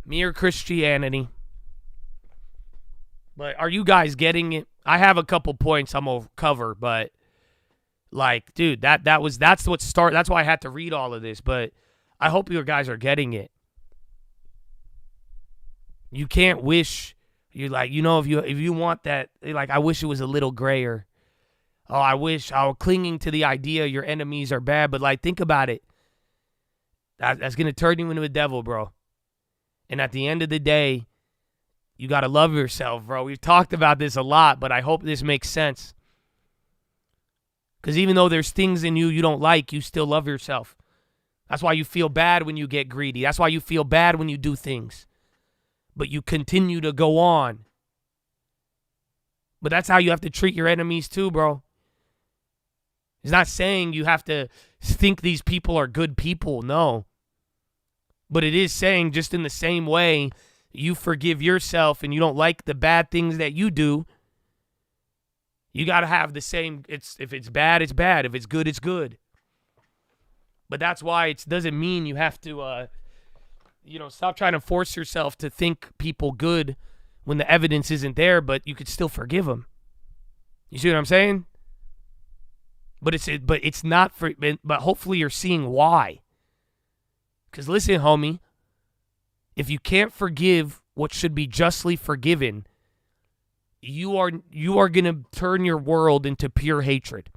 Mere Christianity. But are you guys getting it? I have a couple points I'm gonna cover, but like, dude, that's why I had to read all of this, but I hope you guys are getting it. You can't wish, you're like, you know, if you want that, like, I wish it was a little grayer. Oh, I wish I was clinging to the idea your enemies are bad, but like, think about it. That's going to turn you into a devil, bro. And at the end of the day, you got to love yourself, bro. We've talked about this a lot, but I hope this makes sense. Because even though there's things in you don't like, you still love yourself. That's why you feel bad when you get greedy. That's why you feel bad when you do things. But you continue to go on. But that's how you have to treat your enemies too, bro. It's not saying you have to think these people are good people, no. But it is saying just in the same way you forgive yourself and you don't like the bad things that you do, you got to have the same, if it's bad, it's bad. If it's good, it's good. But that's why it doesn't mean you have to, stop trying to force yourself to think people good when the evidence isn't there, but you could still forgive them. You see what I'm saying? But it's not for, but hopefully you're seeing why. Because listen, homie, if you can't forgive what should be justly forgiven, you are going to turn your world into pure hatred.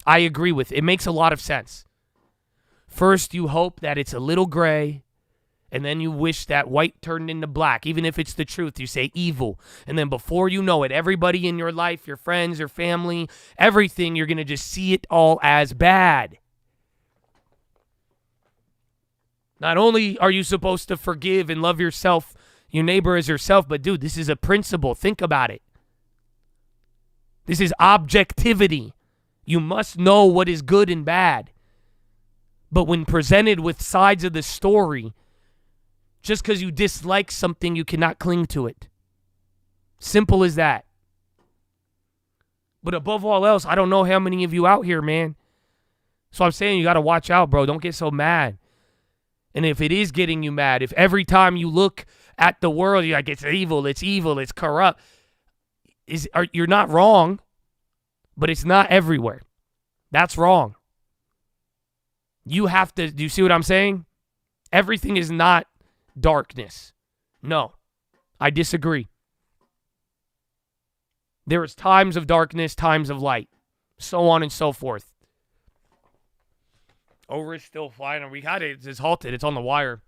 I agree with it. It makes a lot of sense. First, you hope that it's a little gray, and then you wish that white turned into black. Even if it's the truth, you say evil. And then before you know it, everybody in your life, your friends, your family, everything, you're going to just see it all as bad. Not only are you supposed to forgive and love yourself, your neighbor as yourself, but dude, this is a principle. Think about it. This is objectivity. You must know what is good and bad. But when presented with sides of the story, just because you dislike something, you cannot cling to it. Simple as that. But above all else, I don't know how many of you out here, man. So I'm saying you got to watch out, bro. Don't get so mad. And if it is getting you mad, if every time you look at the world, you're like, it's evil, it's corrupt, you're not wrong, but it's not everywhere. That's wrong. You have to, do you see what I'm saying? Everything is not darkness. No, I disagree. There is times of darkness, times of light, so on and so forth. Over is still flying. We got it. It's halted. It's on the wire.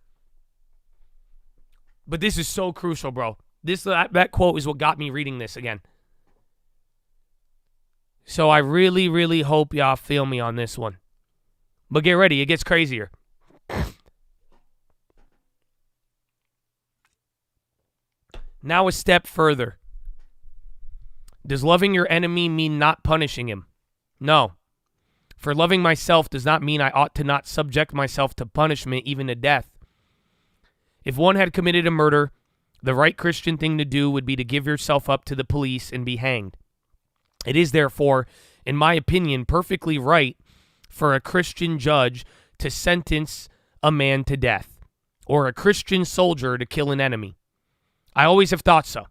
But this is so crucial, bro. That quote is what got me reading this again. So I really, really hope y'all feel me on this one. But get ready. It gets crazier. Now a step further. Does loving your enemy mean not punishing him? No. For loving myself does not mean I ought to not subject myself to punishment, even to death. If one had committed a murder, the right Christian thing to do would be to give yourself up to the police and be hanged. It is therefore, in my opinion, perfectly right for a Christian judge to sentence a man to death, or a Christian soldier to kill an enemy. I always have thought so.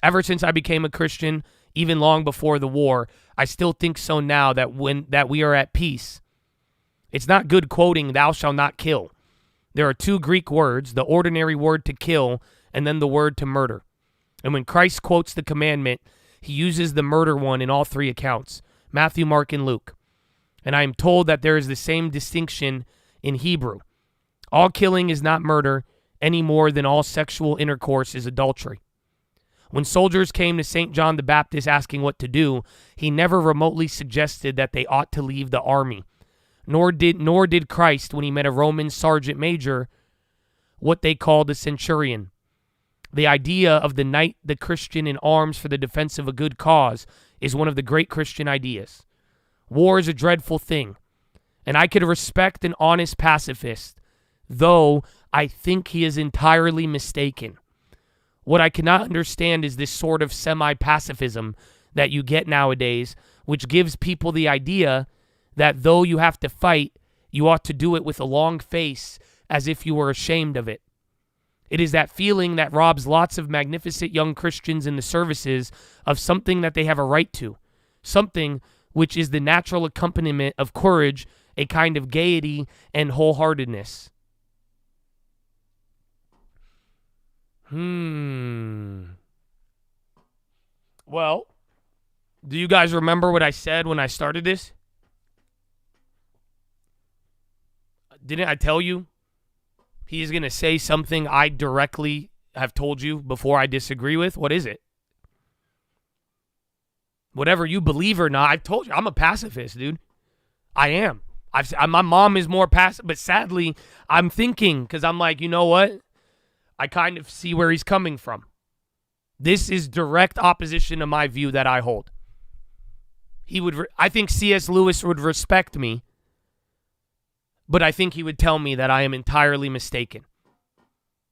Ever since I became a Christian, even long before the war, I still think so now that we are at peace. It's not good quoting, "Thou shalt not kill." There are two Greek words, the ordinary word to kill and then the word to murder. And when Christ quotes the commandment, he uses the murder one in all three accounts, Matthew, Mark, and Luke. And I am told that there is the same distinction in Hebrew. All killing is not murder any more than all sexual intercourse is adultery. When soldiers came to St. John the Baptist asking what to do, he never remotely suggested that they ought to leave the army. Nor did Christ, when he met a Roman sergeant major, what they called a centurion. The idea of the knight, the Christian in arms for the defense of a good cause, is one of the great Christian ideas. War is a dreadful thing, and I could respect an honest pacifist, though I think he is entirely mistaken. What I cannot understand is this sort of semi-pacifism that you get nowadays, which gives people the idea that though you have to fight, you ought to do it with a long face as if you were ashamed of it. It is that feeling that robs lots of magnificent young Christians in the services of something that they have a right to, something which is the natural accompaniment of courage, a kind of gaiety and wholeheartedness. Well, do you guys remember what I said when I started this? Didn't I tell you he's going to say something I directly have told you before I disagree with? What is it? Whatever you believe or not, I've told you, I'm a pacifist, dude. I am. My mom is more passive, but sadly, I'm thinking, because I'm like, you know what? I kind of see where he's coming from. This is direct opposition to my view that I hold. I think C.S. Lewis would respect me, but I think he would tell me that I am entirely mistaken.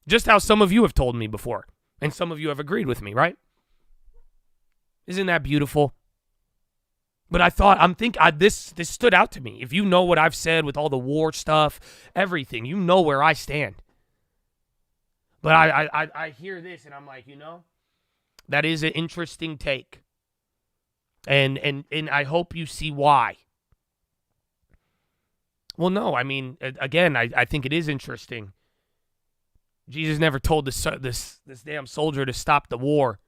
Just how some of you have told me before, and some of you have agreed with me, right? Isn't that beautiful? But I thought, this stood out to me. If you know what I've said with all the war stuff, everything, you know where I stand. But I hear this and I'm like, that is an interesting take. And I hope you see why. Well, no, I mean, again, I think it is interesting. Jesus never told this damn soldier to stop the war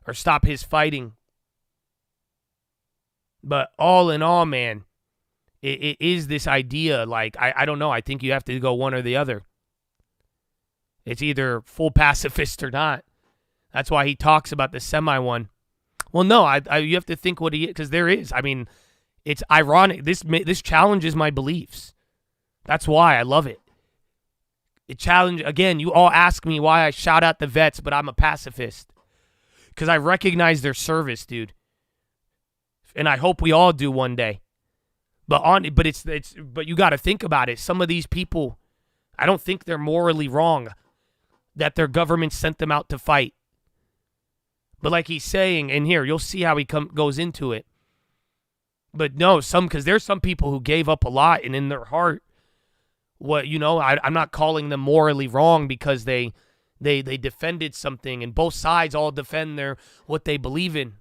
or stop his fighting. But all in all, man, it is this idea, like, I don't know, I think you have to go one or the other. It's either full pacifist or not. That's why he talks about the semi one. Well, no, you have to think what he is, because there is. I mean, it's ironic. This challenges my beliefs. That's why I love it. Again, you all ask me why I shout out the vets, but I'm a pacifist. Because I recognize their service, dude. And I hope we all do one day. But you got to think about it. Some of these people, I don't think they're morally wrong that their government sent them out to fight. But like he's saying, and here, you'll see how he goes into it. But no, because there's some people who gave up a lot, and in their heart, I'm not calling them morally wrong because they defended something, and both sides all defend what they believe in.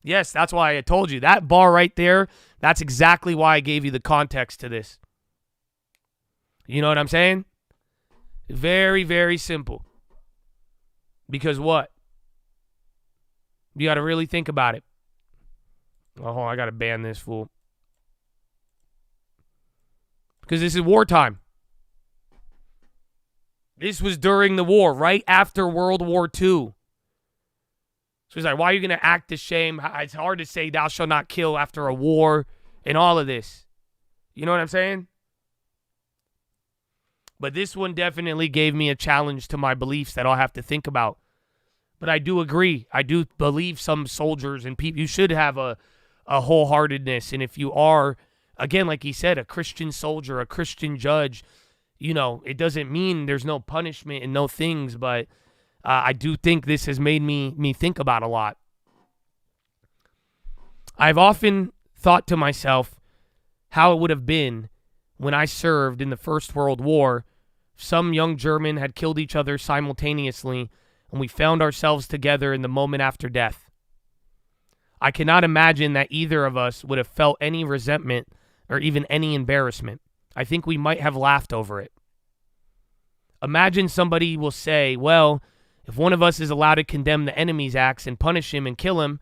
Yes, that's why I told you. That bar right there, that's exactly why I gave you the context to this. You know what I'm saying? Very, very simple. Because what? You got to really think about it. Oh, I got to ban this fool. Because this is wartime. This was during the war, right after World War II. So he's like, why are you going to act ashamed? It's hard to say thou shalt not kill after a war and all of this. You know what I'm saying? But this one definitely gave me a challenge to my beliefs that I'll have to think about. But I do agree. I do believe some soldiers and people, you should have a wholeheartedness. And if you are Again, like he said, a Christian soldier, a Christian judge, it doesn't mean there's no punishment and no things, but I do think this has made me think about a lot. I've often thought to myself how it would have been when I served in the First World War. Some young German had killed each other simultaneously, and we found ourselves together in the moment after death. I cannot imagine that either of us would have felt any resentment or even any embarrassment. I think we might have laughed over it. Imagine somebody will say, well, if one of us is allowed to condemn the enemy's acts and punish him and kill him,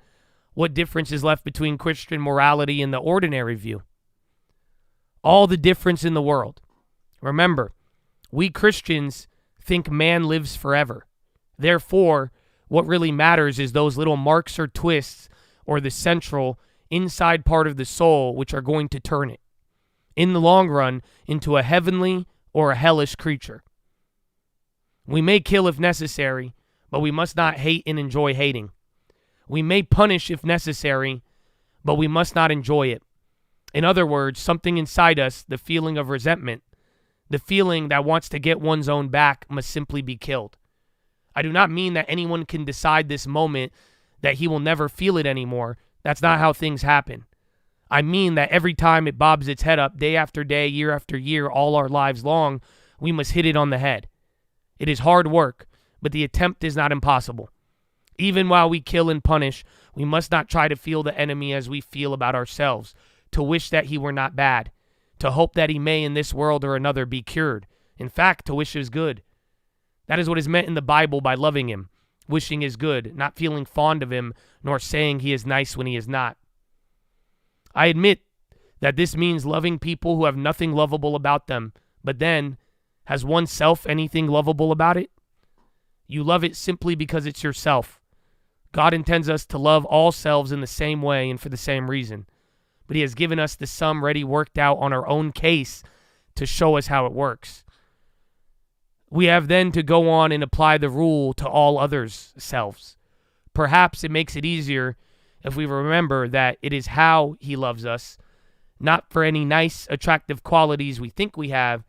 what difference is left between Christian morality and the ordinary view? All the difference in the world. Remember, we Christians think man lives forever. Therefore, what really matters is those little marks or twists or the central inside part of the soul which are going to turn it, in the long run, into a heavenly or a hellish creature. We may kill if necessary, but we must not hate and enjoy hating. We may punish if necessary, but we must not enjoy it. In other words, something inside us, the feeling of resentment, the feeling that wants to get one's own back, must simply be killed. I do not mean that anyone can decide this moment that he will never feel it anymore. That's not how things happen. I mean that every time it bobs its head up, day after day, year after year, all our lives long, we must hit it on the head. It is hard work, but the attempt is not impossible. Even while we kill and punish, we must not try to feel the enemy as we feel about ourselves, to wish that he were not bad, to hope that he may in this world or another be cured. In fact, to wish his good. That is what is meant in the Bible by loving him, wishing his good, not feeling fond of him, nor saying he is nice when he is not. I admit that this means loving people who have nothing lovable about them, but then, has oneself anything lovable about it? You love it simply because it's yourself. God intends us to love all selves in the same way and for the same reason. But he has given us the sum ready worked out on our own case to show us how it works. We have then to go on and apply the rule to all others' selves. Perhaps it makes it easier if we remember that it is how he loves us, not for any nice, attractive qualities we think we have,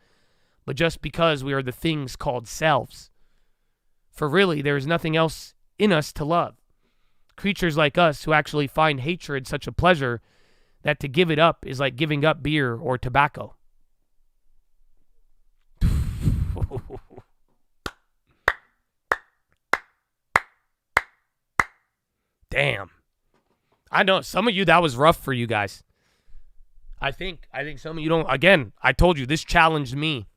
but just because we are the things called selves. For really, there is nothing else in us to love. Creatures like us who actually find hatred such a pleasure that to give it up is like giving up beer or tobacco. Damn. I know some of you, that was rough for you guys. I think some of you don't. Again, I told you, this challenged me.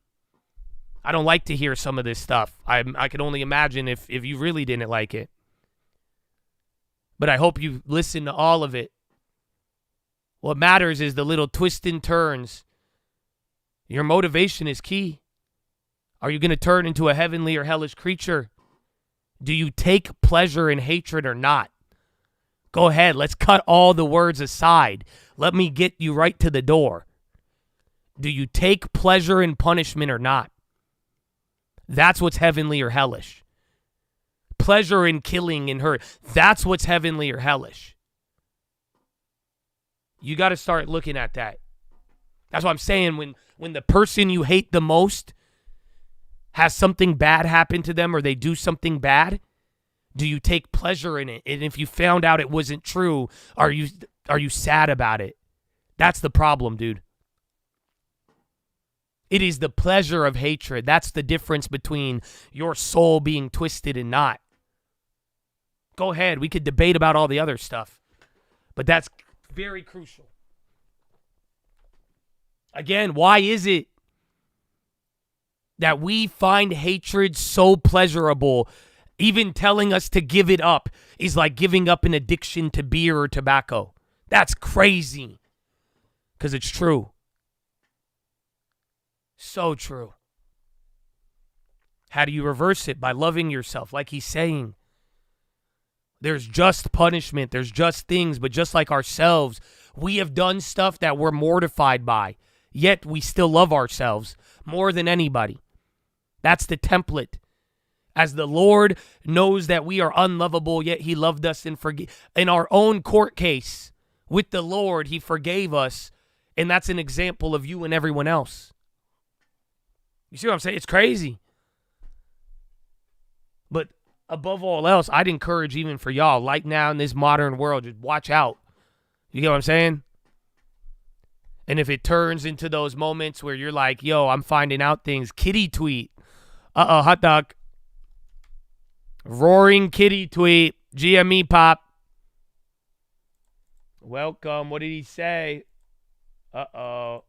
I don't like to hear some of this stuff. I can only imagine if you really didn't like it. But I hope you listen to all of it. What matters is the little twists and turns. Your motivation is key. Are you going to turn into a heavenly or hellish creature? Do you take pleasure in hatred or not? Go ahead. Let's cut all the words aside. Let me get you right to the door. Do you take pleasure in punishment or not? That's what's heavenly or hellish. Pleasure in killing and hurt. That's what's heavenly or hellish. You got to start looking at that. That's what I'm saying. When the person you hate the most has something bad happen to them or they do something bad, do you take pleasure in it? And if you found out it wasn't true, are you sad about it? That's the problem, dude. It is the pleasure of hatred. That's the difference between your soul being twisted and not. Go ahead. We could debate about all the other stuff. But that's very crucial. Again, why is it that we find hatred so pleasurable? Even telling us to give it up is like giving up an addiction to beer or tobacco. That's crazy. Because it's true. So true. How do you reverse it? By loving yourself, like he's saying. There's just punishment. There's just things. But just like ourselves, we have done stuff that we're mortified by. Yet we still love ourselves more than anybody. That's the template. As the Lord knows that we are unlovable, yet he loved us and in our own court case with the Lord, he forgave us And that's an example of you and everyone else. You see what I'm saying? It's crazy. But above all else, I'd encourage even for y'all, like now in this modern world, just watch out. You get what I'm saying? And if it turns into those moments where you're like, yo, I'm finding out things, kitty tweet. Hot dog. Roaring kitty tweet. GME pop. Welcome. What did he say? Uh-oh.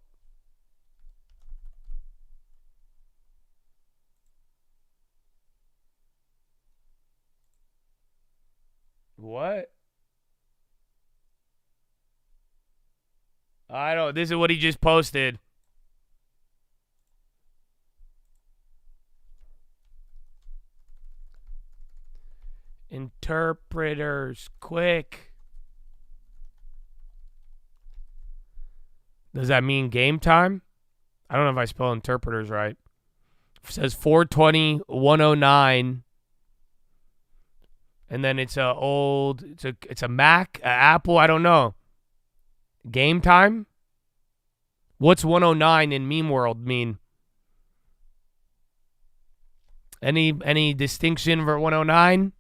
What? I don't. This is what he just posted. Interpreters, quick. Does that mean game time? I don't know if I spell interpreters right. It says 420, 109. And then it's a Mac, a Apple, I don't know. Game time? What's 109 in meme world mean? Any distinction for 109?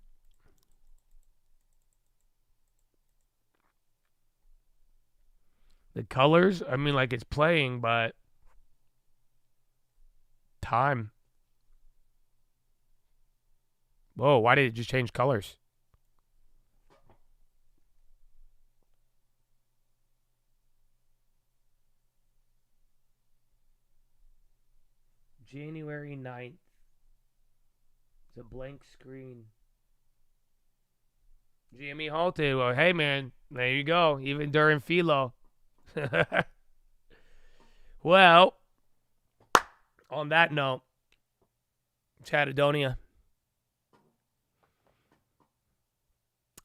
The colors? I mean, like it's playing, but time. Whoa, why did it just change colors? January 9th. It's a blank screen. GME halted. Well, hey, man, there you go. Even during PHILO. Well, on that note, Chattadonia.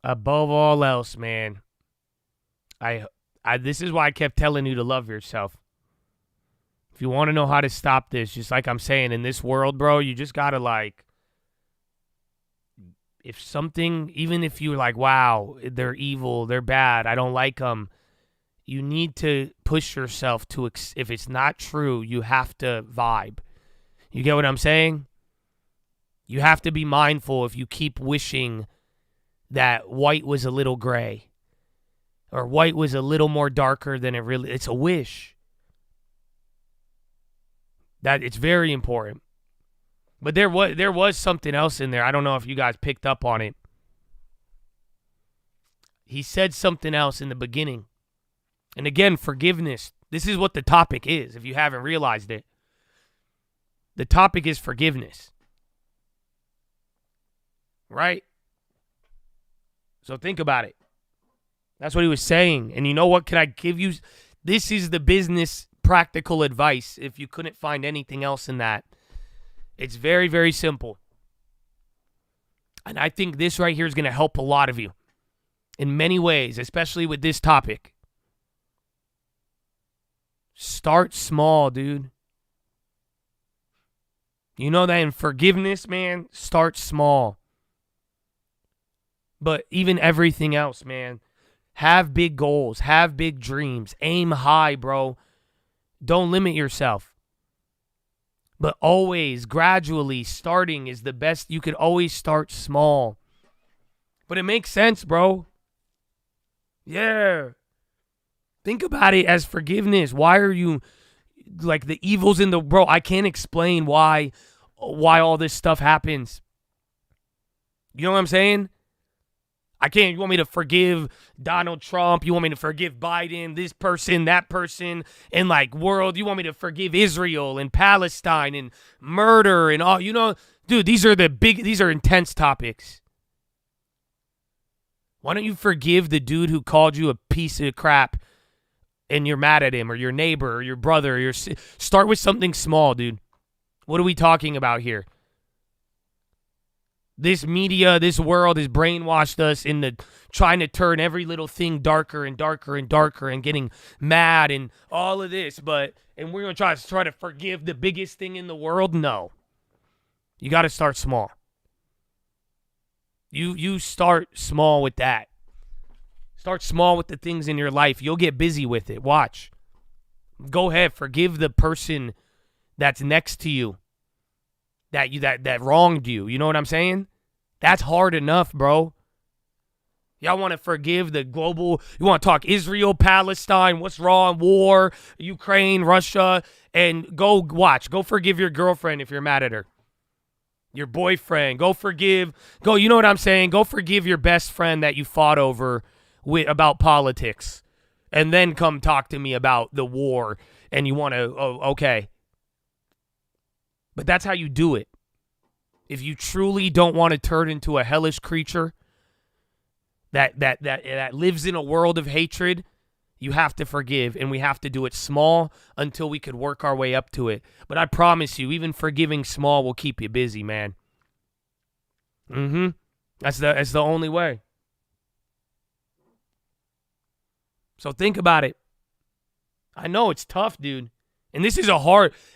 Above all else, man, I this is why I kept telling you to love yourself. If you want to know how to stop this, just like I'm saying, in this world, bro, you just got to like, if something, even if you're like, wow, they're evil, they're bad, I don't like them, you need to push yourself to, if it's not true, you have to vibe. You get what I'm saying? You have to be mindful if you keep wishing that white was a little gray or white was a little more darker than it really, it's a wish. That it's very important. But there was something else in there. I don't know if you guys picked up on it. He said something else in the beginning. And again, forgiveness. This is what the topic is, if you haven't realized it. The topic is forgiveness. Right? So think about it. That's what he was saying. And you know what? Can I give you? This is the business practical advice if you couldn't find anything else in that. It's very, very simple. And I think this right here is going to help a lot of you in many ways, especially with this topic. Start small, dude. You know that in forgiveness, man, start small. But even everything else, man, have big goals, have big dreams, aim high, bro. Don't limit yourself. But always, gradually, starting is the best. You could always start small. But it makes sense, bro. Yeah. Think about it as forgiveness. Why are you, like the evils in the, bro, I can't explain why all this stuff happens. You know what I'm saying? I can't. You want me to forgive Donald Trump? You want me to forgive Biden, this person, that person, and like world? You want me to forgive Israel and Palestine and murder and all? You know, dude, these are intense topics. Why don't you forgive the dude who called you a piece of crap and you're mad at him, or your neighbor, or your brother, or start with something small, dude. What are we talking about here? This media, this world has brainwashed us into trying to turn every little thing darker and darker and darker and getting mad and all of this. And we're going to try to forgive the biggest thing in the world? No. You got to start small. You start small with that. Start small with the things in your life. You'll get busy with it. Watch. Go ahead, forgive the person that's next to you that wronged you. You know what I'm saying? That's hard enough, bro. Y'all want to forgive the global, you want to talk Israel, Palestine, what's wrong, war, Ukraine, Russia, and go forgive your girlfriend if you're mad at her. Your boyfriend, you know what I'm saying? Go forgive your best friend that you fought over about politics. And then come talk to me about the war and you want to, okay. But that's how you do it. If you truly don't want to turn into a hellish creature that lives in a world of hatred, you have to forgive, and we have to do it small until we could work our way up to it. But I promise you, even forgiving small will keep you busy, man. That's the only way. So think about it. I know it's tough, dude. And this is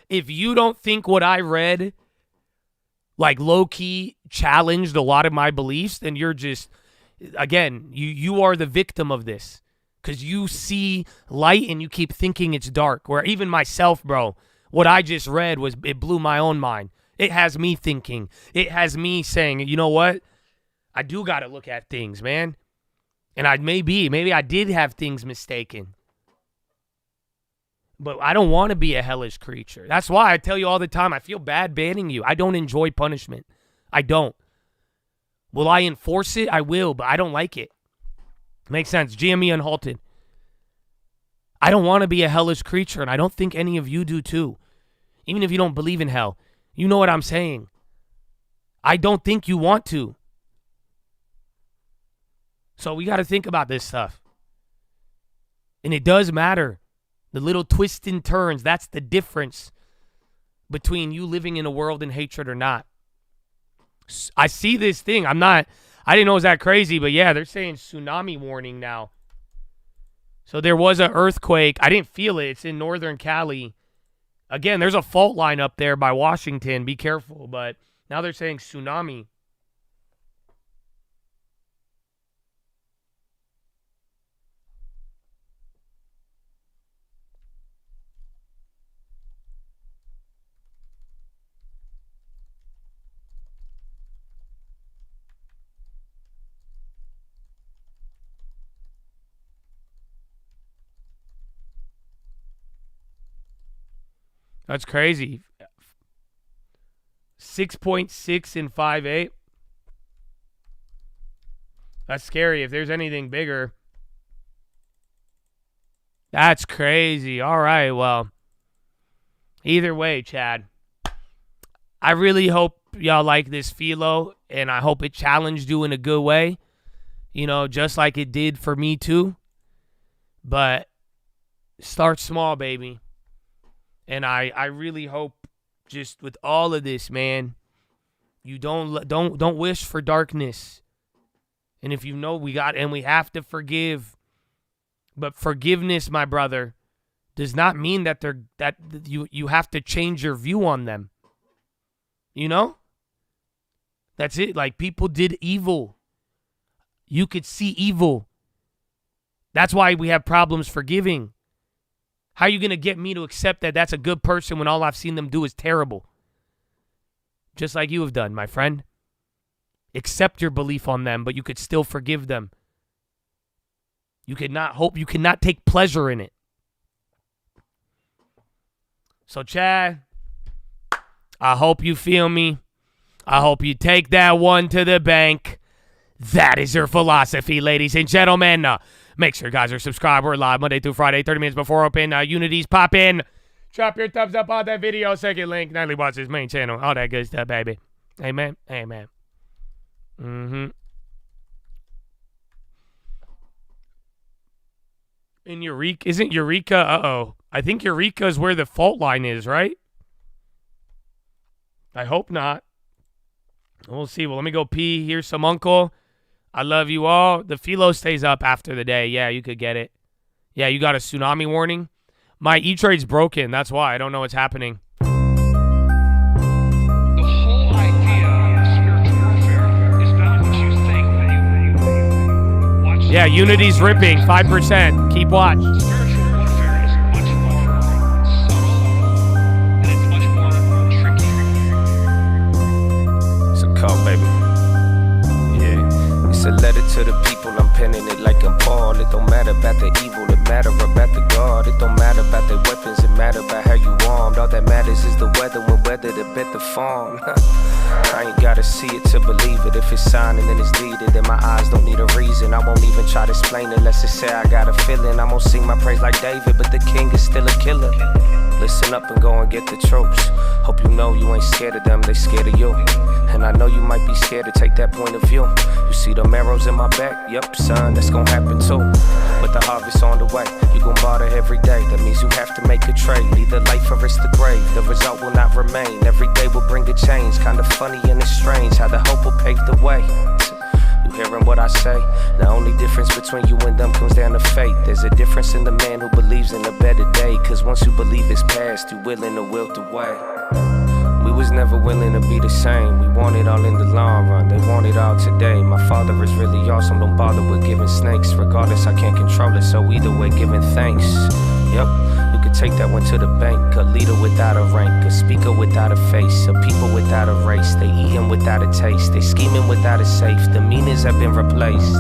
if you don't think what I read, like low-key challenged a lot of my beliefs, then you're just, again, you are the victim of this. Because you see light and you keep thinking it's dark. Where even myself, bro, what I just read it blew my own mind. It has me thinking. It has me saying, you know what? I do got to look at things, man. And maybe I did have things mistaken. But I don't want to be a hellish creature. That's why I tell you all the time, I feel bad banning you. I don't enjoy punishment. I don't. Will I enforce it? I will, but I don't like it. Makes sense. GME Unhalted. I don't want to be a hellish creature, and I don't think any of you do too. Even if you don't believe in hell. You know what I'm saying. I don't think you want to. So we got to think about this stuff. And it does matter. The little twists and turns, that's the difference between you living in a world in hatred or not. I see this thing. I didn't know it was that crazy, but yeah, they're saying tsunami warning now. So there was an earthquake. I didn't feel it. It's in northern Cali. Again, there's a fault line up there by Washington. Be careful. But now they're saying tsunami. That's crazy. 6.6 and 5.8. That's scary. If there's anything bigger. That's crazy. All right, well. Either way, Chad. I really hope y'all like this PHILO, and I hope it challenged you in a good way. You know, just like it did for me too. But start small, baby. And I really hope just with all of this, man, you don't wish for darkness. And if you know we have to forgive. But forgiveness, my brother, does not mean that you have to change your view on them. You know? That's it. Like, people did evil. You could see evil. That's why we have problems forgiving. How are you going to get me to accept that that's a good person when all I've seen them do is terrible? Just like you have done, my friend. Accept your belief on them, but you could still forgive them. You cannot take pleasure in it. So, Chad, I hope you feel me. I hope you take that one to the bank. That is your philosophy, ladies and gentlemen. Make sure you guys are subscribed. We're live Monday through Friday, 30 minutes before open. Unities pop in. Drop your thumbs up on that video. Second link. Nightly Watch's main channel. All that good stuff, baby. Amen. Amen. In Eureka. Isn't Eureka? Uh-oh. I think Eureka is where the fault line is, right? I hope not. We'll see. Well, let me go pee. Here's some uncle. I love you all. The PHILO stays up after the day. Yeah, you could get it. Yeah, you got a tsunami warning. My E-Trade's broken. That's why. I don't know what's happening. The whole idea of spiritual warfare is not what you think. Yeah, Unity's ripping. 5%. Keep watch. Spiritual warfare is much more call, baby. Yeah. It's a letter to the people, I'm penning it like I'm Paul. It don't matter about the evil, it matter about the God. It don't matter about the weapons, it matter about how you armed. All that matters is the weather, when weather to bet the farm. I ain't gotta see it to believe it. If it's signing and it's deeded, then my eyes don't need a reason. I won't even try to explain it, unless it say I got a feeling. I'm gonna sing my praise like David, but the king is still a killer. Listen up and go and get the troops. Hope you know you ain't scared of them, they scared of you. And I know you might be scared to take that point of view. You see them arrows in my back? Yep, son, that's gonna happen too. But the harvest on the way, you gon' barter every day. That means you have to make a trade, either life or it's the grave. The result will not remain, every day will bring a change. Kinda funny and it's strange how the hope will pave the way. You hearing what I say? The only difference between you and them comes down to fate. There's a difference in the man who believes in a better day. Cause once you believe it's past, you willing to wilt away. We was never willing to be the same. We want it all in the long run, they want it all today. My father is really awesome, don't bother with giving snakes. Regardless, I can't control it, so either way, giving thanks. Yep, you could take that one to the bank. A leader without a rank, a speaker without a face, a people without a race. They eating without a taste, they scheming without a safe. The meanings have been replaced.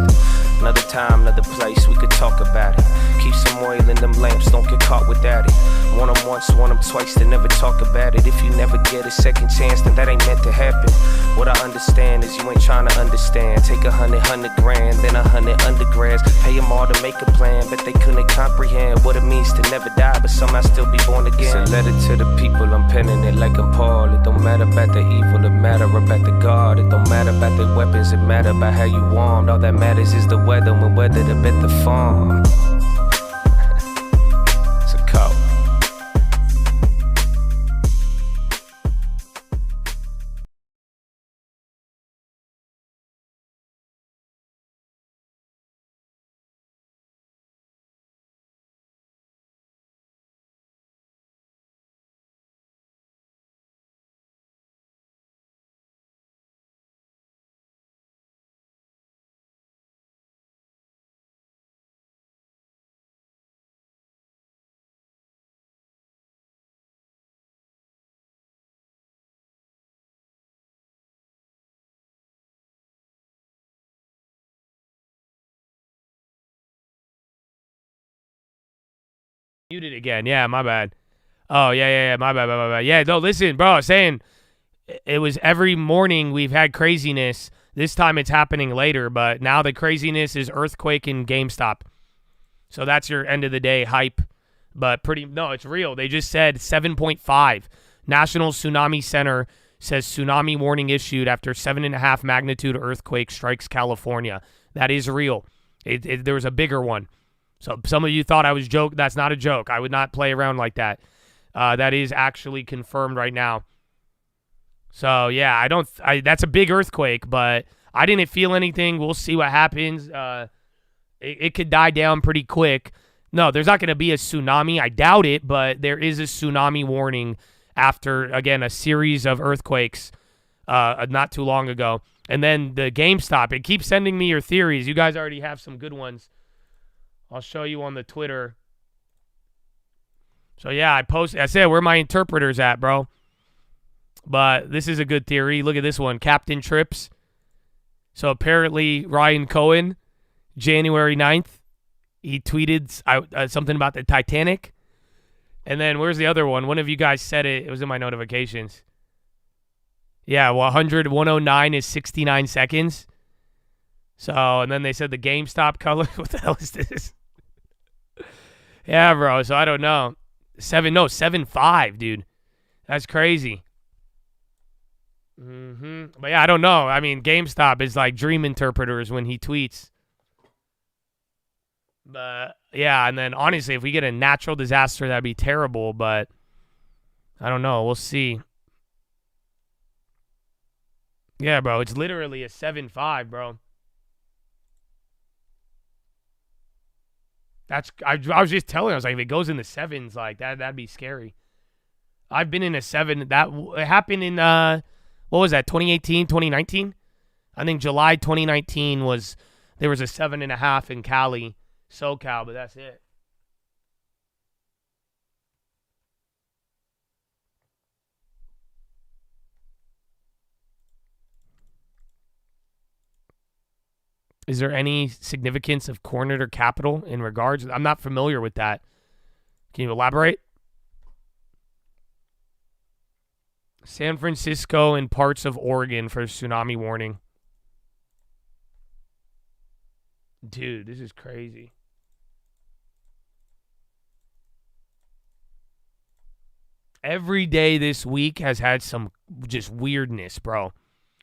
Another time, another place, we could talk about it. Keep some oil in them lamps, don't get caught without it. Want them once, want them twice, they never talk about it. If you never get a second chance, then that ain't meant to happen. What I understand is you ain't trying to understand. Take 100 grand, then 100 undergrads. Pay them all to make a plan, but they couldn't comprehend what it means to never die, but somehow still be born again. It's a letter to the people, I'm penning it like I'm Paul. It don't matter about the evil, it matter about the God. It don't matter about the weapons, it matter about how you armed. All that matters is the weather, when weather to bet the farm. It's a call. Muted again. Yeah, my bad. Oh, yeah. My bad. Yeah, no, listen, bro. I was saying it was every morning we've had craziness. This time it's happening later, but now the craziness is earthquake and GameStop. So that's your end of the day hype. But no, it's real. They just said 7.5. National Tsunami Center says tsunami warning issued after 7.5 magnitude earthquake strikes California. That is real. There was a bigger one. So some of you thought I was joking. That's not a joke. I would not play around like that. That is actually confirmed right now. So yeah, that's a big earthquake, but I didn't feel anything. We'll see what happens. It could die down pretty quick. No, there's not going to be a tsunami. I doubt it, but there is a tsunami warning after, again, a series of earthquakes not too long ago. And then the GameStop. It keeps sending me your theories. You guys already have some good ones. I'll show you on the Twitter. So, yeah, I said, where my interpreters at, bro? But this is a good theory. Look at this one. Captain Trips. So, apparently, Ryan Cohen, January 9th, he tweeted something about the Titanic. And then, where's the other one? One of you guys said it. It was in my notifications. Yeah, 109 is 69 seconds. So, and then they said the GameStop color. What the hell is this? Yeah, bro. So I don't know. 7.5, dude. That's crazy. But yeah, I don't know. I mean, GameStop is like dream interpreters when he tweets. But yeah, and then honestly, if we get a natural disaster, that'd be terrible. But I don't know. We'll see. Yeah, bro. It's literally a 7.5, bro. I was just telling. I was like, if it goes in the sevens, like that'd be scary. I've been in a 7. It happened in what was that? 2018, 2019. I think July 2019 there was a 7.5 in Cali, SoCal, but that's it. Is there any significance of coordinator capital in regards? I'm not familiar with that. Can you elaborate? San Francisco and parts of Oregon for tsunami warning. Dude, this is crazy. Every day this week has had some just weirdness, bro.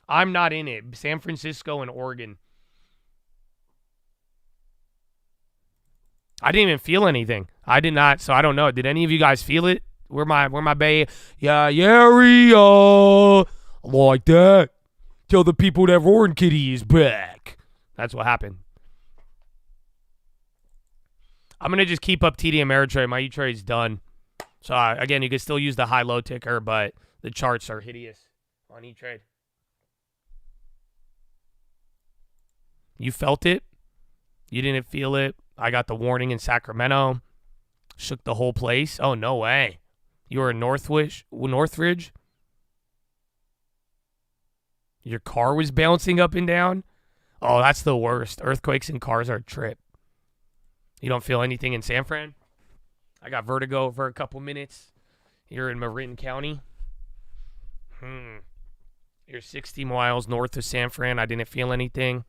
I'm not in it. San Francisco and Oregon. I didn't even feel anything. I did not, so I don't know. Did any of you guys feel it? Where my bay? Yeah, like that. Tell the people that Roaring Kitty is back. That's what happened. I'm going to just keep up TD Ameritrade. My E-Trade's done. So, again, you can still use the high-low ticker, but the charts are hideous on E-Trade. You felt it? You didn't feel it? I got the warning in Sacramento. Shook the whole place. Oh, no way. You were in Northridge? Your car was bouncing up and down? Oh, that's the worst. Earthquakes in cars are a trip. You don't feel anything in San Fran? I got vertigo for a couple minutes. You're in Marin County. You're 60 miles north of San Fran. I didn't feel anything.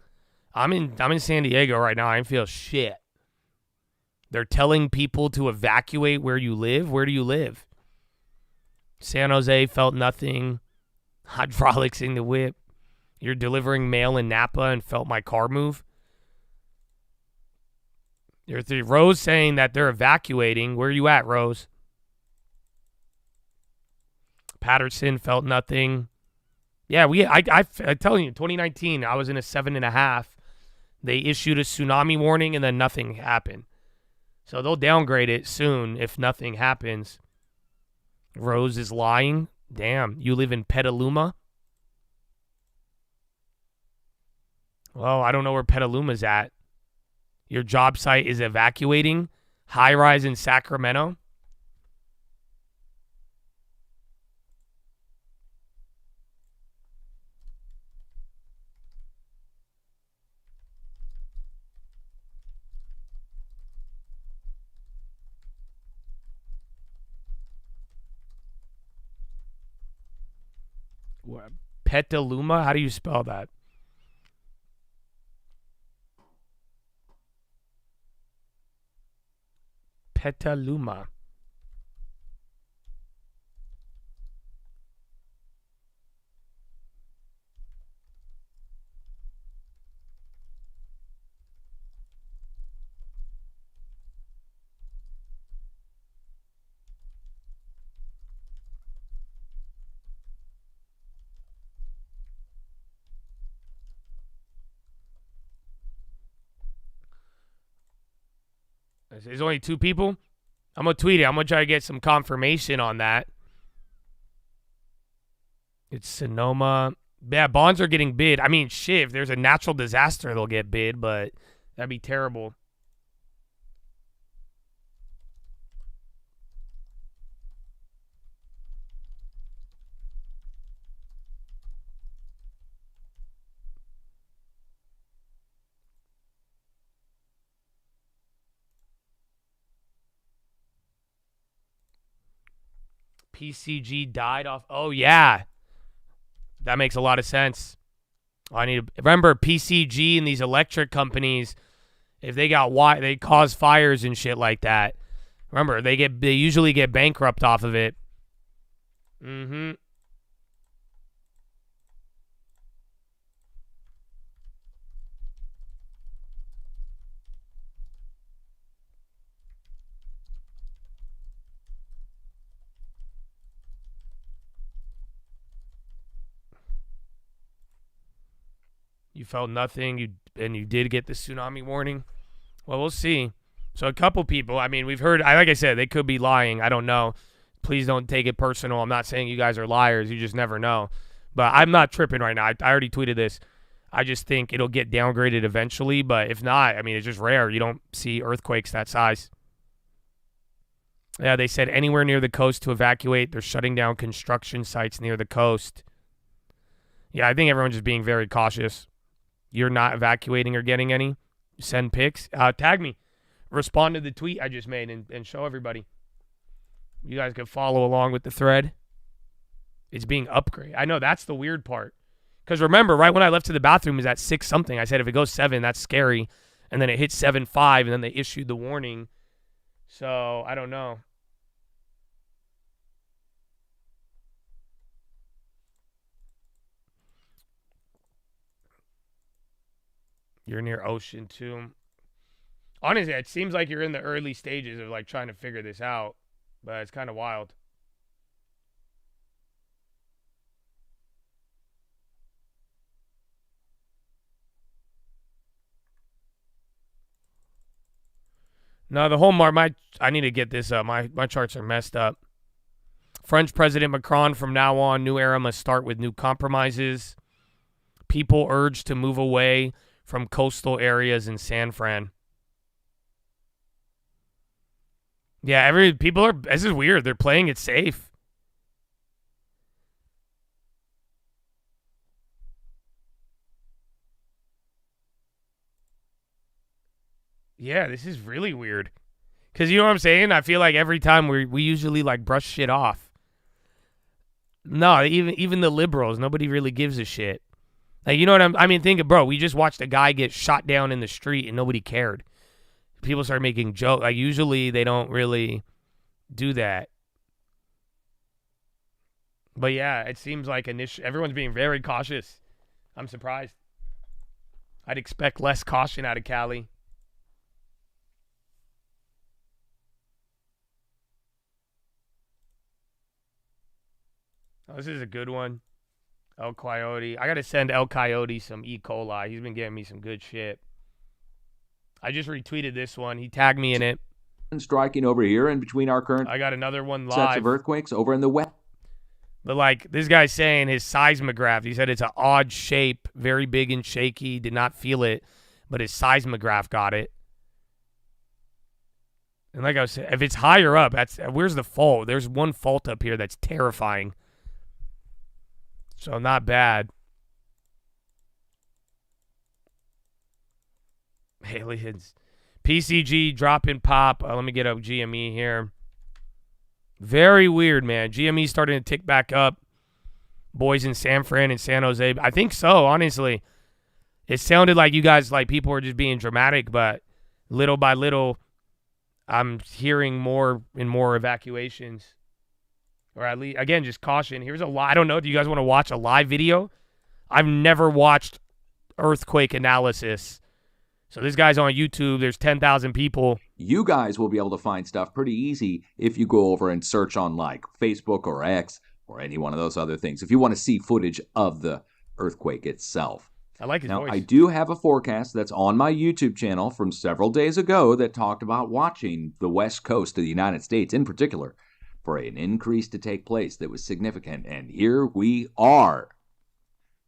I'm in San Diego right now. I didn't feel shit. They're telling people to evacuate where you live. Where do you live? San Jose felt nothing. Hydraulics in the whip. You're delivering mail in Napa and felt my car move. Rose saying that they're evacuating. Where are you at, Rose? Patterson felt nothing. Yeah, I'm telling you, 2019, I was in a 7.5. They issued a tsunami warning and then nothing happened. So they'll downgrade it soon if nothing happens. Rose is lying. Damn, you live in Petaluma? Well, I don't know where Petaluma's at. Your job site is evacuating. High rise in Sacramento. What? Petaluma? How do you spell that? Petaluma. There's only 2 people? I'm going to tweet it. I'm going to try to get some confirmation on that. It's Sonoma. Yeah, bonds are getting bid. I mean, shit, if there's a natural disaster, they'll get bid, but that'd be terrible. PCG died off. Oh, yeah. That makes a lot of sense. I need to remember PCG and these electric companies, if they they cause fires and shit like that. Remember, they usually get bankrupt off of it. Mm-hmm. You felt nothing, and you did get the tsunami warning. Well, we'll see. So a couple people, I mean, we've heard, like I said, they could be lying. I don't know. Please don't take it personal. I'm not saying you guys are liars. You just never know. But I'm not tripping right now. I already tweeted this. I just think it'll get downgraded eventually. But if not, I mean, it's just rare. You don't see earthquakes that size. Yeah, they said anywhere near the coast to evacuate. They're shutting down construction sites near the coast. Yeah, I think everyone's just being very cautious. you're not evacuating or getting any, send pics. Tag me. Respond to the tweet I just made and show everybody. You guys can follow along with the thread. It's being upgraded. I know, that's the weird part. Because remember, right when I left to the bathroom, it was at 6 something. I said, if it goes 7, that's scary. And then it hit 7.5, and then they issued the warning. So, I don't know. You're near ocean, too. Honestly, it seems like you're in the early stages of, like, trying to figure this out. But it's kind of wild. No, the whole I need to get this up. My charts are messed up. French President Macron, from now on, new era must start with new compromises. People urged to move away from coastal areas in San Fran. Yeah, this is weird. They're playing it safe. Yeah, this is really weird. Because you know what I'm saying? I feel like every time we usually like brush shit off. No, even the liberals, nobody really gives a shit. Like, you know what I mean, think of, bro, we just watched a guy get shot down in the street and nobody cared. People start making jokes. Like, usually they don't really do that. But yeah, it seems like everyone's being very cautious. I'm surprised. I'd expect less caution out of Cali. Oh, this is a good one. El Coyote. I got to send El Coyote some E. coli. He's been getting me some good shit. I just retweeted this one. He tagged me in it. Striking over here in between our current I got another one live. Sets of earthquakes over in the west. But like this guy's saying his seismograph, he said it's an odd shape, very big and shaky, did not feel it, but his seismograph got it. And like I was saying, if it's higher up, where's the fault? There's one fault up here that's terrifying. So not bad. Aliens. PCG dropping pop. Let me get up GME here. Very weird, man. GME starting to tick back up. Boys in San Fran and San Jose. I think so, honestly. It sounded like you guys, like people were just being dramatic, but little by little, I'm hearing more and more evacuations. Or at least, again, just caution. Here's a I don't know. Do you guys want to watch a live video? I've never watched earthquake analysis. So this guy's on YouTube. There's 10,000 people. You guys will be able to find stuff pretty easy if you go over and search on like Facebook or X or any one of those other things. If you want to see footage of the earthquake itself. I like his voice. I do have a forecast that's on my YouTube channel from several days ago that talked about watching the west coast of the United States in particular for an increase to take place that was significant. And here we are.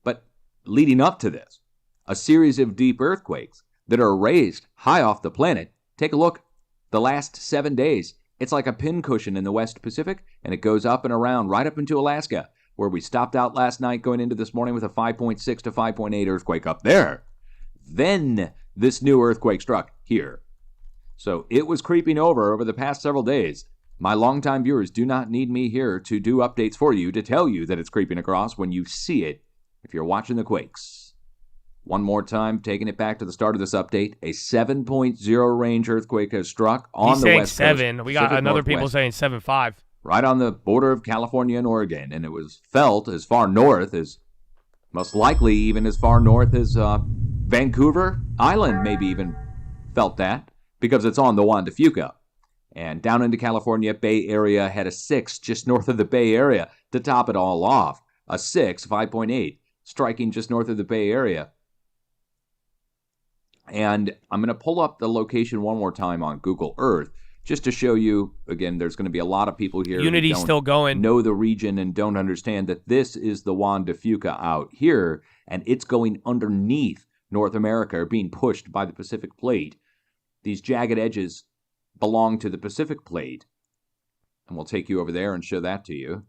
But leading up to this, a series of deep earthquakes that are raised high off the planet. Take a look. The last 7 days, it's like a pincushion in the West Pacific, and it goes up and around right up into Alaska, where we stopped out last night going into this morning with a 5.6 to 5.8 earthquake up there. Then this new earthquake struck here. So it was creeping over the past several days. My longtime viewers do not need me here to do updates for you to tell you that it's creeping across when you see it if you're watching the quakes. One more time, taking it back to the start of this update, a 7.0 range earthquake has struck on the west coast. 7. We got another people saying 7.5. Right on the border of California and Oregon, and it was felt as far north as, most likely even as far north as Vancouver Island, maybe even felt that, because it's on the Juan de Fuca. And down into California, Bay Area had a 6 just north of the Bay Area to top it all off. A 6, 5.8, striking just north of the Bay Area. And I'm going to pull up the location one more time on Google Earth just to show you, again, there's going to be a lot of people here Unity's still going. Know the region and don't understand that this is the Juan de Fuca out here, and it's going underneath North America, or being pushed by the Pacific Plate. These jagged edges belong to the Pacific Plate, and we'll take you over there and show that to you.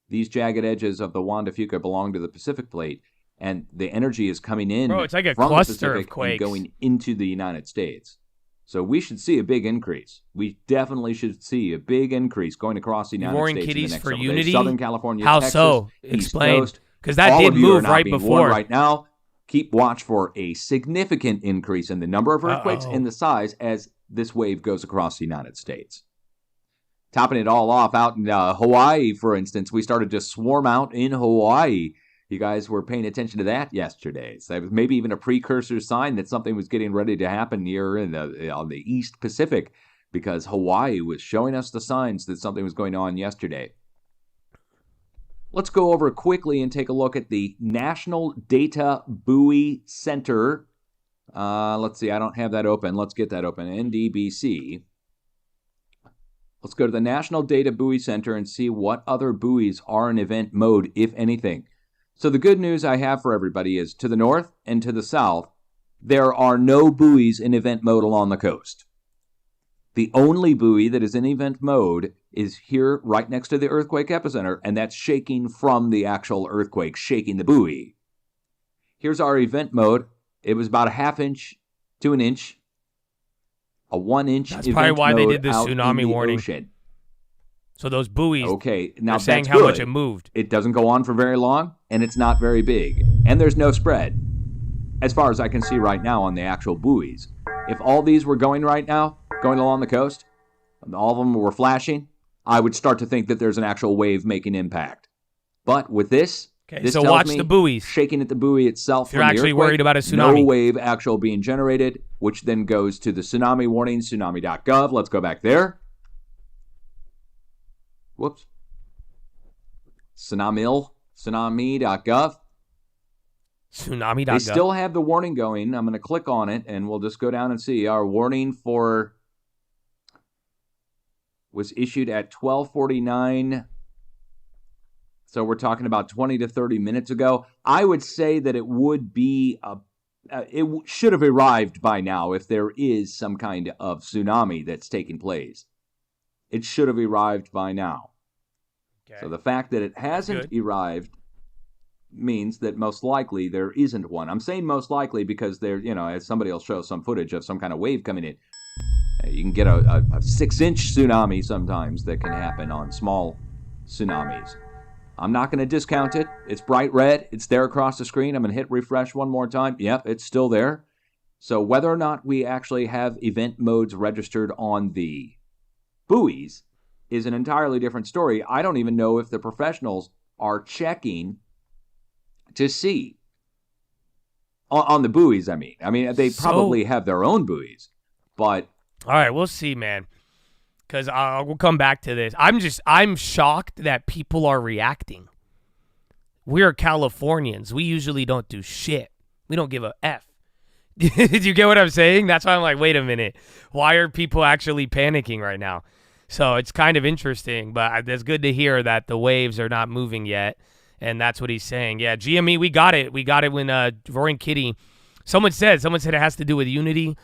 These jagged edges of the Juan de Fuca belong to the Pacific Plate, and the energy is coming in Bro, it's like a from the cluster of Pacific and quakes. going into the United States. So we should see a big increase. We definitely should see a big increase going across the United Roaring States in the Kitties next for several unity? days. Southern California, How Texas, so? East Explain. Coast. 'Cause that All did of you are move not right being before. warned right now. Keep watch for a significant increase in the number of earthquakes Uh-oh. and the size as this wave goes across the United States. Topping it all off, out in Hawaii, for instance, we started to swarm out in Hawaii. You guys were paying attention to that yesterday. So that was maybe even a precursor sign that something was getting ready to happen here on the East Pacific, because Hawaii was showing us the signs that something was going on yesterday. Let's go over quickly and take a look at the National Data Buoy Center. Let's see, I don't have that open. Let's get that open. NDBC. Let's go to the National Data Buoy Center and see what other buoys are in event mode, if anything. So the good news I have for everybody is to the north and to the south, there are no buoys in event mode along the coast. The only buoy that is in event mode is here right next to the earthquake epicenter, and that's shaking from the actual earthquake, shaking the buoy. Here's our event mode. It was about a half inch to an inch. A 1 inch That's event probably why they mode did the out in tsunami the warning. ocean. So those buoys, Okay, now they're saying that's how good. much it moved. It doesn't go on for very long, and it's not very big. And there's no spread, as far as I can see right now on the actual buoys. If all these were going right now, going along the coast, and all of them were flashing, I would start to think that there's an actual wave making impact. But with this, Okay, this so tells watch me the buoys. shaking at the buoy itself. If you're from the actually earthquake, worried about a no tsunami. wave actual being generated, which then goes to the tsunami warning, tsunami.gov. Let's go back there. Whoops. Tsunami.gov. Tsunami.gov. They still have the warning going. I'm going to click on it, and we'll just go down and see. Our warning was issued at 12:49. So we're talking about 20 to 30 minutes ago. I would say that it would be should have arrived by now if there is some kind of tsunami that's taking place. It should have arrived by now. Okay. So the fact that it hasn't arrived means that most likely there isn't one. I'm saying most likely because there, as somebody will show some footage of some kind of wave coming in. You can get a 6-inch tsunami sometimes that can happen on small tsunamis. I'm not going to discount it. It's bright red. It's there across the screen. I'm going to hit refresh one more time. Yep, it's still there. So whether or not we actually have event modes registered on the buoys is an entirely different story. I don't even know if the professionals are checking to see. On the buoys, I mean. They probably have their own buoys, but... All right, we'll see, man. Because we'll come back to this. I'm shocked that people are reacting. We're Californians. We usually don't do shit. We don't give a F. Did you get what I'm saying? That's why I'm like, wait a minute. Why are people actually panicking right now? So it's kind of interesting, but it's good to hear that the waves are not moving yet. And that's what he's saying. Yeah, GME, we got it. We got it when Roaring Kitty. Someone said it has to do with unity.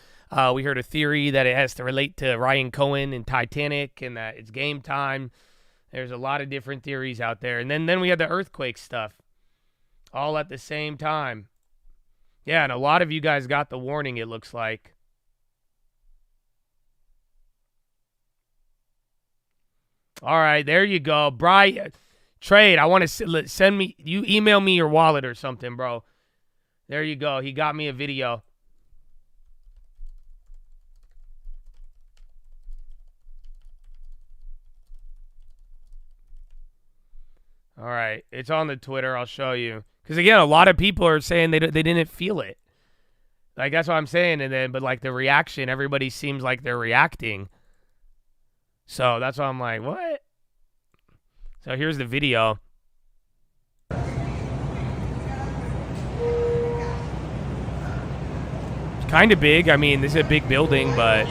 We heard a theory that it has to relate to Ryan Cohen and Titanic and that it's game time. There's a lot of different theories out there. And then we had the earthquake stuff all at the same time. Yeah, and a lot of you guys got the warning, it looks like. All right, there you go. Brian, Trade, I want to send me, you email me your wallet or something, bro. There you go. He got me a video. All right, it's on the Twitter. I'll show you. Because, again, a lot of people are saying they didn't feel it. Like, that's what I'm saying. But, like, the reaction, everybody seems like they're reacting. So that's why I'm like, what? So here's the video. It's kind of big. I mean, this is a big building, but...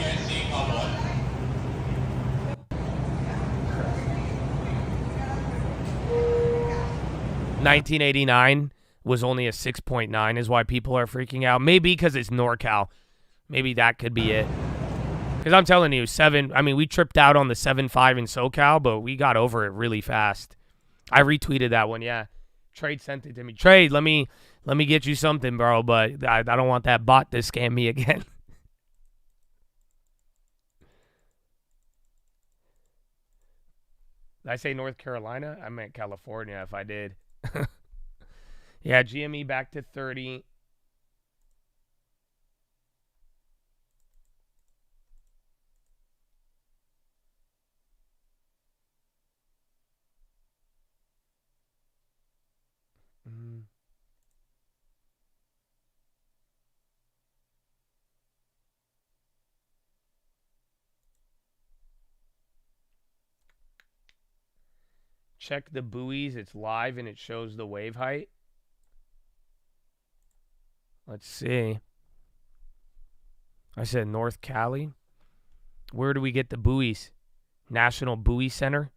1989 was only a 6.9 is why people are freaking out. Maybe because it's NorCal. Maybe that could be it. Because I'm telling you, we tripped out on the 7.5 in SoCal, but we got over it really fast. I retweeted that one, yeah. Trade sent it to me. Trade, let me let me get you something, bro, but I don't want that bot to scam me again. Did I say North Carolina? I meant California if I did. Yeah, GME back to 30. Check the buoys. It's live and it shows the wave height. Let's see. I said North Cali. Where do we get the buoys? National Buoy Center.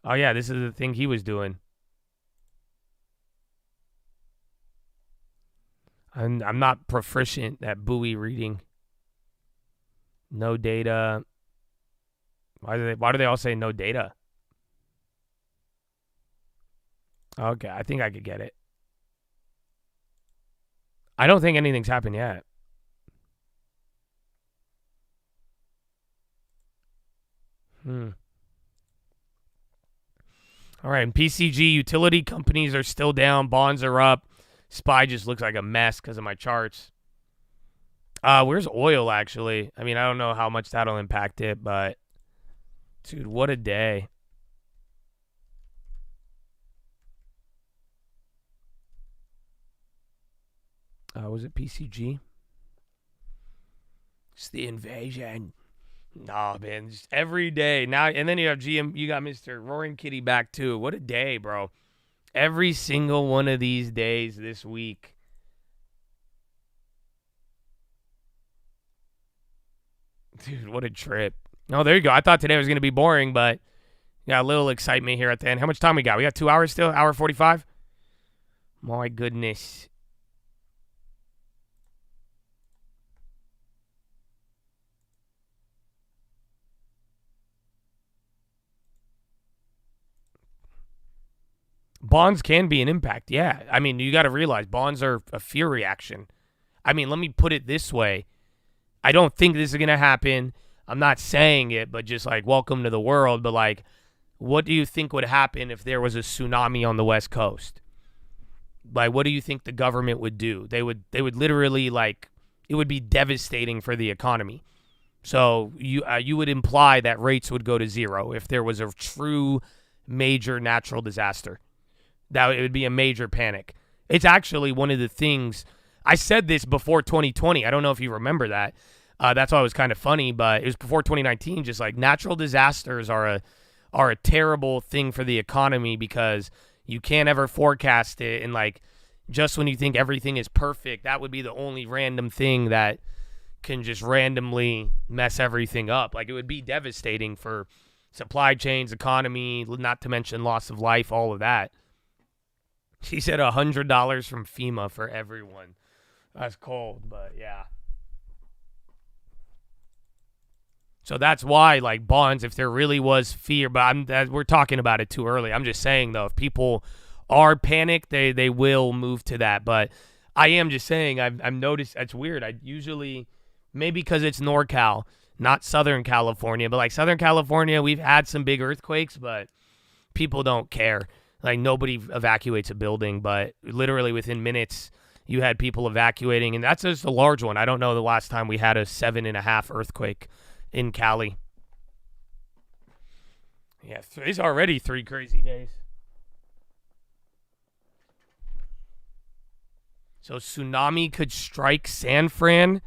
Oh, yeah, this is the thing he was doing. I'm not proficient at buoy reading. No data. Why do they all say no data? Okay, I think I could get it. I don't think anything's happened yet. All right, and PCG utility companies are still down. Bonds are up. SPY just looks like a mess because of my charts. Where's oil, actually? I mean, I don't know how much that'll impact it, but... Dude, what a day. Was it PCG? It's the invasion. Nah, man, just every day. Now, and then you have GM, you got Mr. Roaring Kitty back too. What a day, bro. Every single one of these days this week. Dude, what a trip. Oh, there you go. I thought today was going to be boring, but got a little excitement here at the end. How much time we got? We got 2 hours still? Hour 45? My goodness. Bonds can be an impact. Yeah. I mean, you got to realize bonds are a fear reaction. I mean, let me put it this way. I don't think this is going to happen. I'm not saying it, but just like welcome to the world. But like, what do you think would happen if there was a tsunami on the West Coast? Like, what do you think the government would do? They would literally, like, it would be devastating for the economy. So you would imply that rates would go to zero if there was a true major natural disaster. That it would be a major panic. It's actually one of the things I said this before 2020. I don't know if you remember that. That's why it was kind of funny, but it was before 2019. Just like natural disasters are a terrible thing for the economy because you can't ever forecast it. And like, just when you think everything is perfect, that would be the only random thing that can just randomly mess everything up. Like, it would be devastating for supply chains, economy, not to mention loss of life, all of that. She said $100 from FEMA for everyone. That's cold, but yeah. So that's why, like, bonds, if there really was fear, but we're talking about it too early. I'm just saying, though, if people are panicked, they will move to that. But I am just saying, I've noticed, it's weird. I usually, maybe because it's NorCal, not Southern California, but like Southern California, we've had some big earthquakes, but people don't care. Like, nobody evacuates a building, but literally within minutes, you had people evacuating, and that's just a large one. I don't know the last time we had a 7.5 earthquake in Cali. Yeah, it's already 3 crazy days. So tsunami could strike San Fran?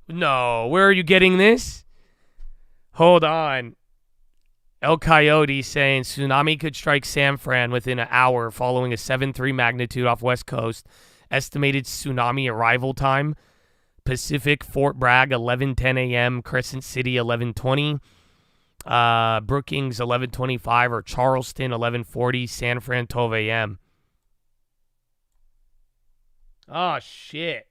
No, where are you getting this? Hold on. El Coyote saying tsunami could strike San Fran within an hour following a 7.3 magnitude off West Coast. Estimated tsunami arrival time. Pacific, Fort Bragg, 11:10 a.m. Crescent City, 11:20. Brookings, 11:25. Or Charleston, 11:40. San Fran, 12 a.m. Oh, shit.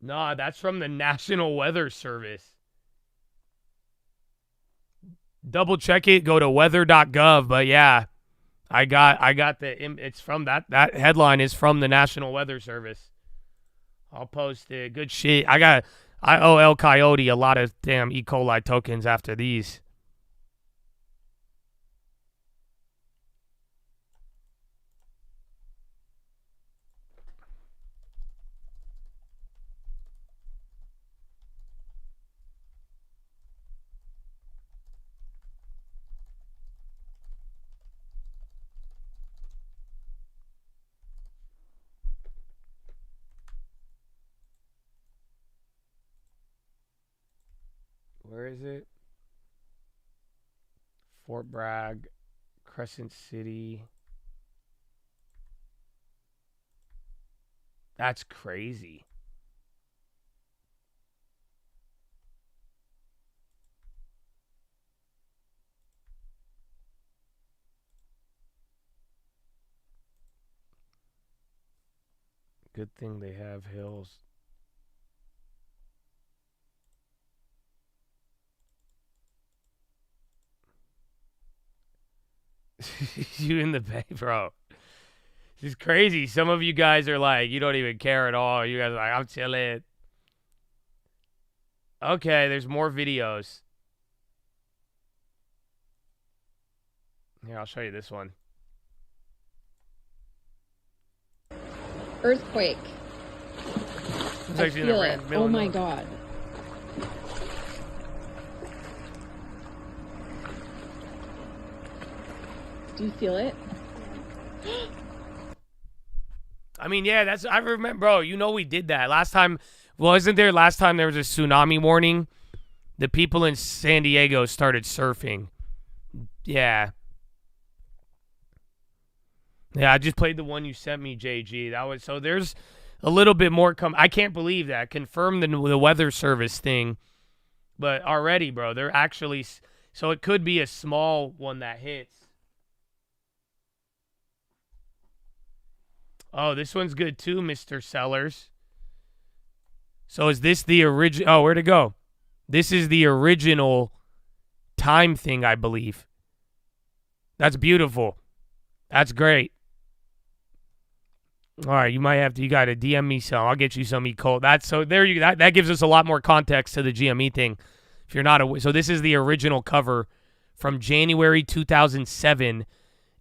Nah, that's from the National Weather Service. Double check it. Go to weather.gov. But yeah, I got it's from that headline is from the National Weather Service. I'll post it. Good shit. I owe El Coyote a lot of damn E. coli tokens after these. Where is it? Fort Bragg, Crescent City. That's crazy. Good thing they have hills. You in the bay, bro. This is crazy. Some of you guys are like, you don't even care at all. You guys are like, I'm chilling. Okay, there's more videos. Here, I'll show you this one. Earthquake. It's I actually in feel the it. middle Oh of my nowhere. God. Do you feel it? I mean, yeah, I remember, bro, you know we did that. Last time, wasn't there last time there was a tsunami warning? The people in San Diego started surfing. Yeah. Yeah, I just played the one you sent me, JG. So there's a little bit more I can't believe that. Confirmed the weather service thing. But already, bro, they're actually, so it could be a small one that hits. Oh, this one's good too, Mr. Sellers. So is this the original? Oh, where'd it go? This is the original time thing, I believe. That's beautiful. That's great. All right, you got to DM me some. I'll get you some E-Col. That gives us a lot more context to the GME thing. If you're not aware. So this is the original cover from January 2007.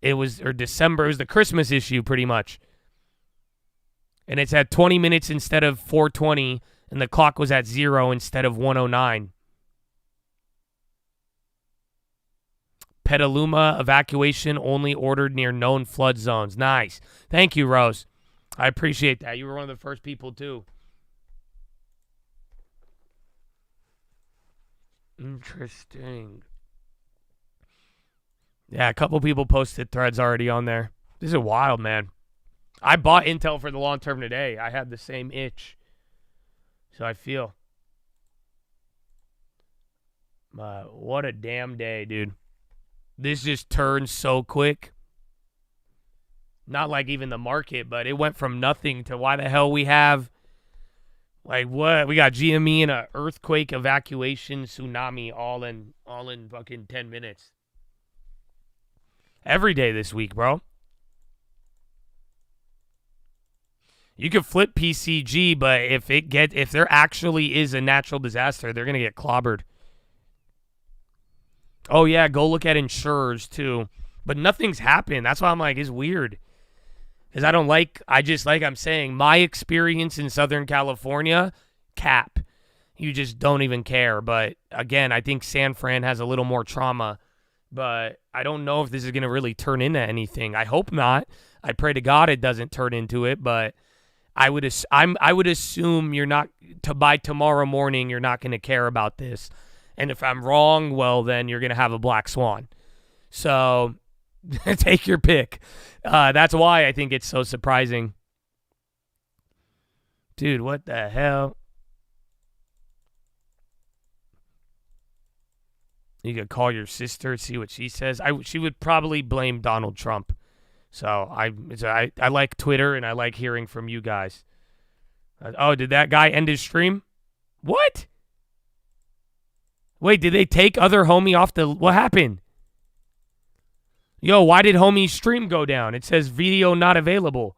December. It was the Christmas issue pretty much. And it's at 20 minutes instead of 4:20, and the clock was at 0 instead of 1:09. Petaluma evacuation only ordered near known flood zones. Nice. Thank you, Rose. I appreciate that. You were one of the first people, too. Interesting. Yeah, a couple people posted threads already on there. This is wild, man. I bought Intel for the long term today. I had the same itch. So I feel. What a damn day, dude. This just turned so quick. Not like even the market, but it went from nothing to why the hell we have, like, what? We got GME and a earthquake, evacuation, tsunami all in fucking 10 minutes. Every day this week, bro. You could flip PCG, but if there actually is a natural disaster, they're gonna get clobbered. Oh yeah, go look at insurers too. But nothing's happened. That's why I'm like, it's weird. Because I'm saying, my experience in Southern California, cap. You just don't even care. But again, I think San Fran has a little more trauma. But I don't know if this is gonna really turn into anything. I hope not. I pray to God it doesn't turn into it, but I would assume you're not by tomorrow morning you're not going to care about this, and if I'm wrong, well then you're going to have a black swan. So take your pick. That's why I think it's so surprising, dude. What the hell? You could call your sister, see what she says. She would probably blame Donald Trump. So I like Twitter, and I like hearing from you guys. Oh, did that guy end his stream? What? Wait, did they take other homie off the... What happened? Yo, why did homie's stream go down? It says video not available.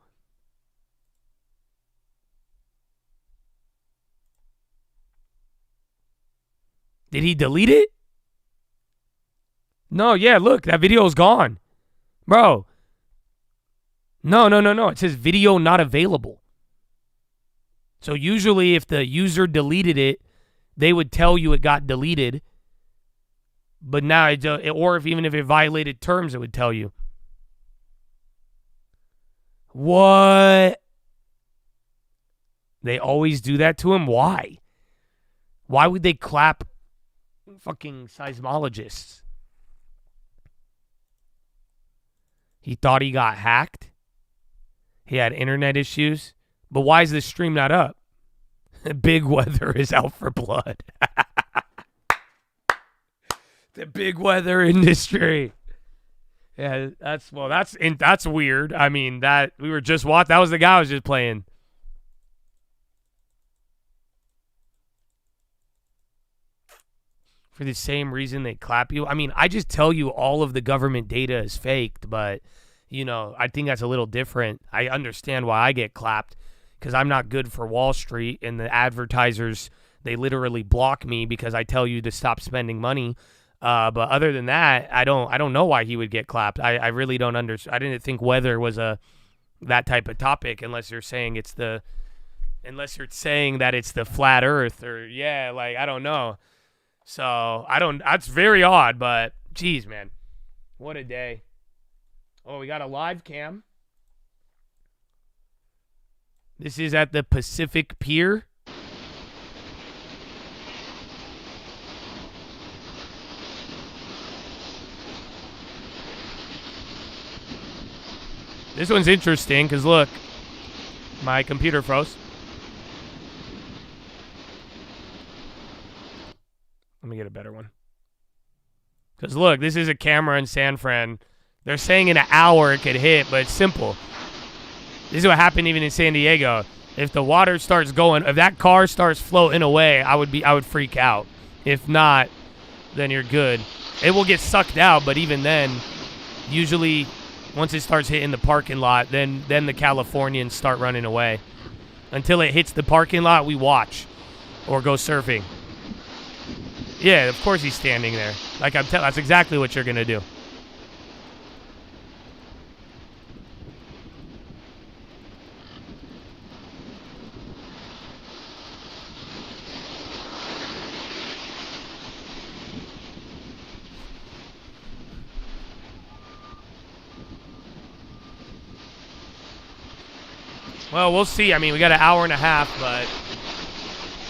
Did he delete it? No, yeah, look, that video's gone. Bro. No. It says video not available. So usually if the user deleted it, they would tell you it got deleted. But now, or even if it violated terms, it would tell you. What? They always do that to him? Why? Why would they clap fucking seismologists? He thought he got hacked. He had internet issues. But why is this stream not up? Big Weather is out for blood. The big weather industry. Yeah, that's weird. I mean, that we were just watching. That was the guy I was just playing. For the same reason they clap you. I mean, I just tell you all of the government data is faked, but, you know, I think that's a little different. I understand why I get clapped because I'm not good for Wall Street, and the advertisers, they literally block me because I tell you to stop spending money. But other than that, I don't know why he would get clapped. I really don't understand. I didn't think weather was that type of topic unless you're saying that it's the flat earth or I don't know. So that's very odd, but geez, man, what a day. Oh, we got a live cam. This is at the Pacific Pier. This one's interesting because look, my computer froze. Let me get a better one. Because look, this is a camera in San Fran. They're saying in an hour it could hit, but it's simple. This is what happened even in San Diego. If the water starts going, if that car starts floating away, I would freak out. If not, then you're good. It will get sucked out, but even then, usually once it starts hitting the parking lot, then the Californians start running away. Until it hits the parking lot, we watch or go surfing. Yeah, of course he's standing there. Like that's exactly what you're gonna do. Well, we'll see. I mean, we got an hour and a half, but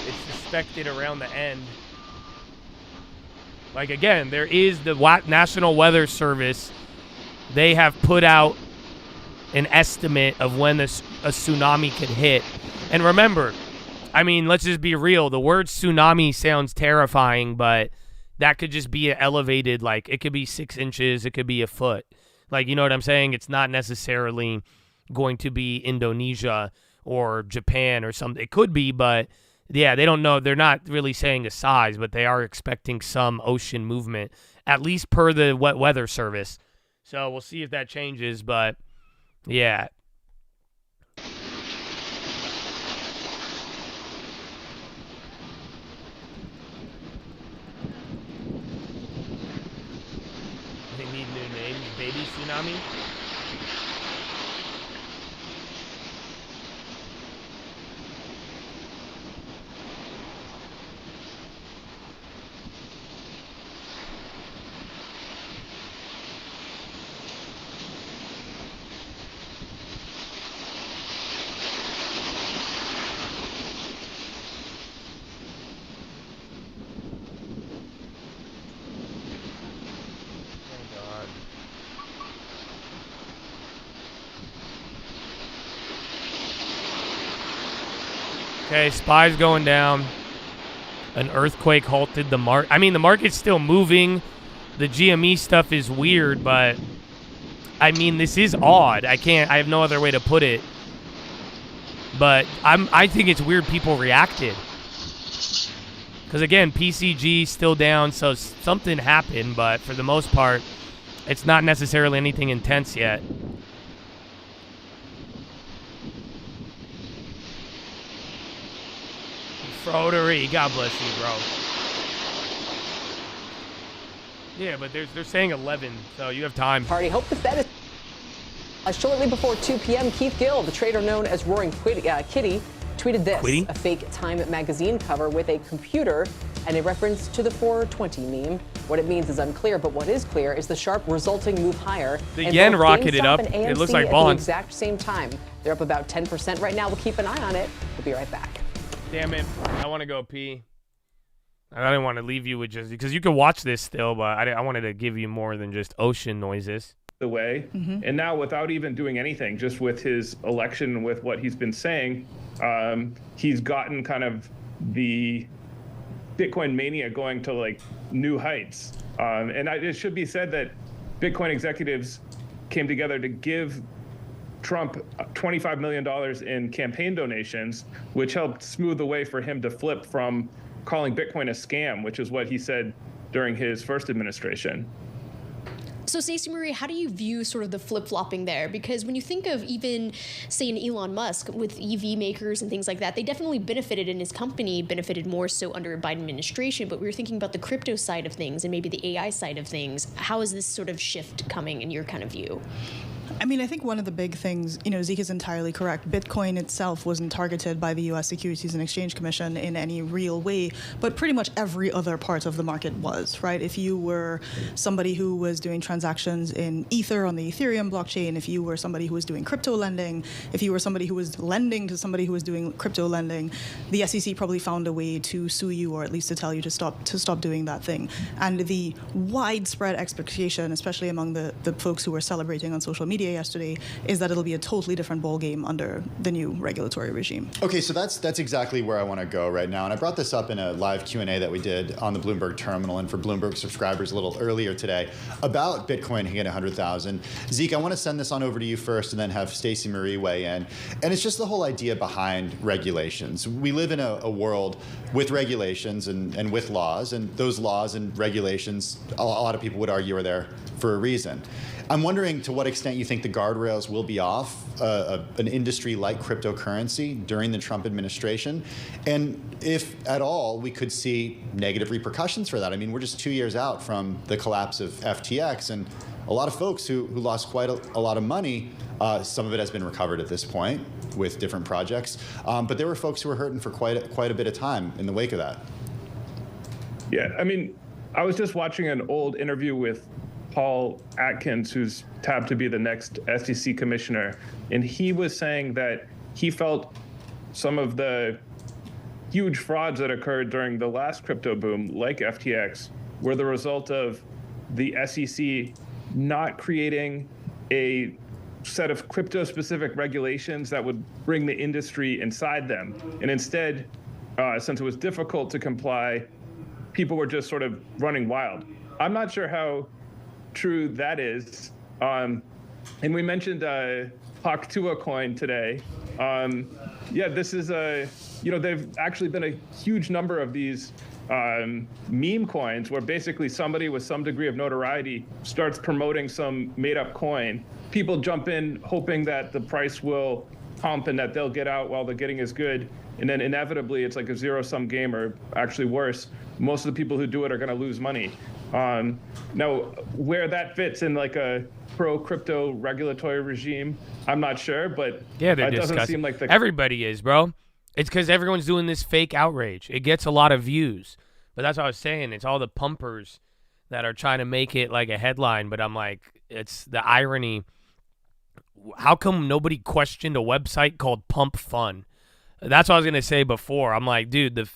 it's suspected around the end. Like, again, there is the National Weather Service. They have put out an estimate of when a tsunami could hit. And remember, I mean, let's just be real. The word tsunami sounds terrifying, but that could just be an elevated, like, it could be 6 inches. It could be a foot. Like, you know what I'm saying? It's not necessarily going to be Indonesia or Japan or something. It could be, but yeah, they don't know. They're not really saying a size, but they are expecting some ocean movement, at least per the Wet Weather Service. So we'll see if that changes, but yeah. They need new names. Baby tsunami? Okay, SPY's going down. An earthquake halted the market. I mean, the market's still moving. The GME stuff is weird, but I mean, this is odd. I have no other way to put it. But I think it's weird people reacted. Because, again, PCG still down, so something happened, but for the most part, it's not necessarily anything intense yet. Frodery, God bless you, bro. Yeah, but they're saying 11, so you have time. Party, hope the Fed is... shortly before 2 p.m., Keith Gill, the trader known as Roaring Kitty, tweeted this, a fake Time magazine cover with a computer and a reference to the 420 meme. What it means is unclear, but what is clear is the sharp resulting move higher. The yen rocketed up. It looks like bonds. bonds. At the exact same time. They're up about 10% right now. We'll keep an eye on it. We'll be right back. Damn it. I want to go pee. I didn't want to leave you with just... Because you can watch this still, but I wanted to give you more than just ocean noises. The way. And now without even doing anything, just with his election, with what he's been saying, he's gotten kind of the Bitcoin mania going to like new heights. It should be said that Bitcoin executives came together to give Trump $25 million in campaign donations, which helped smooth the way for him to flip from calling Bitcoin a scam, which is what he said during his first administration. So, Stacey Marie, how do you view sort of the flip-flopping there? Because when you think of even, say, an Elon Musk with EV makers and things like that, they definitely benefited, and his company benefited more so under a Biden administration. But we were thinking about the crypto side of things and maybe the AI side of things. How is this sort of shift coming in your kind of view? I mean, I think one of the big things, Zeke is entirely correct. Bitcoin itself wasn't targeted by the U.S. Securities and Exchange Commission in any real way, but pretty much every other part of the market was, right? If you were somebody who was doing transactions in Ether on the Ethereum blockchain, if you were somebody who was doing crypto lending, if you were somebody who was lending to somebody who was doing crypto lending, the SEC probably found a way to sue you, or at least to tell you to stop doing that thing. And the widespread expectation, especially among the folks who were celebrating on social media yesterday, is that it'll be a totally different ballgame under the new regulatory regime. Okay, so that's exactly where I want to go right now. And I brought this up in a live Q&A that we did on the Bloomberg terminal and for Bloomberg subscribers a little earlier today about Bitcoin hitting 100,000. Zeke, I want to send this on over to you first and then have Stacey Marie weigh in. And it's just the whole idea behind regulations. We live in a world with regulations and with laws, and those laws and regulations, a lot of people would argue, are there for a reason. I'm wondering to what extent you think the guardrails will be off an industry like cryptocurrency during the Trump administration, and if at all we could see negative repercussions for that. I mean, we're just 2 years out from the collapse of FTX, and a lot of folks who lost quite a lot of money, some of it has been recovered at this point with different projects, but there were folks who were hurting for quite a bit of time in the wake of that. Yeah, I mean, I was just watching an old interview with Paul Atkins, who's tapped to be the next SEC commissioner, and he was saying that he felt some of the huge frauds that occurred during the last crypto boom, like FTX, were the result of the SEC not creating a set of crypto-specific regulations that would bring the industry inside them. And instead, since it was difficult to comply, people were just sort of running wild. I'm not sure how true that is. And we mentioned Paktua coin today. Yeah, this is they've actually been a huge number of these meme coins where basically somebody with some degree of notoriety starts promoting some made-up coin. People jump in hoping that the price will pump and that they'll get out while the getting is good. And then inevitably it's like a zero-sum game, or actually worse, most of the people who do it are going to lose money. Now, where that fits in like a pro-crypto regulatory regime, I'm not sure, but yeah, it doesn't seem like everybody is, bro. It's because everyone's doing this fake outrage. It gets a lot of views. But that's what I was saying. It's all the pumpers that are trying to make it like a headline. But I'm like, it's the irony. How come nobody questioned a website called Pump Fun? That's what I was going to say before. I'm like, dude,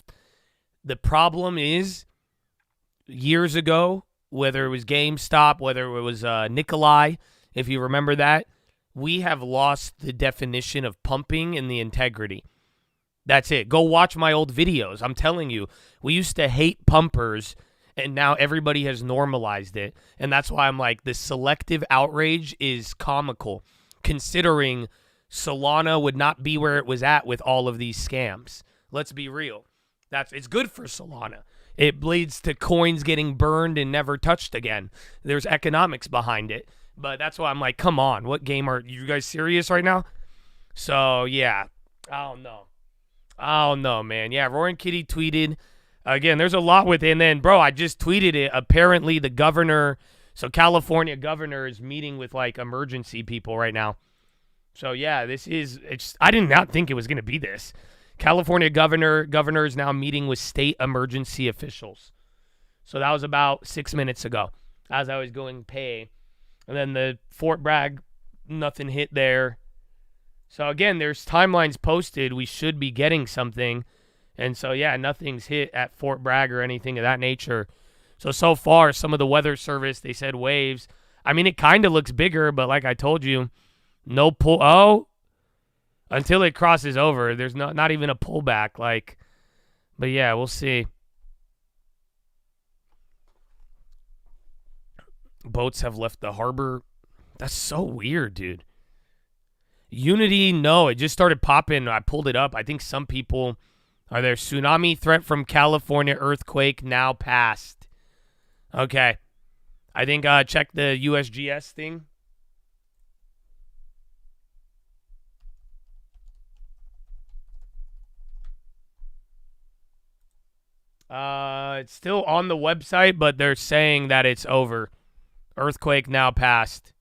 the problem is years ago, whether it was GameStop, whether it was Nikolai, if you remember that, we have lost the definition of pumping and the integrity. That's it. Go watch my old videos. I'm telling you, we used to hate pumpers, and now everybody has normalized it. And that's why I'm like, the selective outrage is comical, considering Solana would not be where it was at with all of these scams. Let's be real. It's good for Solana. It leads to coins getting burned and never touched again. There's economics behind it. But that's why I'm like, come on, what game are you guys serious right now? So, yeah, I don't know, man. Yeah, Roaring Kitty tweeted. Again, there's a lot with it. And then, bro, I just tweeted it. Apparently, the governor, so California governor is meeting with, like, emergency people right now. So, yeah, I did not think it was going to be this. California governor is now meeting with state emergency officials. So that was about 6 minutes ago as I was going pay. And then the Fort Bragg, nothing hit there. So, again, there's timelines posted. We should be getting something. And so, yeah, nothing's hit at Fort Bragg or anything of that nature. So far, some of the weather service, they said waves. I mean, it kind of looks bigger, but like I told you, no pull. Oh, until it crosses over, there's not even a pullback. Like, but yeah, we'll see. Boats have left the harbor. That's so weird, dude. Unity, no, it just started popping. I pulled it up. I think some people are there. Tsunami threat from California earthquake now passed. Okay. I think check the USGS thing. It's still on the website, but they're saying that it's over. Earthquake now passed.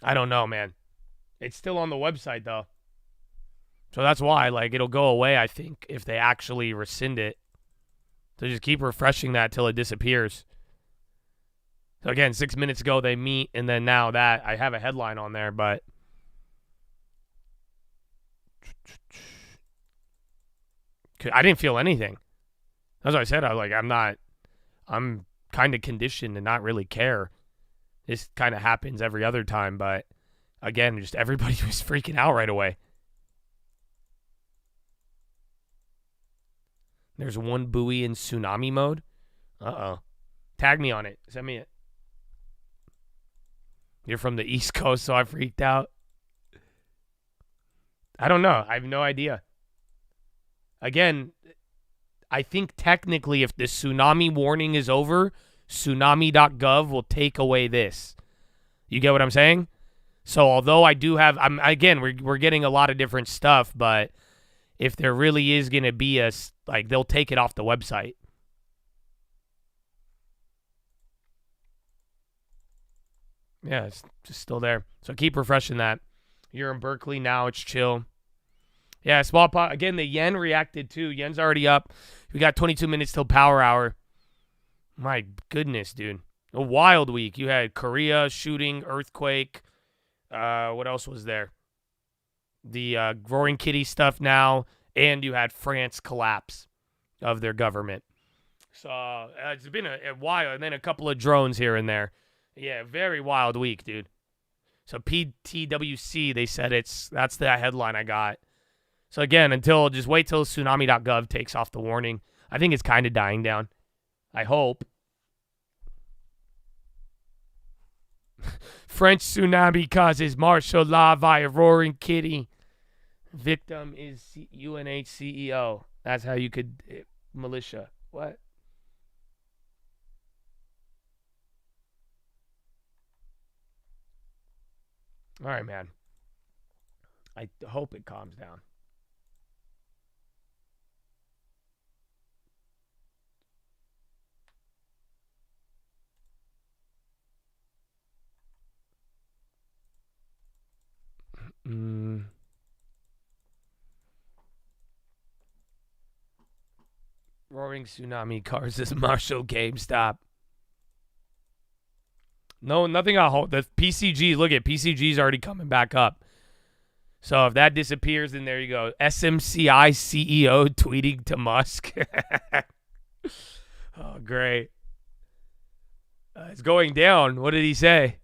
I don't know, man. It's still on the website, though. So that's why, like, it'll go away, I think, if they actually rescind it. So just keep refreshing that till it disappears. So, again, 6 minutes ago they meet, and then now that. I have a headline on there, but. I didn't feel anything. That's what I said. I'm kind of conditioned to not really care. This kind of happens every other time, but again, just everybody was freaking out right away. There's one buoy in tsunami mode. Uh-oh. Tag me on it. Send me it. You're from the East Coast, so I freaked out. I don't know. I have no idea. Again, I think technically if the tsunami warning is over, tsunami.gov will take away this. You get what I'm saying? So although I do have, we're getting a lot of different stuff, but if there really is going to be they'll take it off the website. Yeah, it's just still there. So keep refreshing that. You're in Berkeley now. It's chill. Yeah, small pot. Again, the yen reacted too. Yen's already up. We got 22 minutes till power hour. My goodness, dude. A wild week. You had Korea shooting, earthquake. What else was there? The Roaring Kitty stuff now. And you had France collapse of their government. So it's been a while. And then a couple of drones here and there. Yeah, very wild week, dude. So PTWC, they said that's the headline I got. So again, just wait till tsunami.gov takes off the warning. I think it's kind of dying down. I hope. French tsunami causes martial law via Roaring Kitty. Victim is UNH CEO. That's how you could militia. What? All right, man. I hope it calms down. Roaring tsunami causes Marshall GameStop. No, nothing got hold. The PCG, look at PCG's already coming back up. So if that disappears, then there you go. SMCI CEO tweeting to Musk. Oh, great. It's going down. What did he say?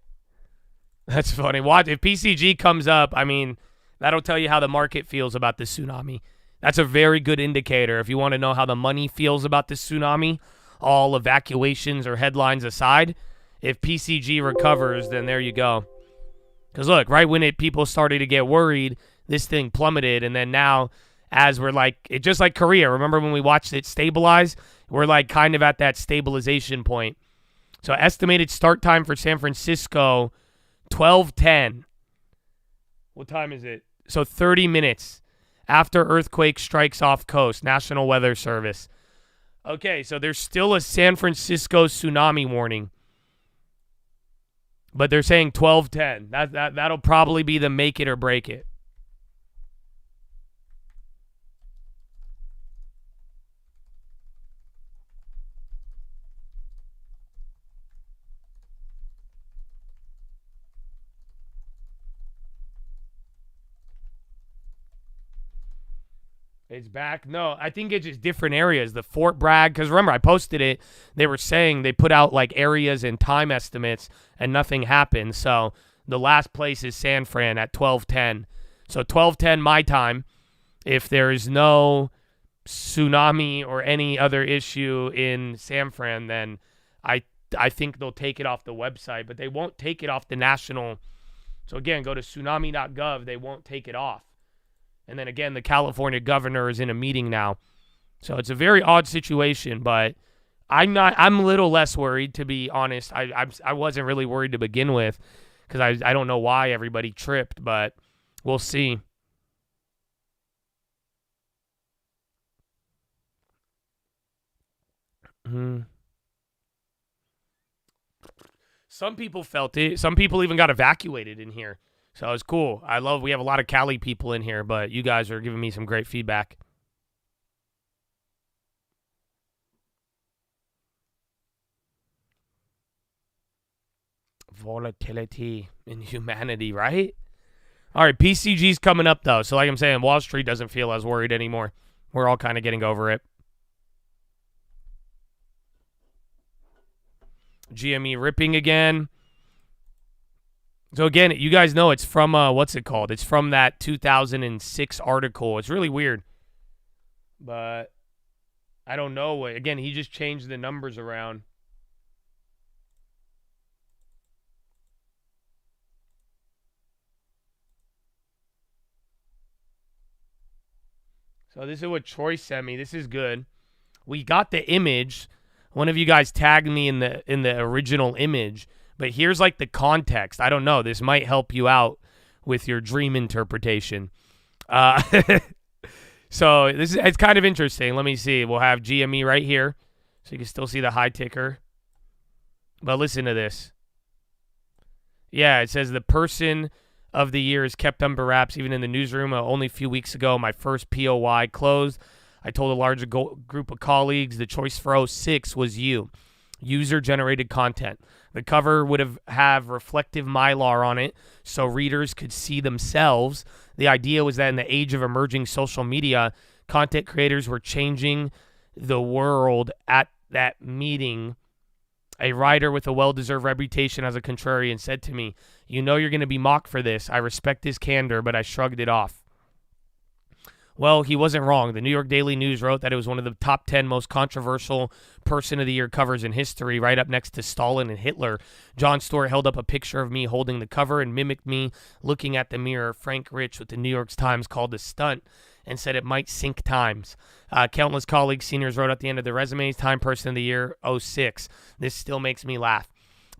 That's funny. Watch if PCG comes up. I mean, that'll tell you how the market feels about the tsunami. That's a very good indicator. If you want to know how the money feels about the tsunami, all evacuations or headlines aside, if PCG recovers, then there you go. Because look, right when people started to get worried, this thing plummeted, and then now as we're like, it just like Korea. Remember when we watched it stabilize? We're like kind of at that stabilization point. So estimated start time for San Francisco, 12:10. What time is it? So 30 minutes after earthquake strikes off coast, National Weather Service. Okay, so there's still a San Francisco tsunami warning. But they're saying 12:10. That'll probably be the make it or break it. It's back. No, I think it's just different areas. The Fort Bragg, because remember, I posted it. They were saying they put out like areas and time estimates, and nothing happened. So the last place is San Fran at 12:10. So 12:10 my time. If there is no tsunami or any other issue in San Fran, then I think they'll take it off the website, but they won't take it off the national. So again, go to tsunami.gov. They won't take it off. And then again, the California governor is in a meeting now. So it's a very odd situation, but I'm a little less worried, to be honest. I wasn't really worried to begin with because I don't know why everybody tripped, but we'll see. Some people felt it. Some people even got evacuated in here. So it's cool. We have a lot of Cali people in here, but you guys are giving me some great feedback. Volatility in humanity, right? All right, PCG's coming up, though. So like I'm saying, Wall Street doesn't feel as worried anymore. We're all kind of getting over it. GME ripping again. So again, you guys know it's from, what's it called? It's from that 2006 article. It's really weird. But I don't know. Again, he just changed the numbers around. So this is what Troy sent me. This is good. We got the image. One of you guys tagged me in the original image. But here's like the context. I don't know. This might help you out with your dream interpretation. So it's kind of interesting. Let me see. We'll have GME right here. So you can still see the high ticker. But listen to this. Yeah, it says the person of the year is kept under wraps even in the newsroom. Only a few weeks ago, my first POY closed. I told a larger group of colleagues the choice for 06 was you. User-generated content. The cover would have reflective Mylar on it so readers could see themselves. The idea was that in the age of emerging social media, content creators were changing the world. At that meeting, a writer with a well-deserved reputation as a contrarian said to me, "You know you're going to be mocked for this. I respect his candor, but I shrugged it off." Well, he wasn't wrong. The New York Daily News wrote that it was one of the top 10 most controversial Person of the Year covers in history, right up next to Stalin and Hitler. Jon Stewart held up a picture of me holding the cover and mimicked me looking at the mirror. Frank Rich with the New York Times called a stunt and said it might sink times. Countless colleagues, seniors wrote at the end of their resumes, Time Person of the Year 06. This still makes me laugh.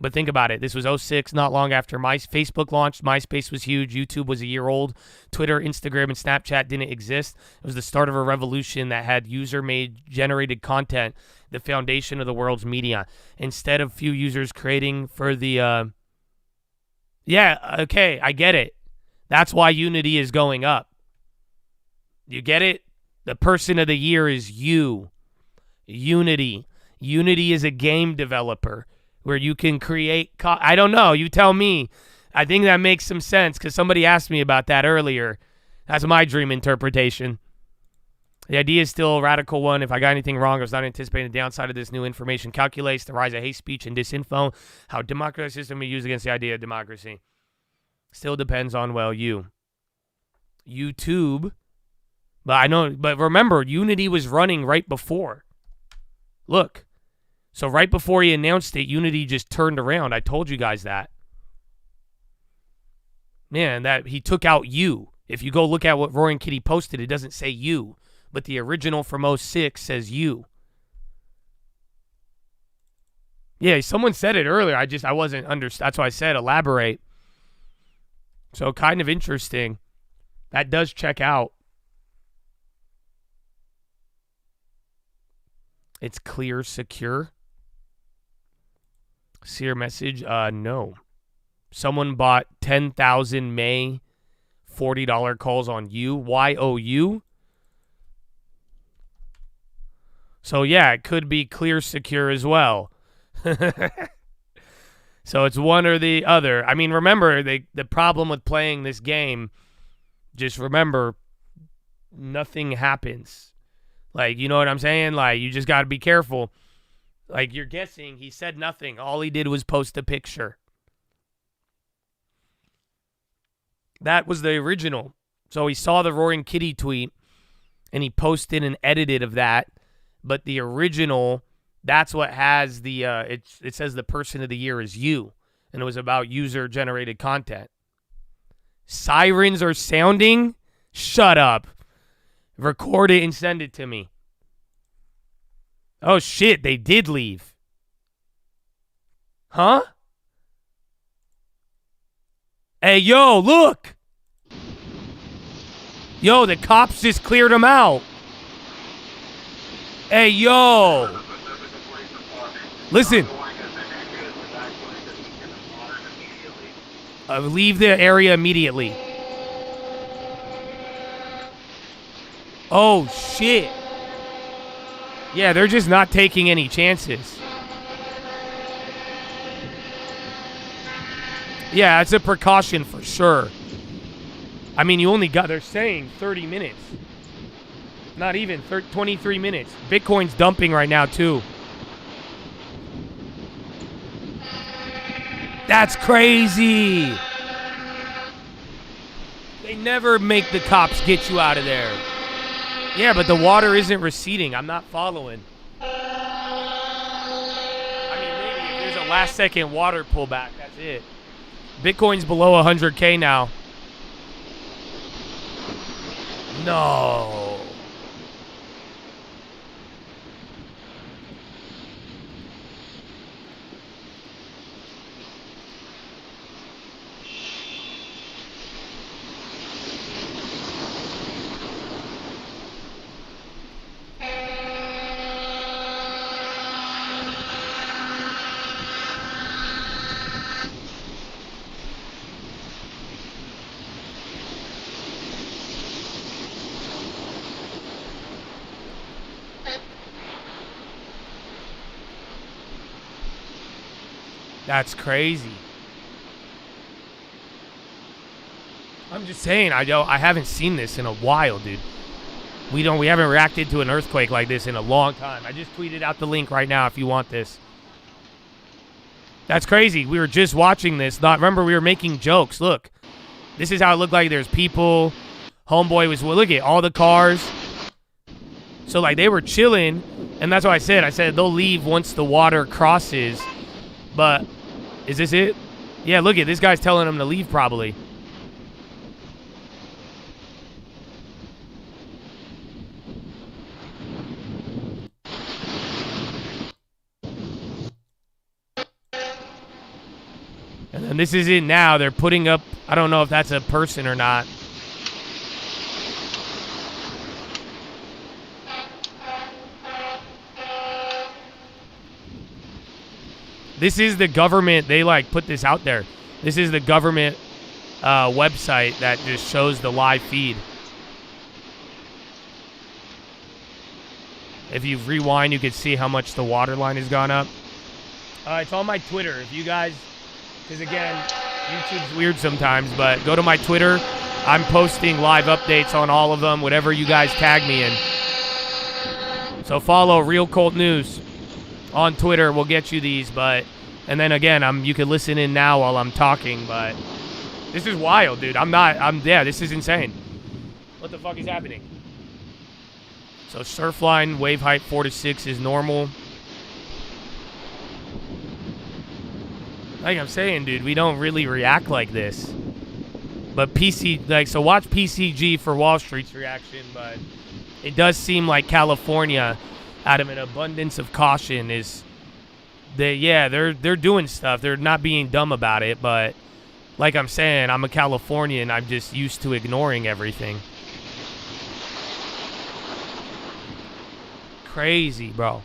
But think about it. This was 06, not long after Facebook launched. MySpace was huge. YouTube was a year old. Twitter, Instagram, and Snapchat didn't exist. It was the start of a revolution that had user-made generated content, the foundation of the world's media. Instead of few users creating for the... Yeah, okay, I get it. That's why Unity is going up. You get it? The person of the year is you. Unity. Unity is a game developer where you can create... I don't know. You tell me. I think that makes some sense because somebody asked me about that earlier. That's my dream interpretation. The idea is still a radical one. If I got anything wrong, I was not anticipating the downside of this new information calculates the rise of hate speech and disinfo, how democratic system is used against the idea of democracy. Still depends on, well, you. YouTube. But remember, Unity was running right before. Look. So right before he announced it, Unity just turned around. I told you guys that. Man, that he took out you. If you go look at what Roaring Kitty posted, it doesn't say you, but the original from 06 says you. Yeah, someone said it earlier. I wasn't that's why I said elaborate. So kind of interesting. That does check out. It's clear, secure. See your message? No. Someone bought 10,000 May $40 calls on you. YOU. So yeah, it could be clear, secure as well. So it's one or the other. I mean, remember, the problem with playing this game, just remember, nothing happens. Like, you know what I'm saying? Like, you just got to be careful. Like, you're guessing. He said nothing. All he did was post a picture. That was the original. So he saw the Roaring Kitty tweet, and he posted an edited of that. But the original, that's what has the, it says the person of the year is you. And it was about user-generated content. Sirens are sounding? Shut up. Record it and send it to me. Oh, shit, they did leave. Huh? Hey, yo, look. Yo, the cops just cleared them out. Hey, yo. Listen. Leave the area immediately. Oh, shit. Yeah, they're just not taking any chances. Yeah, it's a precaution for sure. I mean, you only got, they're saying 30 minutes. Not even 23 minutes. Bitcoin's dumping right now, too. That's crazy. They never make the cops get you out of there. Yeah, but the water isn't receding. I'm not following. I mean, maybe if there's a last-second water pullback, that's it. Bitcoin's below 100K now. No. That's crazy. I'm just saying, I haven't seen this in a while, dude. We haven't reacted to an earthquake like this in a long time. I just tweeted out the link right now if you want this. That's crazy. We were just watching this. Remember, we were making jokes. Look, this is how it looked like. There's people. Homeboy was, well, look at all the cars. So, like, they were chilling, and that's what I said they'll leave once the water crosses. But is this it? Yeah, look at this guy's telling them to leave probably. And then this is it now. They're putting up, I don't know if that's a person or not. This is the government. They like put this out there. This is the government website that just shows the live feed. If you rewind, you can see how much the water line has gone up. It's on my Twitter. If you guys, because again, YouTube's weird sometimes, but go to my Twitter. I'm posting live updates on all of them, whatever you guys tag me in. So follow Real Cult News on Twitter. We'll get you these, and then again, you can listen in now while I'm talking, but this is wild, dude. This is insane. What the fuck is happening? So surf line, wave height 4 to 6 is normal. Like I'm saying, dude, we don't really react like this. But so watch PCG for Wall Street's reaction, but it does seem like California, out of an abundance of caution, they're doing stuff. They're not being dumb about it, but like I'm saying, I'm a Californian. I'm just used to ignoring everything. Crazy, bro.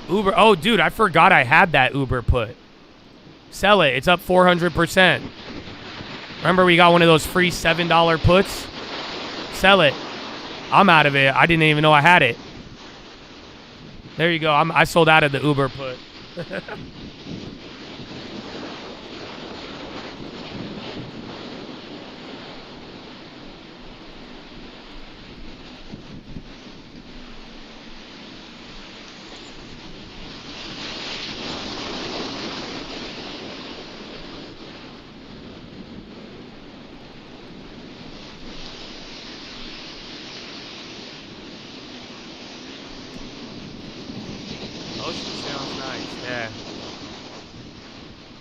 Uber. Oh, dude, I forgot I had that Uber put. Sell it. It's up 400%. Remember we got one of those free $7 puts? Sell it. I'm out of it. I didn't even know I had it. There you go. I sold out of the Uber put.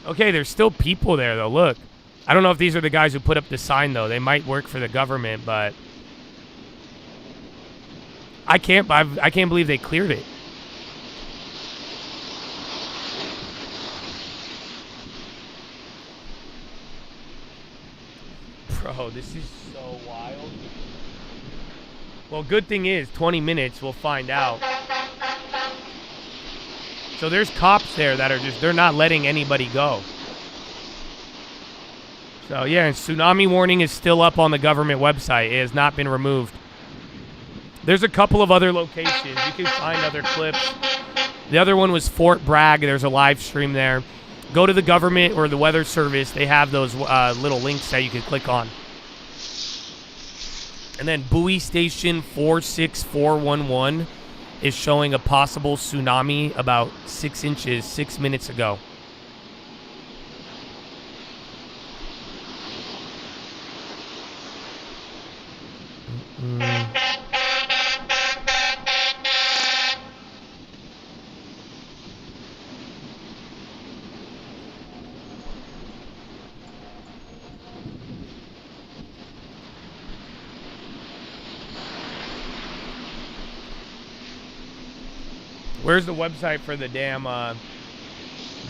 Okay, there's still people there, though. Look. I don't know if these are the guys who put up the sign, though. They might work for the government, but I can't believe they cleared it. Bro, this is so wild. Well, good thing is, 20 minutes, we'll find out. So there's cops there that are they're not letting anybody go. So yeah, and tsunami warning is still up on the government website. It has not been removed. There's a couple of other locations. You can find other clips. The other one was Fort Bragg. There's a live stream there. Go to the government or the weather service. They have those little links that you can click on. And then buoy station 46411 is showing a possible tsunami about 6 inches 6 minutes ago. Where's the website for the damn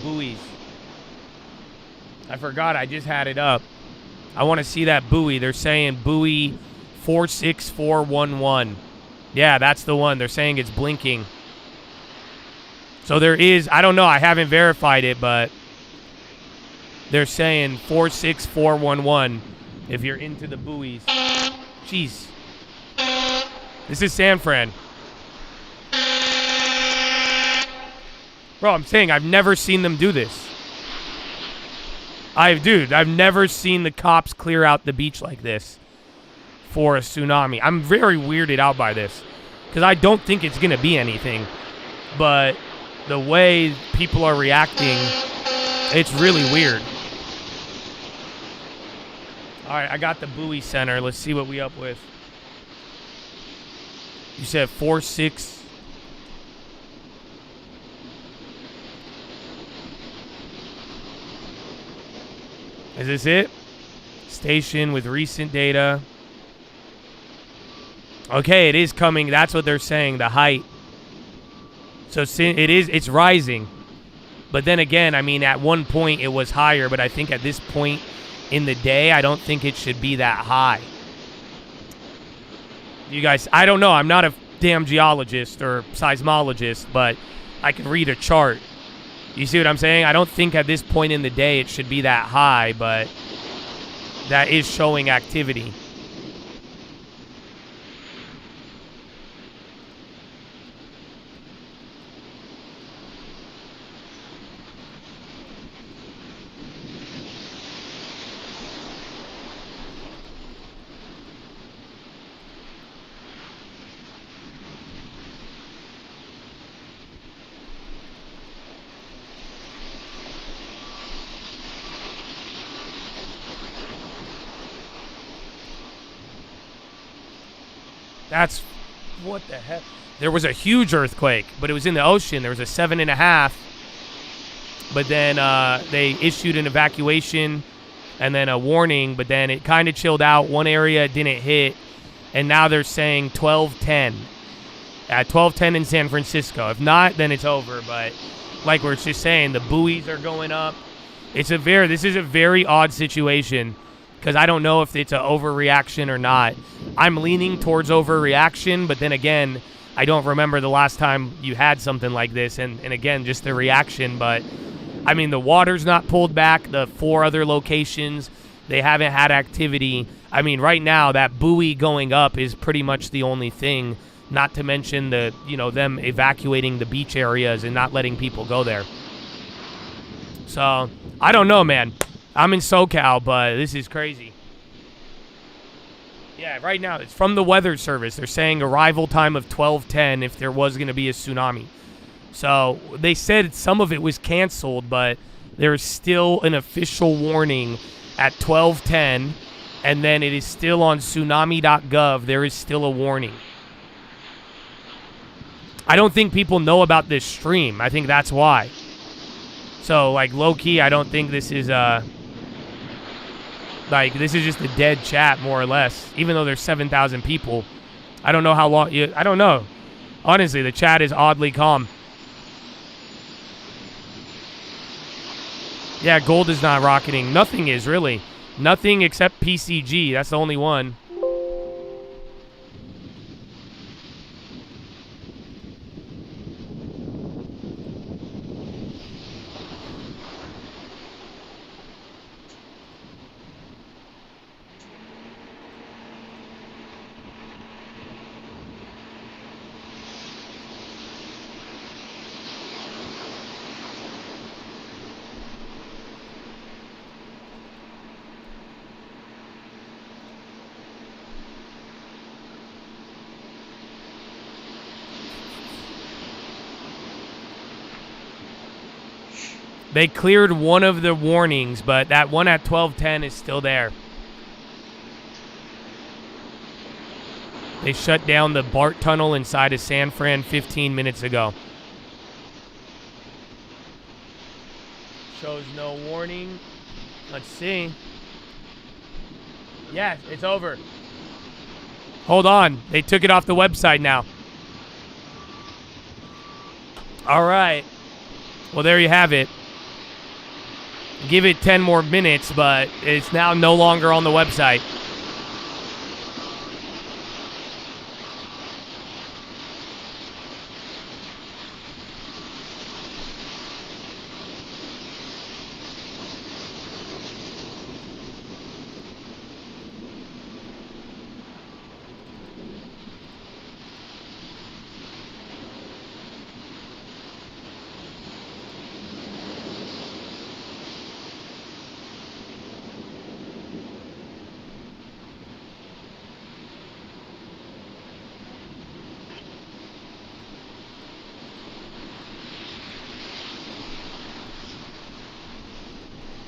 buoys? I forgot. I just had it up. I want to see that buoy. They're saying buoy 46411. Yeah, that's the one. They're saying it's blinking. So there is, I don't know. I haven't verified it, but they're saying 46411 if you're into the buoys. Jeez. This is San Fran. Bro, I'm saying I've never seen them do this. I've never seen the cops clear out the beach like this for a tsunami. I'm very weirded out by this because I don't think it's going to be anything. But the way people are reacting, it's really weird. All right, I got the buoy center. Let's see what we up with. You said 4-6. Is this it? Station with recent data. Okay, it is coming. That's what they're saying, the height. So it's rising. But then again, I mean, at one point it was higher, but I think at this point in the day, I don't think it should be that high. You guys, I don't know. I'm not a damn geologist or seismologist, but I can read a chart. You see what I'm saying? I don't think at this point in the day it should be that high, but that is showing activity. What the heck? There was a huge earthquake, but it was in the ocean. There was a 7.5. But then they issued an evacuation and then a warning, but then it kind of chilled out. One area didn't hit, and now they're saying 12:10. At 12:10 in San Francisco. If not, then it's over. But like we're just saying, the buoys are going up. This is a very odd situation because I don't know if it's an overreaction or not. I'm leaning towards overreaction, but then again, I don't remember the last time you had something like this, and again, just the reaction. But I mean, the water's not pulled back. The 4 other locations, they haven't had activity. I mean, right now, that buoy going up is pretty much the only thing, not to mention them evacuating the beach areas and not letting people go there. So, I don't know, man. I'm in SoCal, but this is crazy. Yeah, right now, it's from the Weather Service. They're saying arrival time of 12:10 if there was going to be a tsunami. So they said some of it was canceled, but there's still an official warning at 12:10, and then it is still on tsunami.gov. There is still a warning. I don't think people know about this stream. I think that's why. So, like, low-key, I don't think this is, this is just a dead chat, more or less, even though there's 7,000 people. I don't know how long, I don't know. Honestly, the chat is oddly calm. Yeah, gold is not rocketing. Nothing is, really. Nothing except PCG. That's the only one. They cleared one of the warnings, but that one at 12:10 is still there. They shut down the BART tunnel inside of San Fran 15 minutes ago. Shows no warning. Let's see. Yeah, it's over. Hold on. They took it off the website now. All right. Well, there you have it. Give it 10 more minutes, but it's now no longer on the website.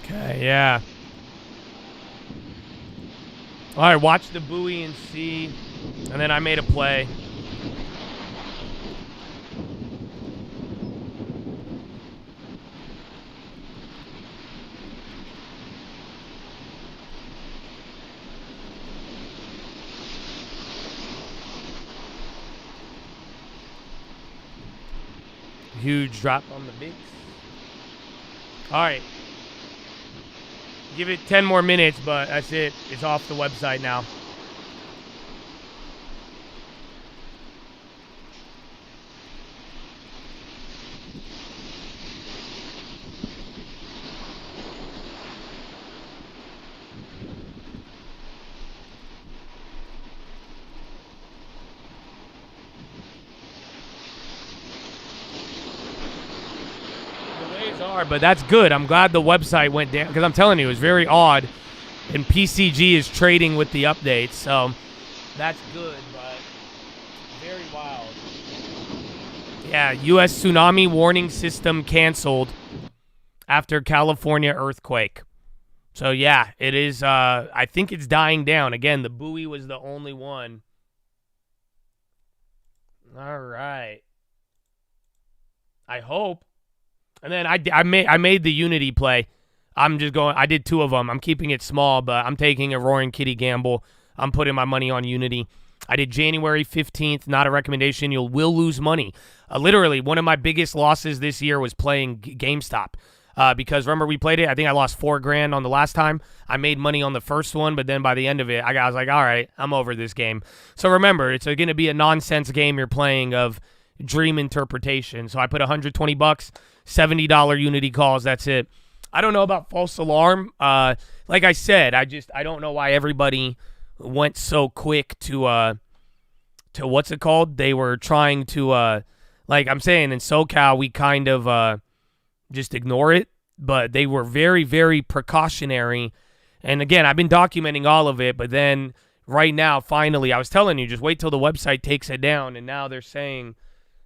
Okay, yeah. All right, watch the buoy and see. And then I made a play. Huge drop on the bigs. All right. Give it 10 more minutes, but that's it. It's off the website now. But that's good. I'm glad the website went down because I'm telling you, it was very odd. And PCG is trading with the updates, so that's good, but very wild. Yeah, U.S. tsunami warning system canceled after California earthquake. So, yeah, it is. I think it's dying down. Again, the buoy was the only one. All right. I hope. And then I made the Unity play. I'm just going. I did 2 of them. I'm keeping it small, but I'm taking a Roaring Kitty gamble. I'm putting my money on Unity. I did January 15th. Not a recommendation. You will lose money. Literally, one of my biggest losses this year was playing GameStop. Because remember we played it. I think I lost $4,000 on the last time. I made money on the first one, but then by the end of it, I was like, all right, I'm over this game. So remember, it's going to be a nonsense game you're playing of dream interpretation. So I put $120, $70 Unity calls. That's it. I don't know about false alarm. Like I said, I don't know why everybody went so quick to what's it called? They were trying to like I'm saying in SoCal, we kind of just ignore it, but they were very, very precautionary. And again, I've been documenting all of it, but then right now, finally, I was telling you, just wait till the website takes it down, and now they're saying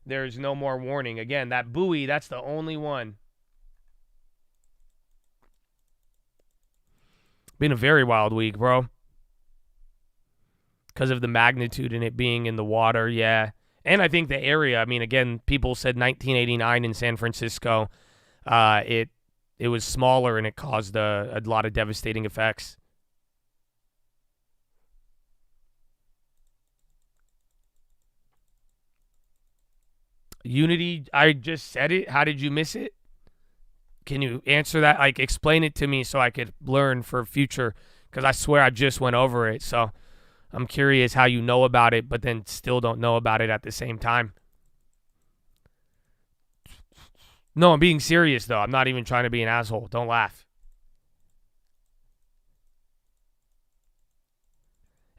there's no more warning. Again, that buoy, that's the only one. Been a very wild week, bro. Because of the magnitude in it being in the water, yeah. And I think the area, I mean, again, people said 1989 in San Francisco. It was smaller and it caused a lot of devastating effects. Unity, I just said it. How did you miss it? Can you answer that? Like, explain it to me so I could learn for future, because I swear I just went over it. So I'm curious how you know about it, but then still don't know about it at the same time. No, I'm being serious, though. I'm not even trying to be an asshole. Don't laugh.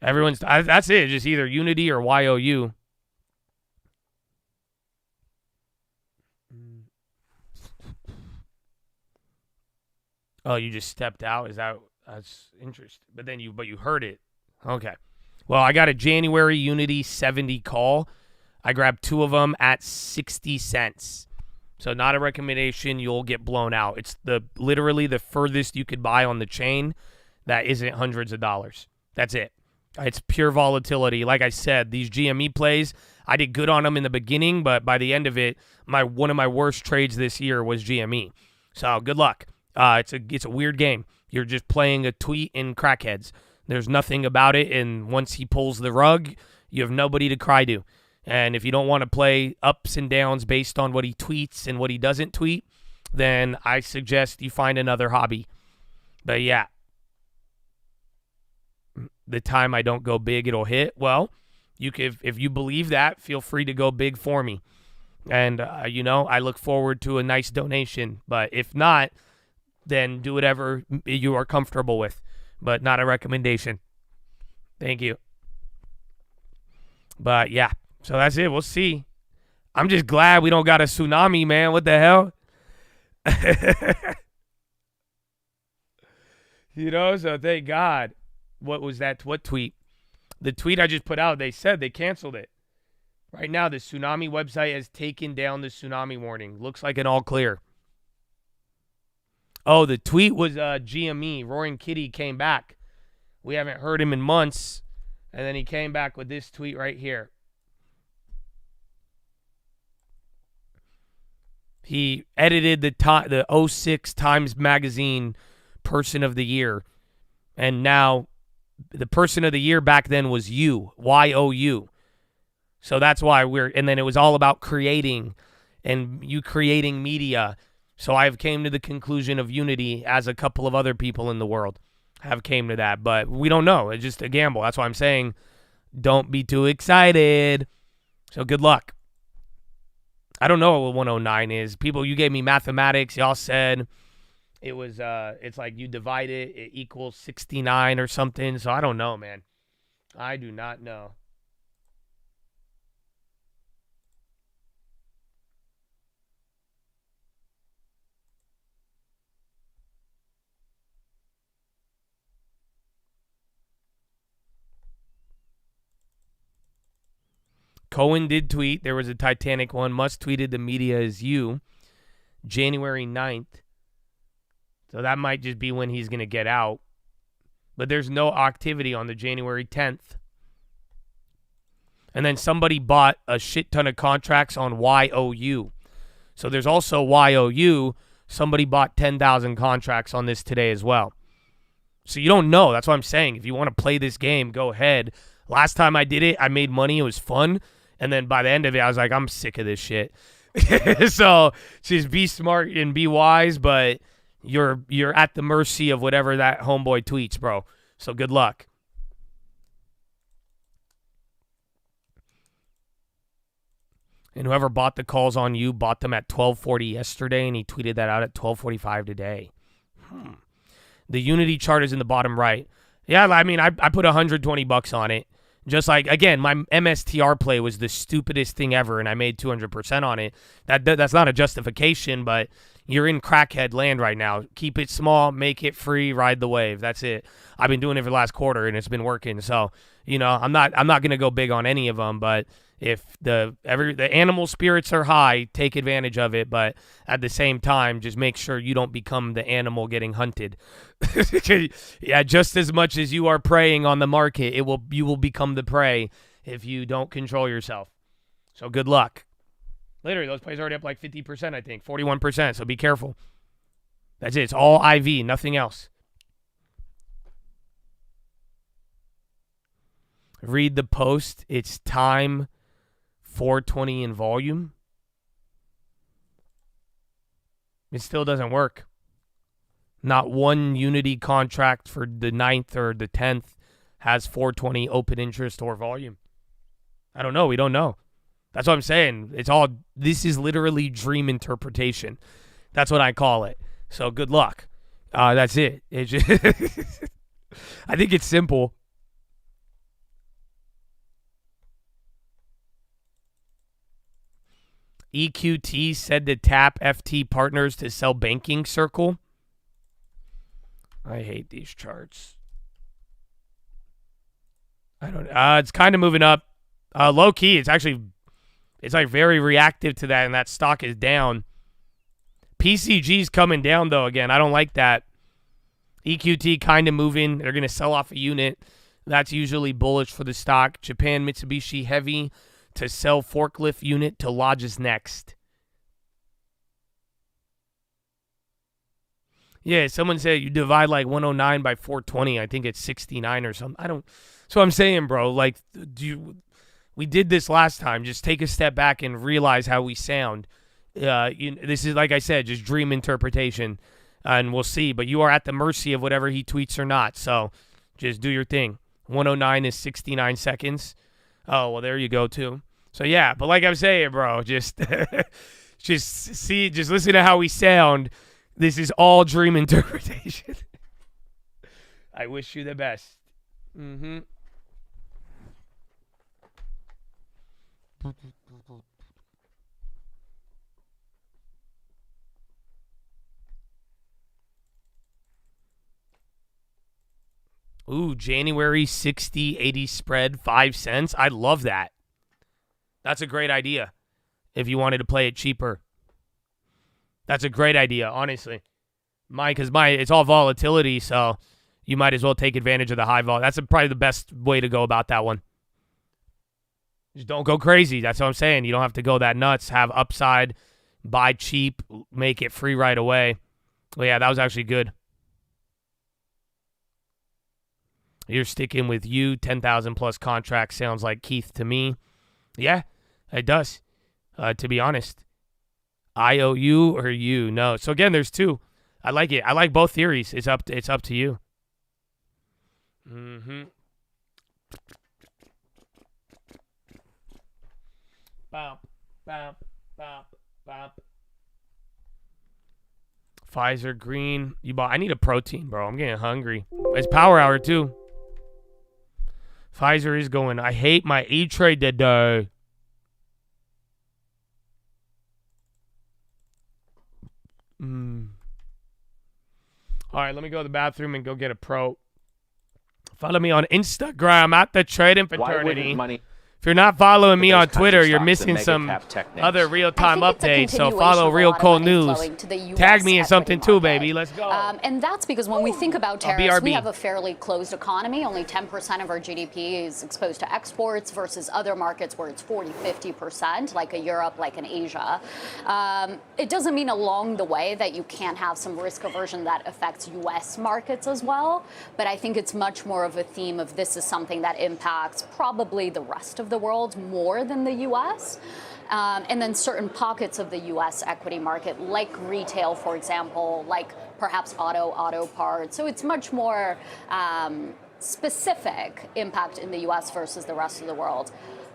That's it. Just either Unity or YOU. Oh, you just stepped out? That's interesting. But you heard it. Okay. Well, I got a January Unity 70 call. I grabbed 2 of them at 60 cents. So not a recommendation. You'll get blown out. It's literally the furthest you could buy on the chain that isn't hundreds of dollars. That's it. It's pure volatility. Like I said, these GME plays, I did good on them in the beginning, but by the end of it, one of my worst trades this year was GME. So good luck. It's a weird game. You're just playing a tweet in crackheads. There's nothing about it, and once he pulls the rug, you have nobody to cry to. And if you don't want to play ups and downs based on what he tweets and what he doesn't tweet, then I suggest you find another hobby. But yeah, the time I don't go big, it'll hit. Well, if you believe that, feel free to go big for me. And, I look forward to a nice donation. But if not, then do whatever you are comfortable with, but not a recommendation. Thank you. But yeah, so that's it. We'll see. I'm just glad we don't got a tsunami, man. What the hell? So thank God. What was that? What tweet? The tweet I just put out, they said they canceled it. Right now, the tsunami website has taken down the tsunami warning. Looks like an all clear. Oh, the tweet was GME. Roaring Kitty came back. We haven't heard him in months. And then he came back with this tweet right here. He edited the 06 Times Magazine Person of the Year. And now the Person of the Year back then was you, YOU. So that's why and then it was all about creating and you creating media. So I've came to the conclusion of Unity, as a couple of other people in the world have came to that. But we don't know. It's just a gamble. That's why I'm saying don't be too excited. So good luck. I don't know what 109 is. People, you gave me mathematics. Y'all said it was, it's like you divide it equals 69 or something. So I don't know, man. I do not know. Cohen did tweet. There was a Titanic one. Musk tweeted the media is you. January 9th. So that might just be when he's going to get out. But there's no activity on the January 10th. And then somebody bought a shit ton of contracts on YOU. So there's also YOU. Somebody bought 10,000 contracts on this today as well. So you don't know. That's what I'm saying. If you want to play this game, go ahead. Last time I did it, I made money. It was fun. And then by the end of it, I was like, I'm sick of this shit. So just be smart and be wise, but you're at the mercy of whatever that homeboy tweets, bro. So good luck. And whoever bought the calls on you bought them at 12:40 yesterday, and he tweeted that out at 12:45 today. The Unity chart is in the bottom right. Yeah, I mean, I put $120 on it. Just like, again, my MSTR play was the stupidest thing ever, and I made 200% on it. That's not a justification, but you're in crackhead land right now. Keep it small, make it free, ride the wave. That's it. I've been doing it for the last quarter, and it's been working. So, I'm not going to go big on any of them, but if the animal spirits are high, take advantage of it. But at the same time, just make sure you don't become the animal getting hunted. Yeah, just as much as you are preying on the market, you will become the prey if you don't control yourself. So good luck. Literally, those plays are already up like 50%, I think, 41%. So be careful. That's it. It's all IV, nothing else. Read the post. It's time 420 in volume. It still doesn't work. Not one Unity contract for the 9th or the 10th has 420 open interest or volume. I don't know. We don't know. That's what I'm saying. This is literally dream interpretation. That's what I call it. So good luck. That's it. It's just I think it's simple. EQT said to tap FT Partners to sell Banking Circle. I hate these charts. It's kind of moving up. Low key, it's like very reactive to that, and that stock is down. PCG's coming down though again. I don't like that. EQT kind of moving. They're going to sell off a unit. That's usually bullish for the stock. Japan Mitsubishi Heavy to sell forklift unit to Lodges next. Yeah, someone said you divide like 109 by 420. I think it's 69 or something. So I'm saying, bro, like, we did this last time. Just take a step back and realize how we sound. This is, like I said, just dream interpretation, and we'll see. But you are at the mercy of whatever he tweets or not. So just do your thing. 109 is 69 seconds. Oh, well, there you go, too. So, yeah, but like I'm saying, bro, just listen to how we sound. This is all dream interpretation. I wish you the best. Ooh, January 60-80 spread, 5 cents. I love that. That's a great idea if you wanted to play it cheaper. That's a great idea, honestly. Because it's all volatility, so you might as well take advantage of the high vol. That's probably the best way to go about that one. Just don't go crazy. That's what I'm saying. You don't have to go that nuts. Have upside, buy cheap, make it free right away. Well, yeah, that was actually good. You're sticking with you. 10,000 plus contract sounds like Keith to me. Yeah, it does, to be honest. IOU or you? No. So again, there's two. I like it. I like both theories. It's up to you. Bop, bop, bop, bop. Pfizer green. I need a protein, bro. I'm getting hungry. It's power hour too. Pfizer is going. I hate my E-Trade today. All right, let me go to the bathroom and go get a pro. Follow me on Instagram at the Trading Fraternity. If you're not following me those on kinds of Twitter, you're stocks, the missing mega some cap tech names. other real-time I think it's a updates. So continuation follow of a Real lot of Cold money News. flowing to the US Tag me in something equity too, baby. market. Let's go. And that's because when we think about tariffs, we BRB. have a fairly closed economy. Only 10% of our GDP is exposed to exports versus other markets where it's 40, 50%, like a Europe, like an Asia. It doesn't mean along the way that you can't have some risk aversion that affects U.S. markets as well. But I think it's much more of a theme of this is something that impacts probably the rest of the world more than the U.S. And then certain pockets of the U.S. equity market, like retail, for example, like perhaps auto parts. So it's much more specific impact in the U.S. versus the rest of the world.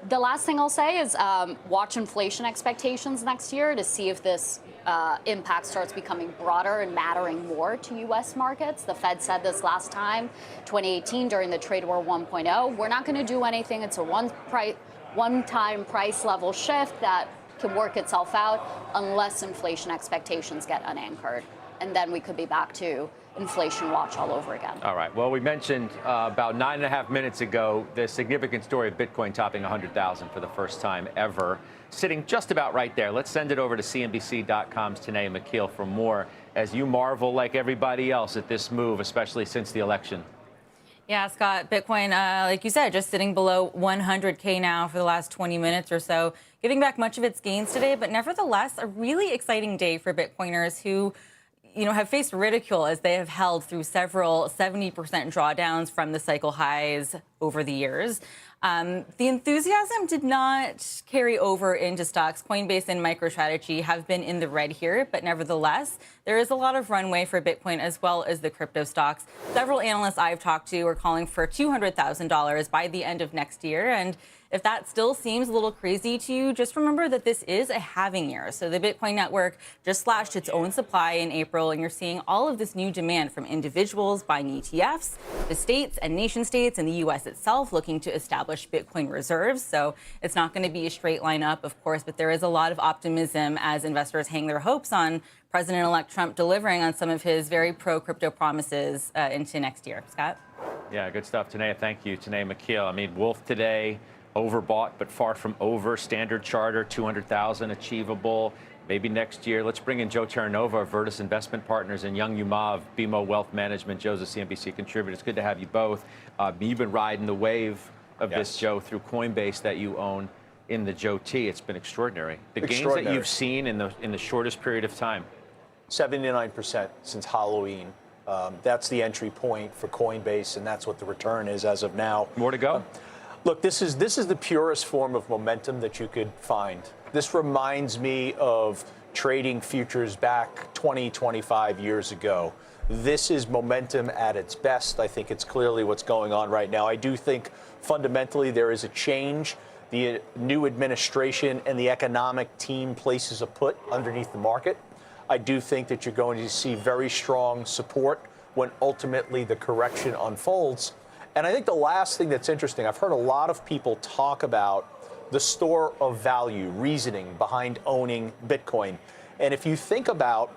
The last thing I'll say is watch inflation expectations next year to see if this impact starts becoming broader and mattering more to U.S. markets. The Fed said this last time, 2018, during the trade war 1.0. We're not going to do anything. It's a one-time price level shift that can work itself out unless inflation expectations get unanchored. And then we could be back to inflation watch all over again. All right. Well, we mentioned about 9.5 minutes ago the significant story of Bitcoin topping 100,000 for the first time ever, sitting just about right there. Let's send it over to CNBC.com's Tanay McKeel for more as you marvel like everybody else at this move, especially since the election. Yeah, Scott, Bitcoin, like you said, just sitting below 100K now for the last 20 minutes or so, giving back much of its gains today, but nevertheless, a really exciting day for Bitcoiners who have faced ridicule as they have held through several 70% drawdowns from the cycle highs over the years. The enthusiasm did not carry over into stocks. Coinbase and MicroStrategy have been in the red here, but nevertheless, there is a lot of runway for Bitcoin as well as the crypto stocks. Several analysts I've talked to are calling for $200,000 by the end of next year. And if that still seems a little crazy to you, just remember that this is a halving year. So the Bitcoin network just slashed its own supply in April, and you're seeing all of this new demand from individuals buying ETFs, the states and nation states, and the U.S. itself looking to establish Bitcoin reserves. So it's not going to be a straight line up, of course, but there is a lot of optimism as investors hang their hopes on President-elect Trump delivering on some of his very pro-crypto promises into next year. Scott? Yeah, good stuff, Tanay. Thank you, Tanay McKeel. I mean, Wolf today, overbought but far from over. Standard Charter, 200,000 achievable. Maybe next year. Let's bring in Joe Terranova of Virtus Investment Partners and Young Yuma of BMO Wealth Management. Joe's a CNBC contributor. It's good to have you both. You've been riding the wave of this, Joe, through Coinbase that you own in the Joe T. It's been extraordinary. The gains that you've seen in the shortest period of time. 79% since Halloween. That's the entry point for Coinbase, and that's what the return is as of now. More to go. Look, this is the purest form of momentum that you could find. This reminds me of trading futures back 20, 25 years ago. This is momentum at its best. I think it's clearly what's going on right now. I do think fundamentally there is a change. The new administration and the economic team places a put underneath the market. I do think that you're going to see very strong support when ultimately the correction unfolds. And I think the last thing that's interesting, I've heard a lot of people talk about the store of value reasoning behind owning Bitcoin. And if you think about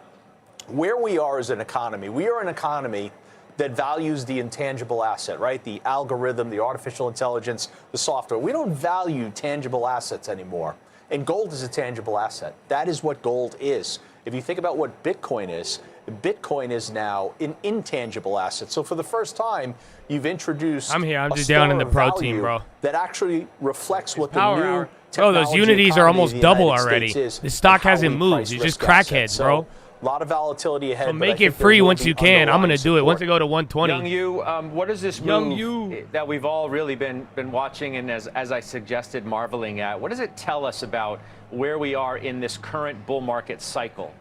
where we are as an economy, we are an economy that values the intangible asset, right? The algorithm, the artificial intelligence, the software. We don't value tangible assets anymore. And gold is a tangible asset. That is what gold is. If you think about what Bitcoin is now an intangible asset. So for the first time, you've introduced I'm just down in the protein, bro. That actually reflects what the Power new hour. Bro, those unities are almost double already. The stock hasn't moved. It's just crackheads, bro. A lot of volatility ahead. So make it free once you can. I'm going to do it once I go to 120. Young Yu, what is this move that we've all really been watching and as I suggested, marveling at? What does it tell us about where we are in this current bull market cycle?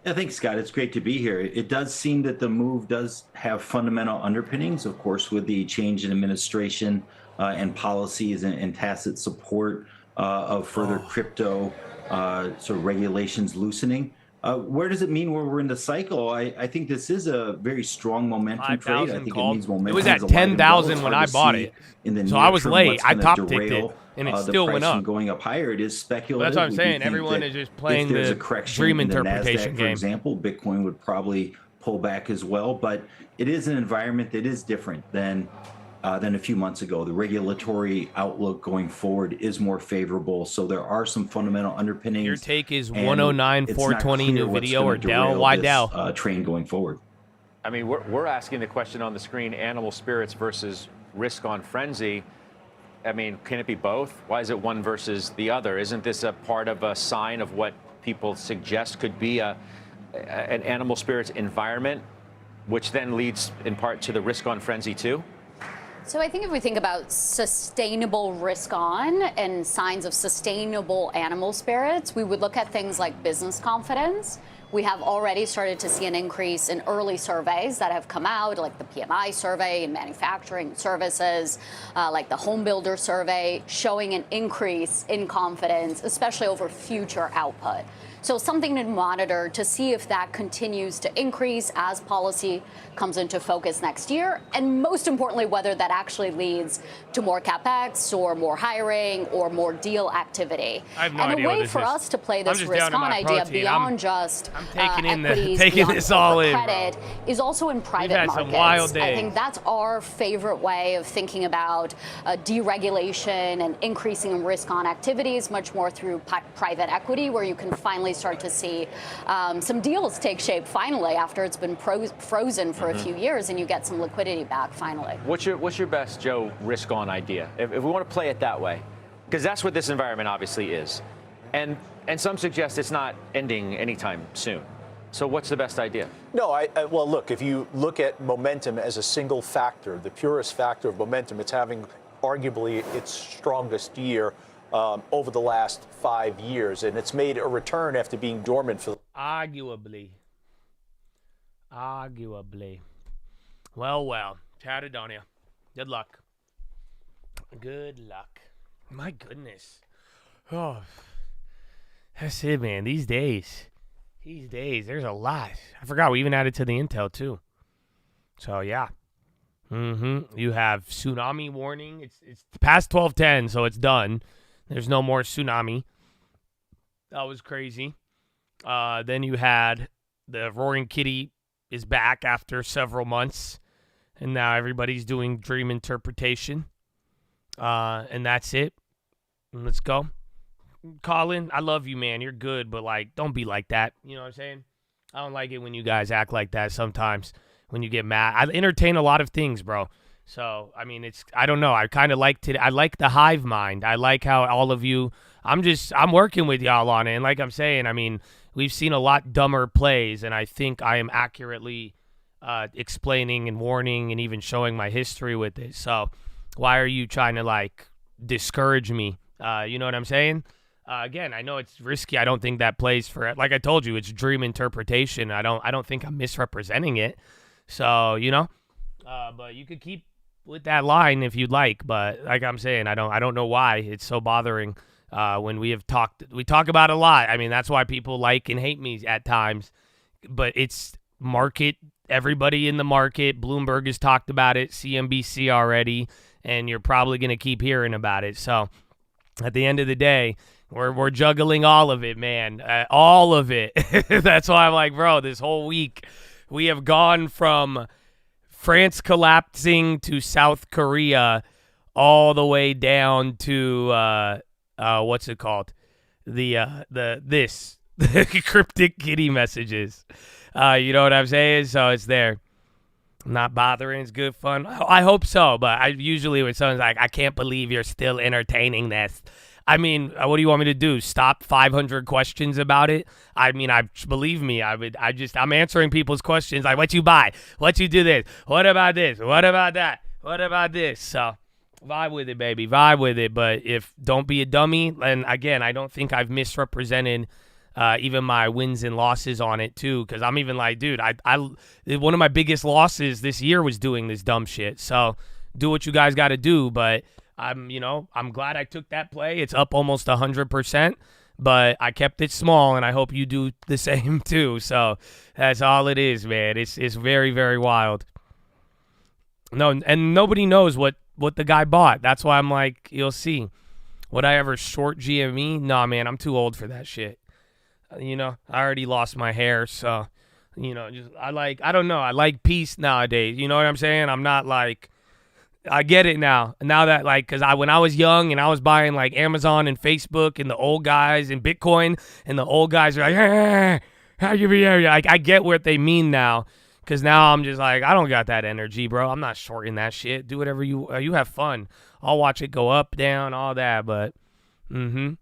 I think, Scott, it's great to be here. It does seem that the move does have fundamental underpinnings, of course, with the change in administration and policies and tacit support of further crypto sort of regulations loosening. Where does it mean where we're in the cycle? I think this is a very strong momentum trade. I think it means momentum. It was at 10,000 when I bought it. So I was late. I top ticked it, and it still went up. Going up higher, it is speculative. That's what I'm saying. Everyone is just playing the dream interpretation game. For example, Bitcoin would probably pull back as well. But it is an environment that is different than than a few months ago. The regulatory outlook going forward is more favorable. So there are some fundamental underpinnings. Your take is and 109, it's not 420 clear new what's video gonna or Dell? derail Why this, Dell? Train going forward. I mean, we're asking the question on the screen, animal spirits versus risk on frenzy. I mean, can it be both? Why is it one versus the other? Isn't this a part of a sign of what people suggest could be an animal spirits environment, which then leads in part to the risk on frenzy too? So I think if we think about sustainable risk on and signs of sustainable animal spirits, we would look at things like business confidence. We have already started to see an increase in early surveys that have come out, like the PMI survey in manufacturing services, like the home builder survey, showing an increase in confidence, especially over future output. So something to monitor to see if that continues to increase as policy comes into focus next year, and most importantly, whether that actually leads to more capex or more hiring or more deal activity. I have no and idea a what way this for is. us to play I'm this just down to risk-on my idea protein. beyond just taking equities, taking beyond this all corporate in, bro. credit, is also in private had markets. some wild I days. think that's our favorite way of thinking about deregulation and increasing risk-on activities, much more through private equity, where you can finally start to see some deals take shape finally after it's been frozen for a few years, and you get some liquidity back finally. What's your best, Joe, risk on idea? If we want to play it that way, because that's what this environment obviously is, and some suggest it's not ending anytime soon. So what's the best idea? No, well, look, if you look at momentum as a single factor, the purest factor of momentum, it's having arguably its strongest year over the last 5 years, and it's made a return after being dormant for. Arguably. Well. Chatted on you. Good luck. My goodness. Oh, that's it, man. These days, there's a lot. I forgot we even added to the intel, too. So, yeah. You have tsunami warning. It's past 12:10, so it's done. There's no more tsunami. That was crazy. Then you had the Roaring Kitty is back after several months, and now everybody's doing dream interpretation. And that's it. Let's go. Colin, I love you, man. You're good, but, like, don't be like that. You know what I'm saying? I don't like it when you guys act like that sometimes, when you get mad. I entertain a lot of things, bro. So, I mean, I don't know. I kind of like I like the hive mind. I like how all of you, I'm working with y'all on it. And like I'm saying, I mean, we've seen a lot dumber plays, and I think I am accurately explaining and warning and even showing my history with it. So why are you trying to, like, discourage me? You know what I'm saying? Again, I know it's risky. I don't think that plays for it. Like I told you, it's dream interpretation. I don't think I'm misrepresenting it. So, you know, but you could keep with that line if you'd like. But like I'm saying, I don't know why it's so bothering when we talk about it a lot. I mean, that's why people like and hate me at times. But it's market. Everybody in the market, Bloomberg has talked about it, CNBC already, and you're probably going to keep hearing about it. So at the end of the day, we're juggling all of it, man. All of it. That's why I'm like, bro, this whole week we have gone from France collapsing to South Korea all the way down to what's it called? The cryptic kitty messages. You know what I'm saying? So it's there. I'm not bothering. It's good fun. I hope so, but I usually when someone's like, I can't believe you're still entertaining this. I mean, what do you want me to do? Stop 500 questions about it? I mean, believe me, I'm answering people's questions like, what you buy? What you do this? What about this? What about that? What about this? So vibe with it, baby. Vibe with it. But don't be a dummy. And again, I don't think I've misrepresented even my wins and losses on it too. Cause I'm even like, dude, one of my biggest losses this year was doing this dumb shit. So do what you guys got to do. But I'm glad I took that play. It's up almost 100%, but I kept it small, and I hope you do the same too. So that's all it is, man. It's very, very wild. No, and nobody knows what the guy bought. That's why I'm like, you'll see. Would I ever short GME? Nah, man, I'm too old for that shit. I already lost my hair, so I like peace nowadays. You know what I'm saying? I'm not like I get it now. Now that because when I was young and I was buying like Amazon and Facebook and the old guys and Bitcoin and the old guys are like, how you be here? Like I get what they mean now, because now I'm just like, I don't got that energy, bro. I'm not shorting that shit. Do whatever you have fun. I'll watch it go up, down, all that. But I'm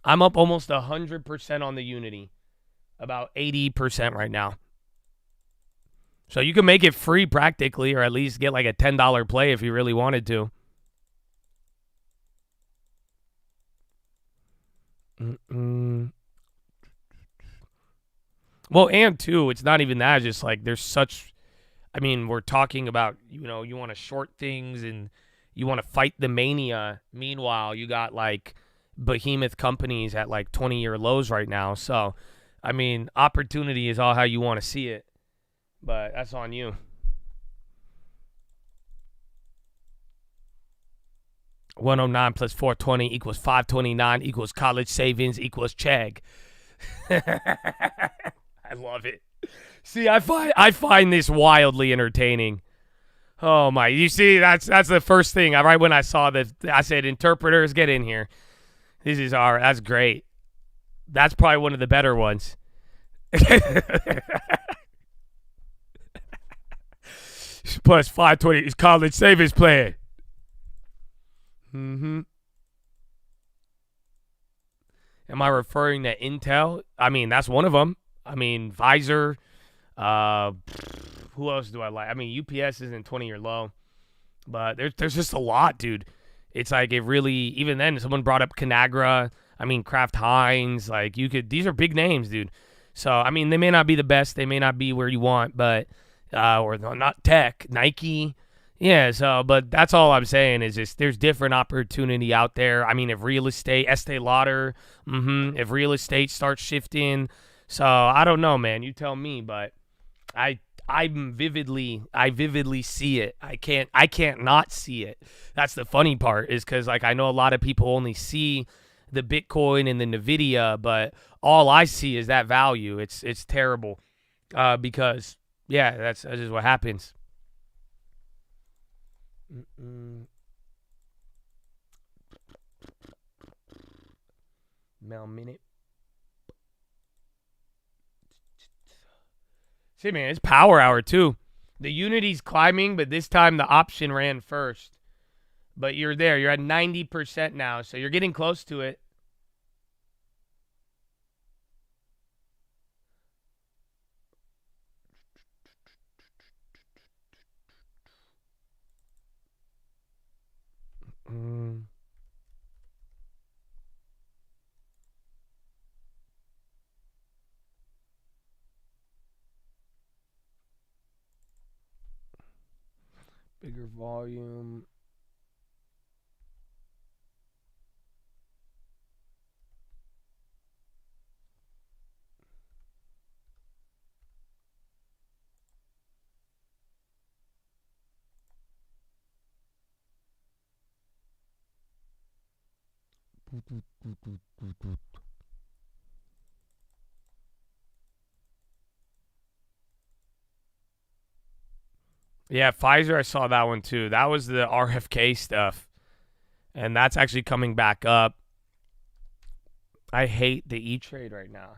up almost 100% on the Unity, about 80% right now. So you can make it free practically, or at least get like a $10 play if you really wanted to. Well, and too, it's not even that. It's just like there's such, I mean, we're talking about, you want to short things and you want to fight the mania. Meanwhile, you got like behemoth companies at like 20-year lows right now. So, I mean, opportunity is all how you want to see it. But that's on you. $109 plus $420 equals $529 equals college savings equals Chegg. I love it. See, I find this wildly entertaining. Oh my! You see, that's the first thing. Right when I saw that, I said, "Interpreters, get in here." That's great. That's probably one of the better ones. Plus 520 is college savings plan. Am I referring to Intel? I mean, that's one of them. I mean, Pfizer. Who else do I like? I mean, UPS isn't 20-year low, but there's just a lot, dude. It's like it really. Even then, someone brought up Conagra. I mean, Kraft Heinz. Like these are big names, dude. So I mean, they may not be the best. They may not be where you want, but. Or not tech, Nike. Yeah, so, but that's all I'm saying is just there's different opportunity out there. I mean, if real estate, Estee Lauder, if real estate starts shifting. So, I don't know, man. You tell me, but I vividly see it. I can't not see it. That's the funny part is because, like, I know a lot of people only see the Bitcoin and the NVIDIA, but all I see is that value. It's terrible because... Yeah, that's just what happens. Mail minute. See, man, it's power hour too. The Unity's climbing, but this time the option ran first. But you're there. You're at 90% now, so you're getting close to it. Bigger volume. Yeah, Pfizer, I saw that one too. That was the RFK stuff. And that's actually coming back up. I hate the E-Trade right now.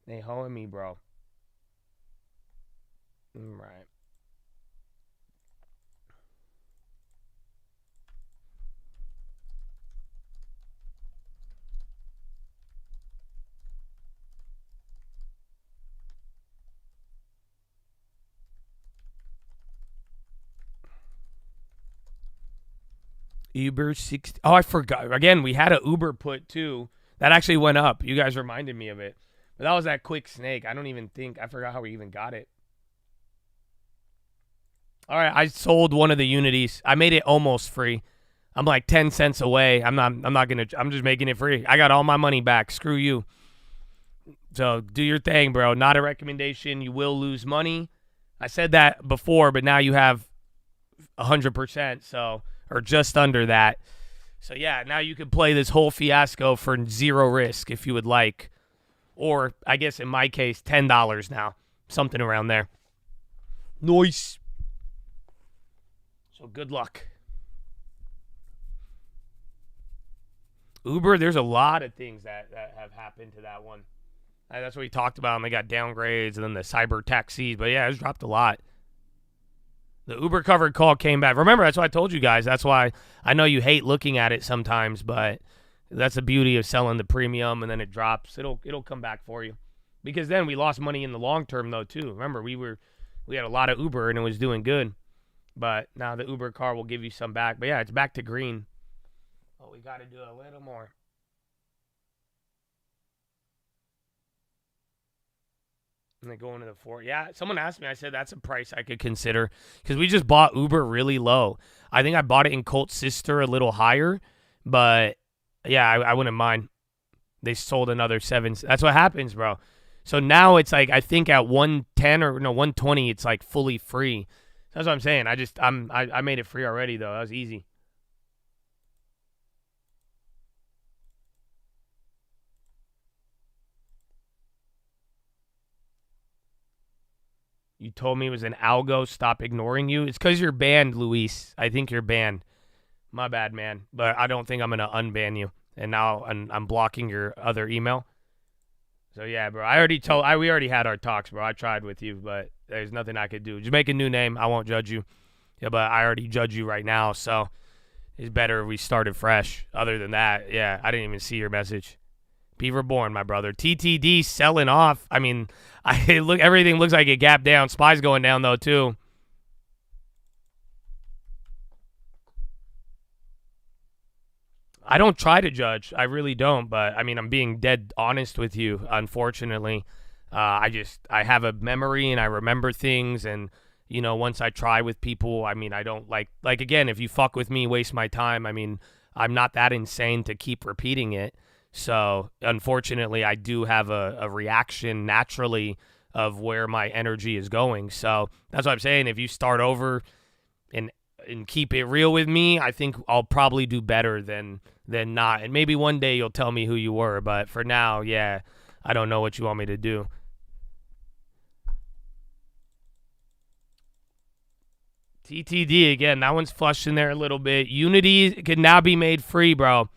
They hoeing me, bro. Right. Uber 60. Oh, I forgot. Again, we had a Uber put too. That actually went up. You guys reminded me of it. But that was that quick snake. I forgot how we even got it. All right, I sold one of the Unities. I made it almost free. I'm like 10 cents away. I'm just making it free. I got all my money back. Screw you. So do your thing, bro. Not a recommendation. You will lose money. I said that before, but now you have 100%. So, or just under that. So yeah, now you can play this whole fiasco for zero risk if you would like. Or I guess in my case, $10 now. Something around there. Nice. So good luck. Uber, there's a lot of things that have happened to that one. That's what we talked about, and they got downgrades and then the cyber taxis. But yeah, it's dropped a lot. The Uber covered call came back. Remember, that's why I told you guys. That's why I know you hate looking at it sometimes, but that's the beauty of selling the premium, and then it drops. It'll come back for you. Because then we lost money in the long term, though, too. Remember, we had a lot of Uber, and it was doing good. But now the Uber car will give you some back. But yeah, it's back to green. Oh, we got to do a little more. And they go into the 4. Yeah, someone asked me. I said that's a price I could consider because we just bought Uber really low. I think I bought it in Colt's sister a little higher, but yeah, I wouldn't mind. They sold another 7. That's what happens, bro. So now it's like I think at 110 or no 120, it's like fully free. That's what I'm saying. I made it free already though. That was easy. You told me it was an algo. Stop ignoring you. It's because you're banned, Luis. I think you're banned. My bad, man. But I don't think I'm going to unban you. And now I'm blocking your other email. So, yeah, bro. We already had our talks, bro. I tried with you, but there's nothing I could do. Just make a new name. I won't judge you. Yeah, but I already judge you right now. So it's better if we started fresh. Other than that, yeah, I didn't even see your message. Be reborn, my brother. TTD selling off. I mean, everything looks like it gapped down. SPY's going down, though, too. I don't try to judge. I really don't. But, I mean, I'm being dead honest with you, unfortunately. I have a memory, and I remember things. And, you know, once I try with people, I mean, I don't like, again, if you fuck with me, waste my time. I mean, I'm not that insane to keep repeating it. So, unfortunately, I do have a reaction naturally of where my energy is going. So, that's what I'm saying. If you start over and keep it real with me, I think I'll probably do better than not. And maybe one day you'll tell me who you were. But for now, yeah, I don't know what you want me to do. TTD, again, that one's flushed in there a little bit. Unity can now be made free, bro.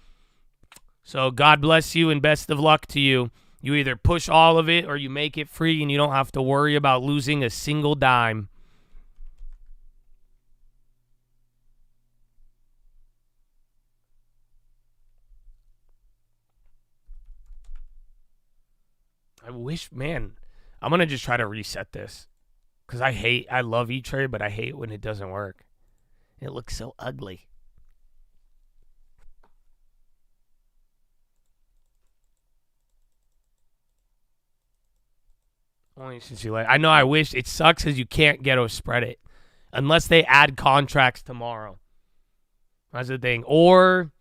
So God bless you and best of luck to you. You either push all of it or you make it free and you don't have to worry about losing a single dime. I wish, man, I'm going to just try to reset this. Because I love E-Trade, but I hate when it doesn't work. It looks so ugly. Only since you I know I wish. It sucks because you can't ghetto spread it. Unless they add contracts tomorrow. That's the thing. Or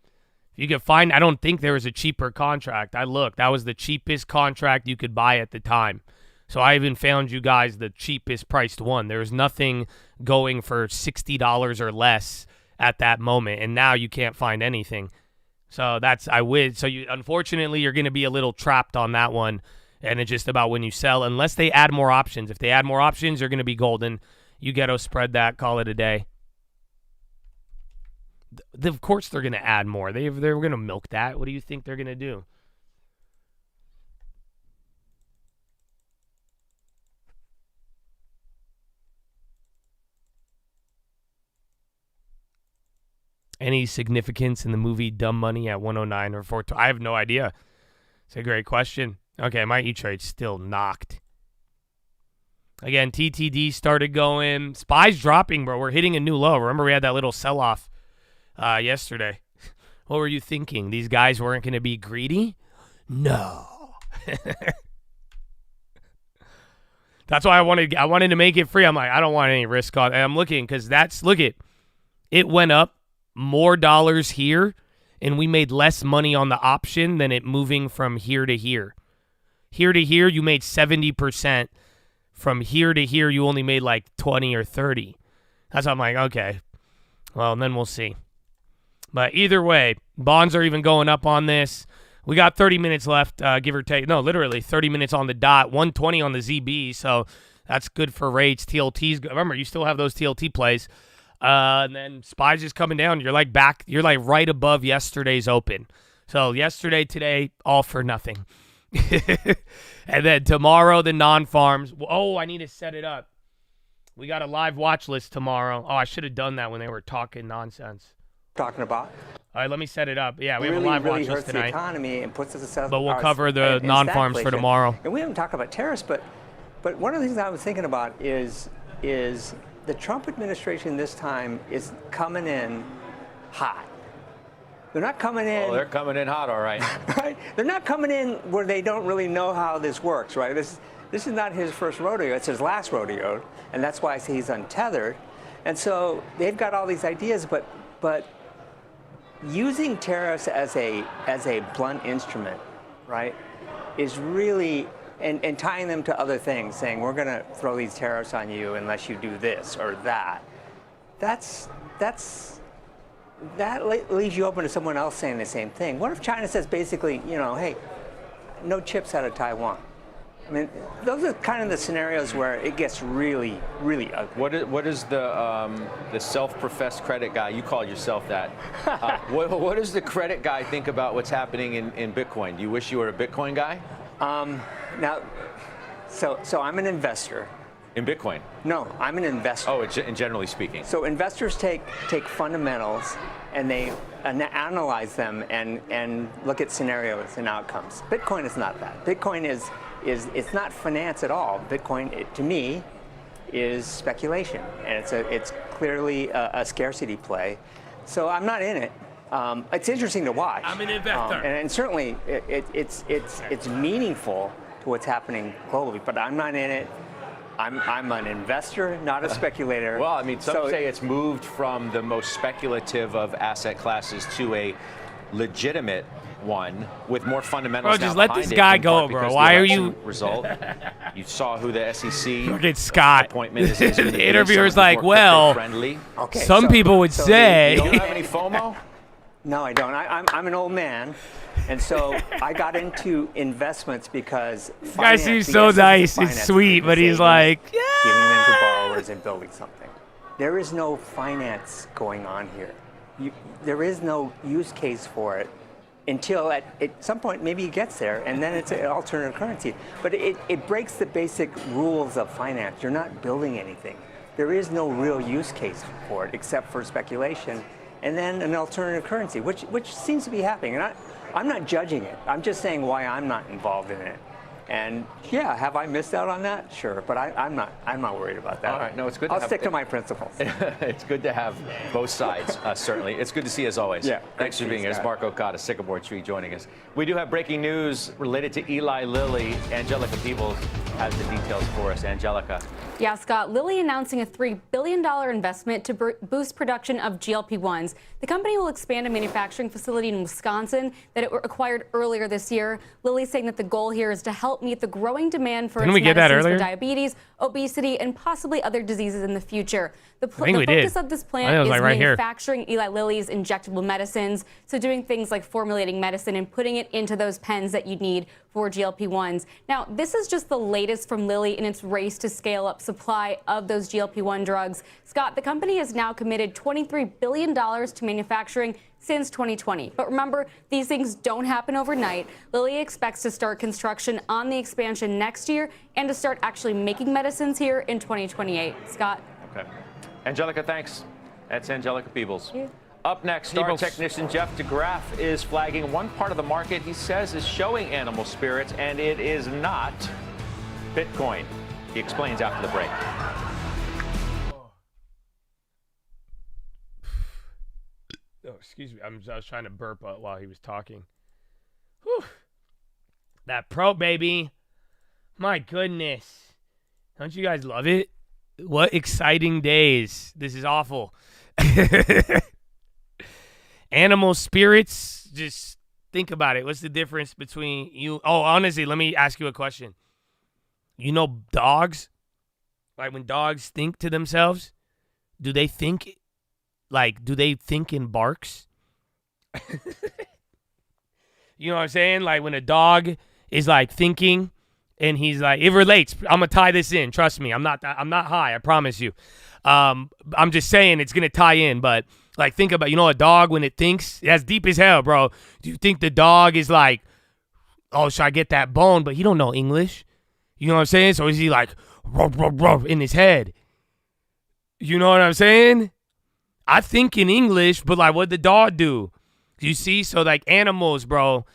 if you could find, I don't think there was a cheaper contract. I looked. That was the cheapest contract you could buy at the time. So I even found you guys the cheapest priced one. There was nothing going for $60 or less at that moment. And now you can't find anything. So unfortunately, you're going to be a little trapped on that one. And it's just about when you sell, unless they add more options. If they add more options, you're going to be golden. You ghetto spread that, call it a day. Of course they're going to add more. They're going to milk that. What do you think they're going to do? Any significance in the movie Dumb Money at 109 or 420? I have no idea. It's a great question. Okay, my E-Trade's still knocked. Again, TTD started going. SPY's dropping, bro. We're hitting a new low. Remember we had that little sell-off yesterday. What were you thinking? These guys weren't going to be greedy? No. That's why I wanted to make it free. I'm like, I don't want any risk on. And I'm looking because it went up more dollars here, and we made less money on the option than it moving from here to here. Here to here, you made 70%. From here to here, you only made like 20 or 30. That's why I'm like, okay. Well, and then we'll see. But either way, bonds are even going up on this. We got 30 minutes left, give or take. No, literally 30 minutes on the dot. 120 on the ZB, so that's good for rates. TLTs, remember, you still have those TLT plays. And then SPY's just coming down. You're like right above yesterday's open. So yesterday, today, all for nothing. And then tomorrow, the non-farms. Oh, I need to set it up. We got a live watch list tomorrow. Oh, I should have done that when they were talking nonsense. Talking about. All right, let me set it up. Yeah, we really, have a live really watch list hurts tonight. the economy and puts us at But we'll cover the non-farms for tomorrow. And we haven't talked about tariffs, but one of the things I was thinking about is the Trump administration this time is coming in hot. They're not coming in. Oh, they're coming in hot, all right. Right? They're not coming in where they don't really know how this works, right? This is not his first rodeo. It's his last rodeo, and that's why I say he's untethered. And so they've got all these ideas, but using tariffs as a blunt instrument, right, is really and tying them to other things, saying we're going to throw these tariffs on you unless you do this or that. That leaves you open to someone else saying the same thing. What if China says basically, hey, no chips out of Taiwan? I mean, those are kind of the scenarios where it gets really, really ugly. What is the self-professed credit guy? You call yourself that. What does the credit guy think about what's happening in Bitcoin? Do you wish you were a Bitcoin guy? Now, so I'm an investor. In Bitcoin? No, I'm an investor. Oh, generally speaking. So investors take fundamentals and they analyze them and look at scenarios and outcomes. Bitcoin is not that. Bitcoin is it's not finance at all. Bitcoin, to me, is speculation, and it's clearly a scarcity play. So I'm not in it. It's interesting to watch. I'm an investor, and certainly it's meaningful to what's happening globally. But I'm not in it. I'm an investor, not a speculator. Well, I mean, some say it's moved from the most speculative of asset classes to a legitimate one with more fundamentals. Bro, just let this guy go, bro. Why are you? Result. You saw who the SEC Look at Scott. appointment is. The interviewer's like, well, some people would say. You don't have any FOMO? No, I don't. I'm an old man. And so I got into investments because this guy seems so nice and sweet, but he's like, yeah. Giving them to borrowers and building something. There is no finance going on here. There is no use case for it until at some point maybe it gets there, and then it's an alternative currency. But it breaks the basic rules of finance. You're not building anything. There is no real use case for it except for speculation, and then an alternative currency, which seems to be happening. And I'm not judging it. I'm just saying why I'm not involved in it. And yeah, have I missed out on that? Sure, but I'm not worried about that. All right, no, it's good. I'll stick to my principles. It's good to have both sides, certainly. It's good to see, as always. Yeah. Thanks for being here. It's Mark Okada, Sycamore Tree, joining us. We do have breaking news related to Eli Lilly. Angelica Peebles has the details for us. Angelica. Yeah, Scott, Lilly announcing a $3 billion investment to boost production of GLP-1s. The company will expand a manufacturing facility in Wisconsin that it acquired earlier this year. Lilly saying that the goal here is to help meet the growing demand for its medicines for diabetes, obesity, and possibly other diseases in the future. The focus of this plant is manufacturing Eli Lilly's injectable medicines, so doing things like formulating medicine and putting it into those pens that you need for GLP-1s. Now, this is just the latest from Lilly in its race to scale up supply of those GLP-1 drugs. Scott, the company has now committed $23 billion to manufacturing since 2020. But remember, these things don't happen overnight. Lilly expects to start construction on the expansion next year and to start actually making medicines here in 2028. Scott? Okay. Angelica, thanks. That's Angelica Peebles. Up next, star technician Jeff DeGraff is flagging one part of the market he says is showing animal spirits, and it is not Bitcoin. He explains after the break. Oh, excuse me. I was trying to burp while he was talking. Whew. That pro, baby. My goodness. Don't you guys love it? What exciting days. This is awful. Animal spirits, just think about it. What's the difference between you? Oh, honestly, let me ask you a question. You know dogs? Like when dogs think to themselves, do they think in barks? You know what I'm saying? Like when a dog is like thinking and he's like, it relates. I'm going to tie this in. Trust me. I'm not high. I promise you. I'm just saying it's going to tie in, but Like, think about, a dog when it thinks, that's deep as hell, bro. Do you think the dog is like, oh, should I get that bone? But he don't know English. You know what I'm saying? So is he like, rub, rub, rub in his head? You know what I'm saying? I think in English, but like, what'd the dog do? You see? So like animals, bro,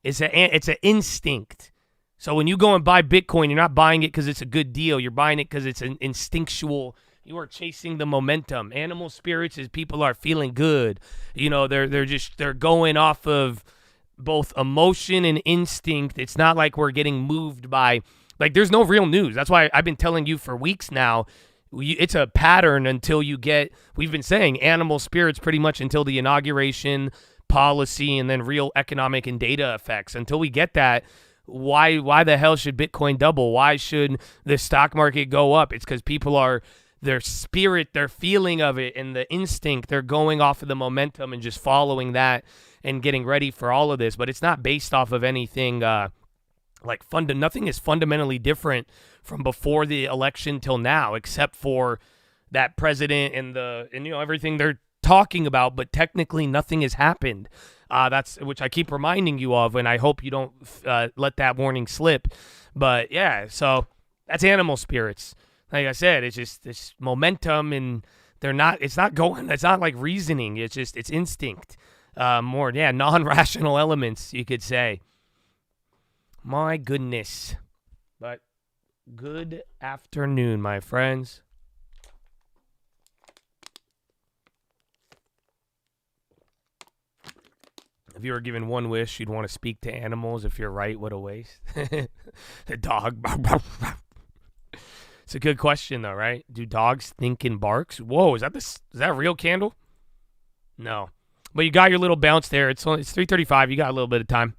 it's an instinct. So when you go and buy Bitcoin, you're not buying it because it's a good deal. You're buying it because it's an instinctual. You are chasing the momentum. Animal spirits is people are feeling good. They're going off of both emotion and instinct. It's not like we're getting moved by, like, there's no real news. That's why I've been telling you for weeks now. It's a pattern until you get, we've been saying animal spirits pretty much until the inauguration, policy, and then real economic and data effects. Until we get that, why the hell should Bitcoin double? Why should the stock market go up? It's because people are, their spirit, their feeling of it, and the instinct, they're going off of the momentum and just following that and getting ready for all of this. But it's not based off of anything nothing is fundamentally different from before the election till now, except for that president and everything they're talking about. But technically, nothing has happened. That's which I keep reminding you of, and I hope you don't let that warning slip. But yeah, so that's animal spirits. Like I said, it's just this momentum, and it's not like reasoning. It's instinct. Non-rational elements, you could say. My goodness. But good afternoon, my friends. If you were given one wish, you'd want to speak to animals. If you're right, what a waste. The dog. It's a good question, though, right? Do dogs think in barks? Whoa, is that a real candle? No. But you got your little bounce there. It's 3:35. You got a little bit of time.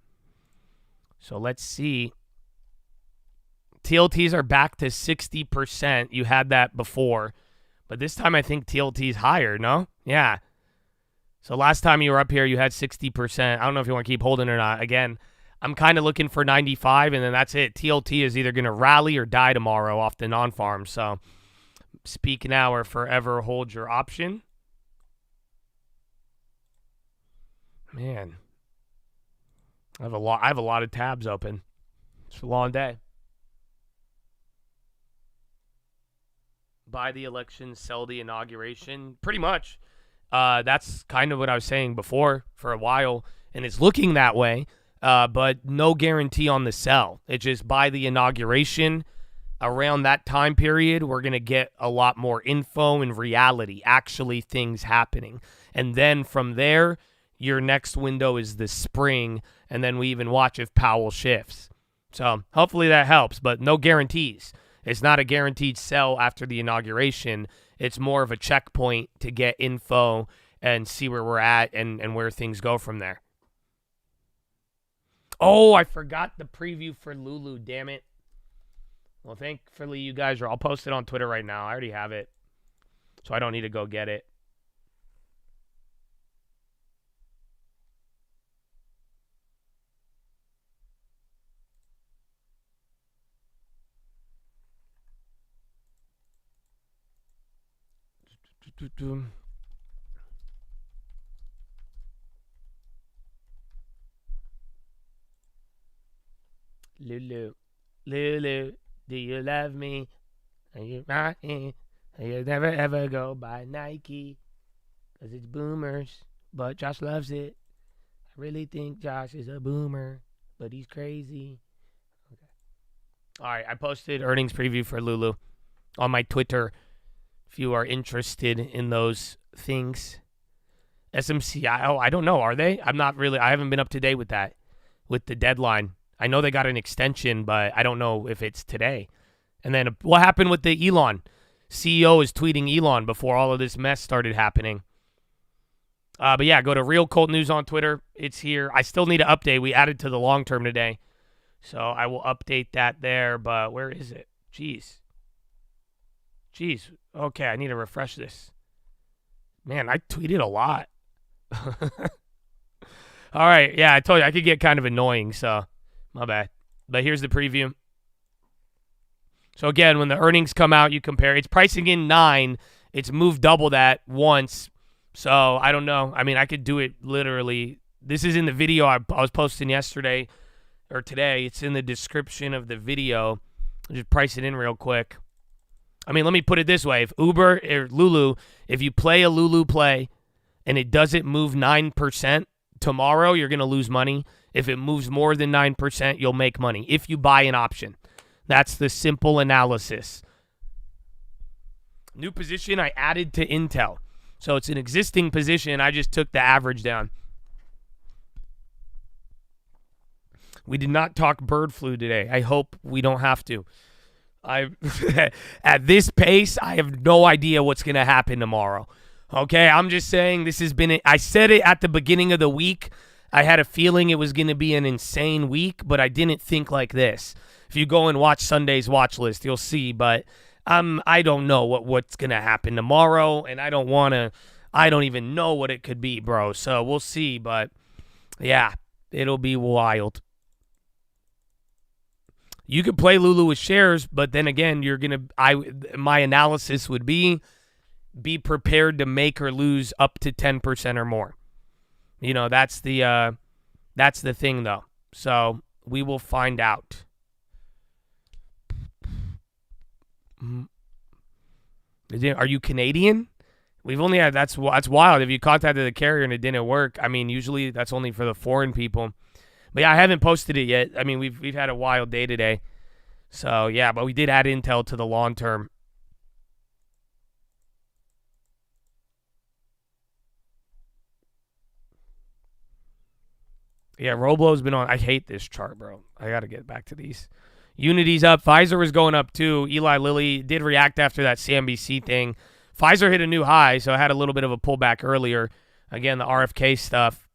So let's see. TLTs are back to 60%. You had that before. But this time I think TLT's higher, no? Yeah. So last time you were up here, you had 60%. I don't know if you want to keep holding or not. Again, I'm kind of looking for 95, and then that's it. TLT is either going to rally or die tomorrow off the non-farm. So speak now or forever hold your option. Man. I have a lot of tabs open. It's a long day. Buy the election, sell the inauguration. Pretty much. That's kind of what I was saying before for a while, and it's looking that way. But no guarantee on the sell. It's just buy the inauguration. Around that time period, we're going to get a lot more info and reality, actually things happening. And then from there, your next window is the spring, and then we even watch if Powell shifts. So hopefully that helps, but no guarantees. It's not a guaranteed sell after the inauguration. It's more of a checkpoint to get info and see where we're at and where things go from there. Oh, I forgot the preview for Lulu, damn it. Well, thankfully you guys I'll post it on Twitter right now. I already have it, so I don't need to go get it. Lulu, Lulu, do you love me? Are you mine? You'll never ever go by Nike, 'cause it's boomers, but Josh loves it. I really think Josh is a boomer, but he's crazy. Okay. All right, I posted earnings preview for Lulu on my Twitter if you are interested in those things. SMCI, I don't know, are they? I haven't been up to date with that, with the deadline. I know they got an extension, but I don't know if it's today. And then what happened with the Elon? CEO is tweeting Elon before all of this mess started happening. But yeah, go to Real Cult News on Twitter. It's here. I still need to update. We added to the long term today. So I will update that there, but where is it? Jeez. Okay, I need to refresh this. Man, I tweeted a lot. All right, yeah, I told you I could get kind of annoying, so my bad. But here's the preview. So again, when the earnings come out, you compare. It's pricing in 9. It's moved double that once. So I don't know. I mean, I could do it literally. This is in the video I was posting yesterday or today. It's in the description of the video. I'll just price it in real quick. I mean, let me put it this way. If Uber or Lulu, if you play a Lulu play and it doesn't move 9% tomorrow, you're going to lose money. If it moves more than 9%, you'll make money if you buy an option. That's the simple analysis. New position I added to Intel. So it's an existing position. I just took the average down. We did not talk bird flu today. I hope we don't have to. At this pace, I have no idea what's going to happen tomorrow. Okay, I'm just saying this has been, I said it at the beginning of the week. I had a feeling it was going to be an insane week, but I didn't think like this. If you go and watch Sunday's watch list, you'll see, but I don't know what's going to happen tomorrow, and I don't even know what it could be, bro. So we'll see, but yeah, it'll be wild. You could play Lulu with shares, but then again, my analysis would be prepared to make or lose up to 10% or more. You know, that's the thing though. So we will find out. Are you Canadian? We've only had, that's wild. If you contacted the carrier and it didn't work, I mean, usually that's only for the foreign people. But yeah, I haven't posted it yet. I mean, we've had a wild day today. So yeah, but we did add Intel to the long term. Yeah, Roblo's been on. I hate this chart, bro. I got to get back to these. Unity's up. Pfizer was going up too. Eli Lilly did react after that CNBC thing. Pfizer hit a new high, so it had a little bit of a pullback earlier. Again, the RFK stuff.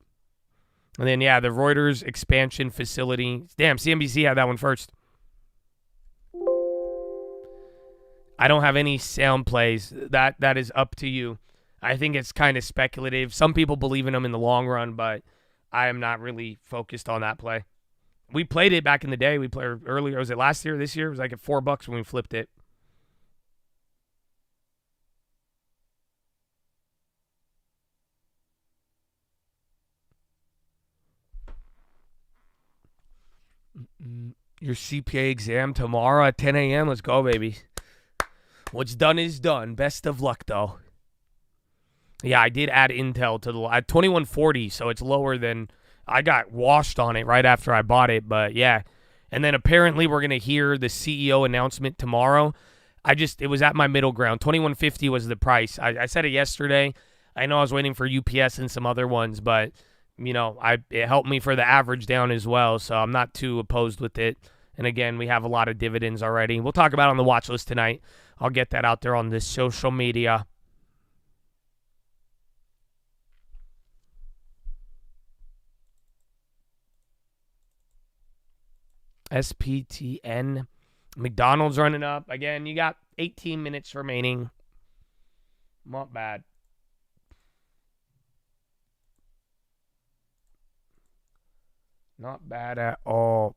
And then, yeah, the Reuters expansion facility. Damn, CNBC had that one first. I don't have any sound plays. That is up to you. I think it's kind of speculative. Some people believe in them in the long run, but I am not really focused on that play. We played it back in the day. We played earlier. Was it last year? This year? It was like at $4 when we flipped it. Your CPA exam tomorrow at 10 a.m. Let's go, baby. What's done is done. Best of luck, though. Yeah, I did add Intel to the at 2140, so it's lower than I got washed on it right after I bought it. But yeah, and then apparently we're gonna hear the CEO announcement tomorrow. It was at my middle ground. 2150 was the price. I said it yesterday. I know I was waiting for UPS and some other ones, but you know, it helped me for the average down as well, so I'm not too opposed with it. And again, we have a lot of dividends already. We'll talk about it on the watch list tonight. I'll get that out there on the social media. SPTN. McDonald's running up. Again, you got 18 minutes remaining. Not bad. Not bad at all.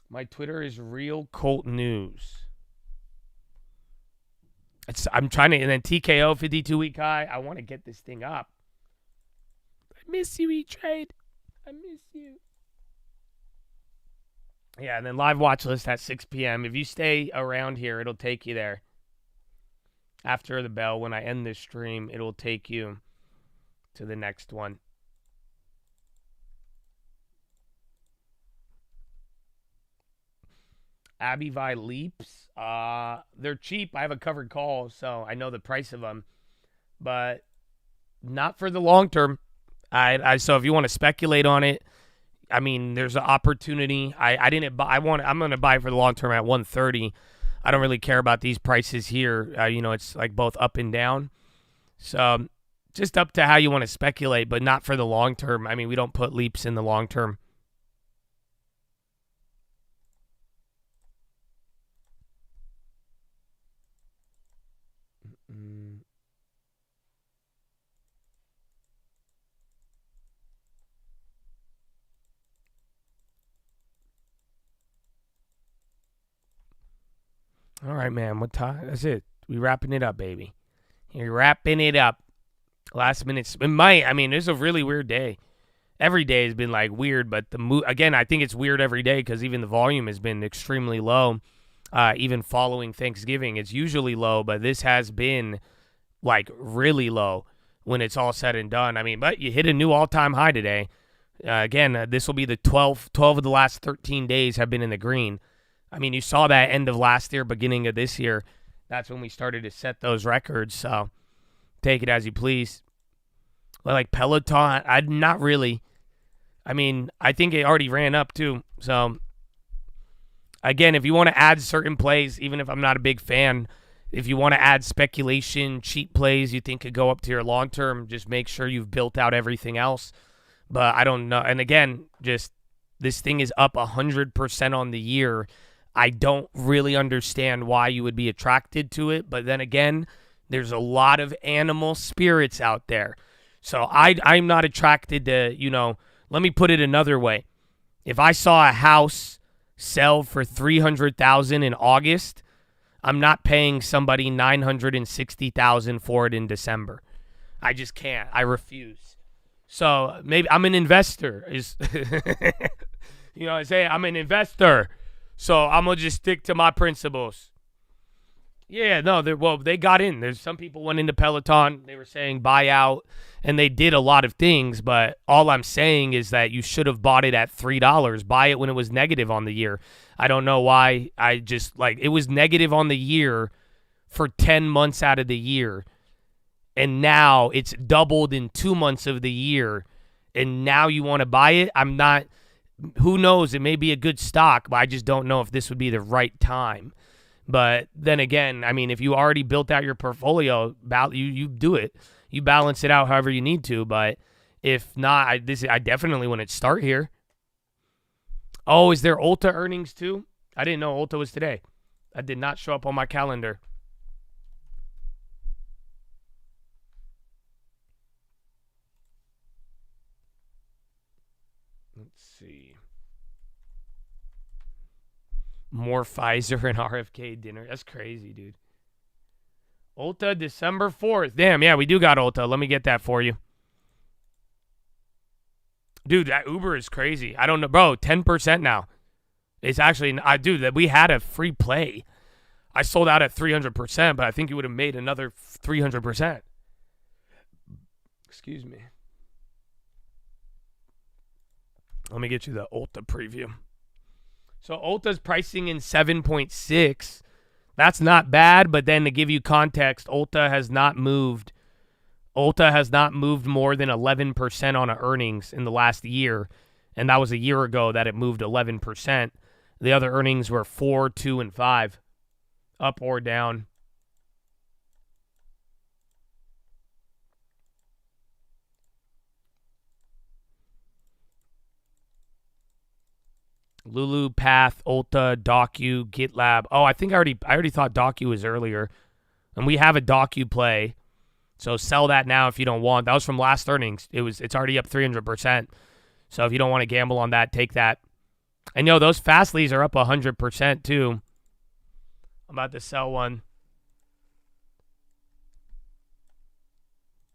My Twitter is Real Colt News. I'm trying to, and then TKO 52-week high. I want to get this thing up. I miss you, E-Trade. I miss you. Yeah, and then live watch list at 6 p.m. If you stay around here, it'll take you there. After the bell, when I end this stream, it'll take you to the next one. Abivi Leaps. They're cheap. I have a covered call, so I know the price of them. But not for the long term. So if you want to speculate on it, I mean, there's an opportunity. I'm going to buy for the long term at 130. I don't really care about these prices here. It's like both up and down. So just up to how you want to speculate, but not for the long term. I mean, we don't put leaps in the long term. All right, man. What time? That's it. We wrapping it up, baby. You're wrapping it up. Last minute. It's a really weird day. Every day has been like weird, but again, I think it's weird every day because even the volume has been extremely low. Even following Thanksgiving, it's usually low, but this has been like really low when it's all said and done. But you hit a new all-time high today. Again, this will be the 12 of the last 13 days have been in the green. You saw that end of last year, beginning of this year. That's when we started to set those records. So take it as you please. Well, like Peloton, not really. I think it already ran up too. So again, if you want to add certain plays, even if I'm not a big fan, if you want to add speculation, cheap plays you think could go up to your long term, just make sure you've built out everything else. But I don't know. And again, just this thing is up 100% on the year. I don't really understand why you would be attracted to it. But then again, there's a lot of animal spirits out there. So I'm not attracted to, let me put it another way. If I saw a house sell for $300,000 in August, I'm not paying somebody $960,000 for it in December. I just can't. I refuse. So maybe I'm an investor. I say I'm an investor. So I'm going to just stick to my principles. Yeah, no, they got in. There's some people went into Peloton. They were saying buy out, and they did a lot of things. But all I'm saying is that you should have bought it at $3. Buy it when it was negative on the year. I don't know why. It was negative on the year for 10 months out of the year. And now it's doubled in 2 months of the year. And now you want to buy it? I'm not. Who knows? It may be a good stock, but I just don't know if this would be the right time. But then again, if you already built out your portfolio, you do it. You balance it out however you need to. But if not, I definitely wouldn't start here. Oh, is there Ulta earnings too? I didn't know Ulta was today. That did not show up on my calendar. Let's see. More Pfizer and RFK dinner. That's crazy, dude. Ulta, December 4th. Damn, yeah, we do got Ulta. Let me get that for you. Dude, that Uber is crazy. I don't know. Bro, 10% now. It's actually, we had a free play. I sold out at 300%, but I think you would have made another 300%. Excuse me. Let me get you the Ulta preview. So Ulta's pricing in 7.6. That's not bad, but then to give you context, Ulta has not moved more than 11% on earnings in the last year, and that was a year ago that it moved 11%. The other earnings were 4, 2, and 5, up or down. Lulu, Path, Ulta, Docu, GitLab. Oh, I think I already thought Docu was earlier. And we have a Docu play. So sell that now if you don't want. That was from last earnings. It's already up 300%. So if you don't want to gamble on that, take that. And those Fastleys are up 100% too. I'm about to sell one.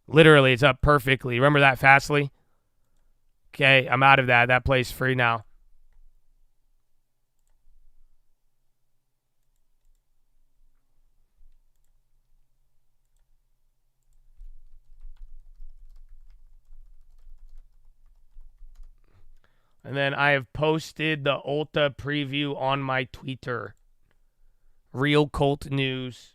Literally, it's up perfectly. Remember that Fastly? Okay, I'm out of that. That play's free now. And then I have posted the Ulta preview on my Twitter. Real Cult News.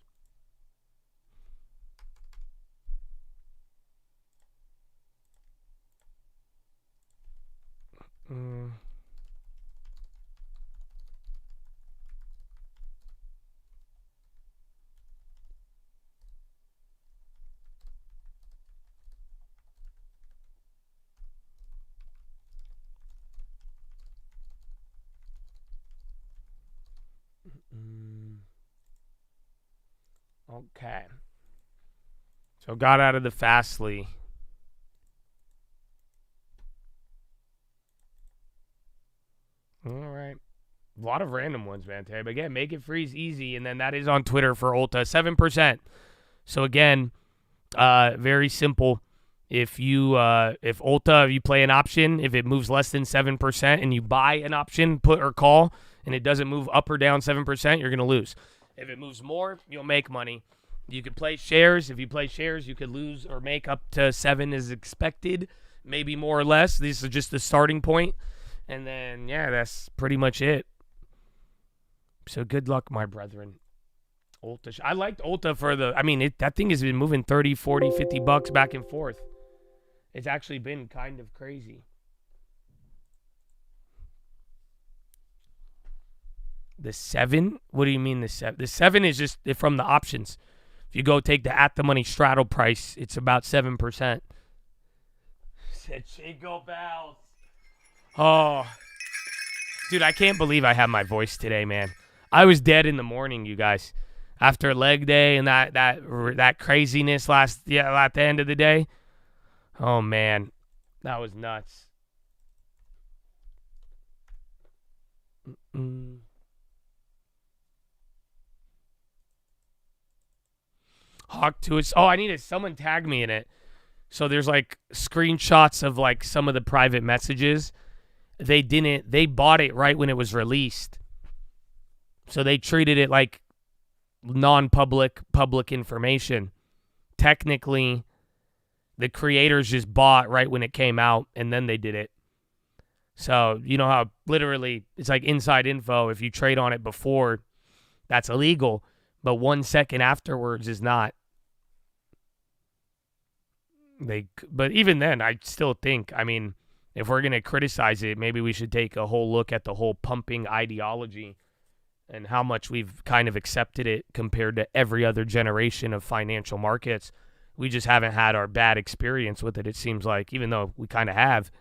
Okay. So got out of the Fastly. All right. A lot of random ones, man. But again, make it freeze easy. And then that is on Twitter for Ulta. 7%. So again, Very simple. If Ulta, if you play an option, if it moves less than 7% and you buy an option, put or call, and it doesn't move up or down 7%, you're going to lose. If it moves more, you'll make money. You could play shares. If you play shares, you could lose or make up to 7 as expected, maybe more or less. This is just the starting point. And then, yeah, that's pretty much it. So good luck, my brethren. Ulta. I liked Ulta for that thing has been moving 30, 40, 50 bucks back and forth. It's actually been kind of crazy. The 7? What do you mean the 7? The 7 is just from the options. If you go take the at-the-money straddle price, it's about 7%. Said Jingle bells. Oh. Dude, I can't believe I have my voice today, man. I was dead in the morning, you guys. After leg day and that craziness at the end of the day. Oh, man. That was nuts. Hawk to it. Oh, I needed someone tag me in it. So there's like screenshots of like some of the private messages. They bought it right when it was released. So they treated it like non-public, public information. Technically, the creators just bought right when it came out, and then they did it. So you know how literally it's like inside info. If you trade on it before, that's illegal. But 1 second afterwards is not. But even then, I still think, if we're going to criticize it, maybe we should take a whole look at the whole pumping ideology and how much we've kind of accepted it compared to every other generation of financial markets. We just haven't had our bad experience with it, it seems like, even though we kind of have.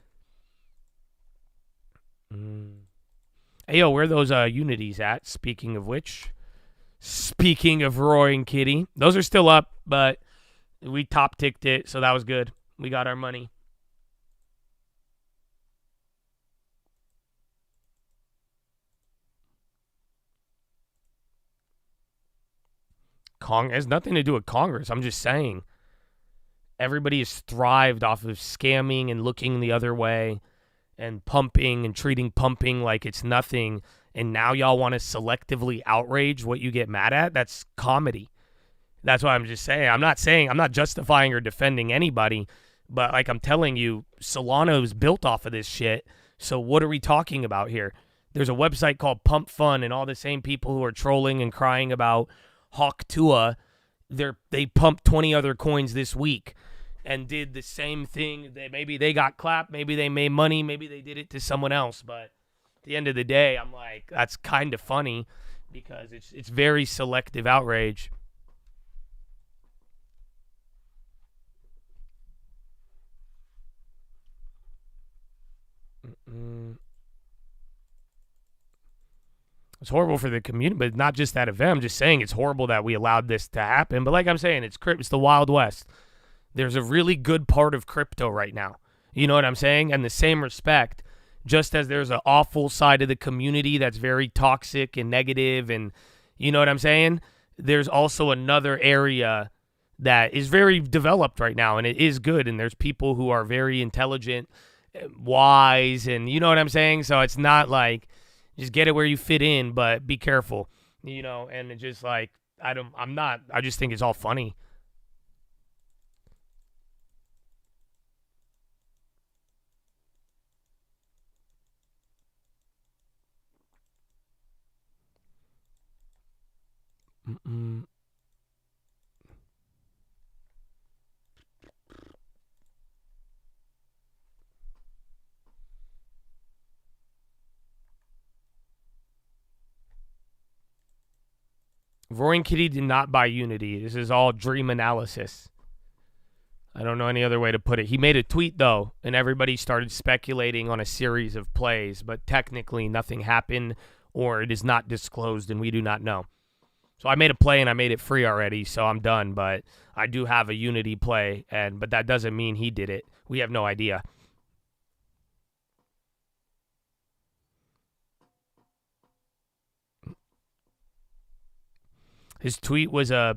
Hey, yo, where are those unities at? Speaking of which, speaking of Roaring Kitty, those are still up, but we top ticked it, so that was good. We got our money. It has nothing to do with Congress. I'm just saying. Everybody has thrived off of scamming and looking the other way and pumping and treating pumping like it's nothing. And now y'all want to selectively outrage what you get mad at? That's comedy. That's what I'm just saying. I'm not justifying or defending anybody, but like I'm telling you, Solana is built off of this shit. So what are we talking about here? There's a website called Pump Fun, and all the same people who are trolling and crying about Hawk Tua, they pumped 20 other coins this week and did the same thing. Maybe they got clapped, maybe they made money, maybe they did it to someone else. But at the end of the day, I'm like, that's kind of funny because it's very selective outrage. It's horrible for the community, but not just that event. I'm just saying it's horrible that we allowed this to happen. But like I'm saying, it's the Wild West. There's a really good part of crypto right now. You know what I'm saying? And the same respect, just as there's an awful side of the community that's very toxic and negative, and you know what I'm saying? There's also another area that is very developed right now, and it is good. And there's people who are very intelligent, wise, and you know what I'm saying? So it's not like just get it where you fit in, but be careful, you know, and it's just like, I just think it's all funny. Roaring Kitty did not buy Unity. This is all dream analysis. I don't know any other way to put it. He made a tweet, though, and everybody started speculating on a series of plays, but technically nothing happened or it is not disclosed, and we do not know. So I made a play, and I made it free already, so I'm done, but I do have a Unity play, but that doesn't mean he did it. We have no idea. His tweet was a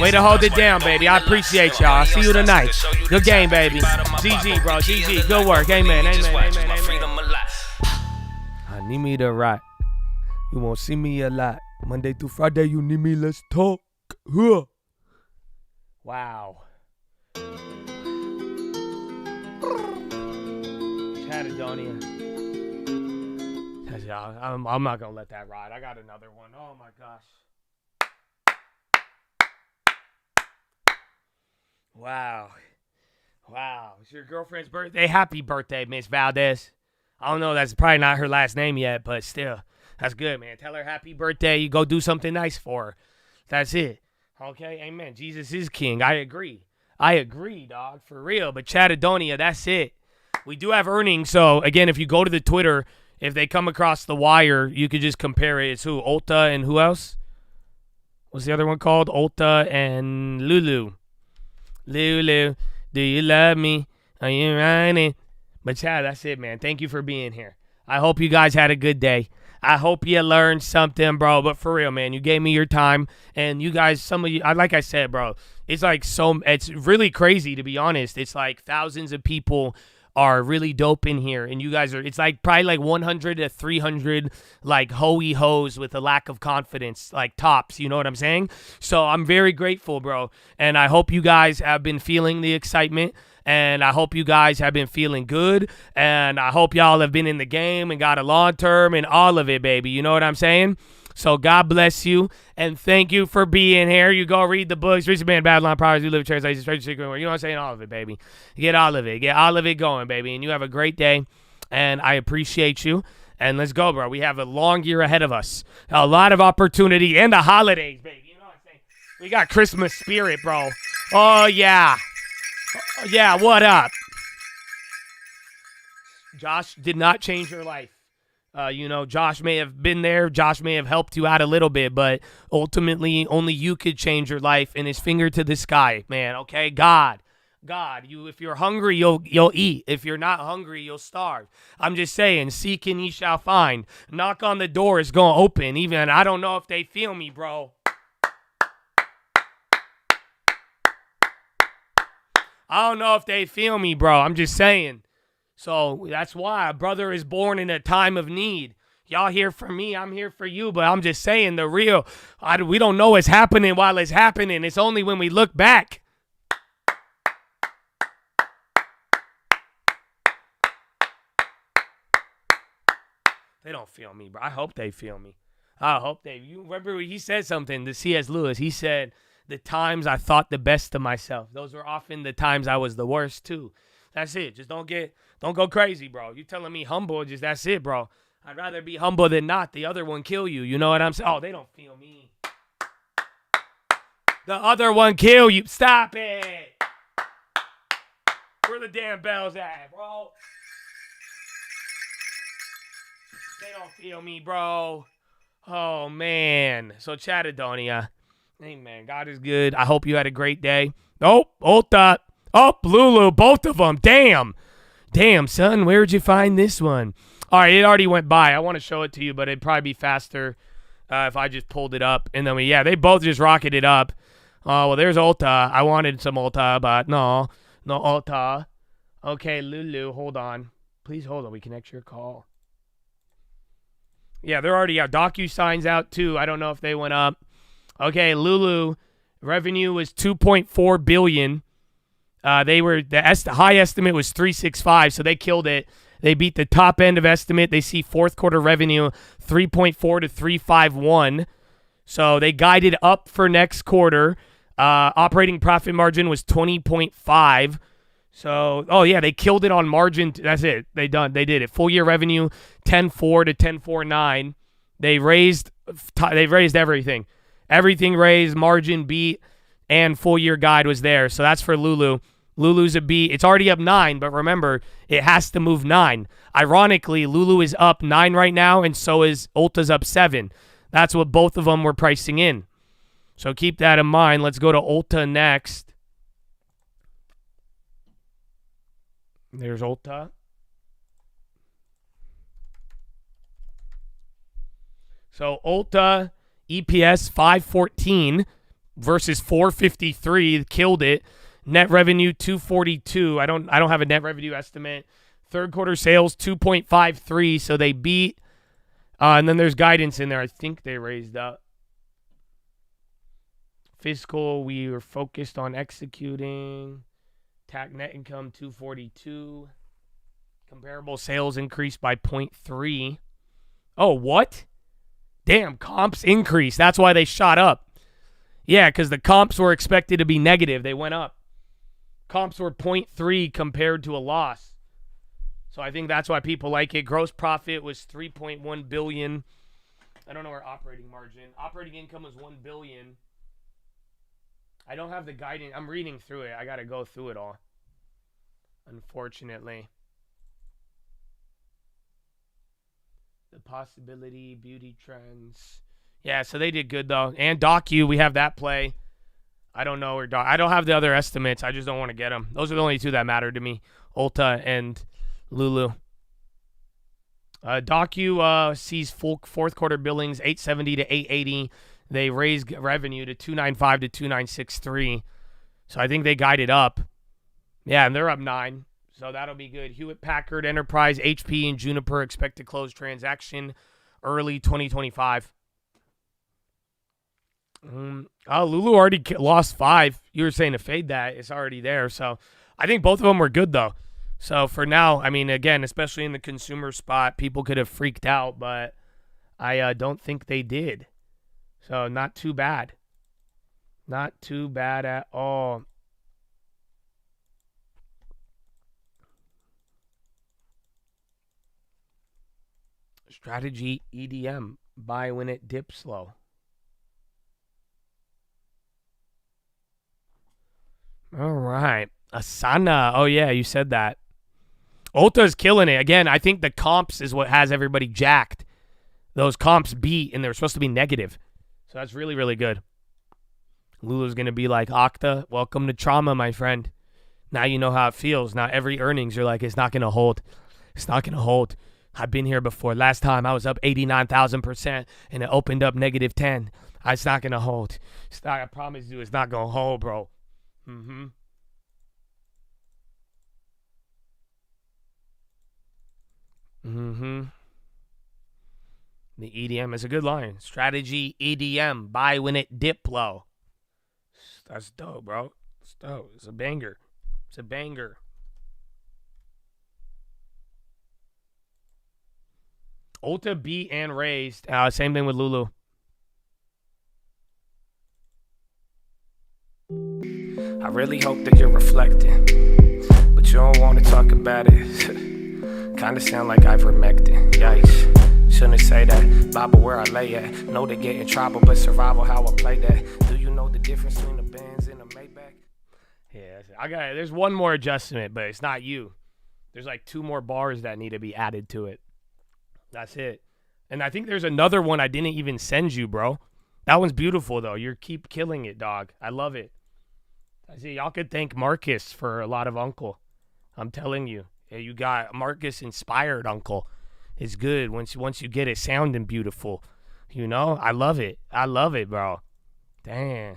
Way to hold it down, baby. I appreciate y'all. I'll see you tonight. Good game, baby. GG, bro. GG. Good work. Amen. I need me to rock. You won't see me a lot. Monday through Friday, you need me. Let's talk. Huh. Wow. Chatadonia. I'm not going to let that ride. I got another one. Oh, my gosh. Wow. It's your girlfriend's birthday. Happy birthday, Miss Valdez. I don't know. That's probably not her last name yet, but still. That's good, man. Tell her happy birthday. You go do something nice for her. That's it. Okay? Amen. Jesus is king. I agree, dog. For real. But Chatadonia, that's it. We do have earnings. So, again, if you go to the Twitter, if they come across the wire, you could just compare it. It's who? Ulta and who else? What's the other one called? Ulta and Lulu. Lulu, do you love me? Are you riding? But, Chad, that's it, man. Thank you for being here. I hope you guys had a good day. I hope you learned something, bro. But for real, man, you gave me your time. And you guys, some of you, like I said, bro, it's really crazy, to be honest. It's like thousands of people are really dope in here. And you guys it's like probably like 100 to 300 like hoes with a lack of confidence, like tops. You know what I'm saying? So I'm very grateful, bro. And I hope you guys have been feeling the excitement. And I hope you guys have been feeling good. And I hope y'all have been in the game and got a long term and all of it, baby. You know what I'm saying? So God bless you. And thank you for being here. You go read the books. Reach the band, Babylon Powers. You live translations. You know what I'm saying? All of it, baby. Get all of it. Get all of it going, baby. And you have a great day. And I appreciate you. And let's go, bro. We have a long year ahead of us. A lot of opportunity and the holidays, baby. You know what I'm saying? We got Christmas spirit, bro. Oh, yeah. Yeah, what up? Josh did not change your life. Josh may have been there. Josh may have helped you out a little bit, but ultimately only you could change your life. And his finger to the sky, man. Okay, God, if you're hungry, you'll eat. If you're not hungry, you'll starve. I'm just saying, seek and ye shall find. Knock on the door, it's gonna open. Even I don't know if they feel me, bro. I don't know if they feel me, bro. I'm just saying. So that's why a brother is born in a time of need. Y'all here for me, I'm here for you, but I'm just saying the real. We don't know what's happening while it's happening. It's only when we look back. They don't feel me, bro. I hope they feel me. You remember he said something to C.S. Lewis. He said, the times I thought the best of myself, those were often the times I was the worst too. That's it. Just don't go crazy, bro. You telling me humble, just that's it, bro. I'd rather be humble than not. The other one kill you. You know what I'm saying? Oh, they don't feel me. The other one kill you. Stop it. Where the damn bells at, bro? They don't feel me, bro. Oh, man. So, Chatadonia. Hey, man, God is good. I hope you had a great day. Oh, Ulta. Oh, Lulu, both of them. Damn, son, where'd you find this one? All right, it already went by. I want to show it to you, but it'd probably be faster if I just pulled it up. And then they both just rocketed up. Oh, well, there's Ulta. I wanted some Ulta, but no Ulta. Okay, Lulu, hold on. Please hold on. We connect your call. Yeah, they're already out. DocuSign's out, too. I don't know if they went up. Okay, Lulu, revenue was $2.4 billion. The high estimate was 365, so they killed it. They beat the top end of estimate. They see fourth quarter revenue 3.4 to 351. So they guided up for next quarter. Operating profit margin was 20.5. So, they killed it on margin. That's it. They did it. Full year revenue 10.4 to 10.49. They raised everything. Everything raised, margin beat, and full year guide was there. So that's for Lulu. Lulu's a B. It's already up 9, but remember, it has to move 9. Ironically, Lulu is up 9 right now, and so is Ulta's up 7. That's what both of them were pricing in. So keep that in mind. Let's go to Ulta next. There's Ulta. So Ulta, EPS 514. versus 453, killed it. Net revenue 242. I don't have a net revenue estimate. Third quarter sales 2.53, so they beat. And then there's guidance in there. I think they raised up. Fiscal, we were focused on executing. TAC net income 242. Comparable sales increased by 0.3. Oh, what? Damn, comps increased. That's why they shot up. Yeah, because the comps were expected to be negative. They went up. Comps were 0.3 compared to a loss. So I think that's why people like it. Gross profit was $3.1 billion. I don't know where operating margin. Operating income was $1 billion. I don't have the guidance. I'm reading through it. I got to go through it all, unfortunately. The possibility, beauty trends. Yeah, so they did good, though. And Docu, we have that play. I don't know where I don't have the other estimates. I just don't want to get them. Those are the only two that matter to me, Ulta and Lulu. Docu sees full fourth quarter billings 870 to 880. They raised revenue to 295 to 2963. So I think they guided up. Yeah, and they're up 9. So that'll be good. Hewlett Packard Enterprise, HP, and Juniper expect to close transaction early 2025. Lulu already lost 5. You were saying to fade that. It's already there. So I think both of them were good, though. So for now, I mean, again, especially in the consumer spot, people could have freaked out, but I don't think they did. So not too bad. Not too bad at all. Strategy EDM. Buy when it dips low. All right. Asana. Oh, yeah, you said that. Ulta's killing it. Again, I think the comps is what has everybody jacked. Those comps beat, and they're supposed to be negative. So that's really, really good. Lulu's going to be like, Okta, welcome to trauma, my friend. Now you know how it feels. Now every earnings, you're like, it's not going to hold. It's not going to hold. I've been here before. Last time I was up 89,000% and it opened up -10. It's not going to hold. I promise you it's not going to hold, bro. Mm-hmm. Mm-hmm. The EDM is a good line. Strategy EDM. Buy when it dip low. That's dope, bro. It's dope. It's a banger. It's a banger. Ulta beat and raised. Same thing with Lulu. I really hope that you're reflecting, but you don't want to talk about it. Kinda sound like ivermectin. Yikes. Shouldn't say that. Bible where I lay at. Know to get in trouble, but survival how I play that. Do you know the difference between the Benz and the Maybach? Yeah, there's one more adjustment, but it's not you. There's like 2 more bars that need to be added to it. That's it. And I think there's another one I didn't even send you, bro. That one's beautiful, though. You keep killing it, dog. I love it. I see y'all could thank Marcus for a lot of Uncle. I'm telling you. Yeah, you got Marcus-inspired Uncle. It's good once you get it sounding beautiful. You know? I love it. I love it, bro. Damn.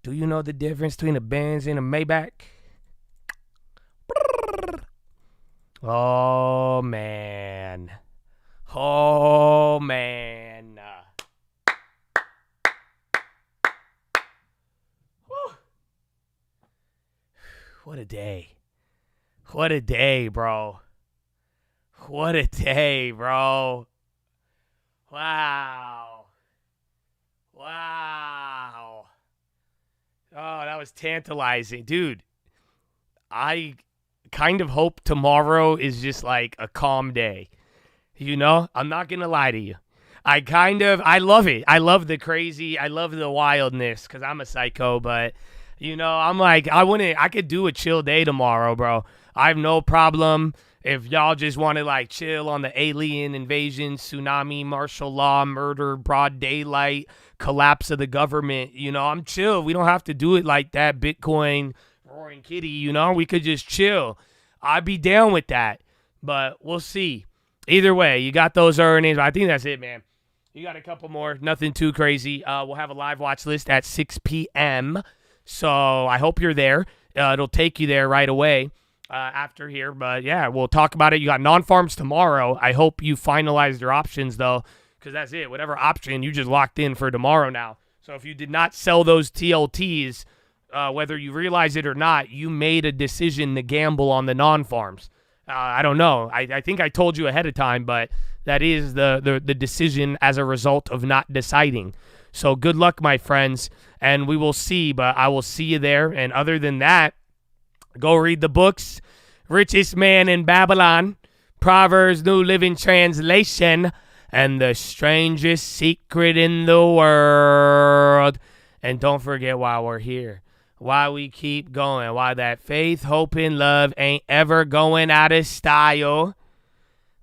Do you know the difference between a Benz and a Maybach? Oh, man. Oh, man. What a day. What a day, bro. What a day, bro. Wow. Wow. Oh, that was tantalizing. Dude, I kind of hope tomorrow is just like a calm day. You know, I'm not going to lie to you. I love it. I love the crazy. I love the wildness because I'm a psycho, but, you know, I'm like, I could do a chill day tomorrow, bro. I have no problem if y'all just want to like chill on the alien invasion, tsunami, martial law, murder, broad daylight, collapse of the government. You know, I'm chill. We don't have to do it like that. Bitcoin, roaring kitty, you know, we could just chill. I'd be down with that, but we'll see. Either way, you got those earnings. I think that's it, man. You got a couple more. Nothing too crazy. We'll have a live watch list at 6 p.m. So I hope you're there. It'll take you there right away after here. But, yeah, we'll talk about it. You got non-farms tomorrow. I hope you finalized your options, though, because that's it. Whatever option, you just locked in for tomorrow now. So if you did not sell those TLTs, whether you realize it or not, you made a decision to gamble on the non-farms. I don't know. I think I told you ahead of time, but that is the decision as a result of not deciding. So good luck, my friends, and we will see, but I will see you there. And other than that, go read the books. Richest Man in Babylon, Proverbs New Living Translation, and The Strangest Secret in the World. And don't forget why we're here, why we keep going, why that faith, hope, and love ain't ever going out of style,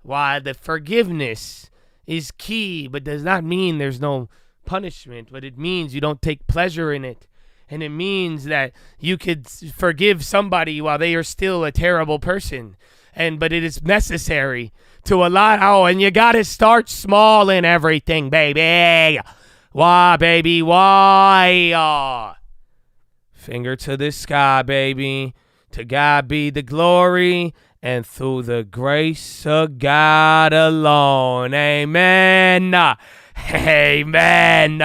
why the forgiveness is key, but does not mean there's no punishment, but it means you don't take pleasure in it. And it means that you could forgive somebody while they are still a terrible person. But it is necessary to allow, and you got to start small in everything, baby. Why, baby, why? Finger to the sky, baby. To God be the glory, and through the grace of God alone. Amen. Amen.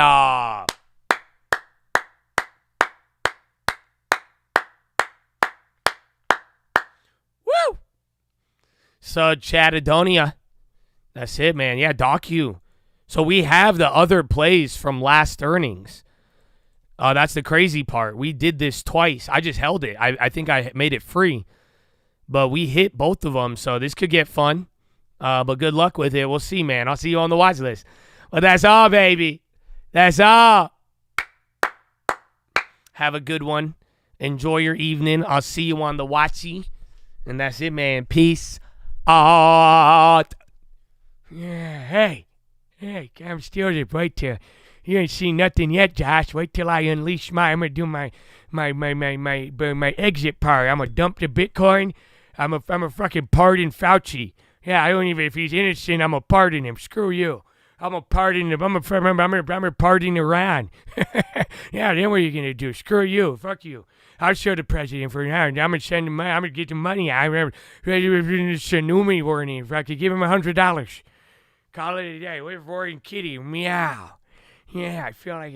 Woo! So, Chattadonia. That's it, man. Yeah, docu. So we have the other plays from last earnings. That's the crazy part. We did this twice. I just held it. I think I made it free. But we hit both of them, so this could get fun. But good luck with it. We'll see, man. I'll see you on the watch list. But that's all, baby. That's all. Have a good one. Enjoy your evening. I'll see you on the watchy. And that's it, man. Peace out. Yeah, hey, I'm still right there. You ain't seen nothing yet, Josh. Wait till I unleash I'm gonna do my exit part. I'm gonna dump the Bitcoin. I'm a fucking pardon Fauci. Yeah, I don't even, if he's innocent, I'm gonna pardon him. Screw you. I'm gonna pardon him. I'm gonna pardon Iran. Yeah, then what are you gonna do? Screw you. Fuck you. I'll show the president for now. I'm gonna send him money. I'm gonna get the money. I'm ready to Tsunami warning. If I could give him $100. Call it a day. Where's Roaring Kitty? Meow. Yeah, I feel like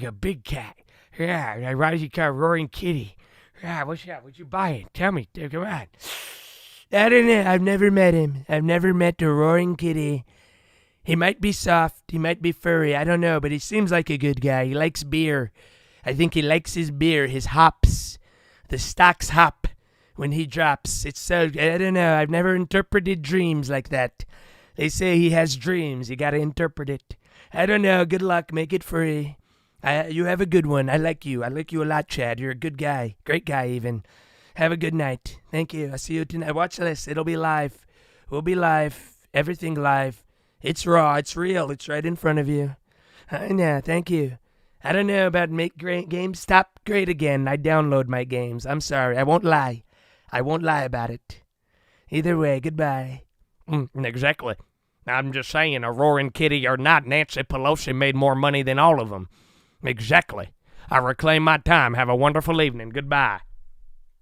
a big cat. Yeah, I rising car, Roaring Kitty. Yeah, what's up? What you buying? Tell me. Come on. I don't know. I've never met him. I've never met the Roaring Kitty. He might be soft. He might be furry. I don't know, but he seems like a good guy. He likes beer. I think he likes his beer, his hops. The stocks hop when he drops. It's so, I don't know. I've never interpreted dreams like that. They say he has dreams. You got to interpret it. I don't know. Good luck. Make it free. You have a good one. I like you. I like you a lot, Chad. You're a good guy. Great guy, even. Have a good night. Thank you. I'll see you tonight. Watch this. It'll be live. We'll be live. Everything live. It's raw. It's real. It's right in front of you. I know. Thank you. I don't know about make great games stop great again. I download my games. I'm sorry. I won't lie. I won't lie about it. Either way, goodbye. Exactly. I'm just saying, a Roaring Kitty or not, Nancy Pelosi made more money than all of them. Exactly. I reclaim my time. Have a wonderful evening. Goodbye.